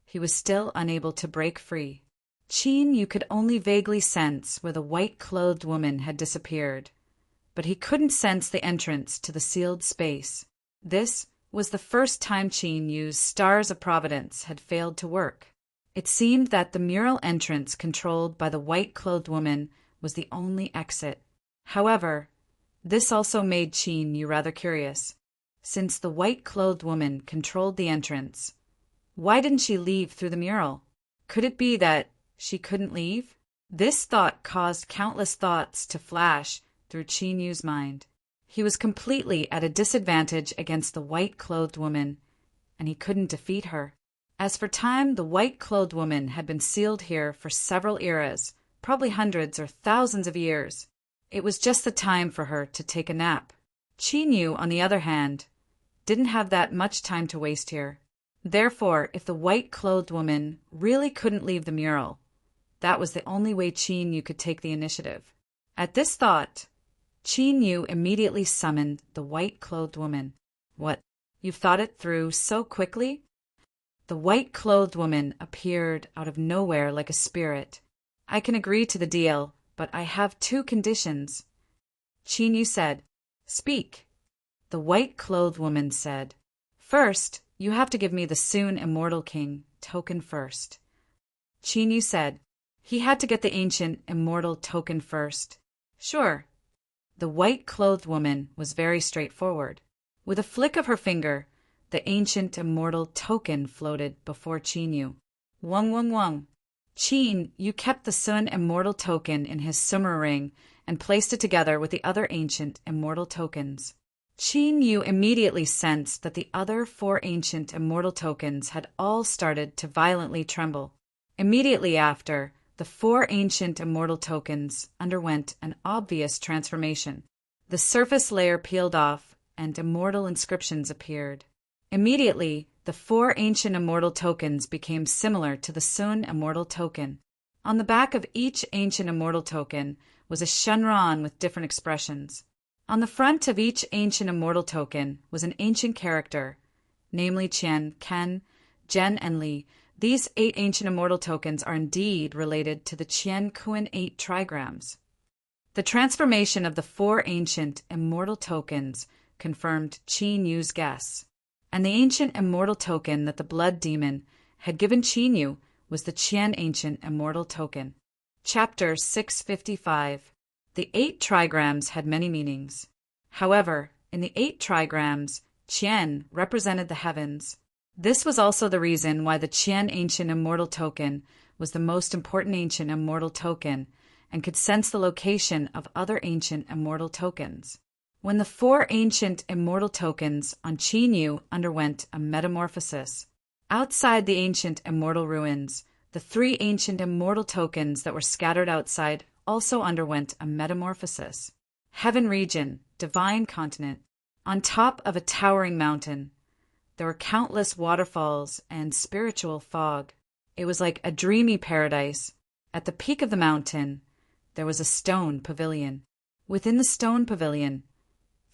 he was still unable to break free. Qin Yu could only vaguely sense where the white-clothed woman had disappeared, but he couldn't sense the entrance to the sealed space. This was the first time Qin Yu's stars of providence had failed to work. It seemed that the mural entrance controlled by the white-clothed woman was the only exit. However, this also made Qin Yu rather curious. Since the white-clothed woman controlled the entrance, why didn't she leave through the mural? Could it be that she couldn't leave? This thought caused countless thoughts to flash through Qin Yu's mind. He was completely at a disadvantage against the white-clothed woman, and he couldn't defeat her. As for time, the white-clothed woman had been sealed here for several eras, probably hundreds or thousands of years. It was just the time for her to take a nap. Qin Yu, on the other hand, didn't have that much time to waste here. Therefore, if the white-clothed woman really couldn't leave the mural, that was the only way Qin Yu could take the initiative. At this thought, Qin Yu immediately summoned the white-clothed woman. What? You've thought it through so quickly? The white-clothed woman appeared out of nowhere like a spirit. I can agree to the deal, but I have 2 conditions. Qin Yu said. Speak. The white-clothed woman said. First, you have to give me the soon immortal king token first. Qin Yu said. He had to get the ancient immortal token first. Sure. The white-clothed woman was very straightforward. With a flick of her finger, the ancient immortal token floated before Qin Yu. Wang wang wang. Qin Yu kept the Sun Immortal token in his summer ring and placed it together with the other ancient immortal tokens. Qin Yu immediately sensed that the other 4 ancient immortal tokens had all started to violently tremble. Immediately after, the 4 ancient immortal tokens underwent an obvious transformation. The surface layer peeled off and immortal inscriptions appeared. Immediately, the 4 ancient immortal tokens became similar to the Sun Immortal token. On the back of each ancient immortal token was a Shenron with different expressions. On the front of each ancient immortal token was an ancient character, namely Qian, Ken, Zhen, and Li. These 8 ancient immortal tokens are indeed related to the Qian Kuan 8 trigrams. The transformation of the 4 ancient immortal tokens confirmed Qin Yu's guess. And the ancient immortal token that the blood demon had given Qin Yu was the Qian ancient immortal token. Chapter 655. The 8 trigrams had many meanings. However, in the 8 trigrams, Qian represented the heavens. This was also the reason why the Qian ancient immortal token was the most important ancient immortal token and could sense the location of other ancient immortal tokens. When the 4 ancient immortal tokens on Qin Yu underwent a metamorphosis, outside the ancient immortal ruins, the 3 ancient immortal tokens that were scattered outside also underwent a metamorphosis. Heaven region, divine continent. On top of a towering mountain, there were countless waterfalls and spiritual fog. It was like a dreamy paradise. At the peak of the mountain, there was a stone pavilion. Within the stone pavilion,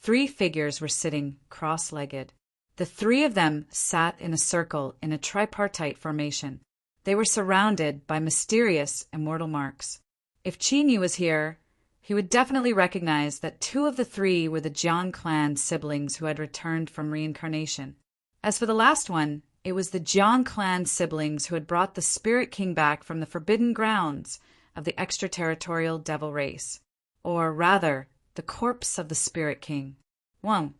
3 figures were sitting cross-legged. The 3 of them sat in a circle in a tripartite formation. They were surrounded by mysterious immortal marks. If Qin Yu was here, he would definitely recognize that 2 of the 3 were the Jiang clan siblings who had returned from reincarnation. As for the last one, it was the Jiang clan siblings who had brought the Spirit King back from the forbidden grounds of the extraterritorial devil race. Or rather, the corpse of the Spirit King. Wang.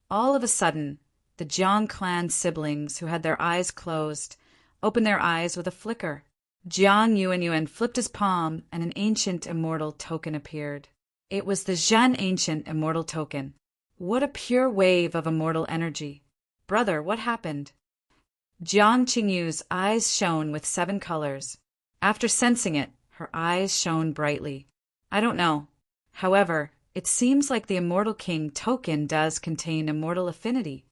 All of a sudden, the Jiang clan siblings who had their eyes closed opened their eyes with a flicker. Jiang Yuan flipped his palm and an ancient immortal token appeared. It was the Zhen ancient immortal token. What a pure wave of immortal energy. Brother, what happened? Jiang Qingyu's eyes shone with 7 colors. After sensing it, her eyes shone brightly. I don't know. However, It seems like the Immortal King token does contain immortal affinity.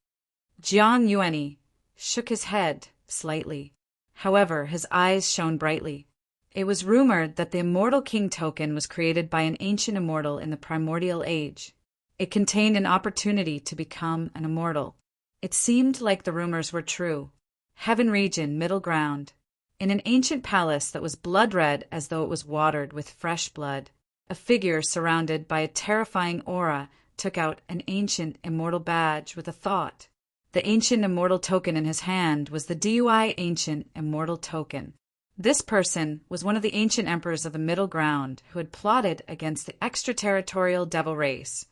Jiang Yuanyi shook his head slightly. However, his eyes shone brightly. It was rumored that the Immortal King token was created by an ancient immortal in the primordial age. It contained an opportunity to become an immortal. It seemed like the rumors were true. Heaven region, middle ground. In an ancient palace that was blood-red as though it was watered with fresh blood, a figure surrounded by a terrifying aura took out an ancient immortal badge with a thought. The ancient immortal token in his hand was the DUI ancient immortal token. This person was one of the ancient emperors of the middle ground who had plotted against the extraterritorial devil race,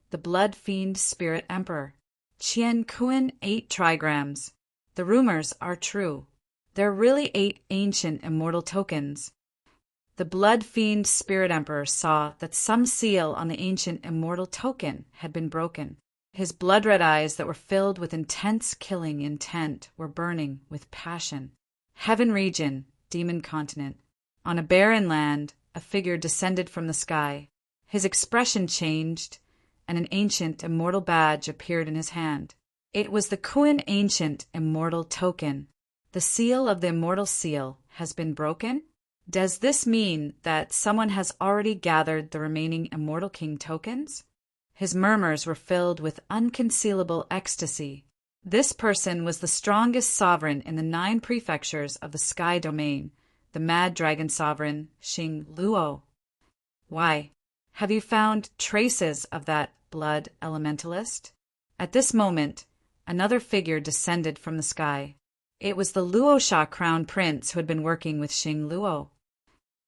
the blood fiend spirit emperor. Qian Kuan 8 trigrams. The rumors are true. There are really 8 ancient immortal tokens. The blood fiend spirit emperor saw that some seal on the ancient immortal token had been broken. His blood-red eyes that were filled with intense killing intent were burning with passion. Heaven region, demon continent. On a barren land, a figure descended from the sky. His expression changed, and an ancient immortal badge appeared in his hand. It was the Kuan ancient immortal token. The seal of the immortal seal has been broken? Does this mean that someone has already gathered the remaining Immortal King tokens? His murmurs were filled with unconcealable ecstasy. This person was the strongest sovereign in the 9 prefectures of the Sky Domain, the Mad Dragon Sovereign, Xing Luo. Why, have you found traces of that blood elementalist? At this moment, another figure descended from the sky. It was the Luosha Crown Prince who had been working with Xing Luo.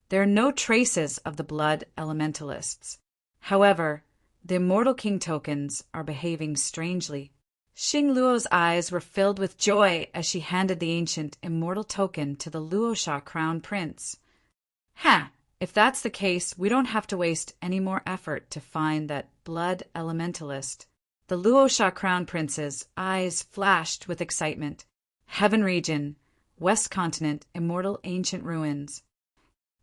There are no traces of the blood elementalists. However, the Immortal King tokens are behaving strangely. Xing Luo's eyes were filled with joy as she handed the ancient immortal token to the Luosha Crown Prince. If that's the case, we don't have to waste any more effort to find that blood elementalist. The Luosha Crown Prince's eyes flashed with excitement. Heaven region, West Continent, immortal ancient ruins.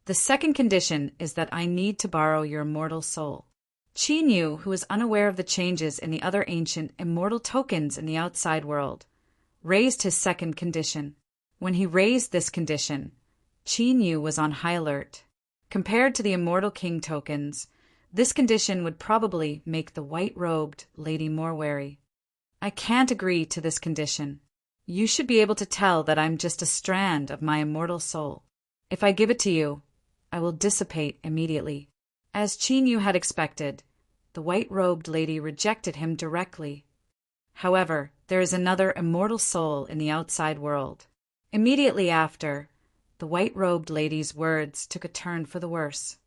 The second condition is that I need to borrow your immortal soul. Qin Yu, who was unaware of the changes in the other ancient immortal tokens in the outside world, raised his second condition. When he raised this condition, Qin Yu was on high alert. Compared to the Immortal King tokens, this condition would probably make the white-robed lady more wary. I can't agree to this condition. You should be able to tell that I'm just a strand of my immortal soul. If I give it to you, I will dissipate immediately. As Qin Yu had expected, the white-robed lady rejected him directly. However, there is another immortal soul in the outside world. Immediately after, the white-robed lady's words took a turn for the worse.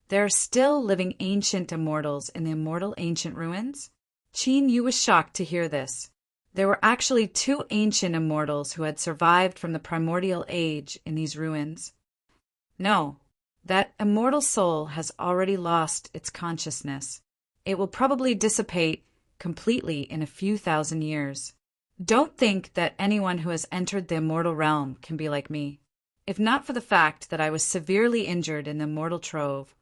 There are still living ancient immortals in the immortal ancient ruins? Qin Yu was shocked to hear this. There were actually 2 ancient immortals who had survived from the primordial age in these ruins. No, that immortal soul has already lost its consciousness. It will probably dissipate completely in a few thousand years. Don't think that anyone who has entered the immortal realm can be like me. If not for the fact that I was severely injured in the immortal trove,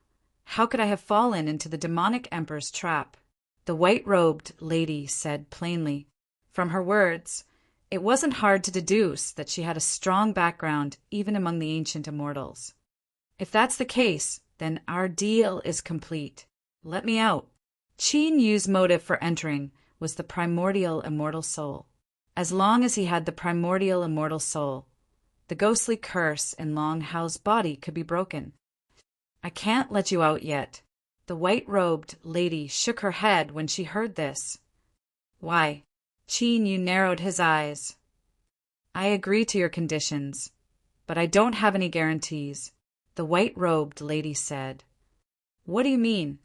how could I have fallen into the demonic emperor's trap? The white-robed lady said plainly. From her words, it wasn't hard to deduce that she had a strong background even among the ancient immortals. If that's the case, then our deal is complete. Let me out. Qin Yu's motive for entering was the primordial immortal soul. As long as he had the primordial immortal soul, the ghostly curse in Long Hao's body could be broken. I can't let you out yet. The white-robed lady shook her head when she heard this. Why? Qin Yu narrowed his eyes. I agree to your conditions, but I don't have any guarantees, the white-robed lady said. What do you mean?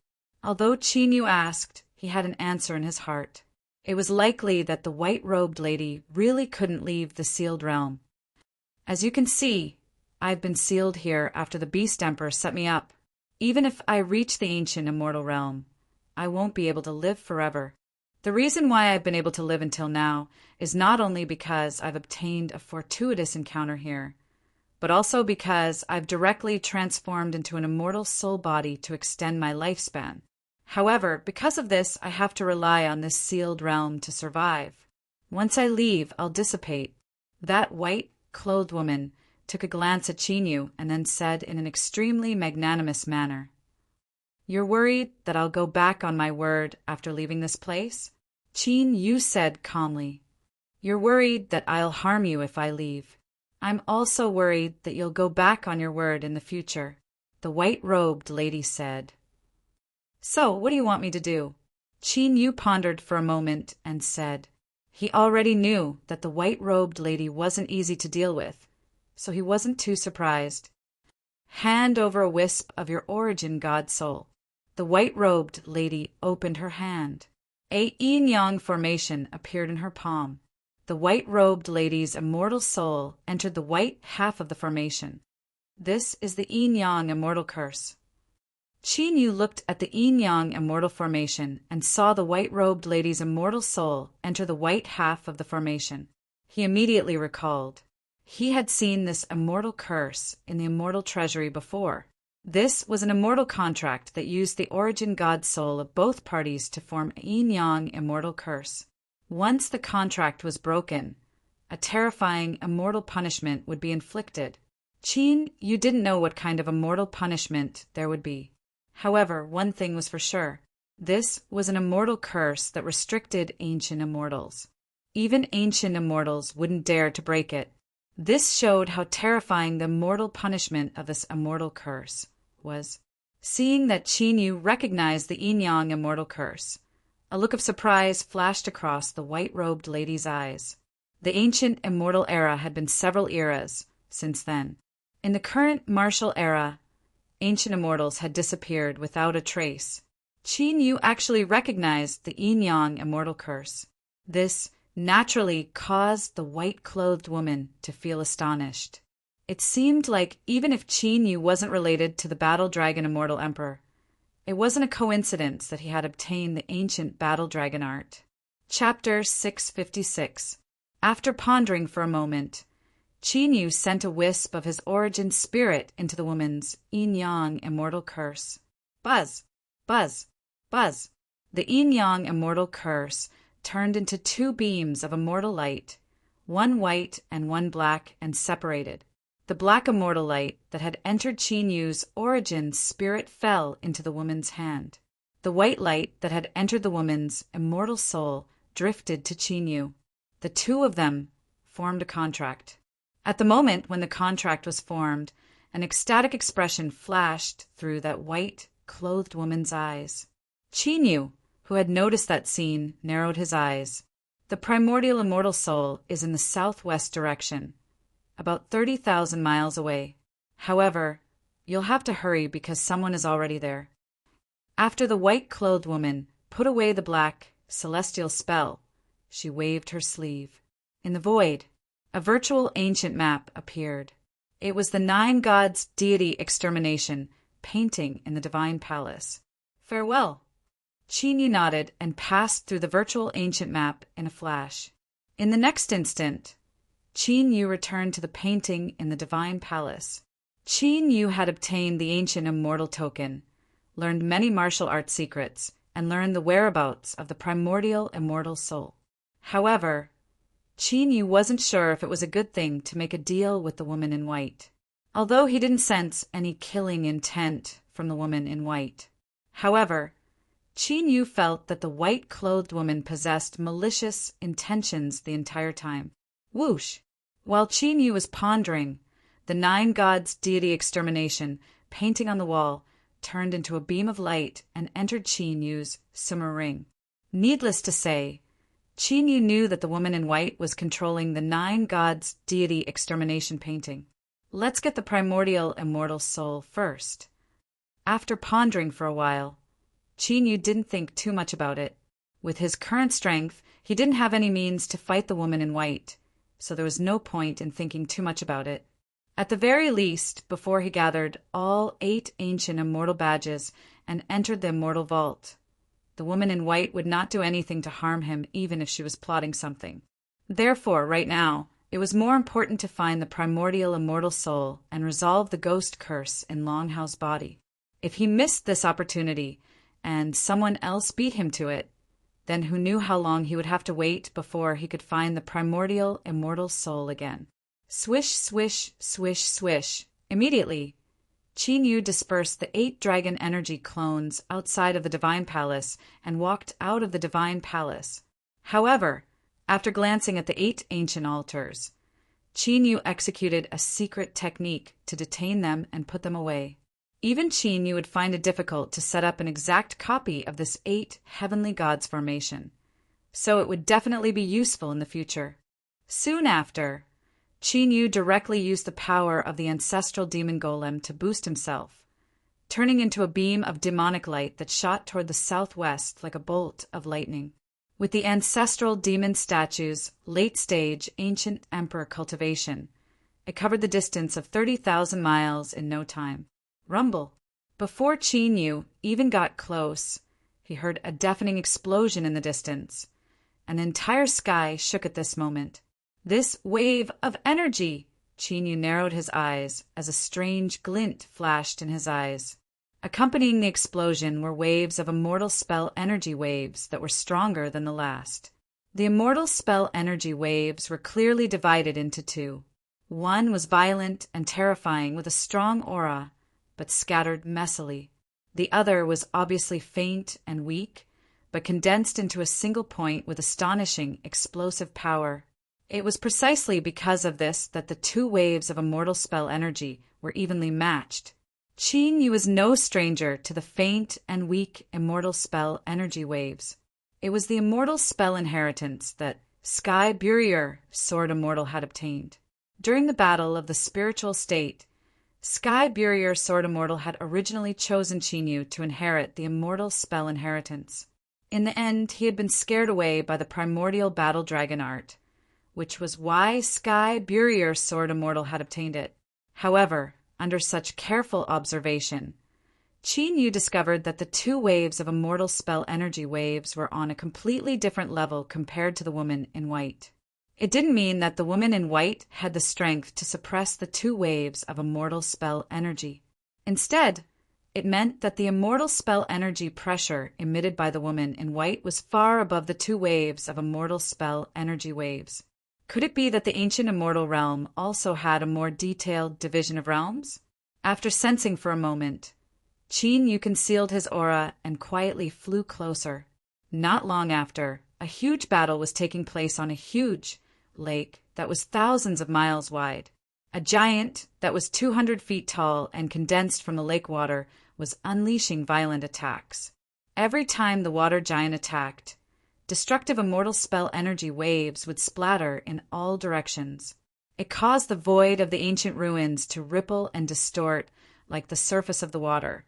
Although Qin Yu asked, he had an answer in his heart. It was likely that the white-robed lady really couldn't leave the sealed realm. As you can see, I've been sealed here after the Beast Emperor set me up. Even if I reach the ancient immortal realm, I won't be able to live forever. The reason why I've been able to live until now is not only because I've obtained a fortuitous encounter here, but also because I've directly transformed into an immortal soul body to extend my lifespan. However, because of this, I have to rely on this sealed realm to survive. Once I leave, I'll dissipate." That white-clothed woman took a glance at Chinyu and then said in an extremely magnanimous manner, "You're worried that I'll go back on my word after leaving this place?" Chinyu said calmly, "You're worried that I'll harm you if I leave. I'm also worried that you'll go back on your word in the future," the white-robed lady said. "So, what do you want me to do?" Chinyu pondered for a moment and said. He already knew that the white-robed lady wasn't easy to deal with, so he wasn't too surprised. "Hand over a wisp of your origin god soul." The white-robed lady opened her hand. A yin-yang formation appeared in her palm. The white-robed lady's immortal soul entered the white half of the formation. This is the yin-yang immortal curse. Chinyu looked at the yin-yang immortal formation and saw the white-robed lady's immortal soul enter the white half of the formation. He immediately recalled. He had seen this immortal curse in the immortal treasury before. This was an immortal contract that used the origin god soul of both parties to form a yin-yang immortal curse. Once the contract was broken, a terrifying immortal punishment would be inflicted. You didn't know what kind of immortal punishment there would be. However, one thing was for sure. This was an immortal curse that restricted ancient immortals. Even ancient immortals wouldn't dare to break it. This showed how terrifying the immortal punishment of this immortal curse was. Seeing that Chinyu recognized the yin-yang immortal curse, a look of surprise flashed across the white-robed lady's eyes. The ancient immortal era had been several eras since then. In the current martial era, ancient immortals had disappeared without a trace. Chinyu actually recognized the yin-yang immortal curse. This naturally caused the white-clothed woman to feel astonished. It seemed like even if Chinyu wasn't related to the Battle Dragon Immortal Emperor, it wasn't a coincidence that he had obtained the ancient Battle Dragon art. Chapter 656. After pondering for a moment, Chinyu sent a wisp of his origin spirit into the woman's yin-yang immortal curse. Buzz! Buzz! Buzz! The yin-yang immortal curse turned into two beams of immortal light, one white and one black, and separated. The black immortal light that had entered Chinyu's origin spirit fell into the woman's hand. The white light that had entered the woman's immortal soul drifted to Chinyu. The two of them formed a contract. At the moment when the contract was formed, an ecstatic expression flashed through that white-clothed woman's eyes. Chinyu, who had noticed that scene, narrowed his eyes. The primordial immortal soul is in the southwest direction, about 30,000 miles away. However, you'll have to hurry because someone is already there. After the white-clothed woman put away the black, celestial spell, she waved her sleeve. In the void, a virtual ancient map appeared. It was the 9 gods' deity extermination painting in the divine palace. Farewell. Chinyu nodded and passed through the virtual ancient map in a flash. In the next instant, Chinyu returned to the painting in the divine palace. Chinyu had obtained the ancient immortal token, learned many martial arts secrets, and learned the whereabouts of the primordial immortal soul. However, Chinyu wasn't sure if it was a good thing to make a deal with the woman in white, although he didn't sense any killing intent from the woman in white. However, Chinyu felt that the white-clothed woman possessed malicious intentions the entire time. Whoosh! While Chinyu was pondering, the 9 gods' deity extermination painting on the wall turned into a beam of light and entered Chinyu's summer ring. Needless to say, Chinyu knew that the woman in white was controlling the 9 gods' deity extermination painting. Let's get the primordial immortal soul first. After pondering for a while, Chinyu didn't think too much about it. With his current strength, he didn't have any means to fight the woman in white, so there was no point in thinking too much about it. At the very least, before he gathered all 8 ancient immortal badges and entered the immortal vault, the woman in white would not do anything to harm him even if she was plotting something. Therefore, right now, it was more important to find the primordial immortal soul and resolve the ghost curse in Longhao's body. If he missed this opportunity and someone else beat him to it. Then who knew how long he would have to wait before he could find the primordial immortal soul again. Swish, swish, swish, swish. Immediately, Qin Yu dispersed the 8 dragon energy clones outside of the Divine Palace and walked out of the Divine Palace. However, after glancing at the 8 ancient altars, Qin Yu executed a secret technique to detain them and put them away. Even Qin Yu would find it difficult to set up an exact copy of this 8 heavenly gods formation, so it would definitely be useful in the future. Soon after, Qin Yu directly used the power of the ancestral demon golem to boost himself, turning into a beam of demonic light that shot toward the southwest like a bolt of lightning. With the ancestral demon statue's late-stage ancient emperor cultivation, it covered the distance of 30,000 miles in no time. Rumble. Before Qin Yu even got close, he heard a deafening explosion in the distance. An entire sky shook at this moment. This wave of energy! Qin Yu narrowed his eyes as a strange glint flashed in his eyes. Accompanying the explosion were waves of immortal spell energy waves that were stronger than the last. The immortal spell energy waves were clearly divided into 2. One was violent and terrifying with a strong aura, but scattered messily. The other was obviously faint and weak, but condensed into a single point with astonishing, explosive power. It was precisely because of this that the 2 waves of immortal spell energy were evenly matched. Qin Yu was no stranger to the faint and weak immortal spell energy waves. It was the immortal spell inheritance that Sky Burier Sword Immortal had obtained. During the battle of the spiritual state, Sky Burier Sword Immortal had originally chosen Qin Yu to inherit the immortal spell inheritance. In the end, he had been scared away by the primordial battle dragon art, which was why Sky Burier Sword Immortal had obtained it. However, under such careful observation, Qin Yu discovered that the 2 waves of immortal spell energy waves were on a completely different level compared to the woman in white. It didn't mean that the woman in white had the strength to suppress the 2 waves of immortal spell energy. Instead, it meant that the immortal spell energy pressure emitted by the woman in white was far above the 2 waves of immortal spell energy waves. Could it be that the ancient immortal realm also had a more detailed division of realms? After sensing for a moment, Qin Yu concealed his aura and quietly flew closer. Not long after, a huge battle was taking place on a huge lake that was thousands of miles wide. A giant that was 200 feet tall and condensed from the lake water was unleashing violent attacks. Every time the water giant attacked, destructive immortal spell energy waves would splatter in all directions. It caused the void of the ancient ruins to ripple and distort like the surface of the water,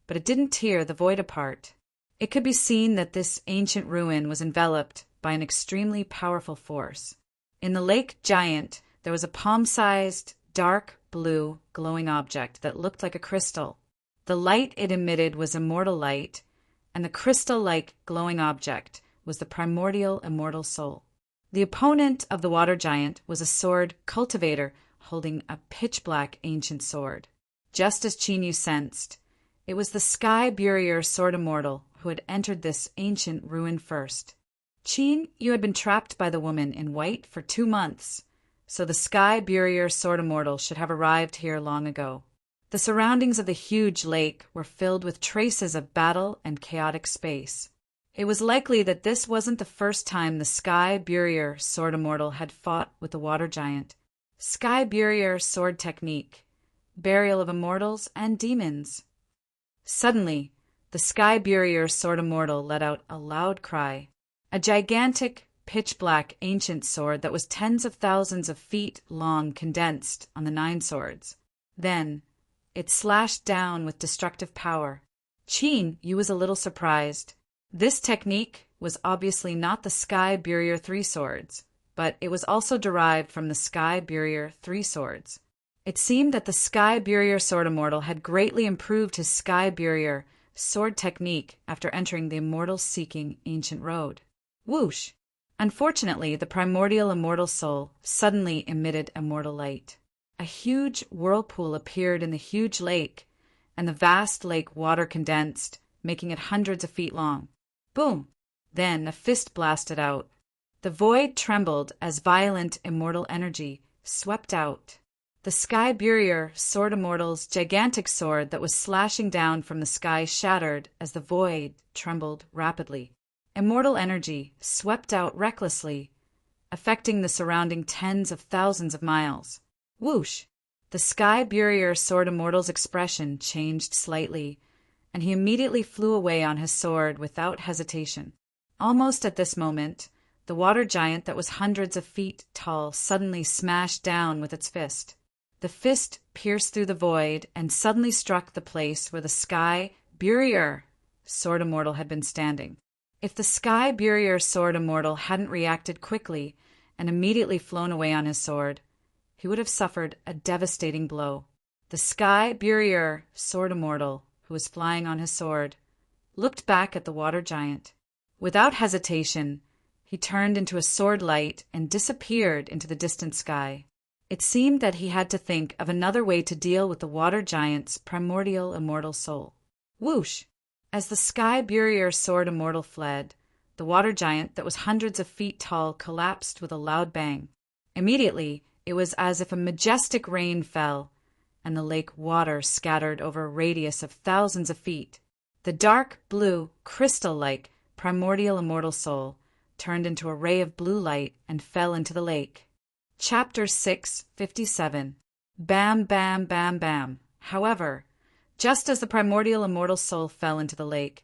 but it didn't tear the void apart. It could be seen that this ancient ruin was enveloped by an extremely powerful force. In the lake giant, there was a palm-sized, dark blue, glowing object that looked like a crystal. The light it emitted was immortal light, and the crystal-like glowing object was the primordial immortal soul. The opponent of the water giant was a sword cultivator holding a pitch-black ancient sword. Just as Qin Yu sensed, it was the Sky Burier Sword Immortal who had entered this ancient ruin first. Qin Yu had been trapped by the woman in white for 2 months, so the Sky Burier Sword Immortal should have arrived here long ago. The surroundings of the huge lake were filled with traces of battle and chaotic space. It was likely that this wasn't the first time the Sky Burier Sword Immortal had fought with the water giant. Sky Burier Sword Technique, Burial of Immortals and Demons. Suddenly, the Sky Burier Sword Immortal let out a loud cry. A gigantic, pitch-black ancient sword that was tens of thousands of feet long condensed on the 9 swords. Then, it slashed down with destructive power. Qin Yu was a little surprised. This technique was obviously not the Sky Burier 3 swords, but it was also derived from the Sky Burier 3 swords. It seemed that the Sky Burier Sword Immortal had greatly improved his Sky Burier sword technique after entering the immortal-seeking ancient road. Whoosh! Unfortunately, the primordial immortal soul suddenly emitted immortal light. A huge whirlpool appeared in the huge lake, and the vast lake water condensed, making it hundreds of feet long. Boom! Then a fist blasted out. The void trembled as violent immortal energy swept out. The Sky Burier Sword Immortal's gigantic sword that was slashing down from the sky shattered as the void trembled rapidly. Immortal energy swept out recklessly, affecting the surrounding tens of thousands of miles. Whoosh! The Sky Burier Sword Immortal's expression changed slightly, and he immediately flew away on his sword without hesitation. Almost at this moment, the water giant that was hundreds of feet tall suddenly smashed down with its fist. The fist pierced through the void and suddenly struck the place where the Sky Burier Sword Immortal had been standing. If the Sky Burier Sword Immortal hadn't reacted quickly and immediately flown away on his sword, he would have suffered a devastating blow. The Sky Burier Sword Immortal, who was flying on his sword, looked back at the water giant. Without hesitation, he turned into a sword light and disappeared into the distant sky. It seemed that he had to think of another way to deal with the water giant's primordial immortal soul. Whoosh! As the Sky Burier Sword Immortal fled, the water giant that was hundreds of feet tall collapsed with a loud bang. Immediately, it was as if a majestic rain fell, and the lake water scattered over a radius of thousands of feet. The dark blue, crystal-like, primordial immortal soul turned into a ray of blue light and fell into the lake. Chapter 657. Bam, bam, bam, bam. However, just as the primordial immortal soul fell into the lake,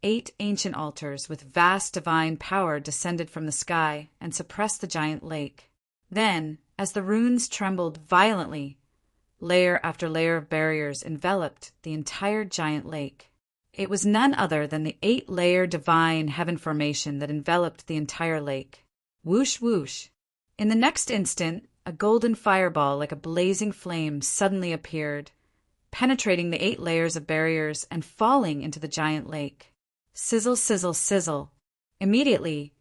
8 ancient altars with vast divine power descended from the sky and suppressed the giant lake. Then, as the runes trembled violently, layer after layer of barriers enveloped the entire giant lake. It was none other than the 8-layer divine heaven formation that enveloped the entire lake. Whoosh, whoosh. In the next instant, a golden fireball like a blazing flame suddenly appeared, penetrating the 8 layers of barriers and falling into the giant lake. Sizzle, sizzle, sizzle. Immediately,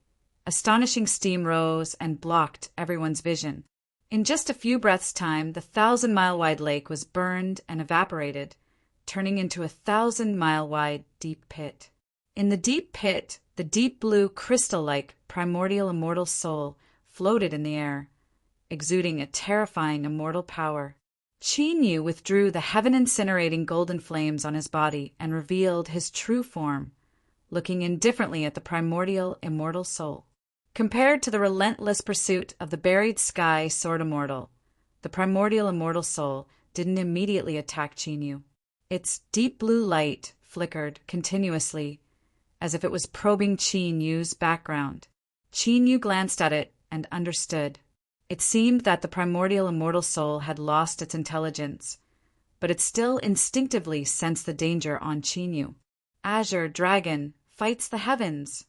astonishing steam rose and blocked everyone's vision. In just a few breaths' time, the 1,000-mile-wide lake was burned and evaporated, turning into a 1,000-mile-wide deep pit. In the deep pit, the deep blue, crystal-like, primordial immortal soul floated in the air, exuding a terrifying immortal power. Qin Yu withdrew the heaven-incinerating golden flames on his body and revealed his true form, looking indifferently at the primordial immortal soul. Compared to the relentless pursuit of the buried sky sword immortal, the primordial immortal soul didn't immediately attack Qin Yu. Its deep blue light flickered continuously, as if it was probing Qin Yu's background. Qin Yu glanced at it and understood. It seemed that the primordial immortal soul had lost its intelligence, but it still instinctively sensed the danger on Qin Yu. Azure Dragon fights the heavens.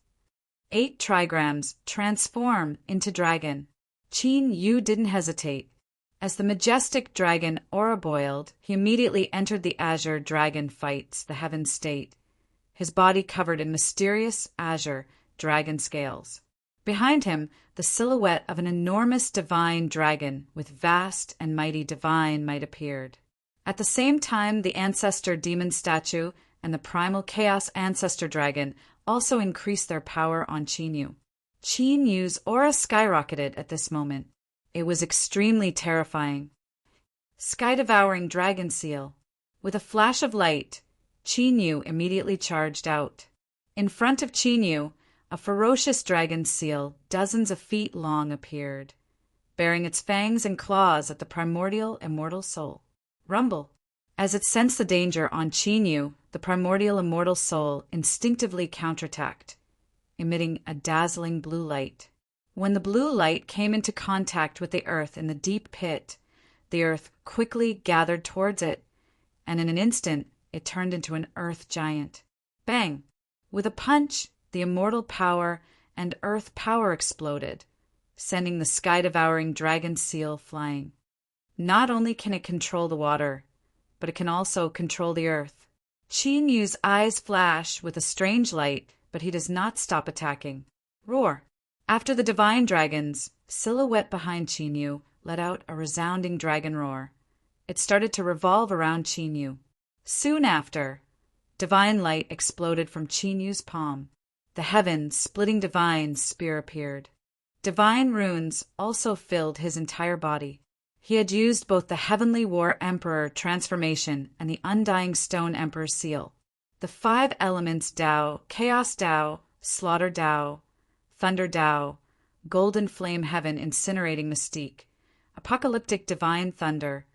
8 trigrams transform into dragon. Qin Yu didn't hesitate. As the majestic dragon aura boiled, he immediately entered the Azure Dragon fights the heaven state, his body covered in mysterious azure dragon scales. Behind him, the silhouette of an enormous divine dragon with vast and mighty divine might appeared. At the same time, the ancestor demon statue and the primal chaos ancestor dragon also increased their power on Qin Yu. Qin Yu's aura skyrocketed at this moment. It was extremely terrifying. Sky-devouring dragon seal. With a flash of light, Qin Yu immediately charged out. In front of Qin Yu, a ferocious dragon seal dozens of feet long appeared, bearing its fangs and claws at the primordial immortal soul. Rumble. As it sensed the danger on Qin Yu, the primordial immortal soul instinctively counterattacked, emitting a dazzling blue light. When the blue light came into contact with the earth in the deep pit, the earth quickly gathered towards it, and in an instant it turned into an earth giant. Bang! With a punch, the immortal power and earth power exploded, sending the sky-devouring dragon seal flying. Not only can it control the water, but it can also control the earth. Qin Yu's eyes flash with a strange light, but he does not stop attacking. Roar! After the divine dragons, silhouette behind Qin Yu let out a resounding dragon roar. It started to revolve around Qin Yu. Soon after, divine light exploded from Qin Yu's palm. The heaven-splitting divine spear appeared. Divine runes also filled his entire body. He had used both the Heavenly War Emperor transformation and the Undying Stone Emperor's seal. The 5 elements Tao, Chaos Tao, Slaughter Tao, Thunder Tao, Golden Flame Heaven Incinerating Mystique, Apocalyptic Divine Thunder,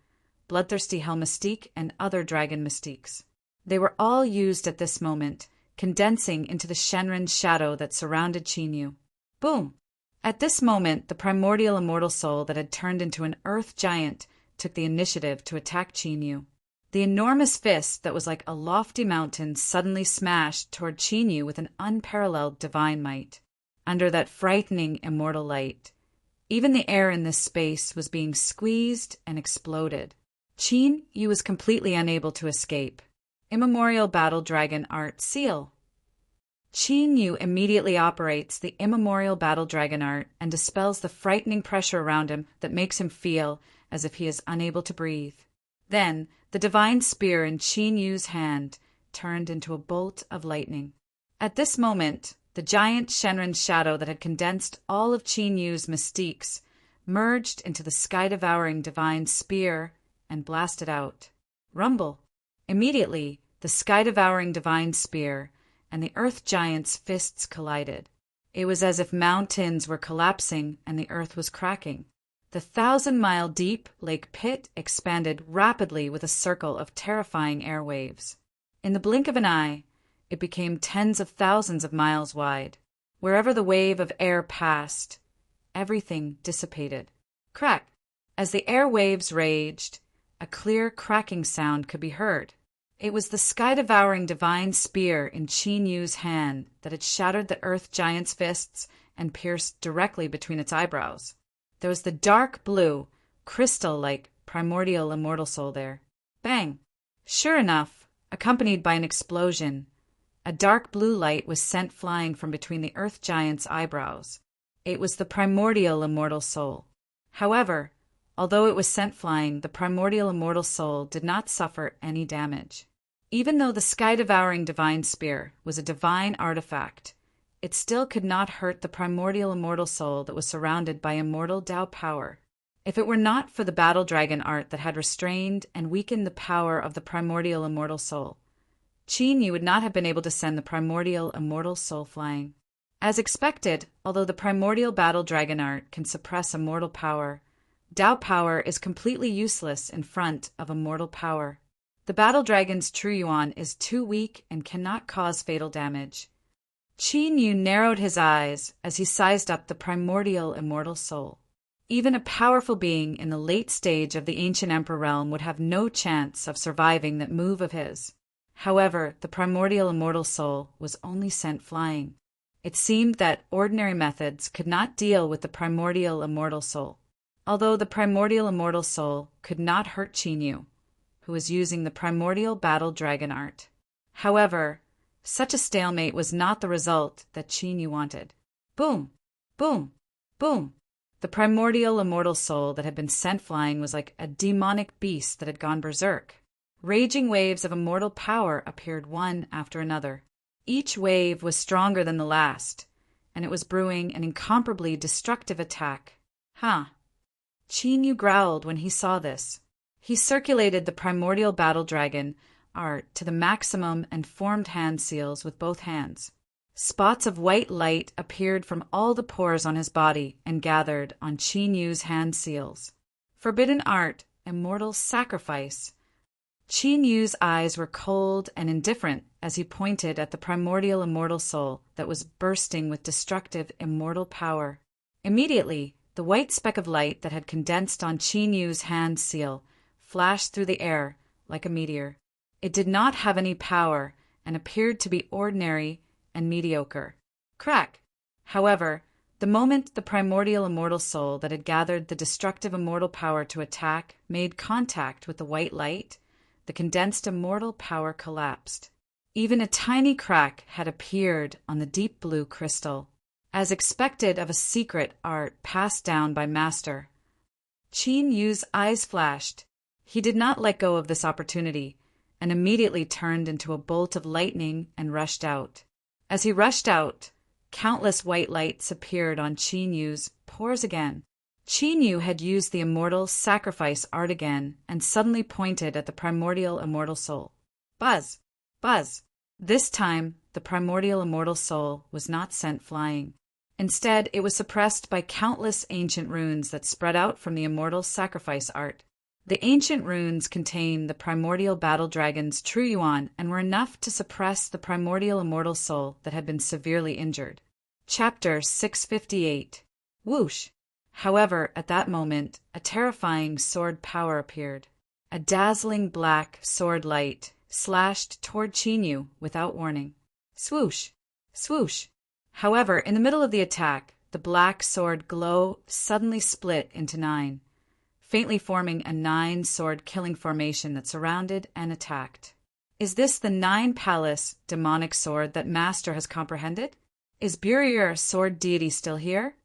Bloodthirsty Hell Mystique, and other dragon mystiques. They were all used at this moment, condensing into the Shenren shadow that surrounded Qin Yu. Boom! At this moment, the primordial immortal soul that had turned into an earth giant took the initiative to attack Qin Yu. The enormous fist that was like a lofty mountain suddenly smashed toward Qin Yu with an unparalleled divine might. Under that frightening immortal light, even the air in this space was being squeezed and exploded. Qin Yu was completely unable to escape. Immemorial Battle Dragon Art Seal. Qin Yu immediately operates the Immemorial Battle Dragon Art and dispels the frightening pressure around him that makes him feel as if he is unable to breathe. Then, the divine spear in Qin Yu's hand turned into a bolt of lightning. At this moment, the giant Shenren shadow that had condensed all of Qin Yu's mystiques merged into the sky-devouring divine spear and blasted out. Rumble! Immediately, the sky-devouring divine spear and the earth giant's fists collided. It was as if mountains were collapsing and the earth was cracking. The 1,000-mile deep lake pit expanded rapidly with a circle of terrifying air waves. In the blink of an eye, it became tens of thousands of miles wide. Wherever the wave of air passed, everything dissipated. Crack! As the air waves raged, a clear cracking sound could be heard. It was the sky-devouring divine spear in Qin Yu's hand that had shattered the earth giant's fists and pierced directly between its eyebrows. There was the dark blue, crystal-like, primordial immortal soul there. Bang! Sure enough, accompanied by an explosion, a dark blue light was sent flying from between the earth giant's eyebrows. It was the primordial immortal soul. However, although it was sent flying, the primordial immortal soul did not suffer any damage. Even though the sky-devouring divine spear was a divine artifact, it still could not hurt the primordial immortal soul that was surrounded by immortal Tao power. If it were not for the battle dragon art that had restrained and weakened the power of the primordial immortal soul, Qin Yu would not have been able to send the primordial immortal soul flying. As expected, although the primordial battle dragon art can suppress immortal power, Tao power is completely useless in front of immortal power. The battle dragon's true yuan is too weak and cannot cause fatal damage. Qin Yu narrowed his eyes as he sized up the primordial immortal soul. Even a powerful being in the late stage of the ancient emperor realm would have no chance of surviving that move of his. However, the primordial immortal soul was only sent flying. It seemed that ordinary methods could not deal with the primordial immortal soul. Although the primordial immortal soul could not hurt Qin Yu, who was using the primordial battle dragon art. However, such a stalemate was not the result that Qin Yu wanted. Boom! Boom! Boom! The primordial immortal soul that had been sent flying was like a demonic beast that had gone berserk. Raging waves of immortal power appeared one after another. Each wave was stronger than the last, and it was brewing an incomparably destructive attack. Qin Yu growled when he saw this. He circulated the primordial battle dragon art to the maximum and formed hand seals with both hands. Spots of white light appeared from all the pores on his body and gathered on Qin Yu's hand seals. Forbidden art, immortal sacrifice. Qin Yu's eyes were cold and indifferent as he pointed at the primordial immortal soul that was bursting with destructive immortal power. Immediately, the white speck of light that had condensed on Qin Yu's hand seal flashed through the air like a meteor. It did not have any power and appeared to be ordinary and mediocre. Crack! However, the moment the primordial immortal soul that had gathered the destructive immortal power to attack made contact with the white light, the condensed immortal power collapsed. Even a tiny crack had appeared on the deep blue crystal. As expected of a secret art passed down by master, Qin Yu's eyes flashed. He did not let go of this opportunity, and immediately turned into a bolt of lightning and rushed out. As he rushed out, countless white lights appeared on Qin Yu's pores again. Qin Yu had used the immortal sacrifice art again and suddenly pointed at the primordial immortal soul. Buzz! Buzz! This time, the primordial immortal soul was not sent flying. Instead, it was suppressed by countless ancient runes that spread out from the immortal sacrifice art. The ancient runes contain the primordial battle dragon's true yuan and were enough to suppress the primordial immortal soul that had been severely injured. Chapter 658. Whoosh! However, at that moment, a terrifying sword power appeared. A dazzling black sword light slashed toward Qin Yu without warning. Swoosh! Swoosh! However, in the middle of the attack, the black sword glow suddenly split into 9. Faintly forming a 9-sword killing formation that surrounded and attacked. Is this the 9-palace demonic sword that Master has comprehended? Is Burier sword deity still here?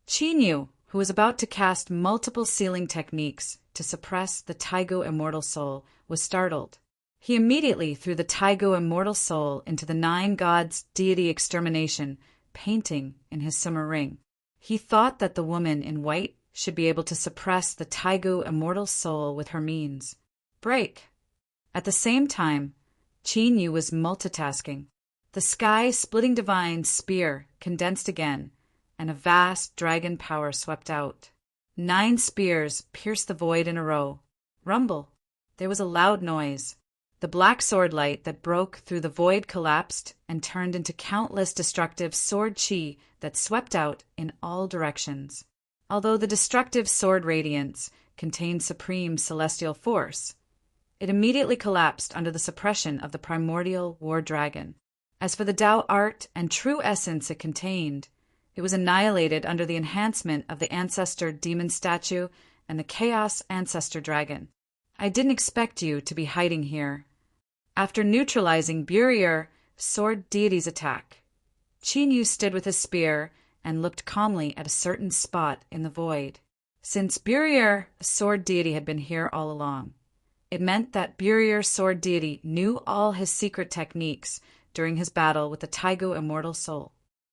Qin Yu, who was about to cast multiple sealing techniques to suppress the Taigu immortal soul, was startled. He immediately threw the Taigu immortal soul into the 9 gods' deity extermination, painting in his summer ring. He thought that the woman in white should be able to suppress the Taigu immortal soul with her means. Break! At the same time, Qin Yu was multitasking. The sky-splitting divine spear condensed again, and a vast dragon power swept out. 9 spears pierced the void in a row. Rumble! There was a loud noise. The black sword light that broke through the void collapsed and turned into countless destructive sword chi that swept out in all directions. Although the destructive sword radiance contained supreme celestial force, it immediately collapsed under the suppression of the primordial war dragon. As for the Tao art and true essence it contained, it was annihilated under the enhancement of the ancestor demon statue and the chaos ancestor dragon. I didn't expect you to be hiding here. After neutralizing Burier sword deity's attack, Qin Yu stood with his spear and looked calmly at a certain spot in the void. Since Burier sword deity had been here all along, it meant that Burier sword deity knew all his secret techniques during his battle with the Taigu immortal soul.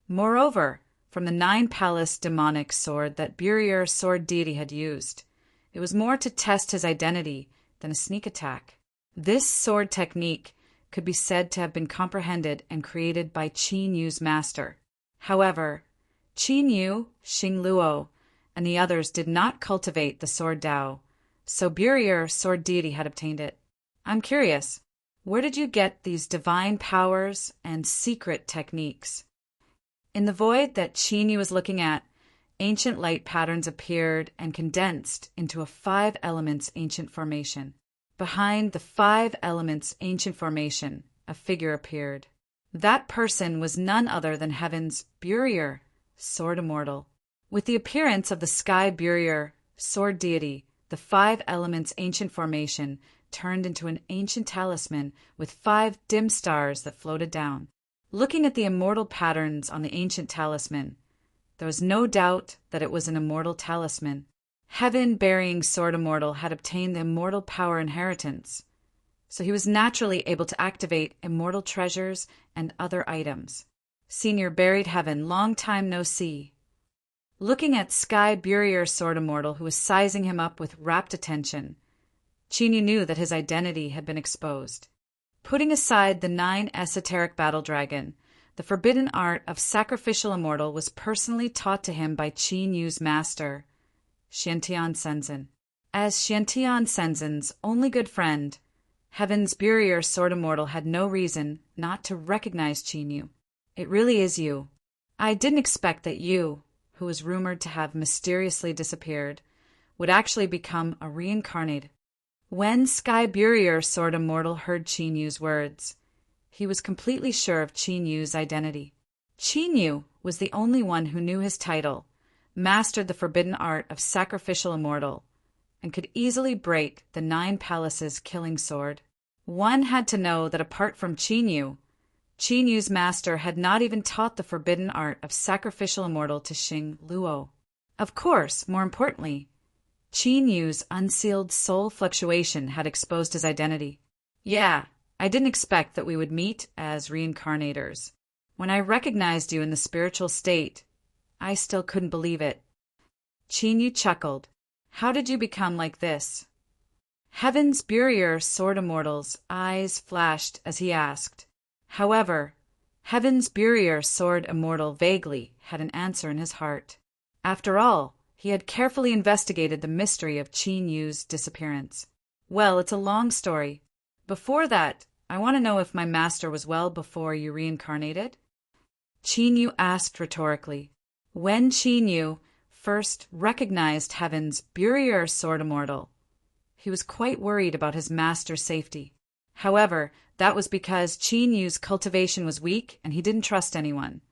Moreover, from the 9-palace demonic sword that Burier sword deity had used, it was more to test his identity than a sneak attack. This sword technique could be said to have been comprehended and created by Qin Yu's master. However, Qin Yu, Xing Luo, and the others did not cultivate the sword Tao, so Burier sword deity had obtained it. I'm curious, where did you get these divine powers and secret techniques? In the void that Qin Yu was looking at, ancient light patterns appeared and condensed into a 5 elements ancient formation. Behind the 5 elements ancient formation, a figure appeared. That person was none other than Heaven's Burier sword immortal. With the appearance of the sky Burier sword deity, the 5 elements ancient formation turned into an ancient talisman with 5 dim stars that floated down. Looking at the immortal patterns on the ancient talisman, there was no doubt that it was an immortal talisman. Heaven-bearing sword immortal had obtained the immortal power inheritance, so he was naturally able to activate immortal treasures and other items. Senior buried heaven, long time no see. Looking at Sky Burier sword immortal, who was sizing him up with rapt attention, Qin Yu knew that his identity had been exposed. Putting aside the 9 esoteric battle dragon, the forbidden art of sacrificial immortal was personally taught to him by Qin Yu's master, Xiantian Senzin. As Xiantian Senzin's only good friend, Heaven's Burier sword immortal had no reason not to recognize Qin Yu. It really is you. I didn't expect that you, who was rumored to have mysteriously disappeared, would actually become a reincarnated. When Sky Burier sword immortal heard Qin Yu's words, he was completely sure of Qin Yu's identity. Qin Yu was the only one who knew his title, mastered the forbidden art of sacrificial immortal, and could easily break the 9 palaces killing sword. One had to know that apart from Qin Yu's master had not even taught the forbidden art of sacrificial immortal to Xing Luo. Of course, more importantly, Qin Yu's unsealed soul fluctuation had exposed his identity. Yeah, I didn't expect that we would meet as reincarnators. When I recognized you in the spiritual state, I still couldn't believe it. Chinyu chuckled. How did you become like this? Heaven's Burier Sword Immortal's eyes flashed as he asked. However, Heaven's Burier Sword Immortal vaguely had an answer in his heart. After all, he had carefully investigated the mystery of Chinyu's disappearance. Well, it's a long story. Before that, I want to know if my master was well before you reincarnated? Chinyu asked rhetorically. When Chinyu first recognized Heaven's Burier Sword Immortal, he was quite worried about his master's safety. However, that was because Chinyu's cultivation was weak and he didn't trust anyone.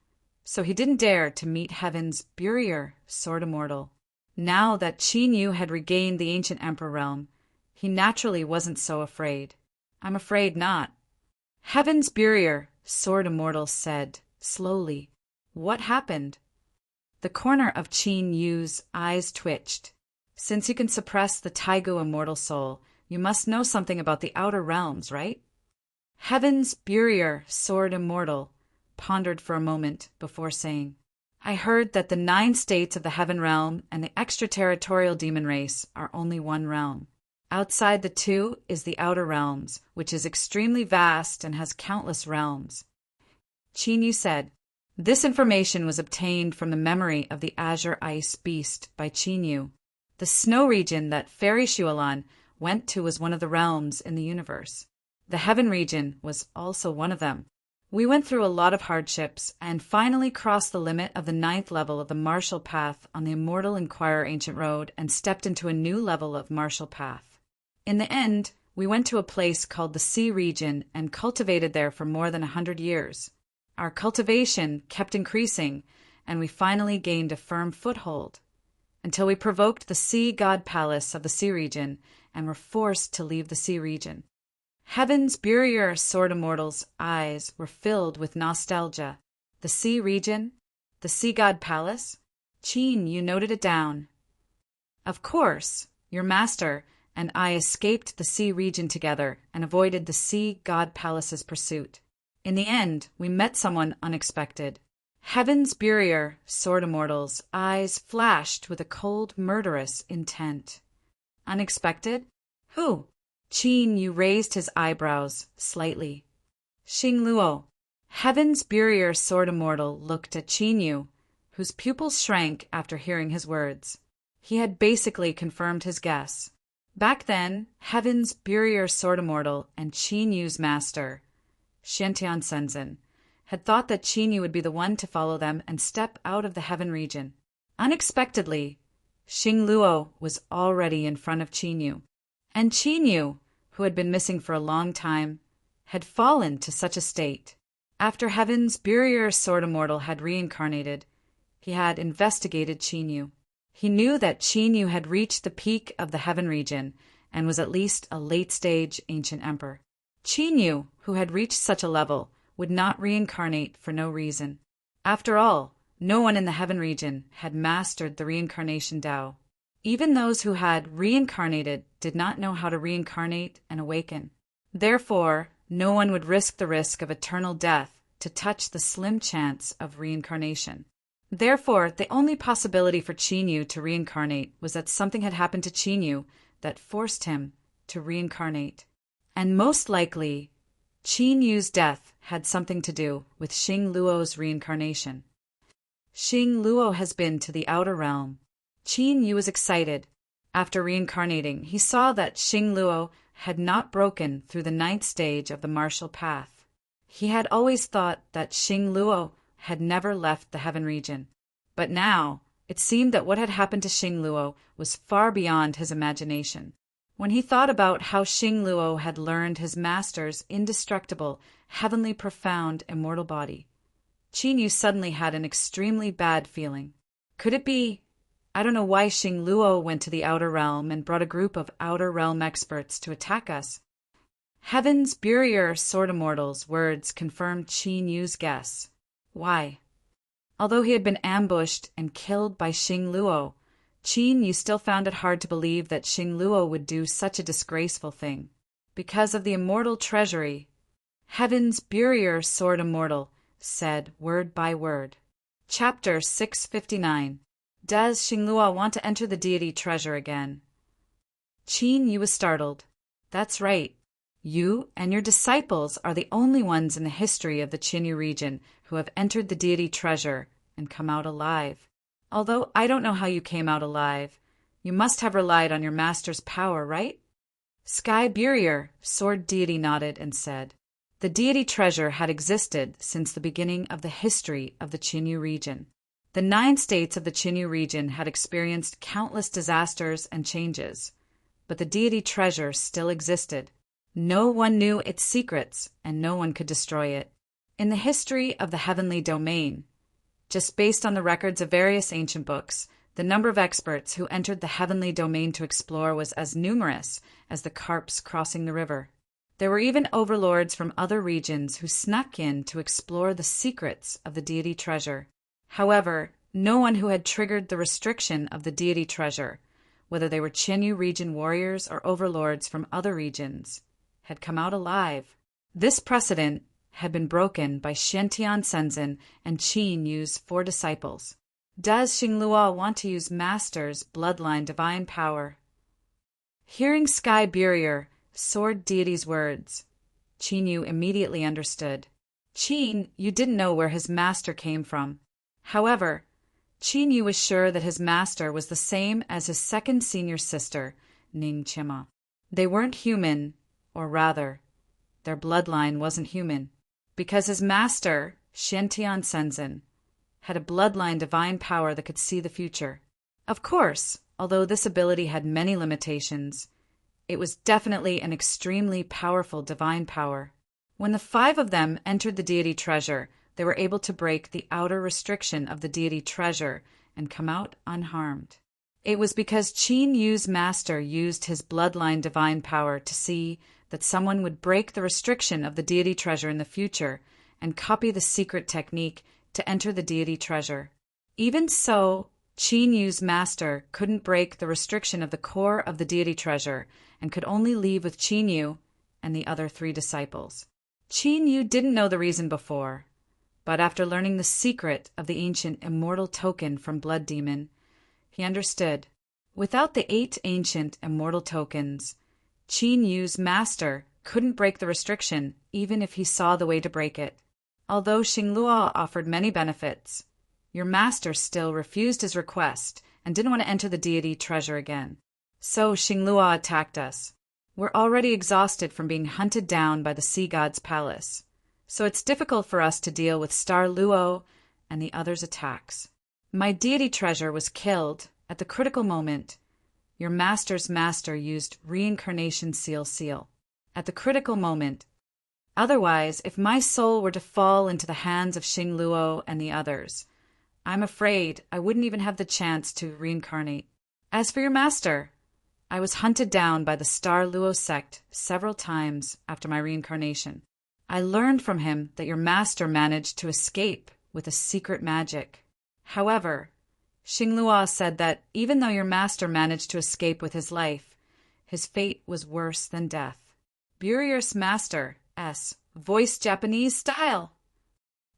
So he didn't dare to meet Heaven's Burier Sword Immortal. Now that Chinyu had regained the ancient emperor realm, he naturally wasn't so afraid. I'm afraid not. Heaven's Burier Sword Immortal said, slowly. What happened? The corner of Chinyu's eyes twitched. Since you can suppress the Taigu immortal soul, you must know something about the outer realms, right? Heaven's Burier Sword Immortal pondered for a moment before saying, I heard that the 9 states of the heaven realm and the extraterritorial demon race are only one realm. Outside the two is the outer realms, which is extremely vast and has countless realms. Chinyu said, this information was obtained from the memory of the azure ice beast by Chinyu. The snow region that Fairy Shualan went to was one of the realms in the universe. The heaven region was also one of them. We went through a lot of hardships and finally crossed the limit of the 9th level of the martial path on the Immortal Inquirer Ancient Road and stepped into a new level of martial path. In the end, we went to a place called the Sea Region and cultivated there for more than 100 years. Our cultivation kept increasing, and we finally gained a firm foothold, until we provoked the Sea God Palace of the Sea Region and were forced to leave the Sea Region. Heaven's Burier Sword Immortal's eyes were filled with nostalgia. The Sea Region? The Sea God Palace? Chinyu noted it down. Of course, your master and I escaped the Sea Region together and avoided the Sea God Palace's pursuit. In the end, we met someone unexpected. Heaven's Burier Sword Immortal's eyes flashed with a cold, murderous intent. Unexpected? Who? Chinyu raised his eyebrows slightly. Xing Luo. Heaven's Burier Sword Immortal looked at Chinyu, whose pupils shrank after hearing his words. He had basically confirmed his guess. Back then, Heaven's Burier Sword Immortal and Chinyu's master, Xiantian Senzin, had thought that Chinyu would be the one to follow them and step out of the heaven region. Unexpectedly, Xing Luo was already in front of Chinyu. And Chinyu, who had been missing for a long time, had fallen to such a state. After Heaven's Burier Sword Immortal had reincarnated, he had investigated Chinyu. He knew that Chinyu had reached the peak of the heaven region and was at least a late-stage ancient emperor. Chinyu, who had reached such a level, would not reincarnate for no reason. After all, no one in the heaven region had mastered the reincarnation Tao. Even those who had reincarnated did not know how to reincarnate and awaken. Therefore, no one would risk the risk of eternal death to touch the slim chance of reincarnation. Therefore, the only possibility for Chinyu to reincarnate was that something had happened to Chinyu that forced him to reincarnate. And most likely, Chinyu's death had something to do with Xing Luo's reincarnation. Xing Luo has been to the outer realm. Chinyu was excited. After reincarnating, he saw that Xing Luo had not broken through the 9th stage of the martial path. He had always thought that Xing Luo had never left the heaven region. But now, it seemed that what had happened to Xing Luo was far beyond his imagination. When he thought about how Xing Luo had learned his master's indestructible, heavenly profound immortal body, Chinyu suddenly had an extremely bad feeling. Could it be? I don't know why Xing Luo went to the outer realm and brought a group of outer realm experts to attack us. Heaven's Burier Sword Immortal's words confirmed Chinyu's guess. Why? Although he had been ambushed and killed by Xing Luo, Chinyu still found it hard to believe that Xing Luo would do such a disgraceful thing. because of the immortal treasury. Heaven's Burier Sword Immortal said word by word. Chapter 659. Does Xinglua want to enter the deity treasure again? Qin Yu was startled. That's right. You and your disciples are the only ones in the history of the Qinyu region who have entered the deity treasure and come out alive. Although I don't know how you came out alive, you must have relied on your master's power, right? Sky Burier, Sword Deity, nodded and said, the deity treasure had existed since the beginning of the history of the Qinyu region. The 9 states of the Qinyu region had experienced countless disasters and changes, but the deity treasure still existed. No one knew its secrets, and no one could destroy it. In the history of the heavenly domain, just based on the records of various ancient books, the number of experts who entered the heavenly domain to explore was as numerous as the carps crossing the river. There were even overlords from other regions who snuck in to explore the secrets of the deity treasure. However, no one who had triggered the restriction of the deity treasure, whether they were Qinyu region warriors or overlords from other regions, had come out alive. This precedent had been broken by Xiantian Senzin and Qin Yu's 4 disciples. Does Xinglua want to use Master's bloodline divine power? Hearing Sky Burier, Sword Deity's words, Qin Yu immediately understood. Qin Yu didn't know where his master came from. However, Qin Yu was sure that his master was the same as his second senior sister, Ning Chima. They weren't human, or rather, their bloodline wasn't human, because his master, Xiantian Senzin, had a bloodline divine power that could see the future. Of course, although this ability had many limitations, it was definitely an extremely powerful divine power. When the 5 of them entered the deity treasure, they were able to break the outer restriction of the deity treasure and come out unharmed. It was because Qin Yu's master used his bloodline divine power to see that someone would break the restriction of the deity treasure in the future and copy the secret technique to enter the deity treasure. Even so, Qin Yu's master couldn't break the restriction of the core of the deity treasure and could only leave with Qin Yu and the other 3 disciples. Qin Yu didn't know the reason before, but after learning the secret of the ancient immortal token from Blood Demon, he understood. Without the 8 ancient immortal tokens, Qin Yu's master couldn't break the restriction even if he saw the way to break it. Although Xinglua offered many benefits, your master still refused his request and didn't want to enter the deity treasure again. So Xinglua attacked us. We're already exhausted from being hunted down by the sea god's palace, so it's difficult for us to deal with Star Luo and the others' attacks. My deity treasure was killed at the critical moment. Your master's master used reincarnation seal. At the critical moment. Otherwise, if my soul were to fall into the hands of Xing Luo and the others, I'm afraid I wouldn't even have the chance to reincarnate. As for your master, I was hunted down by the Star Luo sect several times after my reincarnation. I learned from him that your master managed to escape with a secret magic. However, Xinglua said that even though your master managed to escape with his life, his fate was worse than death. Burier's master, voiced Japanese style.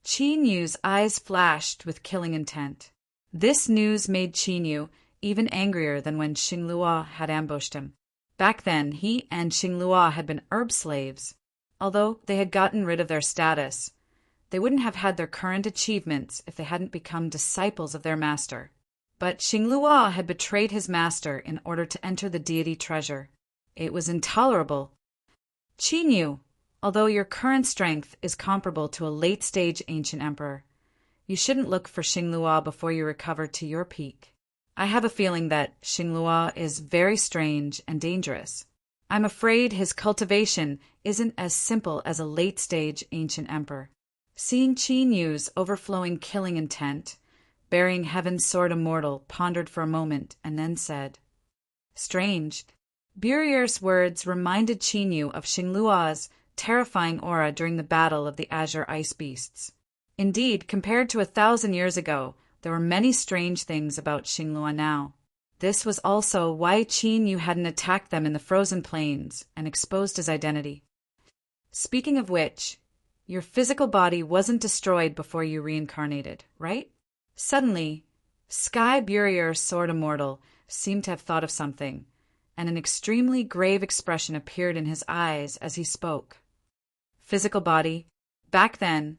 Qin Yu's eyes flashed with killing intent. This news made Qin Yu even angrier than when Xinglua had ambushed him. Back then, he and Xinglua had been herb slaves. Although they had gotten rid of their status, they wouldn't have had their current achievements if they hadn't become disciples of their master. But Xinglua had betrayed his master in order to enter the deity treasure. It was intolerable. Qin Yu, although your current strength is comparable to a late-stage ancient emperor, you shouldn't look for Xinglua before you recover to your peak. I have a feeling that Xinglua is very strange and dangerous. I'm afraid his cultivation isn't as simple as a late-stage ancient emperor. Seeing Qin Yu's overflowing killing intent, bearing Heaven's Sword Immortal pondered for a moment and then said, strange. Burier's words reminded Qin Yu of Xinglua's terrifying aura during the battle of the Azure Ice Beasts. Indeed, compared to 1,000 years ago, there were many strange things about Xinglua now. This was also why Qin Yu hadn't attacked them in the frozen plains and exposed his identity. Speaking of which, your physical body wasn't destroyed before you reincarnated, right? Suddenly, Sky Burier Sword Immortal seemed to have thought of something, and an extremely grave expression appeared in his eyes as he spoke. Physical body, back then,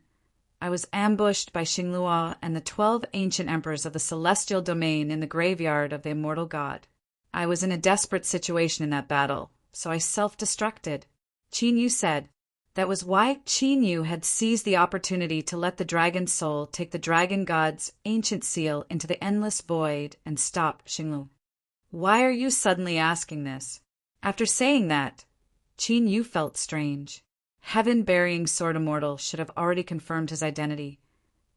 I was ambushed by Xingluo and the 12 ancient emperors of the celestial domain in the graveyard of the immortal god. I was in a desperate situation in that battle, so I self-destructed. Qin Yu said. That was why Qin Yu had seized the opportunity to let the dragon soul take the dragon god's ancient seal into the endless void and stop Xinglu. Why are you suddenly asking this? After saying that, Qin Yu felt strange. Heaven-burying Sword Immortal should have already confirmed his identity.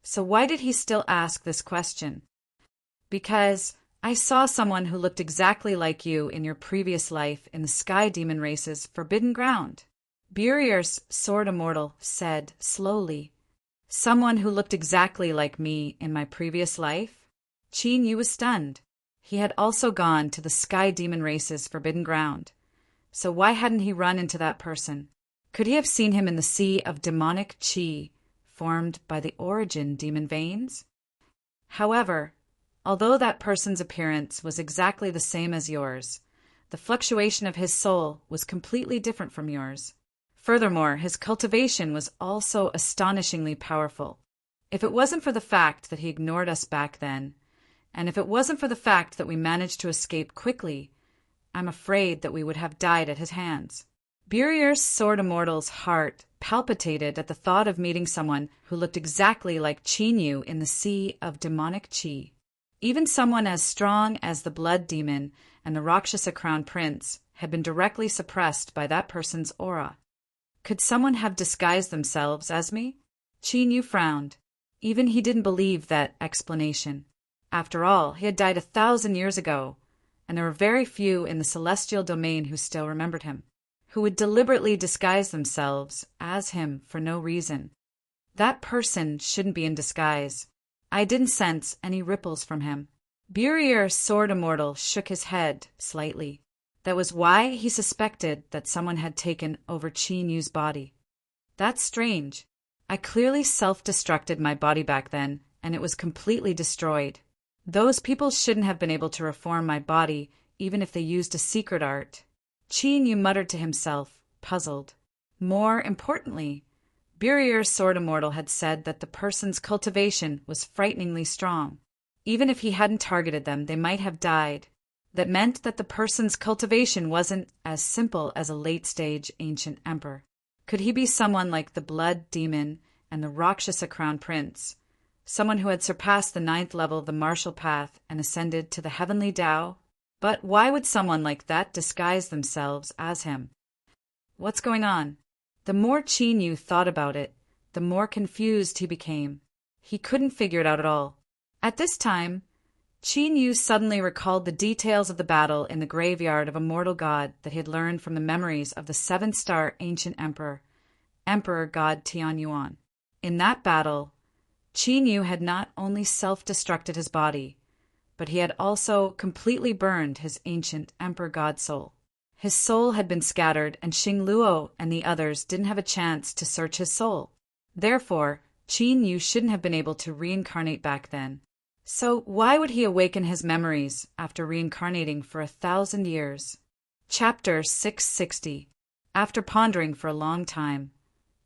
So why did he still ask this question? Because I saw someone who looked exactly like you in your previous life in the Sky Demon Race's Forbidden Ground. Burier's Sword Immortal said slowly. Someone who looked exactly like me in my previous life? Qin Yu was stunned. He had also gone to the Sky Demon Race's Forbidden Ground. So why hadn't he run into that person? Could he have seen him in the sea of demonic qi formed by the origin demon veins? However, although that person's appearance was exactly the same as yours, the fluctuation of his soul was completely different from yours. Furthermore, his cultivation was also astonishingly powerful. If it wasn't for the fact that he ignored us back then, and if it wasn't for the fact that we managed to escape quickly, I'm afraid that we would have died at his hands. Burier's Sword Immortal's heart palpitated at the thought of meeting someone who looked exactly like Qin Yu in the sea of demonic qi. Even someone as strong as the Blood Demon and the Rakshasa Crown Prince had been directly suppressed by that person's aura. Could someone have disguised themselves as me? Qin Yu frowned. Even he didn't believe that explanation. After all, he had died 1,000 years ago, and there were very few in the celestial domain who still remembered him, who would deliberately disguise themselves as him for no reason. That person shouldn't be in disguise. I didn't sense any ripples from him. Burier Sword Immortal shook his head slightly. That was why he suspected that someone had taken over Qin Yu's body. That's strange. I clearly self-destructed my body back then, and it was completely destroyed. Those people shouldn't have been able to reform my body, even if they used a secret art. Qin Yu muttered to himself, puzzled. More importantly, Burier's Sword Immortal had said that the person's cultivation was frighteningly strong. Even if he hadn't targeted them, they might have died. That meant that the person's cultivation wasn't as simple as a late-stage ancient emperor. Could he be someone like the Blood Demon and the Rakshasa Crown Prince, someone who had surpassed the 9th level of the martial path and ascended to the heavenly Tao? But why would someone like that disguise themselves as him? What's going on? The more Qin Yu thought about it, the more confused he became. He couldn't figure it out at all. At this time, Qin Yu suddenly recalled the details of the battle in the graveyard of a mortal god that he had learned from the memories of the 7-star ancient emperor, Emperor God Tianyuan. In that battle, Qin Yu had not only self-destructed his body, but he had also completely burned his ancient emperor god soul. His soul had been scattered, and Xingluo and the others didn't have a chance to search his soul. Therefore, Qin Yu shouldn't have been able to reincarnate back then. So why would he awaken his memories after reincarnating for 1,000 years? Chapter 660. After pondering for a long time,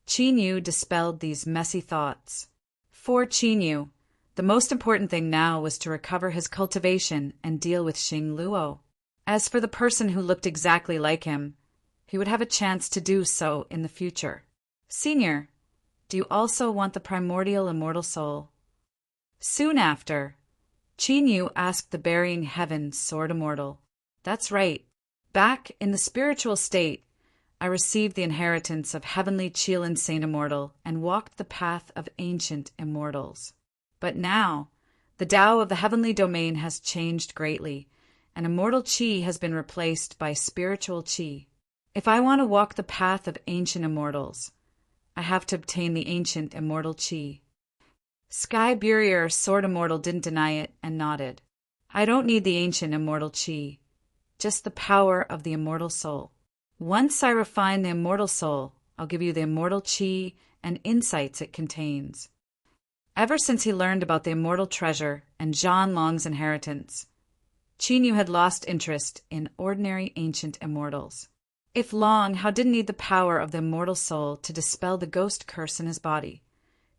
Qin Yu dispelled these messy thoughts. For Qin Yu, the most important thing now was to recover his cultivation and deal with Xingluo. As for the person who looked exactly like him, he would have a chance to do so in the future. Senior, do you also want the primordial immortal soul? Soon after, Qin Yu asked the Burying Heaven Sword Immortal. That's right. Back in the spiritual state, I received the inheritance of heavenly Qilin Saint Immortal and walked the path of ancient immortals. But now, the Tao of the heavenly domain has changed greatly, and immortal qi has been replaced by spiritual qi. If I want to walk the path of ancient immortals, I have to obtain the ancient immortal qi. Sky Burier Sword Immortal didn't deny it and nodded. I don't need the ancient immortal chi, just the power of the immortal soul. Once I refine the immortal soul, I'll give you the immortal chi and insights it contains. Ever since he learned about the immortal treasure and Zhan Long's inheritance, Qin Yu had lost interest in ordinary ancient immortals. If Long Hao didn't need the power of the immortal soul to dispel the ghost curse in his body,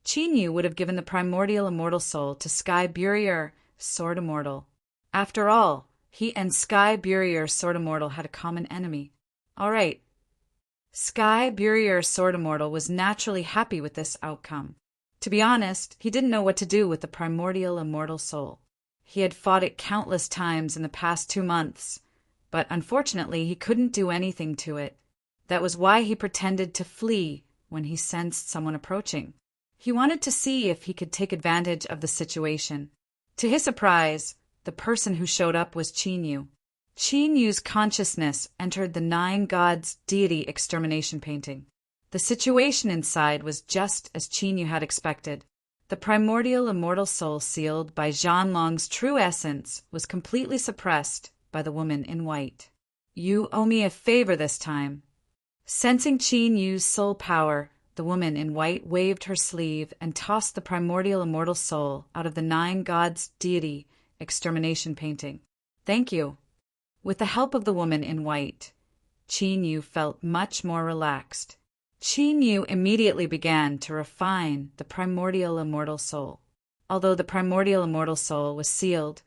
Qin Yu would have given the primordial immortal soul to Sky Burier, Sword Immortal. After all, he and Sky Burier, Sword Immortal had a common enemy. All right. Sky Burier, Sword Immortal was naturally happy with this outcome. To be honest, he didn't know what to do with the primordial immortal soul. He had fought it countless times in the past 2 months, but unfortunately he couldn't do anything to it. That was why he pretended to flee when he sensed someone approaching. He wanted to see if he could take advantage of the situation. To his surprise, the person who showed up was Qin Yu. Qin Yu's consciousness entered the 9 Gods deity extermination painting. The situation inside was just as Qin Yu had expected. The primordial immortal soul sealed by Zhan Long's true essence was completely suppressed by the woman in white. You owe me a favor this time. Sensing Qin Yu's soul power, the woman in white waved her sleeve and tossed the primordial immortal soul out of the 9 Gods deity extermination painting. Thank you. With the help of the woman in white, Qin Yu felt much more relaxed. Qin Yu immediately began to refine the primordial immortal soul. Although the primordial immortal soul was sealed,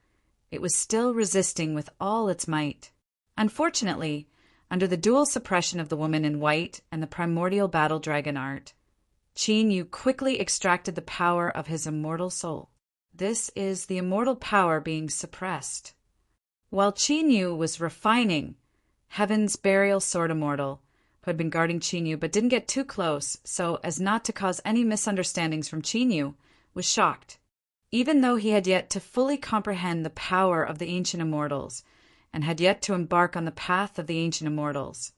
it was still resisting with all its might. Unfortunately, under the dual suppression of the woman in white and the primordial battle dragon art, Qin Yu quickly extracted the power of his immortal soul. This is the immortal power being suppressed. While Qin Yu was refining, Heaven's burial sword immortal, who had been guarding Qin Yu but didn't get too close so as not to cause any misunderstandings from Qin Yu, was shocked. Even though he had yet to fully comprehend the power of the ancient immortals and had yet to embark on the path of the ancient immortals,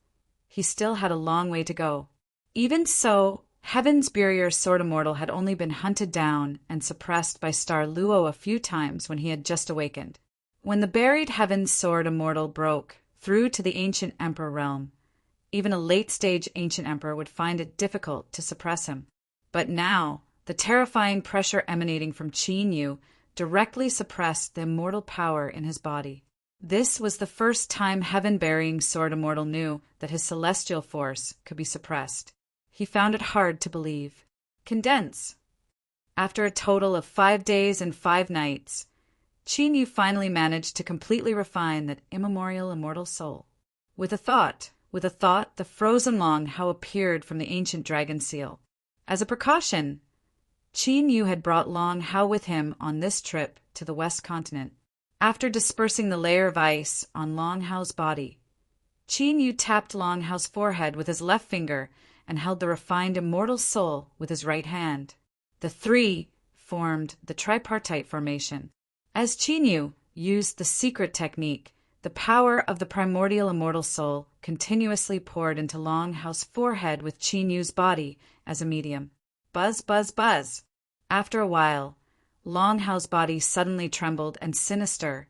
he still had a long way to go. Even so, Heaven's burial sword immortal had only been hunted down and suppressed by Star Luo a few times when he had just awakened. When the buried Heaven's sword immortal broke through to the ancient emperor realm, even a late-stage ancient emperor would find it difficult to suppress him. But now, the terrifying pressure emanating from Qin Yu directly suppressed the immortal power in his body. This was the first time heaven-bearing sword immortal knew that his celestial force could be suppressed. He found it hard to believe. Condense. After a total of 5 days and 5 nights, Qin Yu finally managed to completely refine that immemorial immortal soul. With a thought, the frozen Long Hao appeared from the ancient dragon seal. As a precaution, Qin Yu had brought Long Hao with him on this trip to the West Continent. After dispersing the layer of ice on Long Hao's body, Qin Yu tapped Long Hao's forehead with his left finger and held the refined immortal soul with his right hand. The 3 formed the tripartite formation. As Qin Yu used the secret technique, the power of the primordial immortal soul continuously poured into Long Hao's forehead with Qin Yu's body as a medium. Buzz, buzz, buzz. After a while, Long Hao's body suddenly trembled and sinister.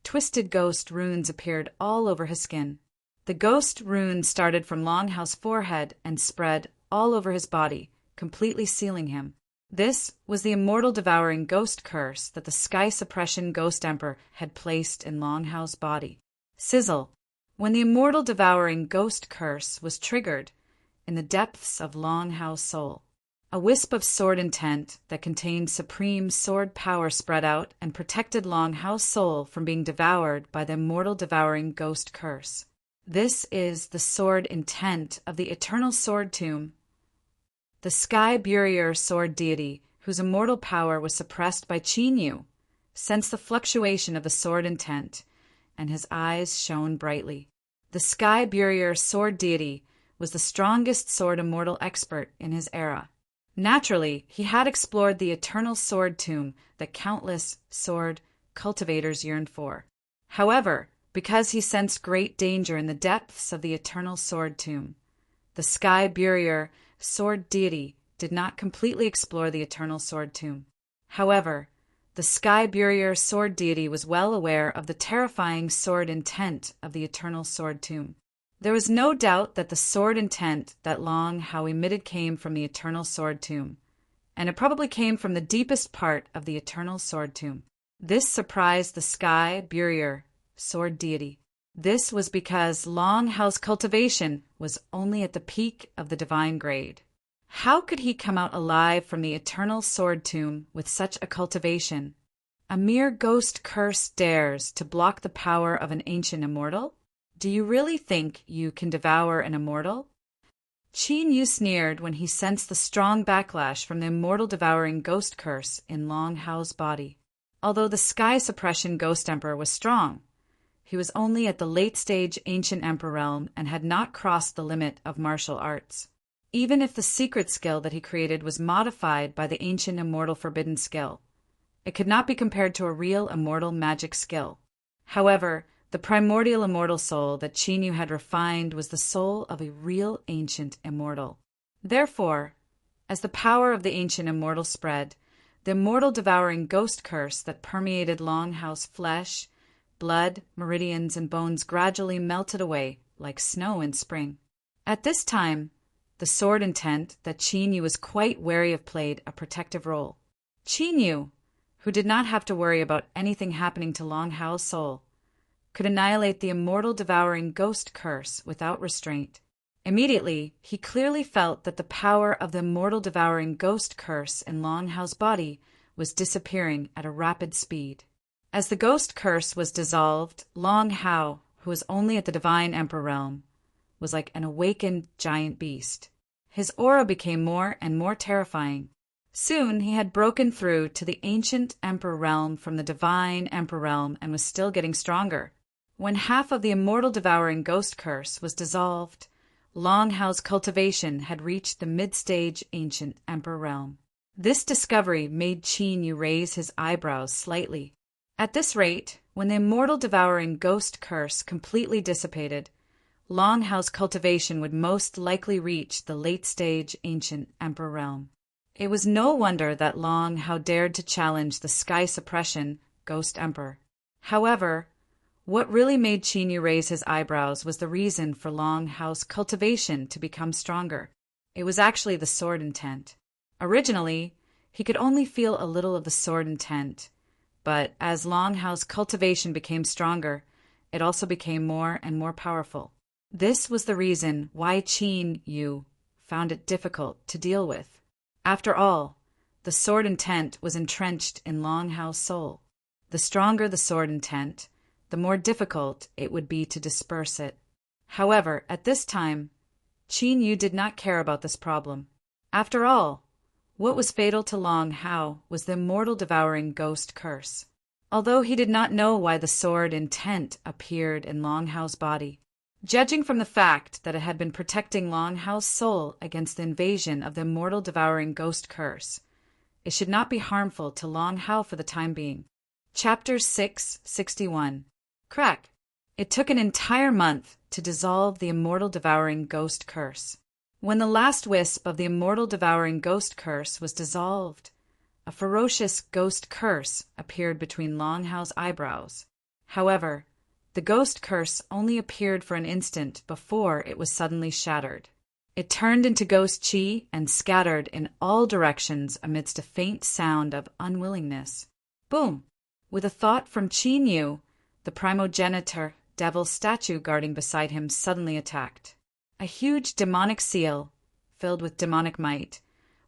Twisted ghost runes appeared all over his skin. The ghost runes started from Long Hao's forehead and spread all over his body, completely sealing him. This was the immortal devouring ghost curse that the Sky Suppression Ghost Emperor had placed in Long Hao's body. Sizzle. When the immortal devouring ghost curse was triggered in the depths of Long Hao's soul, a wisp of sword intent that contained supreme sword power spread out and protected Long Hao's soul from being devoured by the immortal devouring ghost curse. This is the sword intent of the eternal sword tomb. The Sky Burier sword deity, whose immortal power was suppressed by Qin Yu, sensed the fluctuation of the sword intent, and his eyes shone brightly. The Sky Burier sword deity was the strongest sword immortal expert in his era. Naturally, he had explored the eternal sword tomb that countless sword cultivators yearned for. However, because he sensed great danger in the depths of the eternal sword tomb, the Sky Burier sword deity did not completely explore the eternal sword tomb. However, the Sky Burier sword deity was well aware of the terrifying sword intent of the eternal sword tomb. There was no doubt that the sword intent that Long Hao emitted came from the eternal sword tomb, and it probably came from the deepest part of the eternal sword tomb. This surprised the Sky Burier sword deity. This was because Long Hao's cultivation was only at the peak of the divine grade. How could he come out alive from the eternal sword tomb with such a cultivation? A mere ghost curse dares to block the power of an ancient immortal? Do you really think you can devour an immortal? Qin Yu sneered when he sensed the strong backlash from the immortal devouring ghost curse in Long Hao's body. Although the Sky Suppression Ghost Emperor was strong, he was only at the late-stage Ancient Emperor realm and had not crossed the limit of martial arts. Even if the secret skill that he created was modified by the ancient immortal forbidden skill, it could not be compared to a real immortal magic skill. However, the primordial immortal soul that Qin Yu had refined was the soul of a real ancient immortal. Therefore, as the power of the ancient immortal spread, the immortal devouring ghost curse that permeated Long Hao's flesh, blood, meridians, and bones gradually melted away like snow in spring. At this time, the sword intent that Qin Yu was quite wary of played a protective role. Qin Yu, who did not have to worry about anything happening to Long Hao's soul, could annihilate the immortal devouring ghost curse without restraint. Immediately, he clearly felt that the power of the immortal devouring ghost curse in Long Hao's body was disappearing at a rapid speed. As the ghost curse was dissolved, Long Hao, who was only at the divine emperor realm, was like an awakened giant beast. His aura became more and more terrifying. Soon he had broken through to the ancient emperor realm from the divine emperor realm and was still getting stronger. When half of the immortal devouring ghost curse was dissolved, Long Hao's cultivation had reached the mid-stage ancient emperor realm. This discovery made Qin Yu raise his eyebrows slightly. At this rate, when the immortal devouring ghost curse completely dissipated, Long Hao's cultivation would most likely reach the late-stage ancient emperor realm. It was no wonder that Long Hao dared to challenge the Sky Suppression Ghost Emperor. However, what really made Qin Yu raise his eyebrows was the reason for Long Hao's cultivation to become stronger. It was actually the sword intent. Originally, he could only feel a little of the sword intent, but as Long Hao's cultivation became stronger, it also became more and more powerful. This was the reason why Qin Yu found it difficult to deal with. After all, the sword intent was entrenched in Long Hao's soul. The stronger the sword intent, the more difficult it would be to disperse it. However, at this time, Qin Yu did not care about this problem. After all, what was fatal to Long Hao was the immortal devouring ghost curse. Although he did not know why the sword intent appeared in Long Hao's body, judging from the fact that it had been protecting Long Hao's soul against the invasion of the immortal devouring ghost curse, it should not be harmful to Long Hao for the time being. Chapter 661. Crack. It took an entire month to dissolve the immortal devouring ghost curse. When the last wisp of the immortal devouring ghost curse was dissolved, a ferocious ghost curse appeared between Long Hao's eyebrows. However, the ghost curse only appeared for an instant before it was suddenly shattered. It turned into ghost chi and scattered in all directions amidst a faint sound of unwillingness. Boom! With a thought from Qin Yu, the primogenitor devil statue guarding beside him suddenly attacked. A huge demonic seal, filled with demonic might,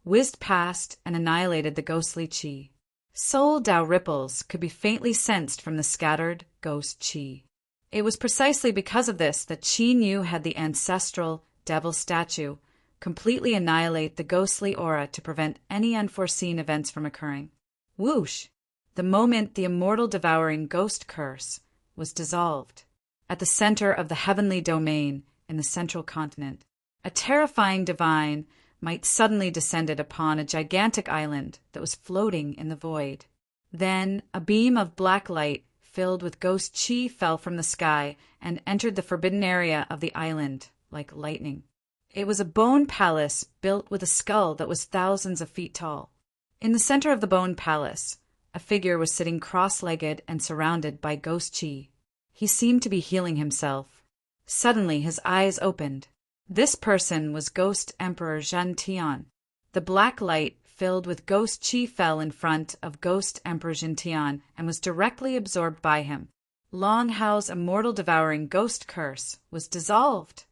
whizzed past and annihilated the ghostly chi. Soul Dao ripples could be faintly sensed from the scattered ghost chi. It was precisely because of this that Qin Yu had the ancestral devil statue completely annihilate the ghostly aura to prevent any unforeseen events from occurring. Whoosh! The moment the immortal devouring ghost curse was dissolved, at the center of the heavenly domain in the central continent, a terrifying divine might suddenly descended upon a gigantic island that was floating in the void. Then a beam of black light filled with ghost chi fell from the sky and entered the forbidden area of the island like lightning. It was a bone palace built with a skull that was thousands of feet tall. In the center of the bone palace, a figure was sitting cross-legged and surrounded by ghost chi. He seemed to be healing himself. Suddenly his eyes opened. This person was Ghost Emperor Zhen Tian. The black light filled with ghost chi fell in front of Ghost Emperor Zhen Tian and was directly absorbed by him. Long Hao's immortal devouring ghost curse was dissolved.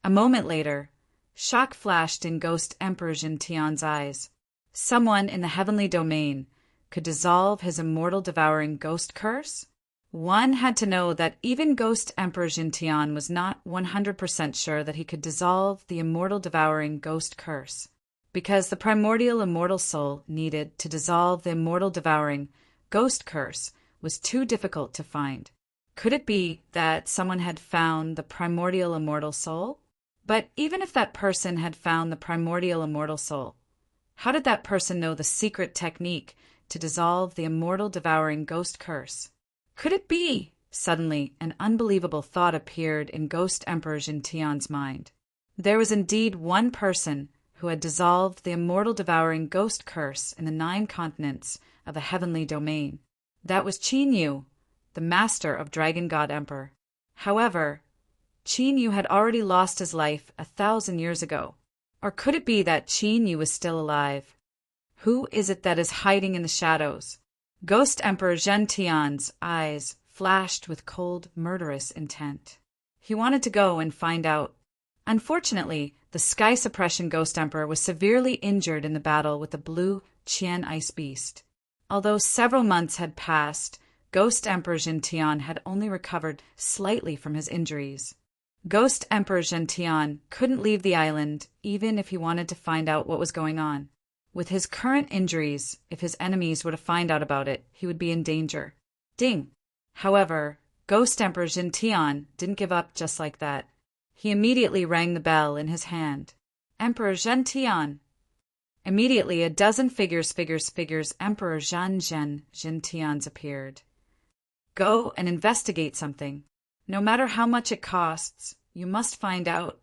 A moment later, shock flashed in Ghost Emperor Zhen Tian's eyes. Someone in the heavenly domain could dissolve his immortal devouring ghost curse? One had to know that even Ghost Emperor Zhen Tian was not 100% sure that he could dissolve the immortal devouring ghost curse, because the primordial immortal soul needed to dissolve the immortal devouring ghost curse was too difficult to find. Could it be that someone had found the primordial immortal soul? But even if that person had found the primordial immortal soul, how did that person know the secret technique to dissolve the immortal devouring ghost curse? Could it be? Suddenly, an unbelievable thought appeared in Ghost Emperor Zhen Tian's mind. There was indeed one person who had dissolved the immortal devouring ghost curse in the 9 continents of the heavenly domain. That was Qin Yu, the master of Dragon God Emperor. However, Qin Yu had already lost his life 1,000 years ago. Or could it be that Qin Yu was still alive? Who is it that is hiding in the shadows? Ghost Emperor Zhen Tian's eyes flashed with cold, murderous intent. He wanted to go and find out. Unfortunately, the Sky Suppression Ghost Emperor was severely injured in the battle with the blue Qian Ice Beast. Although several months had passed, Ghost Emperor Zhen Tian had only recovered slightly from his injuries. Ghost Emperor Zhen Tian couldn't leave the island even if he wanted to find out what was going on. With his current injuries, if his enemies were to find out about it, he would be in danger. Ding! However, Ghost Emperor Zhen Tian didn't give up just like that. He immediately rang the bell in his hand. Emperor Zhen Tian! Immediately, a dozen figures Emperor Zhen Tian's appeared. Go and investigate something. No matter how much it costs, you must find out.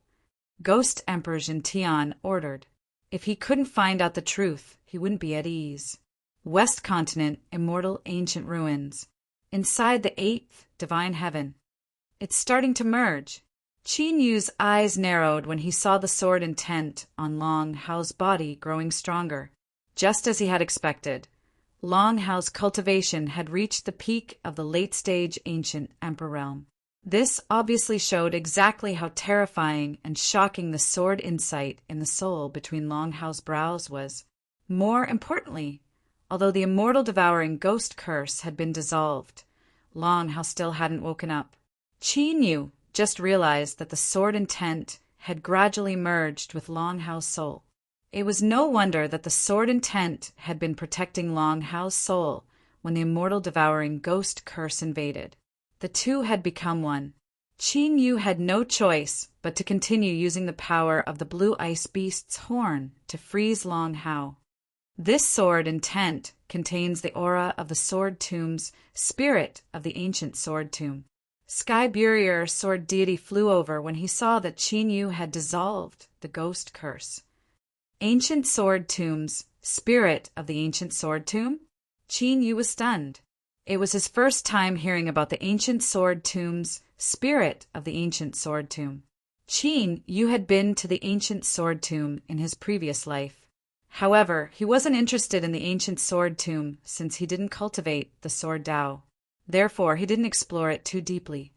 Ghost Emperor Zhen Tian ordered. If he couldn't find out the truth, he wouldn't be at ease. West Continent, immortal ancient ruins. Inside the 8th divine heaven. It's starting to merge. Qin Yu's eyes narrowed when he saw the sword intent on Long Hao's body growing stronger. Just as he had expected, Long Hao's cultivation had reached the peak of the late-stage ancient emperor realm. This obviously showed exactly how terrifying and shocking the sword insight in the soul between Long Hao's brows was. More importantly, although the immortal devouring ghost curse had been dissolved, Long Hao still hadn't woken up. Qin Yu just realized that the sword intent had gradually merged with Long Hao's soul. It was no wonder that the sword intent had been protecting Long Hao's soul when the immortal devouring ghost curse invaded. The two had become one. Qin Yu had no choice but to continue using the power of the blue ice beast's horn to freeze Long Hao. This sword intent contains the aura of the sword tomb's spirit of the ancient sword tomb. Sky Burier sword deity flew over when he saw that Qin Yu had dissolved the ghost curse. Ancient sword tomb's spirit of the ancient sword tomb? Qin Yu was stunned. It was his first time hearing about the ancient sword tomb's spirit of the ancient sword tomb. Qin Yu had been to the ancient sword tomb in his previous life. However, he wasn't interested in the ancient sword tomb since he didn't cultivate the sword Dao. Therefore, he didn't explore it too deeply.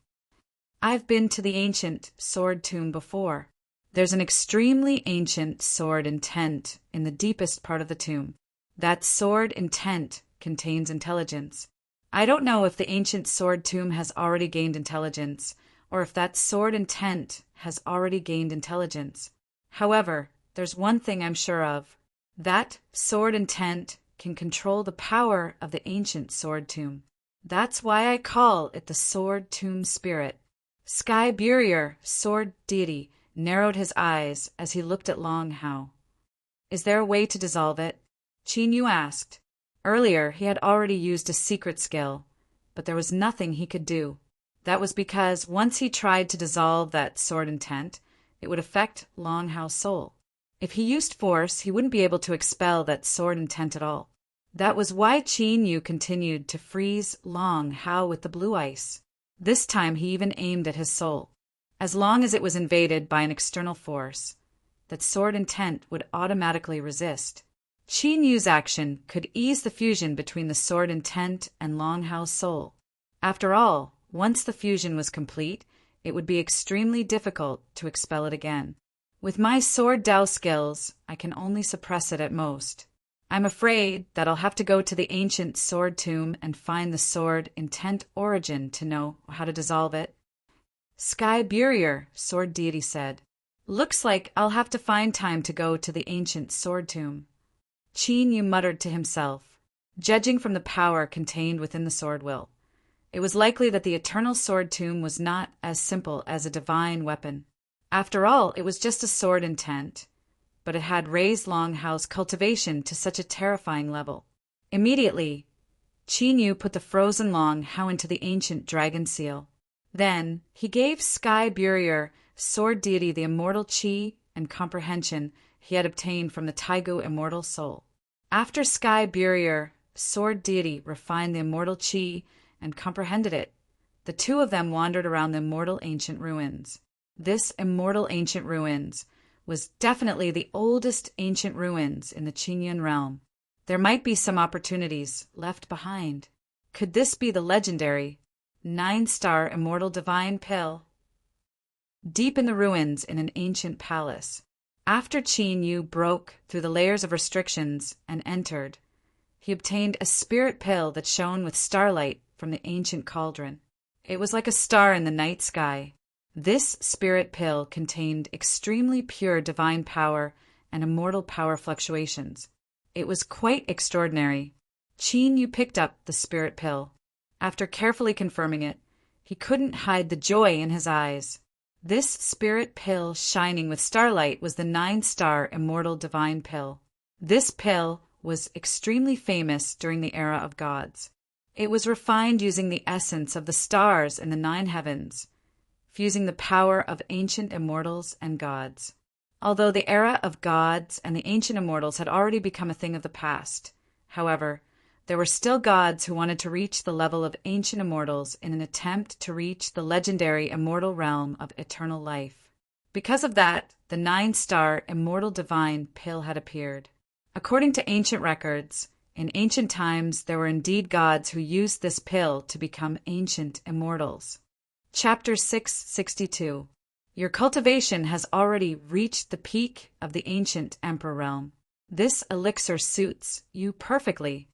I've been to the ancient sword tomb before. There's an extremely ancient sword intent in the deepest part of the tomb. That sword intent contains intelligence. I don't know if the ancient sword tomb has already gained intelligence, or if that sword intent has already gained intelligence. However, there's one thing I'm sure of. That sword intent can control the power of the ancient sword tomb. That's why I call it the sword tomb spirit. Sky Burier, sword deity, narrowed his eyes as he looked at Long Hao. Is there a way to dissolve it? Qin Yu asked. Earlier, he had already used a secret skill, but there was nothing he could do. That was because once he tried to dissolve that sword intent, it would affect Long Hao's soul. If he used force, he wouldn't be able to expel that sword intent at all. That was why Qin Yu continued to freeze Long Hao with the blue ice. This time he even aimed at his soul. As long as it was invaded by an external force, that sword intent would automatically resist. Qin Yu's action could ease the fusion between the sword intent and Long Hao's soul. After all, once the fusion was complete, it would be extremely difficult to expel it again. With my sword Dao skills, I can only suppress it at most. I'm afraid that I'll have to go to the ancient sword tomb and find the sword intent origin to know how to dissolve it. Sky Burier, sword deity said. Looks like I'll have to find time to go to the ancient sword tomb. Qin Yu muttered to himself, judging from the power contained within the sword will. It was likely that the eternal sword tomb was not as simple as a divine weapon. After all, it was just a sword intent, but it had raised Long Hao's cultivation to such a terrifying level. Immediately, Qin Yu put the frozen Long Hao into the ancient dragon seal. Then, he gave Sky Burier, sword deity, the immortal qi and comprehension he had obtained from the Taigu immortal soul. After Sky Burier, sword deity, refined the immortal qi and comprehended it, the two of them wandered around the immortal ancient ruins. This immortal ancient ruins was definitely the oldest ancient ruins in the Qingyun realm. There might be some opportunities left behind. Could this be the legendary 9-star immortal divine pill? Deep in the ruins in an ancient palace, after Qin Yu broke through the layers of restrictions and entered, he obtained a spirit pill that shone with starlight from the ancient cauldron. It was like a star in the night sky. This spirit pill contained extremely pure divine power and immortal power fluctuations. It was quite extraordinary. Qin Yu picked up the spirit pill. After carefully confirming it, he couldn't hide the joy in his eyes. This spirit pill shining with starlight was the 9-star immortal divine pill. This pill was extremely famous during the era of gods. It was refined using the essence of the stars in the 9 heavens, fusing the power of ancient immortals and gods. Although the era of gods and the ancient immortals had already become a thing of the past, however, there were still gods who wanted to reach the level of ancient immortals in an attempt to reach the legendary immortal realm of eternal life. Because of that, the 9-star immortal divine pill had appeared. According to ancient records, in ancient times there were indeed gods who used this pill to become ancient immortals. Chapter 662. Your cultivation has already reached the peak of the ancient emperor realm. This elixir suits you perfectly.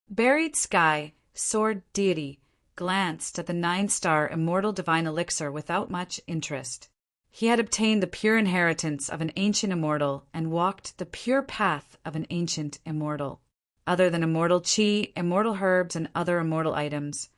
Buried Sky, sword deity, glanced at the 9-star immortal divine elixir without much interest. He had obtained the pure inheritance of an ancient immortal and walked the pure path of an ancient immortal. Other than immortal qi, immortal herbs, and other immortal items,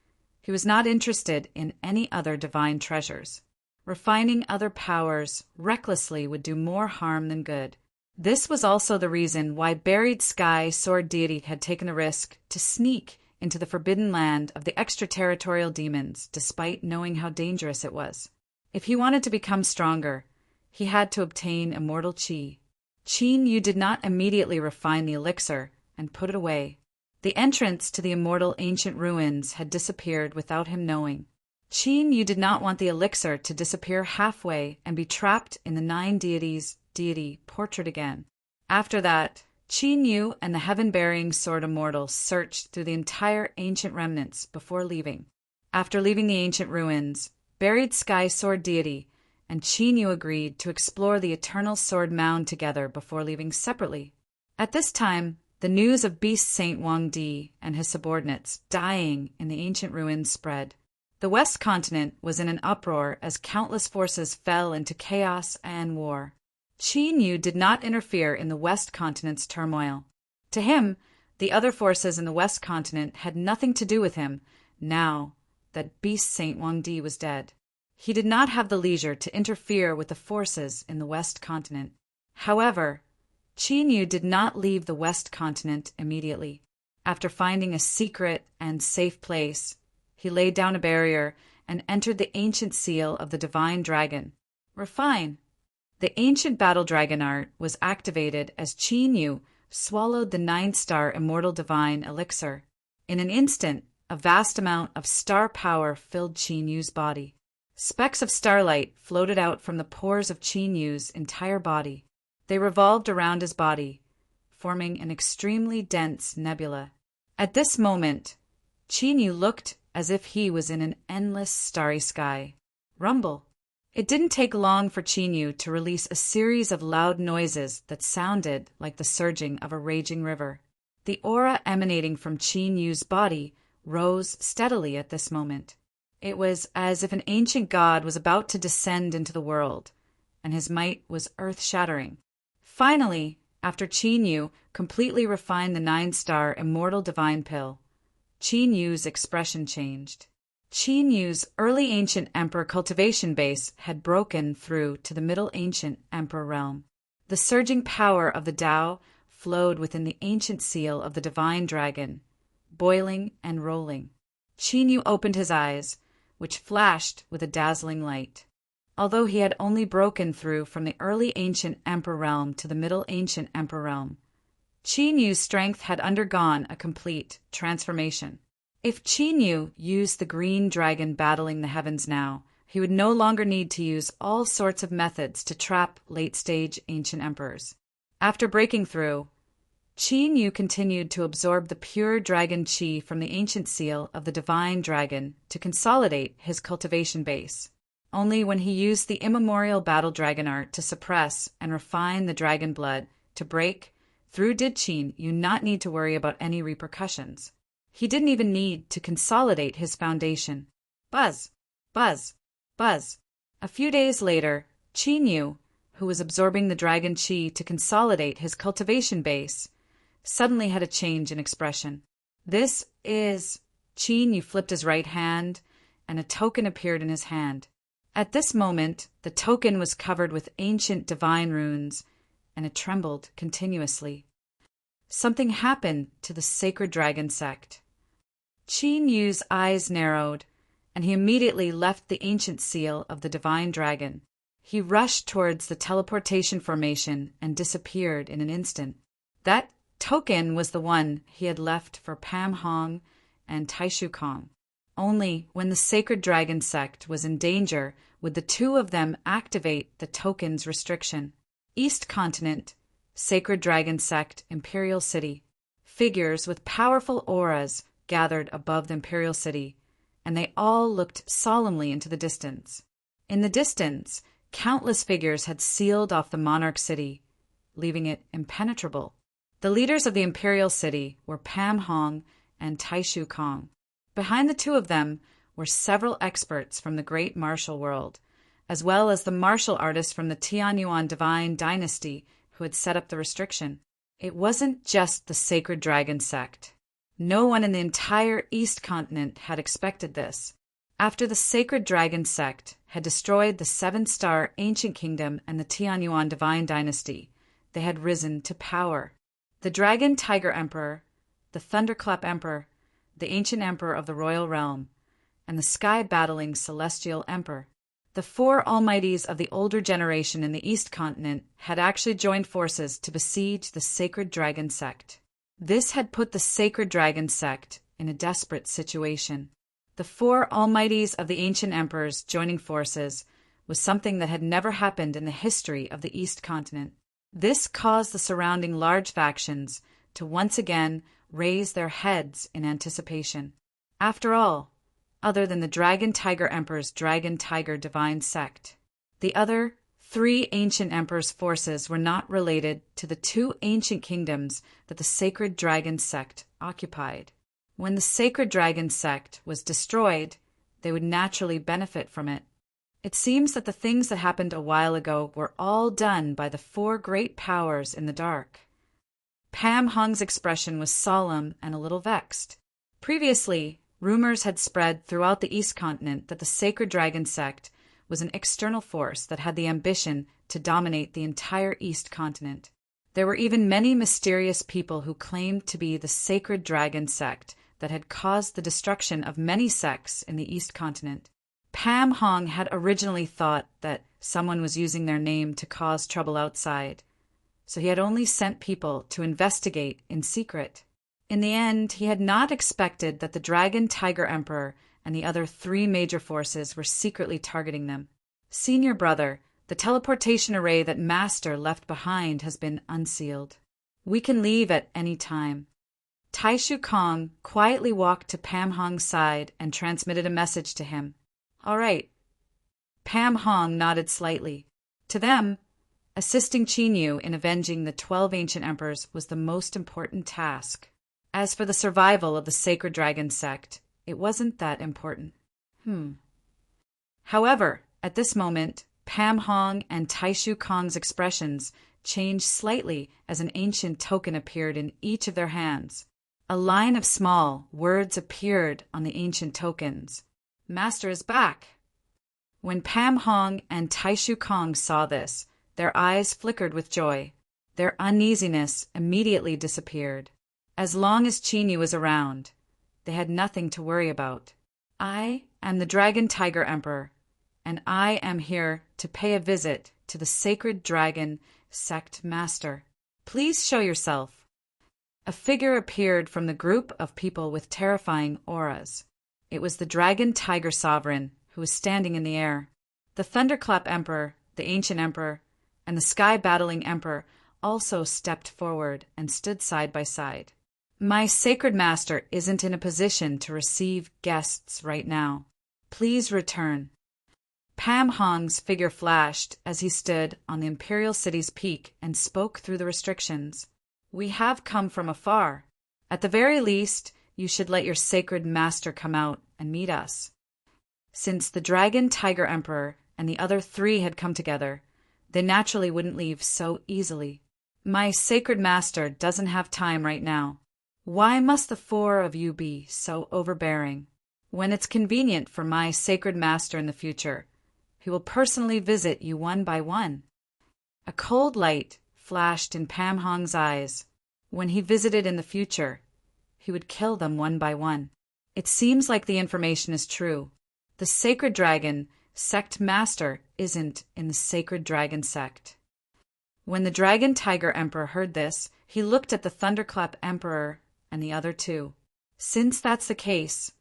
he was not interested in any other divine treasures. Refining other powers recklessly would do more harm than good. This was also the reason why Buried Sky sword deity had taken the risk to sneak into the forbidden land of the extraterritorial demons, despite knowing how dangerous it was. If he wanted to become stronger, he had to obtain immortal qi. Qin Yu did not immediately refine the elixir and put it away. The entrance to the immortal ancient ruins had disappeared without him knowing. Qin Yu did not want the elixir to disappear halfway and be trapped in the 9 deities' deity portrait again. After that, Qin Yu and the heaven-bearing sword immortal searched through the entire ancient remnants before leaving. After leaving the ancient ruins, Buried Sky sword deity and Qin Yu agreed to explore the eternal sword mound together before leaving separately. At this time, the news of Beast Saint Wang Di and his subordinates dying in the ancient ruins spread. The West Continent was in an uproar as countless forces fell into chaos and war. Qin Yu did not interfere in the West Continent's turmoil. To him, the other forces in the West Continent had nothing to do with him now that Beast Saint Wang Di was dead. He did not have the leisure to interfere with the forces in the West Continent. However, Qin Yu did not leave the West Continent immediately. After finding a secret and safe place, he laid down a barrier and entered the ancient seal of the divine dragon. Refine. The ancient battle dragon art was activated as Qin Yu swallowed the 9-star immortal divine elixir. In an instant, a vast amount of star power filled Qin Yu's body. Specks of starlight floated out from the pores of Qin Yu's entire body. They revolved around his body, forming an extremely dense nebula. At this moment, Qin Yu looked as if he was in an endless starry sky. Rumble. It didn't take long for Qin Yu to release a series of loud noises that sounded like the surging of a raging river. The aura emanating from Qin Yu's body rose steadily at this moment. It was as if an ancient god was about to descend into the world, and his might was earth-shattering. Finally, after Qin Yu completely refined the 9-star immortal divine pill, Qin Yu's expression changed. Qin Yu's early ancient emperor cultivation base had broken through to the middle ancient emperor realm. The surging power of the Tao flowed within the ancient seal of the divine dragon, boiling and rolling. Qin Yu opened his eyes, which flashed with a dazzling light. Although he had only broken through from the early ancient emperor realm to the middle ancient emperor realm, Qin Yu's strength had undergone a complete transformation. If Qin Yu used the green dragon battling the heavens now, he would no longer need to use all sorts of methods to trap late-stage ancient emperors. After breaking through, Qin Yu continued to absorb the pure dragon qi from the ancient seal of the divine dragon to consolidate his cultivation base. Only when he used the immemorial battle dragon art to suppress and refine the dragon blood to break through did Qin Yu not need to worry about any repercussions. He didn't even need to consolidate his foundation. Buzz, buzz, buzz. A few days later, Qin Yu, who was absorbing the dragon qi to consolidate his cultivation base, suddenly had a change in expression. This is... Qin Yu flipped his right hand, and a token appeared in his hand. At this moment, the token was covered with ancient divine runes, and it trembled continuously. Something happened to the sacred dragon sect. Qin Yu's eyes narrowed, and he immediately left the ancient seal of the divine dragon. He rushed towards the teleportation formation and disappeared in an instant. That token was the one he had left for Pam Hong and Taishu Kong. Only when the sacred dragon sect was in danger would the two of them activate the token's restriction. East Continent, Sacred Dragon Sect, Imperial City. Figures with powerful auras gathered above the Imperial City, and they all looked solemnly into the distance. In the distance, countless figures had sealed off the monarch city, leaving it impenetrable. The leaders of the Imperial City were Pam Hong and Taishu Kong. Behind the two of them were several experts from the great martial world, as well as the martial artists from the Tianyuan Divine Dynasty who had set up the restriction. It wasn't just the Sacred Dragon Sect. No one in the entire East Continent had expected this. After the Sacred Dragon Sect had destroyed the 7-star Ancient Kingdom and the Tianyuan Divine Dynasty, they had risen to power. The Dragon Tiger Emperor, the Thunderclap Emperor, the Ancient Emperor of the Royal Realm, and the Sky-Battling Celestial Emperor. The 4 Almighties of the older generation in the East Continent had actually joined forces to besiege the Sacred Dragon Sect. This had put the Sacred Dragon Sect in a desperate situation. The 4 Almighties of the Ancient Emperors joining forces was something that had never happened in the history of the East Continent. This caused the surrounding large factions to once again raise their heads in anticipation. After all, other than the Dragon Tiger Emperor's Dragon Tiger Divine Sect, the other 3 Ancient Emperors' forces were not related to the 2 ancient kingdoms that the Sacred Dragon Sect occupied. When the Sacred Dragon Sect was destroyed, they would naturally benefit from it. It seems that the things that happened a while ago were all done by the 4 great powers in the dark. Pam Hong's expression was solemn and a little vexed. Previously, rumors had spread throughout the East Continent that the Sacred Dragon Sect was an external force that had the ambition to dominate the entire East Continent. There were even many mysterious people who claimed to be the Sacred Dragon Sect that had caused the destruction of many sects in the East Continent. Pam Hong had originally thought that someone was using their name to cause trouble outside, so he had only sent people to investigate in secret. In the end, he had not expected that the Dragon Tiger Emperor and the other 3 major forces were secretly targeting them. Senior brother, the teleportation array that Master left behind has been unsealed. We can leave at any time. Taishu Kong quietly walked to Pam Hong's side and transmitted a message to him. All right. Pam Hong nodded slightly. To them, assisting Qin Yu in avenging the 12 ancient emperors was the most important task. As for the survival of the Sacred Dragon sect, it wasn't that important. However, at this moment, Pam Hong and Taishu Kong's expressions changed slightly as an ancient token appeared in each of their hands. A line of small words appeared on the ancient tokens. Master is back. When Pam Hong and Taishu Kong saw this, their eyes flickered with joy. Their uneasiness immediately disappeared. As long as Qin Yu was around, they had nothing to worry about. I am the Dragon Tiger Emperor, and I am here to pay a visit to the Sacred Dragon Sect Master. Please show yourself. A figure appeared from the group of people with terrifying auras. It was the Dragon Tiger Sovereign, who was standing in the air. The Thunderclap Emperor, the Ancient Emperor, and the Sky Battling Emperor also stepped forward and stood side by side. My Sacred Master isn't in a position to receive guests right now. Please return. Pam Hong's figure flashed as he stood on the Imperial City's peak and spoke through the restrictions. We have come from afar. At the very least, you should let your Sacred Master come out and meet us. Since the Dragon Tiger Emperor and the other 3 had come together, they naturally wouldn't leave so easily. My Sacred Master doesn't have time right now. Why must the 4 of you be so overbearing? When it's convenient for my Sacred Master in the future, he will personally visit you one by one. A cold light flashed in Pam Hong's eyes. When he visited in the future, he would kill them one by one. It seems like the information is true. The Sacred Dragon Sect Master isn't in the Sacred Dragon Sect. When the Dragon Tiger Emperor heard this, he looked at the Thunderclap Emperor and the other 2. Since that's the case,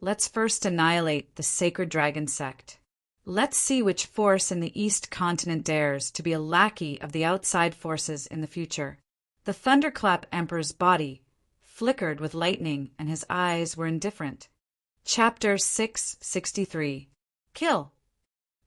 let's first annihilate the Sacred Dragon Sect. Let's see which force in the East Continent dares to be a lackey of the outside forces in the future. The Thunderclap Emperor's body flickered with lightning and his eyes were indifferent. Chapter 663. Kill.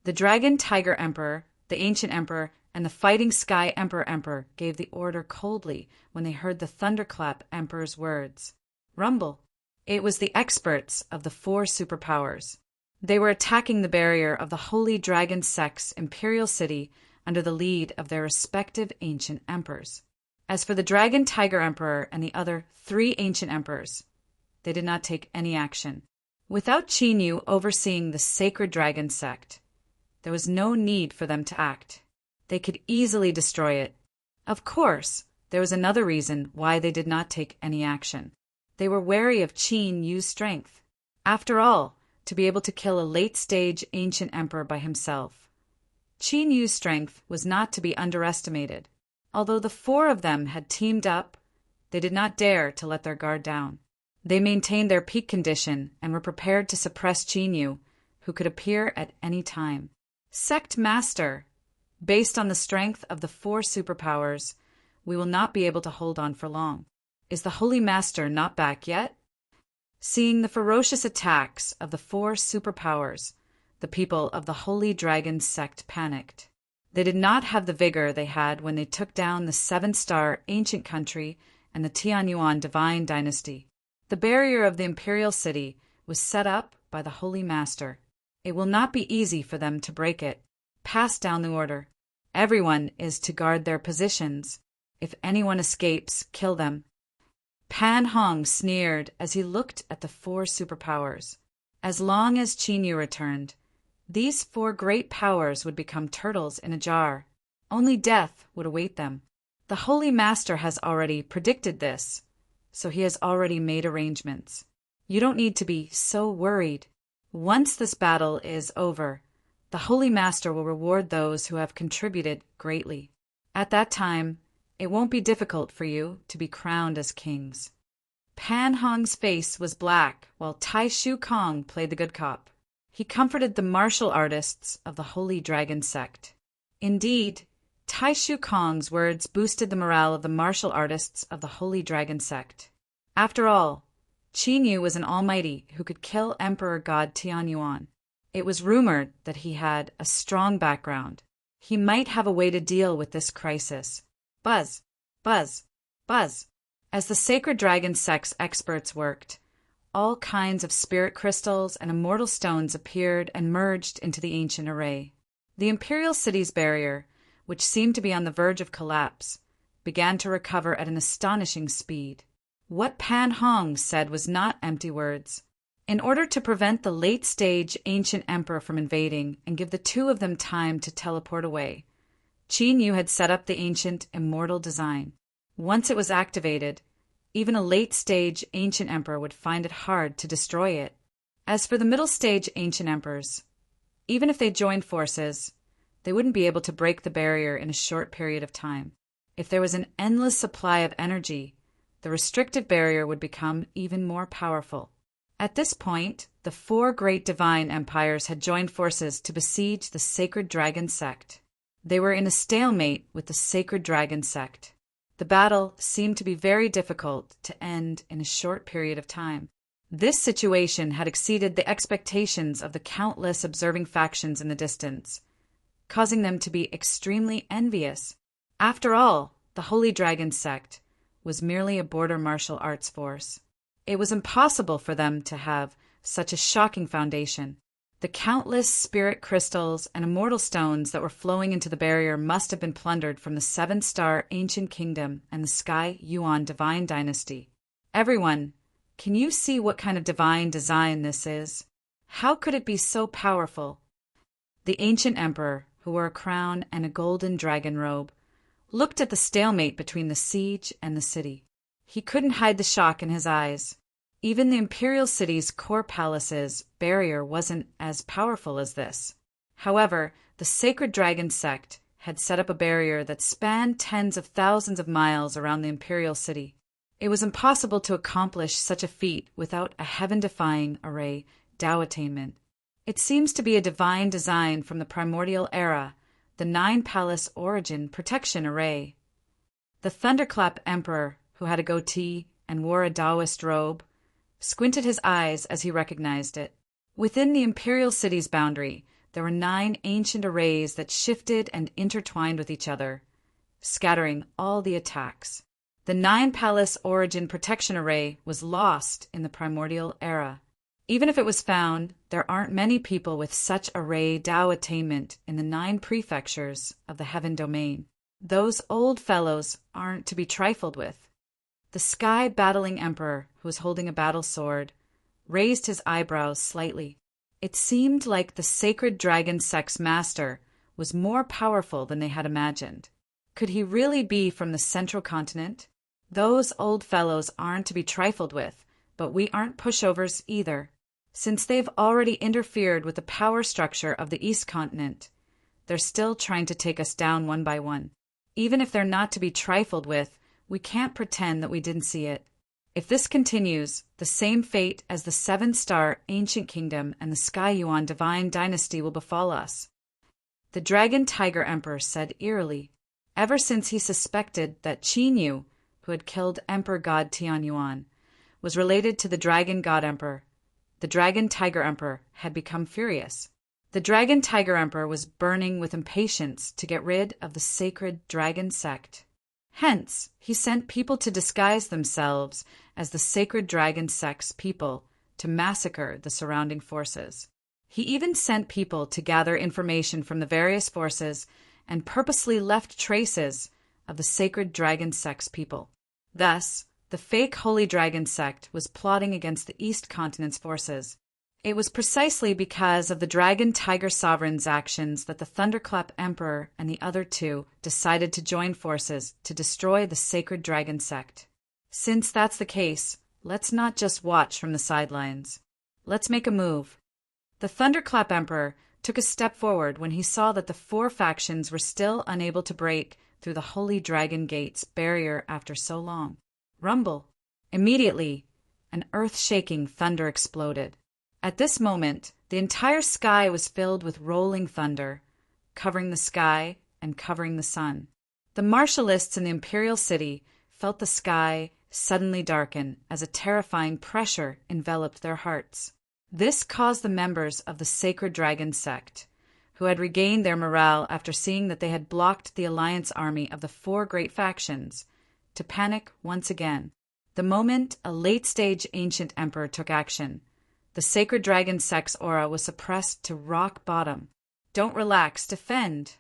The Dragon Tiger Emperor, the Ancient Emperor, and the Fighting Sky Emperor gave the order coldly when they heard the Thunderclap Emperor's words. Rumble. It was the experts of the 4 superpowers. They were attacking the barrier of the Holy Dragon Sect's Imperial City under the lead of their respective ancient emperors. As for the Dragon Tiger Emperor and the other 3 ancient emperors, they did not take any action. Without Qin Yu overseeing the Sacred Dragon Sect, there was no need for them to act. They could easily destroy it. Of course, there was another reason why they did not take any action. They were wary of Qin Yu's strength. After all, to be able to kill a late-stage ancient emperor by himself. Qin Yu's strength was not to be underestimated. Although the 4 of them had teamed up, they did not dare to let their guard down. They maintained their peak condition and were prepared to suppress Qin Yu, who could appear at any time. Sect Master. Based on the strength of the 4 superpowers, we will not be able to hold on for long. Is the Holy Master not back yet? Seeing the ferocious attacks of the 4 superpowers, the people of the Holy Dragon Sect panicked. They did not have the vigor they had when they took down the 7-star ancient country and the Tianyuan divine dynasty. The barrier of the Imperial City was set up by the Holy Master. It will not be easy for them to break it. Pass down the order. Everyone is to guard their positions. If anyone escapes, kill them. Pan Hong sneered as he looked at the 4 superpowers. As long as Qin Yu returned, these 4 great powers would become turtles in a jar. Only death would await them. The Holy Master has already predicted this, so he has already made arrangements. You don't need to be so worried. Once this battle is over, the Holy Master will reward those who have contributed greatly. At that time, It won't be difficult for you to be crowned as kings." Pan Hong's face was black while Tai Shu Kong played the good cop. He comforted the martial artists of the Holy Dragon sect. Indeed, Tai Shu Kong's words boosted the morale of the martial artists of the Holy Dragon sect. After all, Qin Yu was an almighty who could kill Emperor God Tianyuan. It was rumored that he had a strong background. He might have a way to deal with this crisis. Buzz, buzz, buzz. As the Sacred Dragon sect's experts worked, all kinds of spirit crystals and immortal stones appeared and merged into the ancient array. The Imperial City's barrier, which seemed to be on the verge of collapse, began to recover at an astonishing speed. What Pan Hong said was not empty words. In order to prevent the late-stage ancient emperor from invading and give the two of them time to teleport away, Qin Yu had set up the ancient immortal design. Once it was activated, even a late-stage ancient emperor would find it hard to destroy it. As for the middle-stage ancient emperors, even if they joined forces, they wouldn't be able to break the barrier in a short period of time. If there was an endless supply of energy, the restrictive barrier would become even more powerful. At this point, the four great divine empires had joined forces to besiege the Sacred Dragon sect. They were in a stalemate with the Sacred Dragon sect. The battle seemed to be very difficult to end in a short period of time. This situation had exceeded the expectations of the countless observing factions in the distance, causing them to be extremely envious. After all, the Holy Dragon sect was merely a border martial arts force. It was impossible for them to have such a shocking foundation. The countless spirit crystals and immortal stones that were flowing into the barrier must have been plundered from the seven-star ancient kingdom and the Sky Yuan divine dynasty. Everyone, can you see what kind of divine design this is? How could it be so powerful? The ancient emperor, who wore a crown and a golden dragon robe, looked at the stalemate between the siege and the city. He couldn't hide the shock in his eyes. Even the Imperial City's core palace's barrier wasn't as powerful as this. However, the Sacred Dragon sect had set up a barrier that spanned tens of thousands of miles around the Imperial City. It was impossible to accomplish such a feat without a heaven-defying array Tao attainment. It seems to be a divine design from the primordial era, the Nine-Palace Origin Protection Array. The Thunderclap Emperor, who had a goatee and wore a Taoist robe, squinted his eyes as he recognized it. Within the Imperial City's boundary, there were 9 ancient arrays that shifted and intertwined with each other, scattering all the attacks. The Nine-Palace Origin Protection Array was lost in the primordial era. Even if it was found, there aren't many people with such array Tao attainment in the 9 prefectures of the Heaven Domain. Those old fellows aren't to be trifled with. The Sky Battling Emperor, who was holding a battle sword, raised his eyebrows slightly. It seemed like the Sacred Dragon sect's master was more powerful than they had imagined. Could he really be from the Central Continent? Those old fellows aren't to be trifled with, but we aren't pushovers either. Since they've already interfered with the power structure of the East Continent, they're still trying to take us down one by one. Even if they're not to be trifled with, we can't pretend that we didn't see it. If this continues, the same fate as the 7-star Ancient Kingdom and the Sky Yuan Divine Dynasty will befall us. The Dragon Tiger Emperor said eerily. Ever since he suspected that Qin Yu, who had killed Emperor God Tianyuan, was related to the Dragon God Emperor, the Dragon Tiger Emperor had become furious. The Dragon Tiger Emperor was burning with impatience to get rid of the Sacred Dragon sect. Hence, he sent people to disguise themselves as the Sacred Dragon sect's people to massacre the surrounding forces. He even sent people to gather information from the various forces and purposely left traces of the Sacred Dragon sect's people. Thus, the fake Holy Dragon sect was plotting against the East Continent's forces. It was precisely because of the Dragon Tiger Sovereign's actions that the Thunderclap Emperor and the other 2 decided to join forces to destroy the Sacred Dragon sect. Since that's the case, let's not just watch from the sidelines. Let's make a move. The Thunderclap Emperor took a step forward when he saw that the 4 factions were still unable to break through the Holy Dragon Gate's barrier after so long. Rumble! Immediately, an earth-shaking thunder exploded. At this moment, the entire sky was filled with rolling thunder, covering the sky and covering the sun. The martialists in the imperial city felt the sky suddenly darken as a terrifying pressure enveloped their hearts. This caused the members of the Sacred Dragon sect, who had regained their morale after seeing that they had blocked the alliance army of the four great factions, to panic once again. The moment a late-stage ancient emperor took action, the Sacred Dragon sect's aura was suppressed to rock bottom. Don't relax, defend!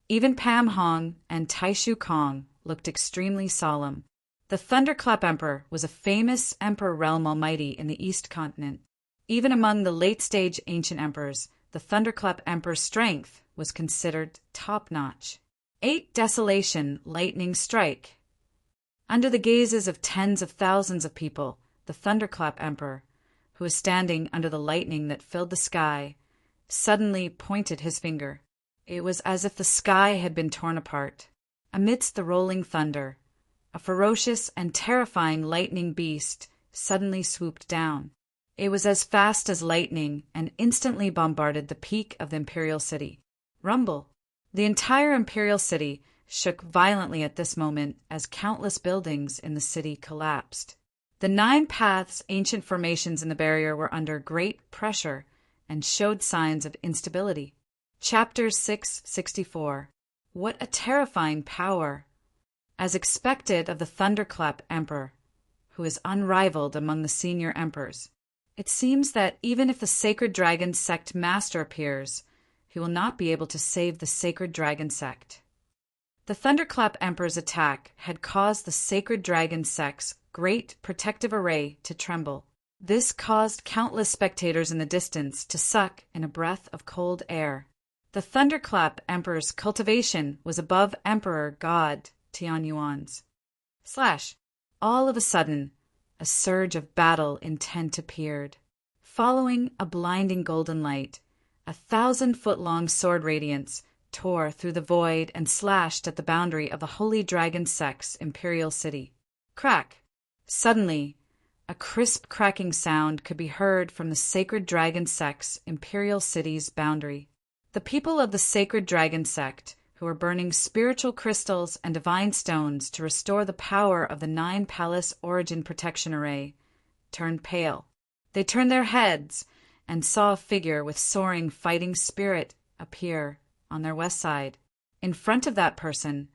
Even Pam Hong and Taishu Kong looked extremely solemn. The Thunderclap Emperor was a famous emperor realm almighty in the East Continent. Even among the late-stage ancient emperors, the Thunderclap Emperor's strength was considered top-notch. 8 Desolation Lightning Strike. Under the gazes of tens of thousands of people, the Thunderclap Emperor, who was standing under the lightning that filled the sky, suddenly pointed his finger. It was as if the sky had been torn apart. Amidst the rolling thunder, a ferocious and terrifying lightning beast suddenly swooped down. It was as fast as lightning and instantly bombarded the peak of the imperial city. Rumble! The entire imperial city shook violently at this moment as countless buildings in the city collapsed. The 9 paths ancient formations in the barrier were under great pressure and showed signs of instability. Chapter 664. What a terrifying power! As expected of the Thunderclap Emperor, who is unrivaled among the senior emperors, it seems that even if the Sacred Dragon sect master appears, he will not be able to save the Sacred Dragon sect. The Thunderclap Emperor's attack had caused the Sacred Dragon sect's great protective array to tremble. This caused countless spectators in the distance to suck in a breath of cold air. The Thunderclap Emperor's cultivation was above Emperor God Tianyuan's. All of a sudden, a surge of battle intent appeared. Following a blinding golden light, 1,000-foot-long sword radiance tore through the void and slashed at the boundary of the Holy Dragon sect's imperial city. Crack! Suddenly, a crisp cracking sound could be heard from the Sacred Dragon sect's imperial city's boundary. The people of the Sacred Dragon sect, who were burning spiritual crystals and divine stones to restore the power of the 9 Palace Origin Protection Array, turned pale. They turned their heads and saw a figure with soaring fighting spirit appear on their west side. In front of that person,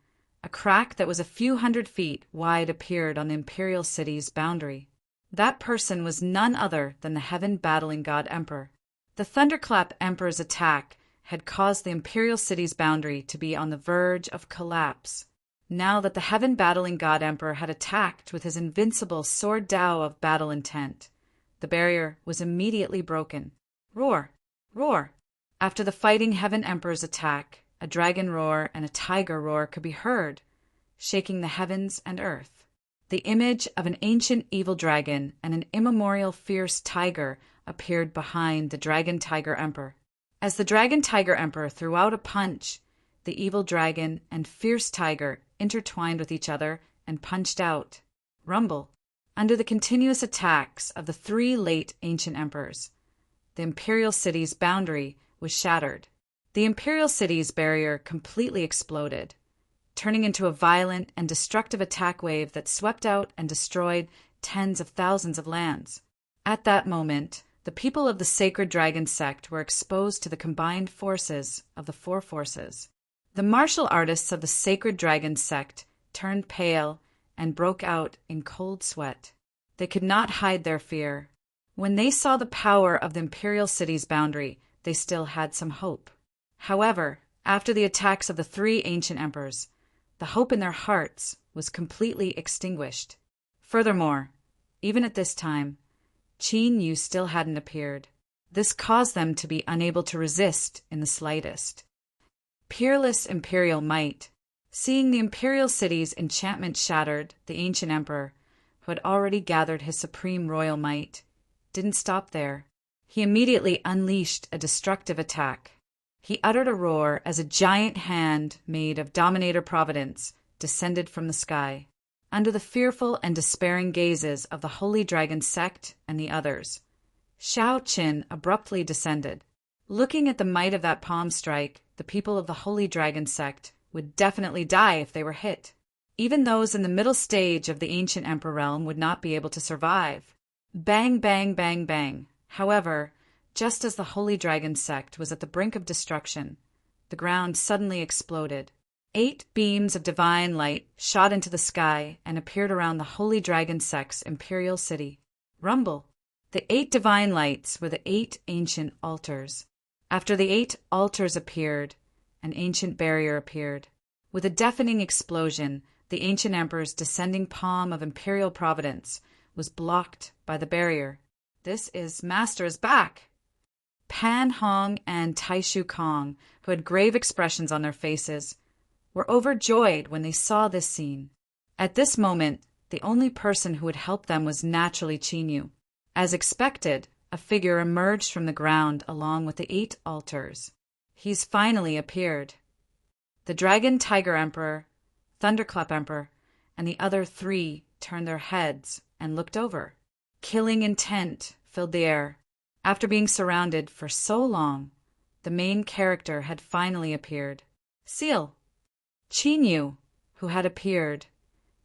a crack that was a few hundred feet wide appeared on the imperial city's boundary. That person was none other than the Heaven Battling God Emperor. The Thunderclap Emperor's attack had caused the imperial city's boundary to be on the verge of collapse. Now that the Heaven Battling God Emperor had attacked with his invincible sword Dao of battle intent, the barrier was immediately broken. Roar! Roar! After the fighting Heaven Emperor's attack, a dragon roar and a tiger roar could be heard, shaking the heavens and earth. The image of an ancient evil dragon and an immemorial fierce tiger appeared behind the Dragon Tiger Emperor. As the Dragon Tiger Emperor threw out a punch, the evil dragon and fierce tiger intertwined with each other and punched out. Rumble! Under the continuous attacks of the 3 late ancient emperors, the imperial city's boundary was shattered. The imperial city's barrier completely exploded, turning into a violent and destructive attack wave that swept out and destroyed tens of thousands of lands. At that moment, the people of the Sacred Dragon sect were exposed to the combined forces of the 4 forces. The martial artists of the Sacred Dragon sect turned pale and broke out in cold sweat. They could not hide their fear. When they saw the power of the imperial city's boundary, they still had some hope. However, after the attacks of the 3 ancient emperors, the hope in their hearts was completely extinguished. Furthermore, even at this time, Qin Yu still hadn't appeared. This caused them to be unable to resist in the slightest. Peerless imperial might. Seeing the imperial city's enchantment shattered, the ancient emperor, who had already gathered his supreme royal might, didn't stop there. He immediately unleashed a destructive attack. He uttered a roar as a giant hand made of Dominator Providence descended from the sky, under the fearful and despairing gazes of the Holy Dragon sect and the others. Shao Qin abruptly descended. Looking at the might of that palm strike, the people of the Holy Dragon sect would definitely die if they were hit. Even those in the middle stage of the ancient Emperor realm would not be able to survive. Bang, bang, bang, bang. However, just as the Holy Dragon sect was at the brink of destruction, the ground suddenly exploded. 8 beams of divine light shot into the sky and appeared around the Holy Dragon sect's imperial city. Rumble. The 8 divine lights were the 8 ancient altars. After the 8 altars appeared, an ancient barrier appeared. With a deafening explosion, the ancient emperor's descending palm of imperial providence was blocked by the barrier. This is Master is back! Pan Hong and Taishu Kong, who had grave expressions on their faces, were overjoyed when they saw this scene. At this moment, the only person who would help them was naturally Qinyu. As expected, a figure emerged from the ground along with the 8 altars. He's finally appeared. The Dragon Tiger Emperor, Thunderclap Emperor, and the other 3 turned their heads and looked over. Killing intent filled the air. After being surrounded for so long, the main character had finally appeared. Seal. Qinyu, who had appeared,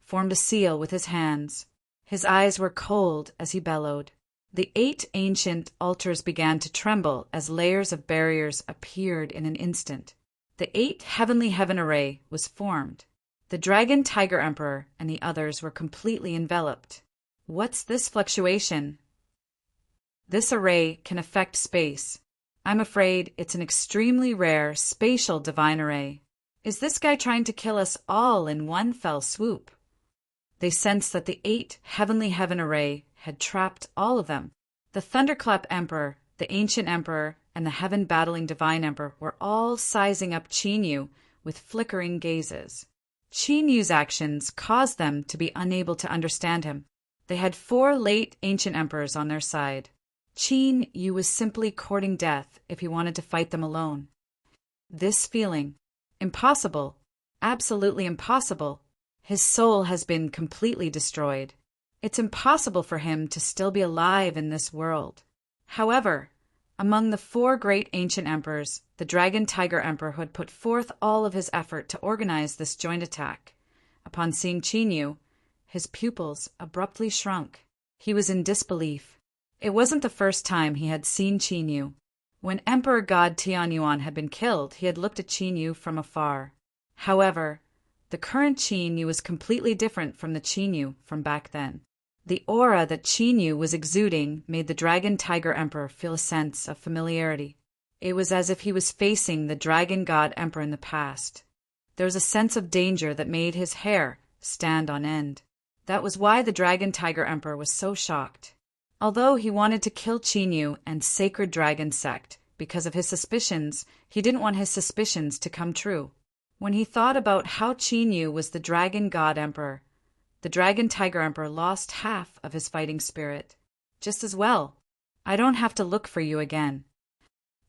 formed a seal with his hands. His eyes were cold as he bellowed. The 8 ancient altars began to tremble as layers of barriers appeared in an instant. The 8 heavenly heaven array was formed. The Dragon Tiger Emperor and the others were completely enveloped. What's this fluctuation? This array can affect space. I'm afraid it's an extremely rare spatial divine array. Is this guy trying to kill us all in one fell swoop? They sensed that the 8 heavenly heaven array had trapped all of them. The Thunderclap Emperor, the Ancient Emperor, and the Heaven-battling Divine Emperor were all sizing up Qinyu with flickering gazes. Qinyu's actions caused them to be unable to understand him. They had 4 late Ancient Emperors on their side. Qinyu was simply courting death if he wanted to fight them alone. This feeling, impossible, absolutely impossible. His soul has been completely destroyed. It's impossible for him to still be alive in this world. However, among the 4 great ancient emperors, the Dragon Tiger Emperor had put forth all of his effort to organize this joint attack. Upon seeing Qinyu, his pupils abruptly shrunk. He was in disbelief. It wasn't the first time he had seen Qinyu. When Emperor God Tianyuan had been killed, he had looked at Qinyu from afar. However, the current Qinyu was completely different from the Qinyu from back then. The aura that Qinyu was exuding made the Dragon Tiger Emperor feel a sense of familiarity. It was as if he was facing the Dragon God Emperor in the past. There was a sense of danger that made his hair stand on end. That was why the Dragon Tiger Emperor was so shocked. Although he wanted to kill Qinyu and Sacred Dragon Sect because of his suspicions, he didn't want his suspicions to come true. When he thought about how Qinyu was the Dragon God Emperor, the Dragon Tiger Emperor lost half of his fighting spirit. Just as well. I don't have to look for you again.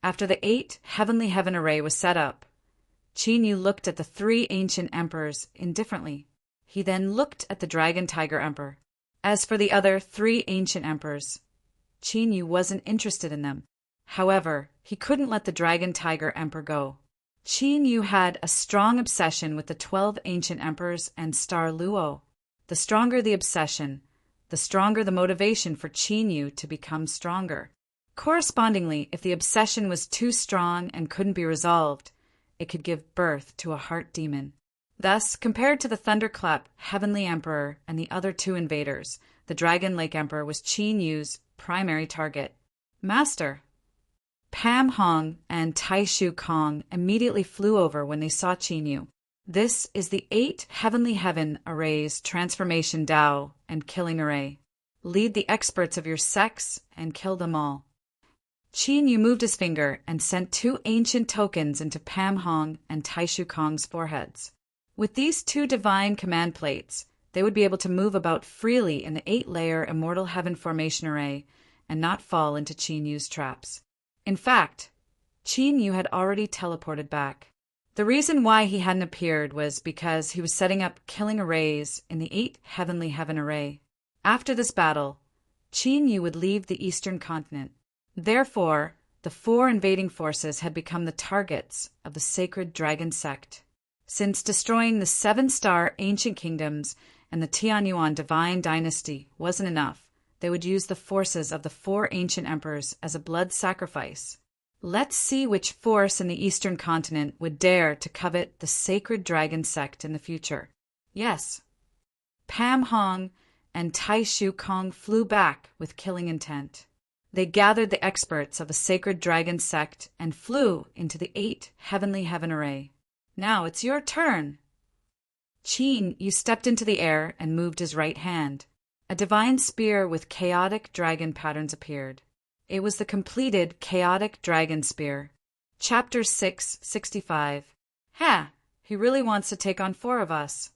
After the 8 heavenly heaven array was set up, Qinyu looked at the 3 ancient emperors indifferently. He then looked at the Dragon Tiger Emperor. As for the other 3 ancient emperors, Qinyu wasn't interested in them. However, he couldn't let the Dragon Tiger Emperor go. Qinyu had a strong obsession with the 12 ancient emperors and Star Luo. The stronger the obsession, the stronger the motivation for Qinyu to become stronger. Correspondingly, if the obsession was too strong and couldn't be resolved, it could give birth to a heart demon. Thus, compared to the Thunderclap Heavenly Emperor and the other 2 invaders, the Dragon Lake Emperor was Qinyu's primary target. Master. Pam Hong and Taishu Kong immediately flew over when they saw Qinyu. This is the 8 heavenly heaven arrays transformation Dao and killing array. Lead the experts of your sects and kill them all. Qinyu moved his finger and sent 2 ancient tokens into Pam Hong and Taishu Kong's foreheads. With these 2 divine command plates, they would be able to move about freely in the 8-layer immortal heaven formation array and not fall into Qinyu's traps. In fact, Qin Yu had already teleported back. The reason why he hadn't appeared was because he was setting up killing arrays in the 8 Heavenly Heaven Array. After this battle, Qin Yu would leave the eastern continent. Therefore, the 4 invading forces had become the targets of the sacred dragon sect. Since destroying the 7-star ancient kingdoms and the Tianyuan divine dynasty wasn't enough, they would use the forces of the 4 ancient emperors as a blood sacrifice. Let's see which force in the eastern continent would dare to covet the sacred dragon sect in the future. Yes, Pam Hong and Tai Shu Kong flew back with killing intent. They gathered the experts of the sacred dragon sect and flew into the 8 Heavenly Heaven Array. Now it's your turn. Qin Yu stepped into the air and moved his right hand. A divine spear with chaotic dragon patterns appeared. It was the completed chaotic dragon spear. Chapter 665. Ha! He really wants to take on 4 of us.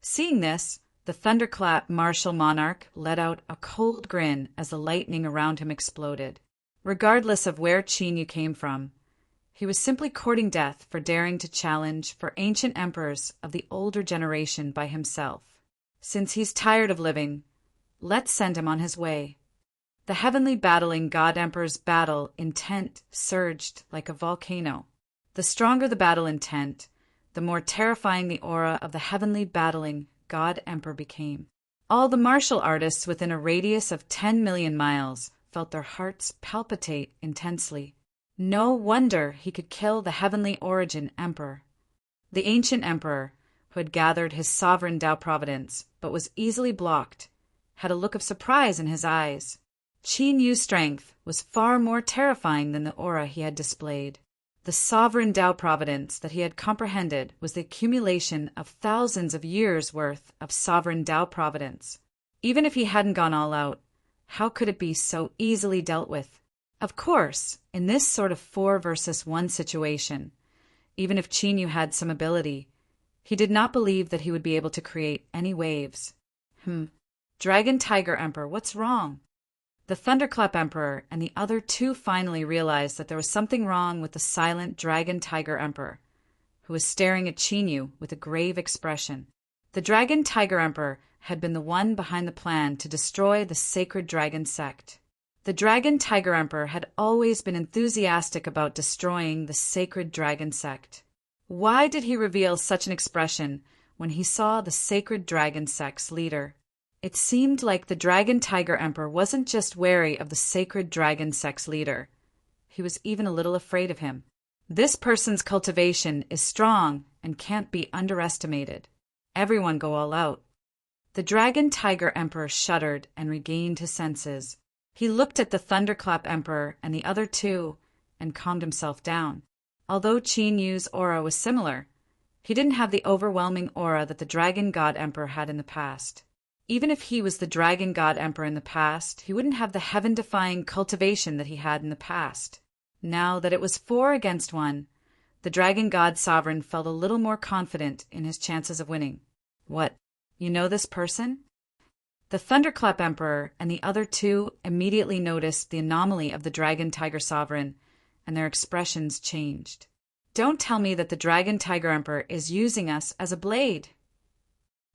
Seeing this, the thunderclap martial monarch let out a cold grin as the lightning around him exploded. Regardless of where Qin Yu came from, he was simply courting death for daring to challenge for ancient emperors of the older generation by himself. Since he's tired of living, let's send him on his way. The heavenly battling God Emperor's battle intent surged like a volcano. The stronger the battle intent, the more terrifying the aura of the heavenly battling God Emperor became. All the martial artists within a radius of 10 million miles felt their hearts palpitate intensely. No wonder he could kill the heavenly origin emperor. The ancient emperor, who had gathered his sovereign Tao providence but was easily blocked, had a look of surprise in his eyes. Qin Yu's strength was far more terrifying than the aura he had displayed. The sovereign Tao providence that he had comprehended was the accumulation of thousands of years' worth of sovereign Tao providence. Even if he hadn't gone all out, how could it be so easily dealt with? Of course, in this sort of 4 versus 1 situation, even if Qin Yu had some ability, he did not believe that he would be able to create any waves. Dragon Tiger Emperor, what's wrong? The Thunderclap Emperor and the other 2 finally realized that there was something wrong with the silent Dragon Tiger Emperor, who was staring at Qin Yu with a grave expression. The Dragon Tiger Emperor had been the one behind the plan to destroy the sacred dragon sect. The Dragon Tiger Emperor had always been enthusiastic about destroying the sacred dragon sect. Why did he reveal such an expression when he saw the sacred dragon sect's leader? It seemed like the Dragon Tiger Emperor wasn't just wary of the sacred dragon sect's leader. He was even a little afraid of him. This person's cultivation is strong and can't be underestimated. Everyone go all out. The Dragon Tiger Emperor shuddered and regained his senses. He looked at the Thunderclap Emperor and the other 2 and calmed himself down. Although Qin Yu's aura was similar, he didn't have the overwhelming aura that the Dragon God Emperor had in the past. Even if he was the Dragon God Emperor in the past, he wouldn't have the heaven-defying cultivation that he had in the past. Now that it was 4 against 1, the Dragon God Sovereign felt a little more confident in his chances of winning. What, you know this person? The Thunderclap Emperor and the other 2 immediately noticed the anomaly of the Dragon Tiger Sovereign, and their expressions changed. Don't tell me that the Dragon Tiger Emperor is using us as a blade.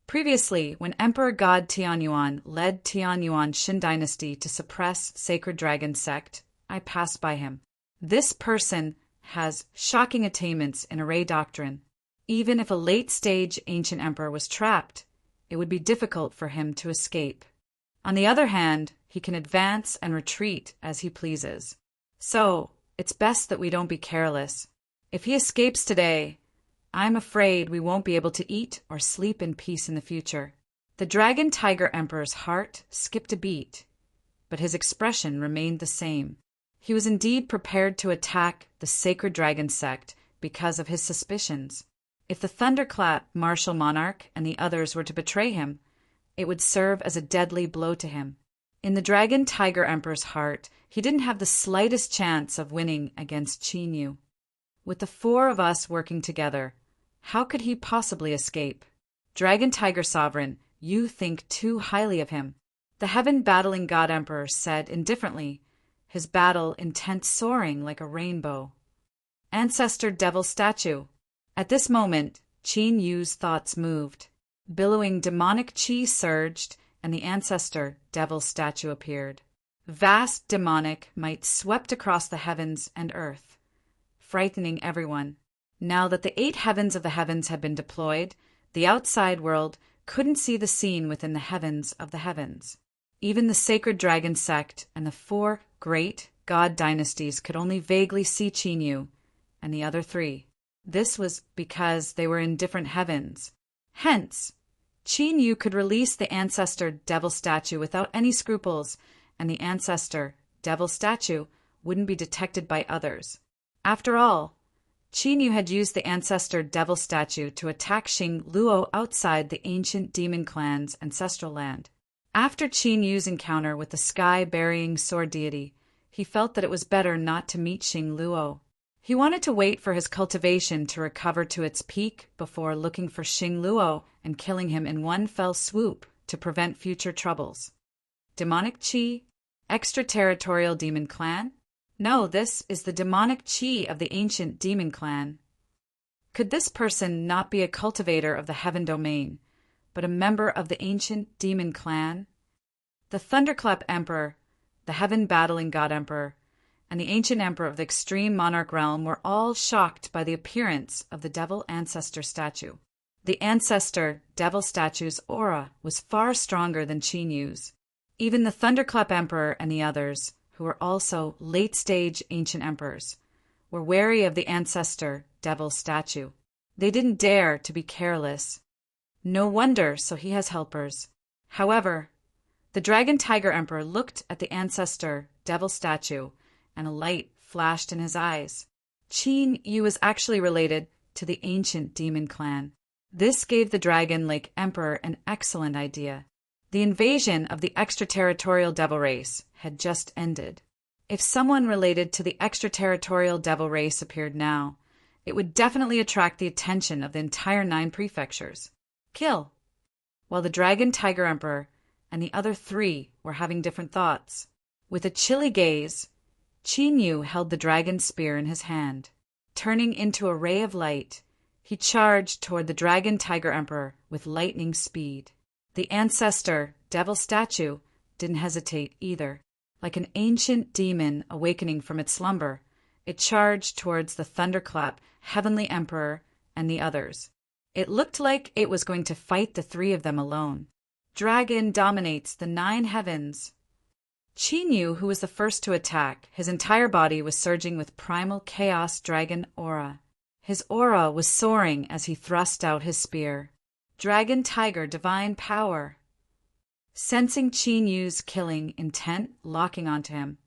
Previously, when Emperor God Tianyuan led Tianyuan Shin Dynasty to suppress Sacred Dragon Sect, I passed by him. This person has shocking attainments in array doctrine. Even if a late-stage ancient emperor was trapped, it would be difficult for him to escape. On the other hand, he can advance and retreat as he pleases. So, it's best that we don't be careless. If he escapes today, I'm afraid we won't be able to eat or sleep in peace in the future. The Dragon Tiger Emperor's heart skipped a beat, but his expression remained the same. He was indeed prepared to attack the Sacred Dragon Sect because of his suspicions. If the Thunderclap martial monarch and the others were to betray him, it would serve as a deadly blow to him. In the Dragon Tiger Emperor's heart, he didn't have the slightest chance of winning against Qin Yu. With the 4 of us working together, how could he possibly escape? Dragon Tiger Sovereign, you think too highly of him. The heaven-battling God Emperor said indifferently, his battle intent soaring like a rainbow. Ancestor devil statue. At this moment, Qin Yu's thoughts moved. Billowing demonic qi surged, and the ancestor devil statue appeared. Vast demonic might swept across the heavens and earth, frightening everyone. Now that the 8 heavens of the heavens had been deployed, the outside world couldn't see the scene within the heavens of the heavens. Even the sacred dragon sect and the 4 great god dynasties could only vaguely see Qin Yu and the other 3. This was because they were in different heavens. Hence, Qin Yu could release the ancestor devil statue without any scruples, and the ancestor devil statue wouldn't be detected by others. After all, Qin Yu had used the ancestor devil statue to attack Xing Luo outside the ancient demon clan's ancestral land. After Qin Yu's encounter with the sky-burying sword deity, he felt that it was better not to meet Xing Luo. He wanted to wait for his cultivation to recover to its peak before looking for Xing Luo and killing him in one fell swoop to prevent future troubles. Demonic Qi? Extraterritorial demon clan? No, this is the demonic Qi of the ancient demon clan. Could this person not be a cultivator of the heaven domain, but a member of the ancient demon clan? The Thunderclap Emperor, the heaven battling god emperor, and the ancient emperor of the extreme monarch realm were all shocked by the appearance of the devil ancestor statue. The ancestor devil statue's aura was far stronger than Qin Yu's. Even the Thunderclap Emperor and the others, who were also late-stage ancient emperors, were wary of the ancestor devil statue. They didn't dare to be careless. No wonder, so he has helpers. However, the Dragon Tiger Emperor looked at the ancestor devil statue, and a light flashed in his eyes. Qin Yu was actually related to the ancient demon clan. This gave the Dragon Lake Emperor an excellent idea. The invasion of the extraterritorial devil race had just ended. If someone related to the extraterritorial devil race appeared now, it would definitely attract the attention of the entire 9 prefectures. Kill. While the Dragon Tiger Emperor and the other 3 were having different thoughts. With a chilly gaze, Qin Yu held the dragon spear in his hand. Turning into a ray of light, he charged toward the Dragon Tiger Emperor with lightning speed. The ancestor devil statue didn't hesitate either. Like an ancient demon awakening from its slumber, it charged towards the Thunderclap Heavenly Emperor and the others. It looked like it was going to fight the 3 of them alone. Dragon dominates the 9 heavens. Qin Yu, who was the first to attack, his entire body was surging with primal chaos dragon aura. His aura was soaring as he thrust out his spear. Dragon Tiger Divine Power. Sensing Qin Yu's killing intent locking onto him,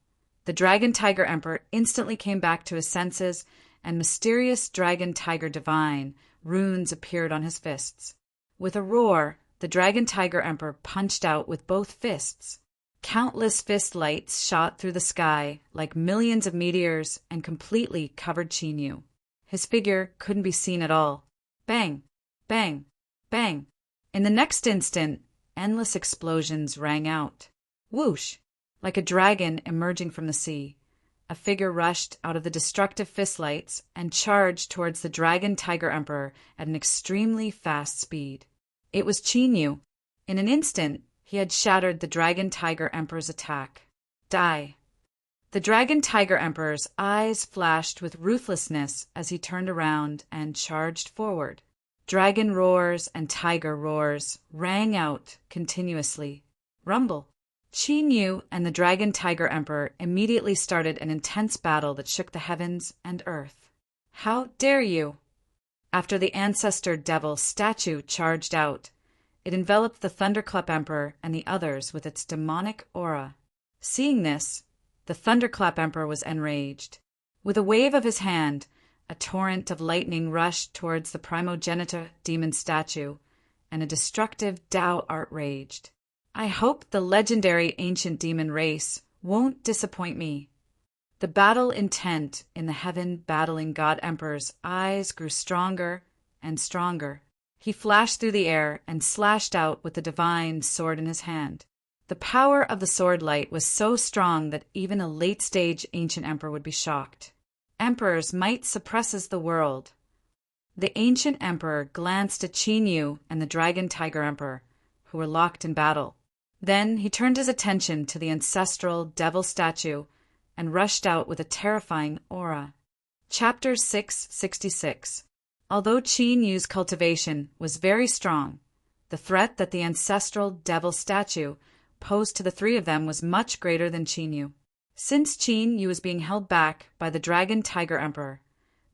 the Dragon Tiger Emperor instantly came back to his senses, and mysterious Dragon Tiger Divine runes appeared on his fists. With a roar, the Dragon Tiger Emperor punched out with both fists. Countless fist lights shot through the sky like millions of meteors and completely covered Qin Yu. His figure couldn't be seen at all. Bang! Bang! Bang! In the next instant, endless explosions rang out. Whoosh! Like a dragon emerging from the sea, a figure rushed out of the destructive fistlights and charged towards the Dragon Tiger Emperor at an extremely fast speed. It was Qin Yu. In an instant, he had shattered the Dragon Tiger Emperor's attack. Die! The Dragon Tiger Emperor's eyes flashed with ruthlessness as he turned around and charged forward. Dragon roars and tiger roars rang out continuously. Rumble! Qin Yu and the Dragon Tiger Emperor immediately started an intense battle that shook the heavens and earth. How dare you! After the ancestor devil statue charged out, it enveloped the Thunderclap Emperor and the others with its demonic aura. Seeing this, the Thunderclap Emperor was enraged. With a wave of his hand, a torrent of lightning rushed towards the primogenitor demon statue, and a destructive Tao art raged. I hope the legendary ancient demon race won't disappoint me. The battle intent in the heaven battling god emperor's eyes grew stronger and stronger. He flashed through the air and slashed out with the divine sword in his hand. The power of the sword light was so strong that even a late-stage ancient emperor would be shocked. emperor's might suppresses the world. The ancient emperor glanced at Qin Yu and the Dragon Tiger Emperor, who were locked in battle. Then he turned his attention to the ancestral devil statue and rushed out with a terrifying aura. Chapter 666. Although Qin Yu's cultivation was very strong, the threat that the ancestral devil statue posed to the three of them was much greater than Qin Yu. Since Qin Yu was being held back by the Dragon Tiger Emperor,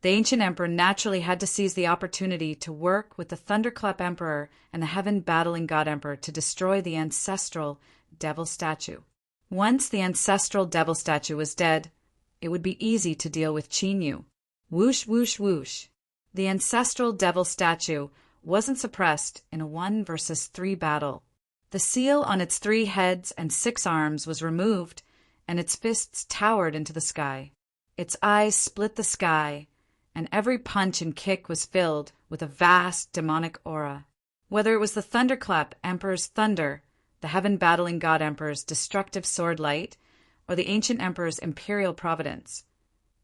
the ancient emperor naturally had to seize the opportunity to work with the Thunderclap Emperor and the Heaven-battling God Emperor to destroy the ancestral devil statue. Once the ancestral devil statue was dead, it would be easy to deal with Qin Yu. Whoosh, whoosh, whoosh. The ancestral devil statue wasn't suppressed in a 1 versus 3 battle. The seal on its 3 heads and 6 arms was removed, and its fists towered into the sky. Its eyes split the sky, and every punch and kick was filled with a vast demonic aura. Whether it was the Thunderclap Emperor's thunder, the Heaven-battling God Emperor's destructive sword light, or the ancient emperor's imperial providence,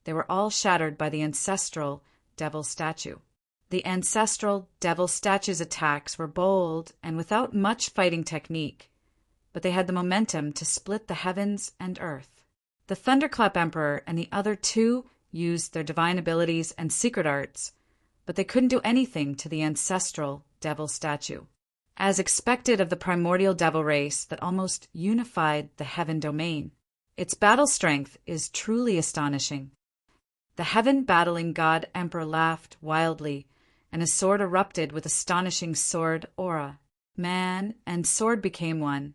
they were all shattered by the ancestral devil statue. The ancestral devil statue's attacks were bold and without much fighting technique, but they had the momentum to split the heavens and earth. The Thunderclap Emperor and the other 2 used their divine abilities and secret arts, but they couldn't do anything to the ancestral devil statue. As expected of the primordial devil race that almost unified the heaven domain, its battle strength is truly astonishing. The Heaven-battling God Emperor laughed wildly, and his sword erupted with astonishing sword aura. Man and sword became one,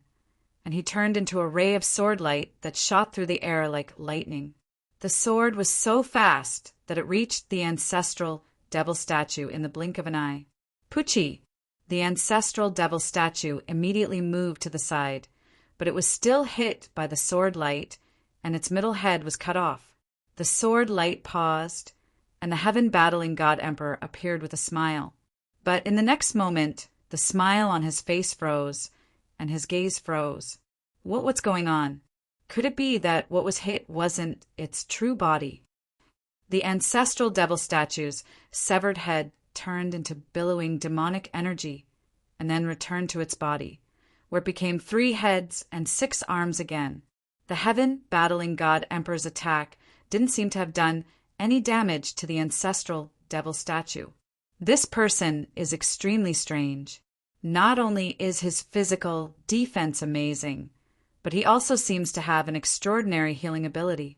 and he turned into a ray of sword light that shot through the air like lightning. The sword was so fast that it reached the ancestral devil statue in the blink of an eye. Pucci! The ancestral devil statue immediately moved to the side, but it was still hit by the sword light, and its middle head was cut off. The sword light paused, and the Heaven-battling God Emperor appeared with a smile. But in the next moment, the smile on his face froze, and his gaze froze. What was going on? Could it be that what was hit wasn't its true body? The ancestral devil statue's severed head turned into billowing demonic energy, and then returned to its body, where it became 3 heads and 6 arms again. The Heaven-battling God Emperor's attack didn't seem to have done any damage to the ancestral devil statue. This person is extremely strange. Not only is his physical defense amazing, but he also seems to have an extraordinary healing ability.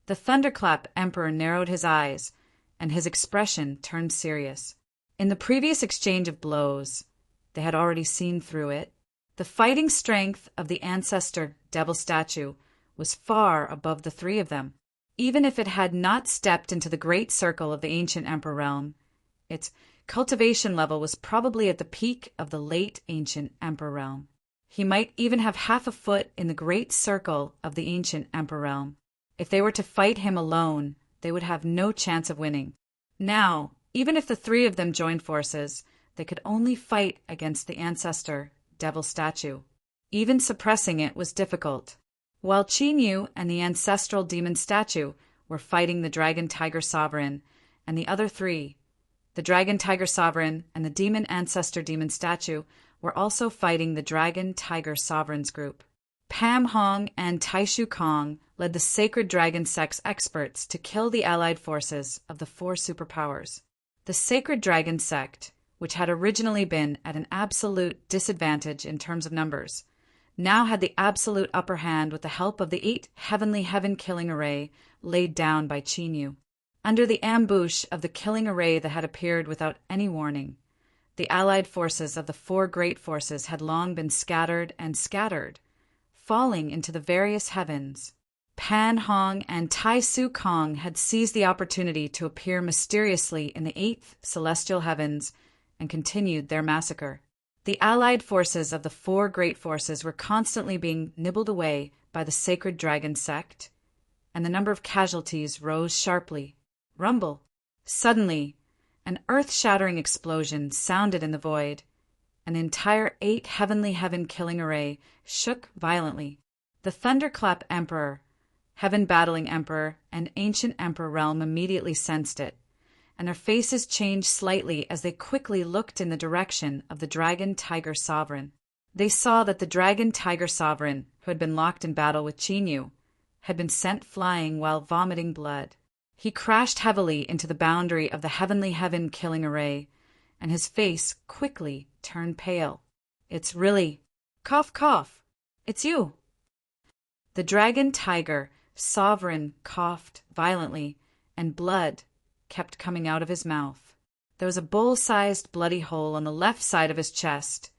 The Thunderclap Emperor narrowed his eyes, and his expression turned serious. In the previous exchange of blows, they had already seen through it. The fighting strength of the ancestor devil statue was far above the 3 of them. Even if it had not stepped into the great circle of the ancient emperor realm, its cultivation level was probably at the peak of the late ancient emperor realm. He might even have half a foot in the great circle of the ancient emperor realm. If they were to fight him alone, they would have no chance of winning. Now, even if the 3 of them joined forces, they could only fight against the ancestor devil statue. Even suppressing it was difficult. While Qin Yu and the ancestral demon statue were fighting the Dragon Tiger Sovereign and the other 3, the Dragon Tiger Sovereign and the demon ancestor demon statue were also fighting the Dragon Tiger Sovereign's group. Pam Hong and Taishu Kong led the Sacred Dragon Sect's experts to kill the allied forces of the 4 superpowers. The Sacred Dragon Sect, which had originally been at an absolute disadvantage in terms of numbers, now had the absolute upper hand with the help of the 8 heavenly heaven-killing array laid down by Qin Yu. Under the ambush of the killing array that had appeared without any warning, the allied forces of the 4 great forces had long been scattered and scattered, falling into the various heavens. Pan Hong and Tai Su Kong had seized the opportunity to appear mysteriously in the 8th celestial heavens and continued their massacre. The allied forces of the 4 great forces were constantly being nibbled away by the Sacred Dragon Sect, and the number of casualties rose sharply. Rumble! Suddenly, an earth-shattering explosion sounded in the void, and the entire 8 heavenly heaven-killing array shook violently. The Thunderclap Emperor, Heaven-battling Emperor and Ancient Emperor realm immediately sensed it, and their faces changed slightly as they quickly looked in the direction of the Dragon Tiger Sovereign. They saw that the Dragon Tiger Sovereign, who had been locked in battle with Qinyu, had been sent flying while vomiting blood. He crashed heavily into the boundary of the heavenly heaven killing array, and his face quickly turned pale. "It's really... cough, cough. It's you." The Dragon Tiger Sovereign coughed violently, and blood kept coming out of his mouth. There was a bull-sized bloody hole on the left side of his chest,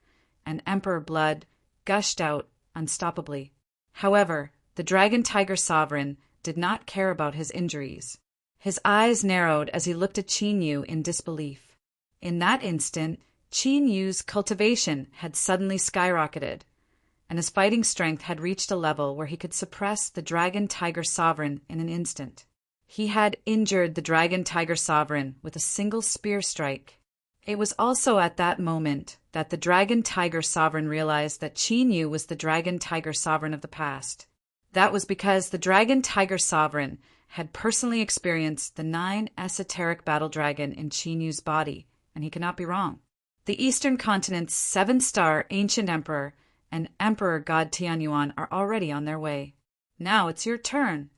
and Emperor blood gushed out unstoppably. However, the Dragon Tiger Sovereign did not care about his injuries. His eyes narrowed as he looked at Qinyu in disbelief. In that instant, Qinyu's cultivation had suddenly skyrocketed, and his fighting strength had reached a level where he could suppress the Dragon Tiger Sovereign in an instant. He had injured the Dragon Tiger Sovereign with a single spear strike. It was also at that moment that the Dragon Tiger Sovereign realized that Qinyu was the Dragon Tiger Sovereign of the past. That was because the Dragon Tiger Sovereign had personally experienced the 9 esoteric battle dragon in Qinyu's body, and he could not be wrong. The Eastern Continent's 7-star Ancient Emperor and Emperor God Tianyuan are already on their way. Now it's your turn.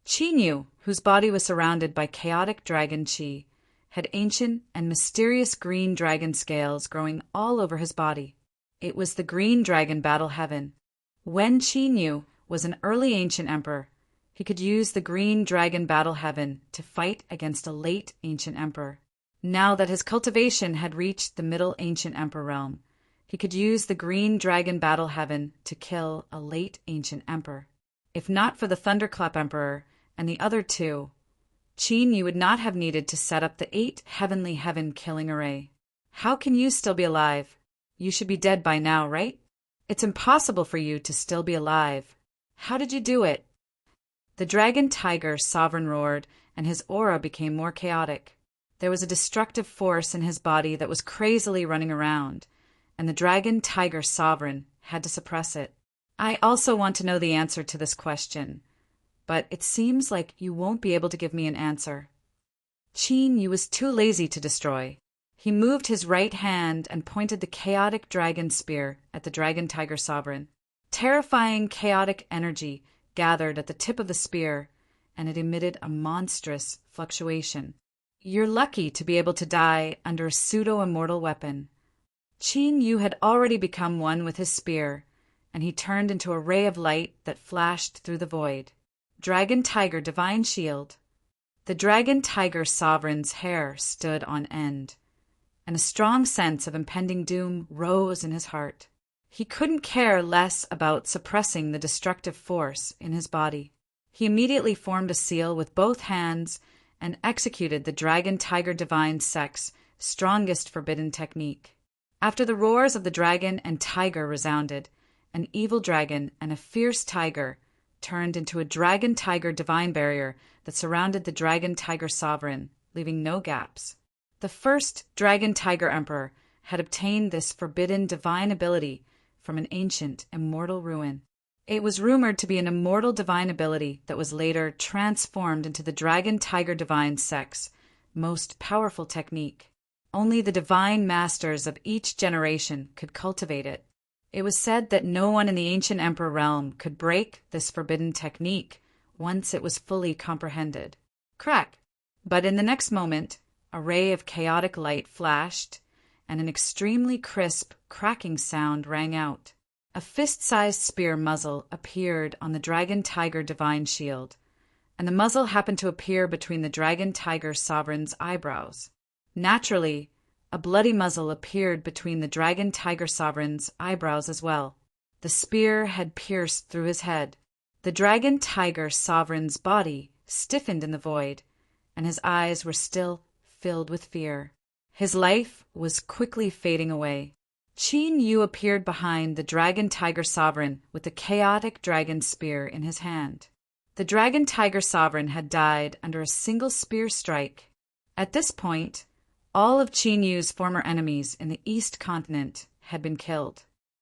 Qinyu, whose body was surrounded by chaotic dragon qi, had ancient and mysterious green dragon scales growing all over his body. It was the green dragon battle heaven. When Qinyu was an early ancient emperor, he could use the green dragon battle heaven to fight against a late ancient emperor. Now that his cultivation had reached the middle ancient emperor realm, he could use the green dragon battle heaven to kill a late ancient emperor. If not for the Thunderclap Emperor and the other 2, Qinyu would not have needed to set up the 8 heavenly heaven killing array. How can you still be alive? You should be dead by now, right? It's impossible for you to still be alive. How did you do it? The Dragon Tiger Sovereign roared, and his aura became more chaotic. There was a destructive force in his body that was crazily running around, and the Dragon Tiger Sovereign had to suppress it. I also want to know the answer to this question, but it seems like you won't be able to give me an answer. Qinyu was too lazy to destroy. He moved his right hand and pointed the chaotic dragon spear at the Dragon Tiger Sovereign. Terrifying chaotic energy gathered at the tip of the spear, and it emitted a monstrous fluctuation. You're lucky to be able to die under a pseudo-immortal weapon. Qinyu had already become one with his spear, and he turned into a ray of light that flashed through the void. Dragon Tiger Divine Shield. The Dragon Tiger Sovereign's hair stood on end, and a strong sense of impending doom rose in his heart. He couldn't care less about suppressing the destructive force in his body. He immediately formed a seal with both hands and executed the Dragon Tiger Divine Sect's strongest forbidden technique. After the roars of the dragon and tiger resounded, an evil dragon and a fierce tiger turned into a Dragon Tiger Divine Barrier that surrounded the Dragon Tiger Sovereign, leaving no gaps. The first Dragon Tiger Emperor had obtained this forbidden divine ability from an ancient, immortal ruin. It was rumored to be an immortal divine ability that was later transformed into the Dragon Tiger Divine Sect's most powerful technique. Only the divine masters of each generation could cultivate it. It was said that no one in the ancient emperor realm could break this forbidden technique once it was fully comprehended. Crack! But in the next moment, a ray of chaotic light flashed, and an extremely crisp, cracking sound rang out. A fist-sized spear muzzle appeared on the Dragon Tiger Divine Shield, and the muzzle happened to appear between the Dragon Tiger Sovereign's eyebrows. Naturally, a bloody muzzle appeared between the Dragon Tiger Sovereign's eyebrows as well. The spear had pierced through his head. The Dragon Tiger Sovereign's body stiffened in the void, and his eyes were still filled with fear. His life was quickly fading away. Qinyu appeared behind the Dragon Tiger Sovereign with the chaotic dragon spear in his hand. The Dragon Tiger Sovereign had died under a single spear strike. At this point, all of Qinyu's former enemies in the East Continent had been killed.